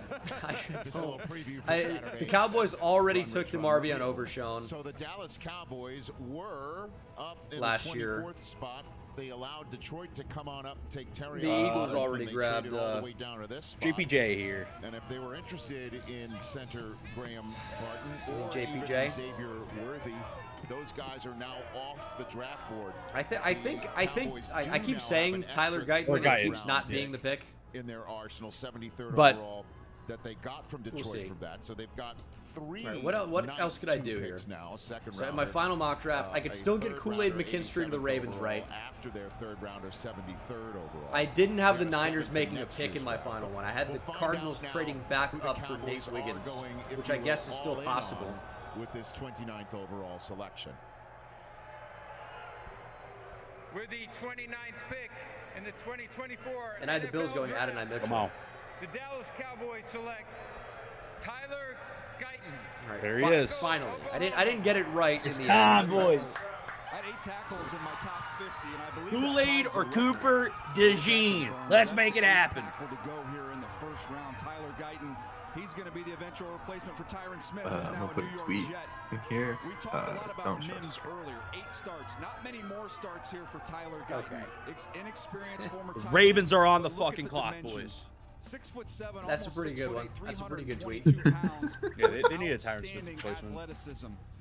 The Cowboys already took DeMarvion Overshown. So the Dallas Cowboys were up in last the 24th year. spot. they allowed Detroit to come on up, take Terry. The Eagles already grabbed all the way down to this spot. JPJ here. And if they were interested in center Graham Barton or JPJ? even Xavier Worthy, those guys are now off the draft board. I keep saying Tyler Guyton, and it keeps not being the pick in their arsenal, 73rd but overall that they got from Detroit from that. So they've got 3. Right, what else could I do here? Now, so in my final mock draft, I could still get Kool-Aid McKinstry to the Ravens, right? After their 3rd rounder, 73rd overall. I didn't have the Niners making a pick in my final one. I had the Cardinals trading back up for Nate Wiggins, which I guess is still possible. With this 29th overall selection. With the 29th pick in the 2024 and I had the Bills going Adonai Mitchell. Come on. The Dallas Cowboys select Tyler Guyton. All right, there he is. Finally, I didn't get it right. It's in the time, end, boys. I had 8 tackles in my top 50, and I believe Kool-Aid or Cooper DeJean. Let's make it happen. To go here in the first round, Tyler Guyton. He's going to be the eventual replacement for Tyron Smith. Who's now I'm gonna put a a tweet in here. We talked a lot about Mims earlier. 8 starts. Not many more starts here for Tyler Guyton. Inexperienced former The Ravens are on the fucking clock, boys. 6'7". That's a pretty good one. That's a pretty good tweet. Yeah, they need a Tyron Smith replacement.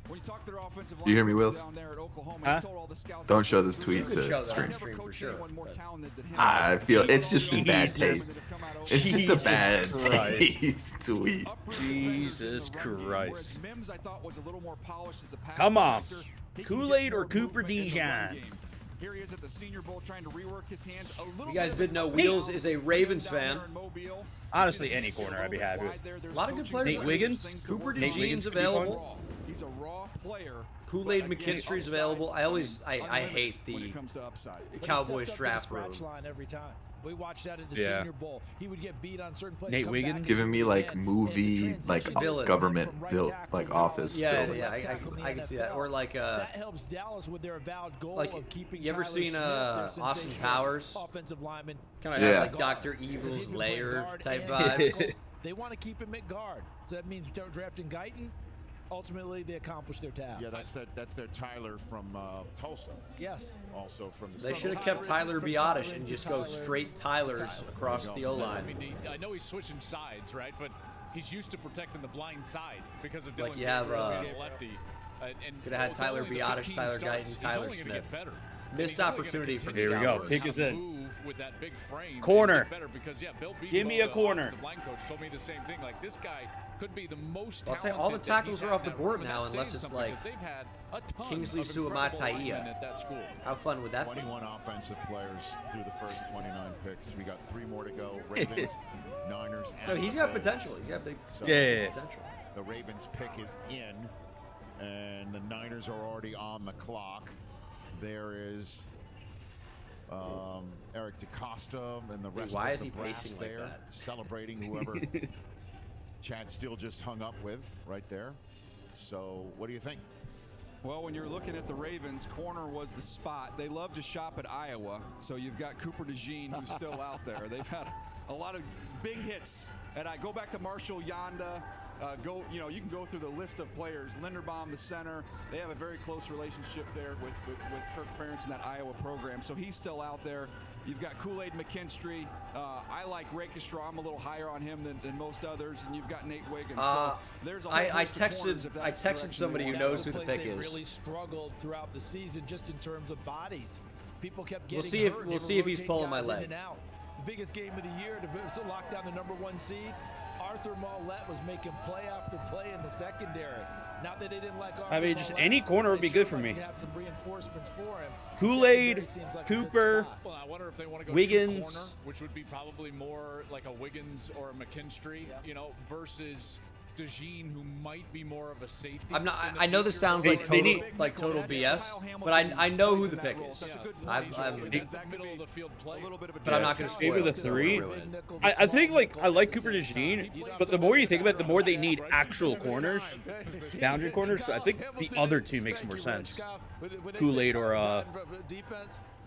When you talk to their offensive Do you hear me, line Wills? down there at Oklahoma, Huh? he told all the scouts Don't show this tweet You could show to that on stream. stream for sure. I feel it's just in bad taste. It's just a bad Christ. taste tweet. Jesus Christ. Mims, I thought, was a little more polished as a pass Come on. protector. He can Kool-Aid get or more Cooper movement in the run DeJean. game. Here he is at the Senior Bowl trying to rework his hands a little. You guys bit did know Wheels is a Ravens fan. Honestly, any corner I'd be happy with. A lot of good players. Nate Wiggins? Cooper Nate DeJean's Wiggins, available. He's a raw player. Kool-Aid McKinstry's available. I hate the Cowboys draft room. Every time. We watched that at the Yeah. Senior Bowl. He would get beat on certain plays. Nate come Wiggins? back Giving me and like and movie, the like transition government from right built, tackle like to office Yeah, building. yeah, left tackle in the I can see that. NFL. Or like that helps Dallas with their avowed goal like of keeping you ever Tyler seen Smith, their Austin sensational Powers? offensive lineman. Kind of Yeah. has like Dr. Evil's He's been lair playing guard type and vibes. tackle. They want to keep him at guard. So that means drafting Guyton. Ultimately, they accomplish their task. Yeah, that's their Tyler from Tulsa. Yes. Also from the. They should have kept Tyler Biotish and just go straight Tylers across the I O-line. mean, I know he's switching sides, right? But he's used to protecting the blind side because of Dylan. Like you have, being a lefty. Could have had Tyler Biotish, Tyler Guyton, Tyler Smith. Missed opportunity for the Here we go. Cowboys. Pick is in. With that big frame, Corner. Because, yeah, Bill Give me a Beadle, the corner. offensive line coach, told me the same thing. Like, this guy could be the most I'll say talented all the that tackles he's are had off the in that board room, and now, that's unless saying it's something, like 'cause they've had a ton Kingsley of incredible Suamataia. linemen at that school. How fun would that be? 21 offensive players through the first 29 picks. We got 3 more to go. Ravens, Niners, and No, he's the got Bills. potential. He's got big Yeah. potential. The Ravens pick is in, and the Niners are already on the clock. There is Eric DeCosta and the rest why of is the he brass pacing like there, that? celebrating whoever Chad Steele just hung up with right there. So, what do you think? Well, when you're looking at the Ravens, corner was the spot. They love to shop at Iowa, so you've got Cooper DeJean, who's still out there. They've had a lot of big hits. And I go back to Marshall Yanda. You can go through the list of players. Linderbaum, the center. They have a very close relationship there with Kirk Ferentz and that Iowa program. So he's still out there. You've got Kool-Aid McKinstry. I like Rakestraw. I'm a little higher on him than most others. And you've got Nate Wiggins. So there's a whole I host of corners if that's the texted direction somebody they who want. knows who the pick They is. really struggled throughout the season just in terms of bodies. People kept getting We'll see if hurt. we'll They see were if he's rotating pulling my guys in leg. and out. The biggest game of the year to lock down the #1 seed. Arthur Mollett was making play after play in the secondary. Not that they didn't like Arthur I mean, just Mollett, any corner would be good for they me. should have some reinforcements for him. Kool-Aid, Secondary seems like a good Cooper, spot. Well, I wonder if they want to go Wiggins. true corner, which would be probably more like a Wiggins or a McKinstry, versus DeJean, who might be more of a safety. I'm not. in the I know this future. sounds like total BS, but I know who the pick is. I'm middle of the field play. but I'm not going to spoil Maybe the it. 3. Ruin it. I think I like Cooper DeJean, but the more you think about it, the more they need actual corners, boundary corners. So I think the other 2 makes more sense. Kool-Aid or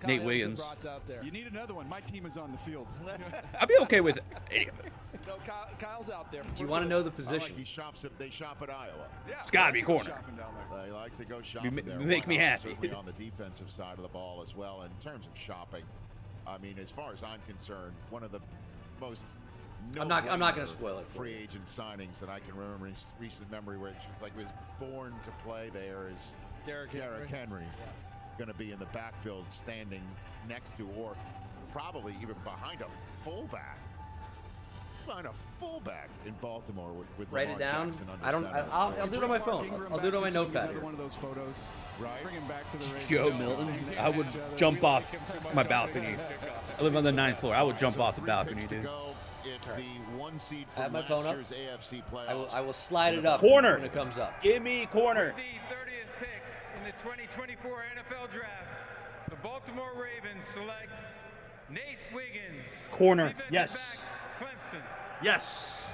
Nate Wiggins. You need another one. My team is on the field. I'd be okay with any of it. Kyle's out there. Do you want to know the position? He shops at, they shop at Iowa. Yeah, it's got to be corner. They like to go shopping there. Make me happy. Certainly on the defensive side of the ball as well. And in terms of shopping, I mean, as far as I'm concerned, one of the most I'm not going to spoil it. Free agent signings that I can remember in recent memory, where it's like was born to play there, is Derrick Henry. Going to be in the backfield, standing next to, or probably even behind a fullback. In Baltimore with write it down. I'll do it on my phone. I'll do it on my notepad. One of those photos, right? Bring him back to the Joe Milton. I would jump off my balcony. I live on the 9th floor. I would jump off the balcony, dude. It's the 1 seed I have my phone up. AFC playoffs. I will slide it up corner when it comes up. Give me corner. The 30th pick in the 2024 NFL Draft, the Baltimore Ravens select Nate Wiggins. Corner. Yes. Back, Clemson. Yes.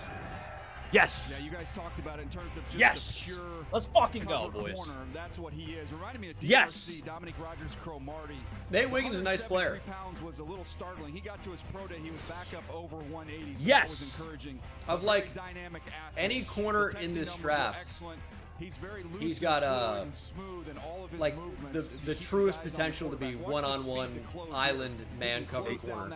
Yes. Yeah, you guys talked about it in terms of just yes. the pure Let's fucking go, boys. Corner. That's what he is. Reminded me of DRC, yes. Dominique Rodgers-Cromartie. Nate Wiggins is a nice player. 173 pounds was a little startling. He got to his pro day. He was back up over 180. So yes. That was encouraging. Of like dynamic any corner in this draft. He's very loose. He's got and smooth in all of his like movements. the truest potential to be one-on-one island man cover corner.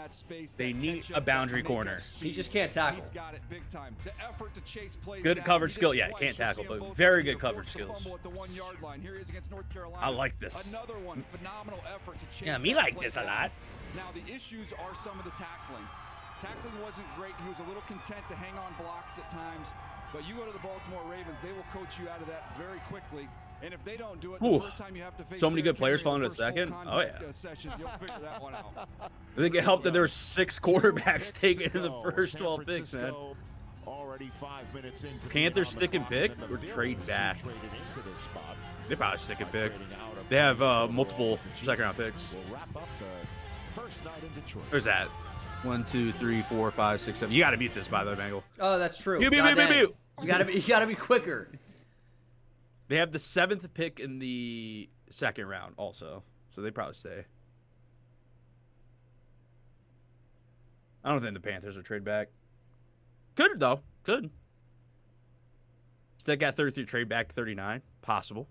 They need a boundary corner. He just can't tackle. He's got it big time. The effort to chase plays good down. coverage skill. Yeah, can't tackle, but very good coverage skills. At the 1 yard line. Here he is against North Carolina. I like this. Another one. Phenomenal effort to chase. Yeah, me like this a lot. Now the issues are some of the tackling. Tackling wasn't great. He was a little content to hang on blocks at times. But you go to the Baltimore Ravens, they will coach you out of that very quickly. And if they don't do it, the first time you have to face so many good players falling to the second. Oh yeah. Session, you'll figure that one out. I think it helped that there were 6 quarterbacks taken in the first 12 picks, man. Already 5 minutes into Panthers stick and pick or trade back. They probably stick and pick. They have multiple second-round picks. Where's that? 1, 2, 3, 4, 5, 6, 7. You got to beat this, by the way, Bengal. Oh, that's true. You got to be quicker. They have the 7th pick in the second round, also, so they probably stay. I don't think the Panthers will trade back. Could though. Could. Still got 33 trade back 39. Possible.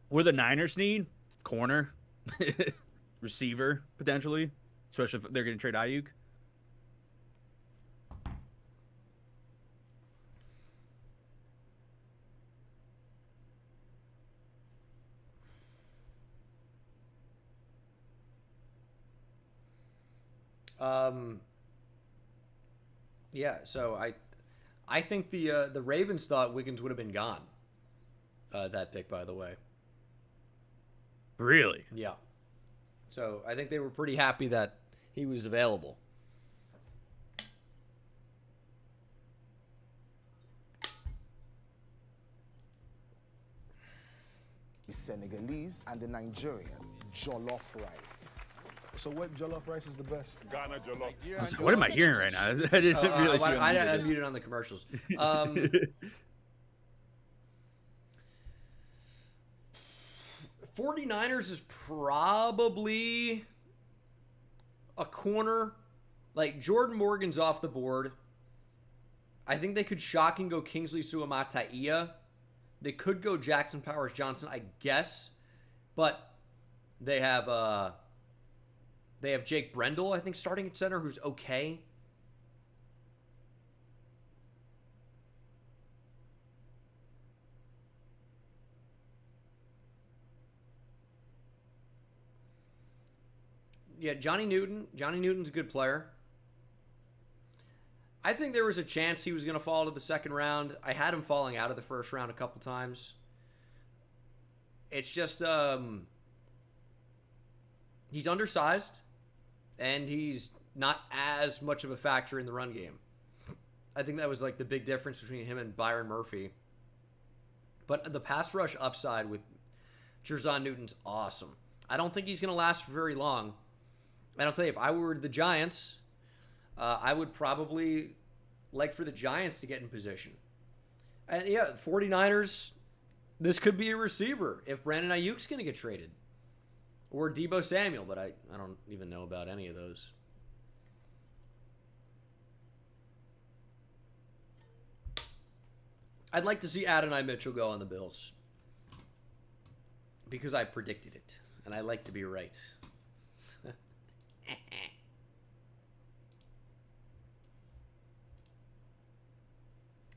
Where the Niners need corner, receiver potentially. Especially if they're going to trade Ayuk. Yeah, so I think the Ravens thought Wiggins would have been gone. That pick, by the way. Really? Yeah. So I think they were pretty happy that he was available. The Senegalese and the Nigerian jollof rice. So what jollof rice is the best? Ghana jollof. Like, what am I hearing right now? I didn't realize I unmuted on the commercials. 49ers is probably a corner. Like, Jordan Morgan's off the board. I think they could shock and go Kingsley Suamataia. They could go Jackson Powers Johnson, I guess. But they have Jake Brendel, I think, starting at center, who's okay. Yeah, Johnny Newton. Johnny Newton's a good player. I think there was a chance he was going to fall to the second round. I had him falling out of the first round a couple times. It's just he's undersized, and he's not as much of a factor in the run game. I think that was like the big difference between him and Byron Murphy. But the pass rush upside with Jerzon Newton's awesome. I don't think he's going to last for very long. And I'll tell you, if I were the Giants, I would probably like for the Giants to get in position. And yeah, 49ers, this could be a receiver if Brandon Ayuk's going to get traded. Or Deebo Samuel, but I don't even know about any of those. I'd like to see Adonai Mitchell go on the Bills. Because I predicted it. And I like to be right.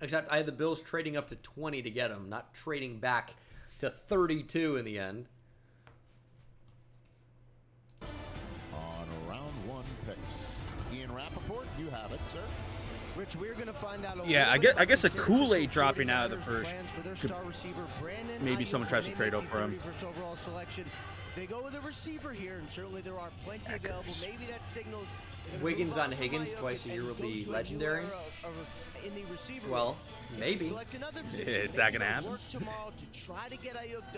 Except I had the Bills trading up to 20 to get him, not trading back to 32 in the end. On round 1 picks. Ian Rappaport, you have it, sir. Rich, we're going to find out I guess a Kool-Aid dropping out of the first. Maybe someone tries to trade up for him. First overall selection. They go with a receiver here, and certainly there are plenty available. Maybe that signals Wiggins on Higgins twice a year will be legendary. Well, maybe. It's not gonna happen.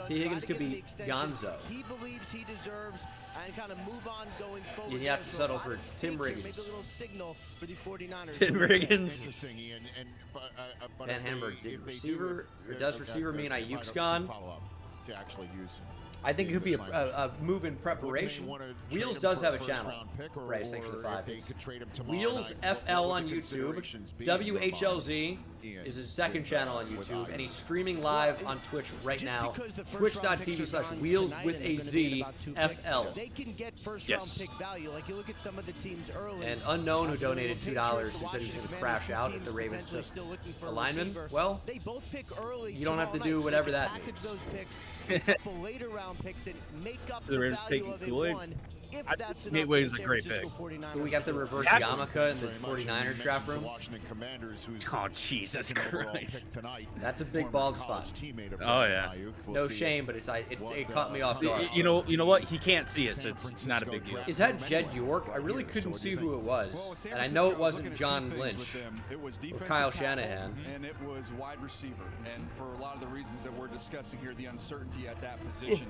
T. Higgins could be Gonzo. He believes he deserves and kind of move on going forward. You have to settle for Tim Riggins. Make a little signal for the 49ers. Tim Riggins. Interesting, Ian. But Van Hamburg did receiver, or does receiver mean Ayuk's gone? To actually use. I think it could be a move in preparation. Wheels does have a channel. Bryce, thanks for the 5. Wheels FL on YouTube. WHLZ is his second channel on YouTube, and he's streaming live on Twitch right now. Twitch.tv/Wheels with a Z FL. They can get first round pick value. Like you look at some of the teams early. And Unknown, who donated $2, who said he was going to crash out if the Ravens took a lineman. Well, they both pick early. You don't have to do whatever that means. Those picks, a couple later round picks, and make up the Ravens value taking of a Kool-Aid. one. Gateway is a great pick. We got the reverse Yarmulke in the 49ers draft room. Oh, Jesus Christ. That's a big bald spot. Oh, yeah. No shame, but it caught me off guard. You know what? He can't see it, so it's not a big deal. Is that Jed York? I really couldn't see who it was. And I know it wasn't John Lynch or Kyle Shanahan. And it was wide receiver. And for a lot of the reasons that we're discussing here, the uncertainty at that position.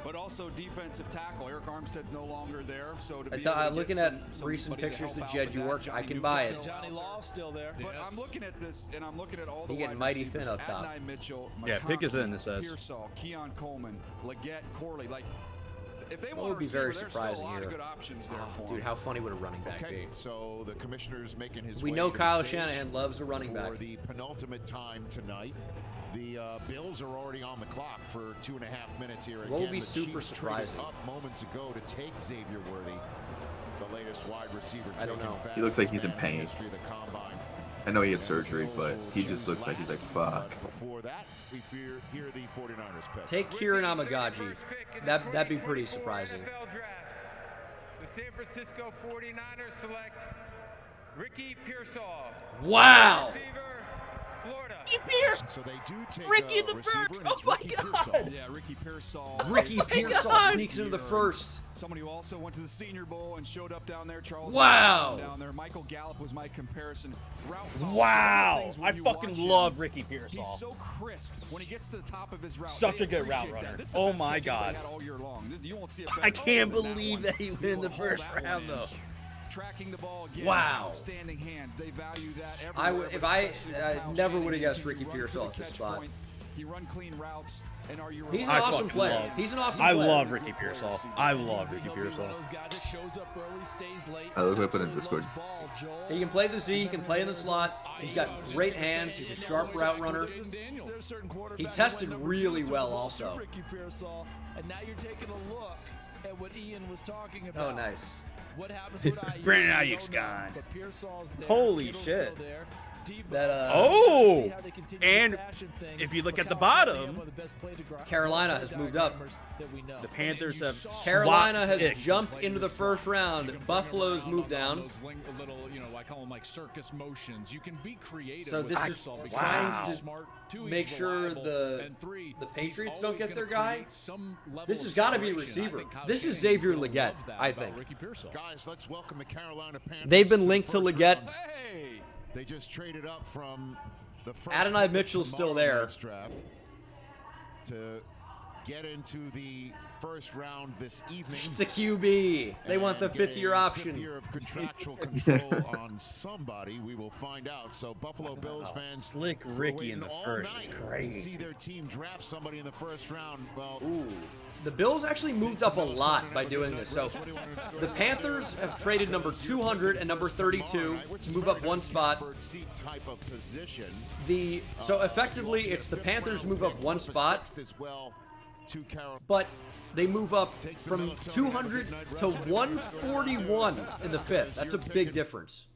But also defensive tackle. Eric Armstead's no longer there, so to be looking at recent pictures of Jed York, I can buy it. Johnny Law's still there. But I'm looking at this, and I'm looking at all the He getting wide mighty receivers. thin up top. Adonai Mitchell, Yeah, pick is in, it says. Pearsall, Keon Coleman, Leggett, Corley. Like, if they That want would be very receiver, surprising there's still a lot here. of good options there for Dude, him. how funny would a running back be? So the commissioner's making his We way know to Kyle the stage Shanahan loves a running back. for the penultimate time tonight. The Bills are already on the clock for 2.5 minutes here. What would be the super Chiefs surprising? traded up moments ago to take Xavier Worthy, the latest wide receiver. I don't know. He looks like he's in pain. I know he had surgery, but he just looks like he's like, fuck. Before that, we hear the 49ers pick. Take Kieran Amagaji. That'd be pretty surprising. NFL draft. The San Francisco 49ers select Ricky Pearsall. Wow! Receiver, Florida. So they do take Ricky the receiver, first. and it's Oh my Ricky God. Pearsall. Yeah, Ricky Pearsall. Ricky Oh my Pearsall God. sneaks into the first. Somebody who also went to the Senior Bowl and showed up down there. Charles. Wow. Down there. Michael Gallup was my comparison. Route Wow. things when I you fucking watch love him, Ricky Pearsall. He's so crisp when he gets to the top of his route. Such They a good route appreciate runner. that. This is the Oh best my catch they've God. had all year long. You won't see it I better can't than that believe one. that he went in the He'll hold first that one round, in. though. Tracking the ball again. Wow. Outstanding hands. They value that everywhere. If but I especially with Kyle never would have Shanahan, guessed can Ricky you run Pearsall through at the this catch spot. point? He run clean routes. And are you He's an I awesome fucking player. love- He's an awesome I player. love Ricky Pearsall. I love Ricky Pearsall. I look like I put it in Discord. He can play the Z, he can play in the slot. He's got great hands. He's a sharp route runner. He tested really well also. Ricky Pearsall, and now you're taking a look at what Ian was talking about. Oh, nice. What happens with Ayuk? Brandon We don't Ayuk's know, gone. but Pearsall's there. Holy Kittle's shit. still there. That Oh, and if you look at the bottom, Carolina has moved up. the Panthers have Carolina swapped has picks. jumped into the first round. Buffalo's moved down. Those little, I call them like circus motions. You can be creative. So with this is Pearsall because trying he's to smart. Two, make he's sure reliable. the And three, Patriots he's don't always get their gonna guy. create some level This of has got to be separation. I receiver. think Kyle This is Shanahan Xavier will Leggett, love that I about think. Ricky Pearsall. Guys, let's welcome the Carolina Panthers. They've been to the linked to first Leggett. round. Hey! They just traded up from the first Adonai pick Mitchell's of still tomorrow there. night's draft to get into the first round this evening. It's a QB. They want the and get fifth-year a option. Fifth year of contractual control on somebody. We will find out. So Buffalo Bills fans, Slick who are Ricky waiting in the all first night is to crazy. see their team draft somebody in the first round. Well, Ooh. The Bills actually moved up a lot by doing this. So the Panthers have traded number 200 and number 32 to move up one spot. So effectively, it's the Panthers move up one spot, but they move up from 200 to 141 in the 5th. That's a big difference.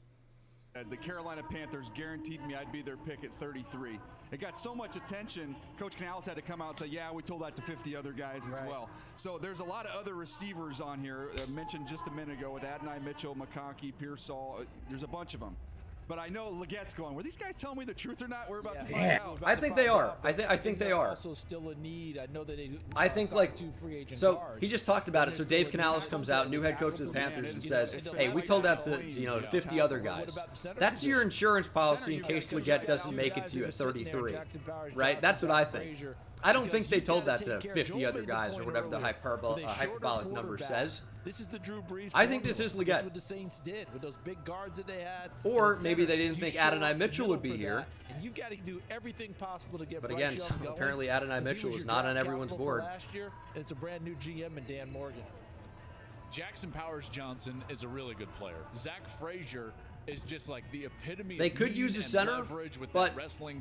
The Carolina Panthers guaranteed me I'd be their pick at 33. It got so much attention, Coach Canales had to come out and say, yeah, we told that to 50 other guys as well. So there's a lot of other receivers on here. Mentioned just a minute ago with Adonai Mitchell, McConkey, Pearsall. There's a bunch of them. But I know Legette's going, were these guys telling me the truth or not? We're about to find out. I think they are. I think they are. Also still a need. I know that they I think like he just talked about it. So Dave Canales comes out, new head coach of the Panthers, and says, "Hey, we told that to 50 other guys. That's your insurance policy in case Legette doesn't make it to you at 33, right? That's what I think. I don't think they told that to 50 other guys or whatever the hyperbolic number says. This is the Drew Brees. I think this is Legette. This is what the Saints did with those big guards that they had. Or maybe they didn't think Adonai Mitchell would be here. And you've got to do everything possible to get. But again, apparently Adonai Mitchell was not on everyone's board. Last year, and it's a brand new GM in Dan Morgan. Jackson Powers Johnson is a really good player. Zach Frazier is just like the epitome. They could use a center, but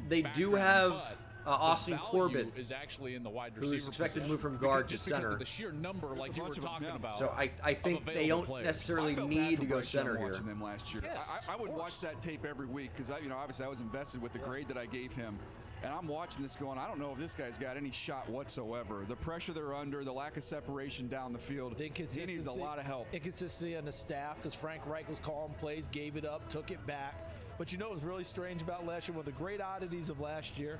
they do have Austin Corbett, is actually in the wide who is expected to move from guard to center. The sheer number, like you were talking about. So I think they don't necessarily need to go center here. Them last year. Yes, I would watch that tape every week because obviously I was invested with the grade that I gave him. And I'm watching this going, I don't know if this guy's got any shot whatsoever. The pressure they're under, the lack of separation down the field, he needs a lot of help. Inconsistency on the staff because Frank Reich was calling plays, gave it up, took it back. But you know what was really strange about last year? One of the great oddities of last year,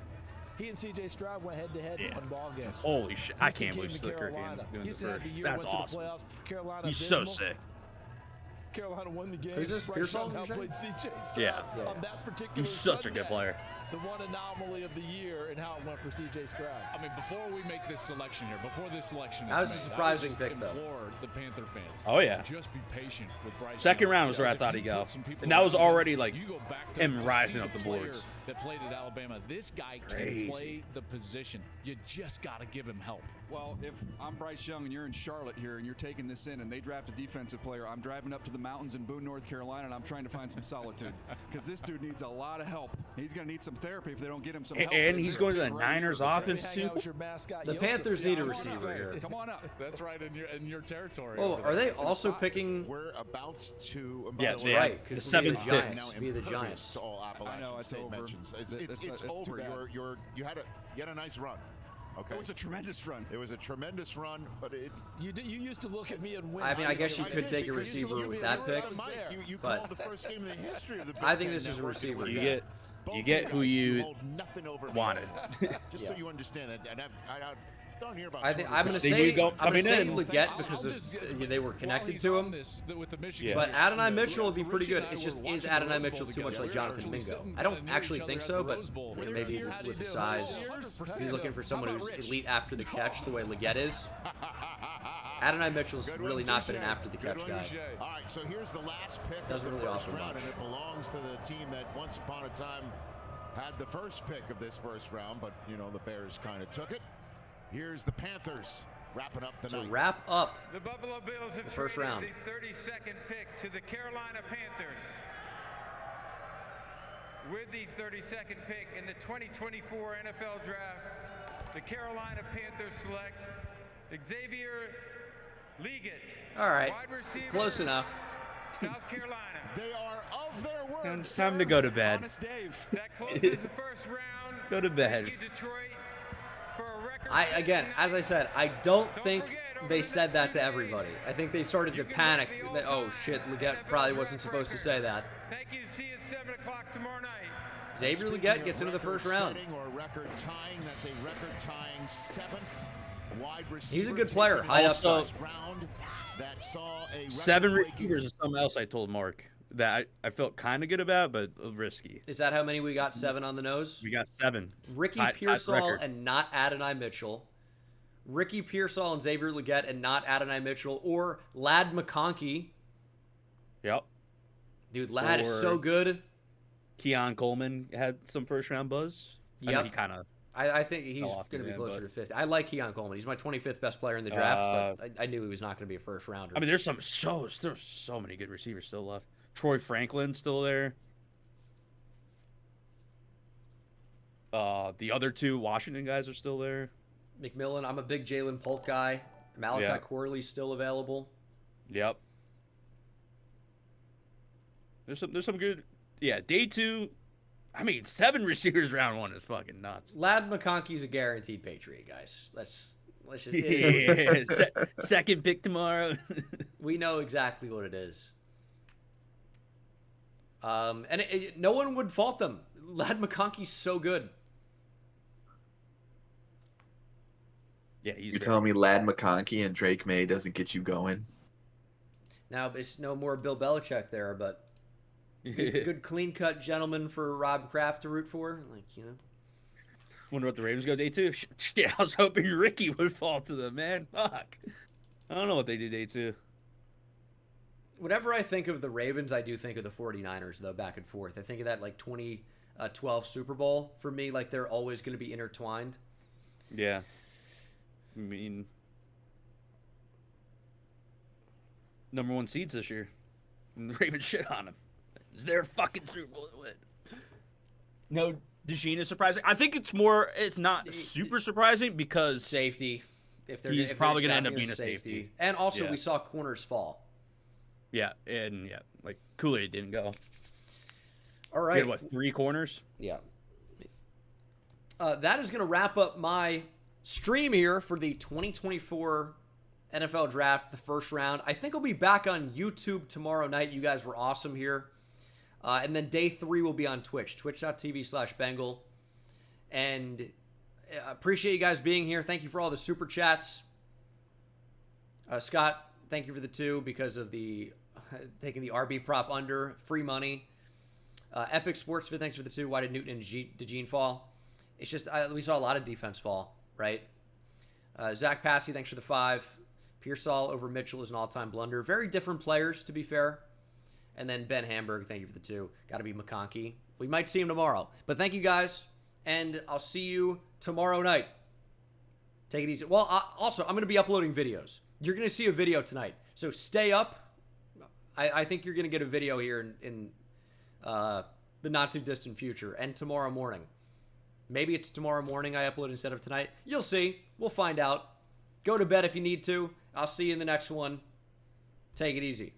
he and C.J. Stroud went head-to-head in one ball game. Holy shit. I can't believe Slicker again doing the first. That's awesome. He's so sick. Carolina won the game. Who's this? Pearsall? Outplayed C.J. Stroud Yeah. on that particular He's such a Sunday. good player. The one anomaly of the year and how it went for C.J. Stroud. I mean, before we make this selection here, before this selection is that was a made, surprising I would pick, just though. implore the Panther fans. Oh, yeah. Just be patient with Bryce. Second Young. round was where I Because thought if he'd you go. put some people And that was around already him, like you go back to him see rising the up the player boards. That played at Alabama. This guy Crazy. can play the position. You just got to give him help. Well, if I'm Bryce Young and you're in Charlotte here and you're taking this in and they draft a defensive player, I'm driving up to the mountains in Boone, North Carolina, and I'm trying to find some solitude because this dude needs a lot of help. He's going to need some therapy if they don't get him some help. And he's going to the Niners offense too. The Panthers need a receiver here. Come on up. That's right in your territory. Oh, are they also picking? We're about to. Yeah, that's right. The Because seventh pick. Be the Giants. To all Appalachian I know, it's State over. mentions. It's That's over. too bad. You had a nice run. Okay. It was a tremendous run. It was a tremendous run, but You used to look at me and win. I mean, I guess you could take a receiver with that pick, you but called the first game in the history of the Big I think Ten this is a Network. receiver. You get who you wanted. Just so you understand that, and I don't hear about. I'm going to They say would go coming in. Leggett because they were connected to him. Yeah. But Adonai Mitchell would be pretty good. It's just, is Adonai Mitchell too much like Jonathan Mingo? I don't actually think so, but maybe with the size. You're looking for someone who's elite after the catch the way Leggett is. Adonai Mitchell's really not been an after the catch guy. All right, so here's the last pick Doesn't of the really first offer round, much. and it belongs to the team that once upon a time had the first pick of this first round, but the Bears kind of took it. Here's the Panthers wrapping up the night. To wrap up The Buffalo Bills have the first traded round. the 32nd pick to the Carolina Panthers. With the 32nd pick in the 2024 NFL Draft, the Carolina Panthers select Xavier Leggett. All right, wide receiver, close enough. South Carolina. They are of their word. It's time to go to bed. Honest Dave. That closes the first round. Go to bed. Thank you, Detroit, for a record. Again, as I said, I don't think they said that to everybody. I think they started to panic that, oh shit, Leggett probably wasn't supposed to say that. Thank you. See you at 7 o'clock tomorrow night. Xavier Leggett gets into the first round. Or record tying, that's a record tying 7th wide receiver. He's a good player, high Also, upside. That saw a 7 receivers is something else I told Mark that I felt kind of good about, but risky. Is that how many we got? 7 on the nose? We got 7. Ricky Tied Pearsall record. and not Adonai Mitchell. Ricky Pearsall and Xavier Leggett and not Adonai Mitchell. Or Ladd McConkey. Yep. Dude, Ladd is Or so good. Keon Coleman had some first round buzz. I Yep. mean, he kind of I think he's going to be closer to 50. I like Keon Coleman. He's my 25th best player in the draft, but I knew he was not going to be a first rounder. I mean, there's so many good receivers still left. Troy Franklin's still there. The other two Washington guys are still there. McMillan, I'm a big Jalen Polk guy. Malachi Corley's still available. Yep. There's some good. Yeah, day 2. I mean, 7 receivers round 1 is fucking nuts. Ladd McConkey's a guaranteed Patriot, guys. Let's just second pick tomorrow. We know exactly what it is. And no one would fault them. Ladd McConkey's so good. Yeah, You're telling me Ladd McConkey and Drake May doesn't get you going? Now, it's no more Bill Belichick there, but good clean-cut gentleman for Rob Kraft to root for. Like, you know. Wonder what the Ravens go day 2. Shit, I was hoping Ricky would fall to them, man. Fuck. I don't know what they do day 2. Whenever I think of the Ravens, I do think of the 49ers, though, back and forth. I think of that, like, 2012 Super Bowl. For me, like, they're always going to be intertwined. Yeah. I mean, number 1 seeds this year. And the Ravens shit on them. It's their fucking Super Bowl to win. No, DeJean is surprising. I think it's not super surprising because safety. He's probably going to end up being a safety. And also, we saw corners fall. Yeah, and like Kool-Aid didn't go. All right. He had, what, 3 corners? Yeah. That is going to wrap up my stream here for the 2024 NFL Draft, the first round. I think I'll be back on YouTube tomorrow night. You guys were awesome here. And then day 3 will be on Twitch, twitch.tv/Bengal. And appreciate you guys being here. Thank you for all the super chats. Scott, thank you for the 2 because of the taking the RB prop under. Free money. Epic Sports, thanks for the 2. Why did Newton and DeJean fall? It's just we saw a lot of defense fall, right? Zach Passy, thanks for the 5. Pearsall over Mitchell is an all-time blunder. Very different players, to be fair. And then Ben Hamburg, thank you for the 2. Got to be McConkey. We might see him tomorrow. But thank you guys, and I'll see you tomorrow night. Take it easy. Well, also, I'm going to be uploading videos. You're going to see a video tonight. So stay up. I think you're going to get a video here in the not-too-distant future and tomorrow morning. Maybe it's tomorrow morning I upload instead of tonight. You'll see. We'll find out. Go to bed if you need to. I'll see you in the next one. Take it easy.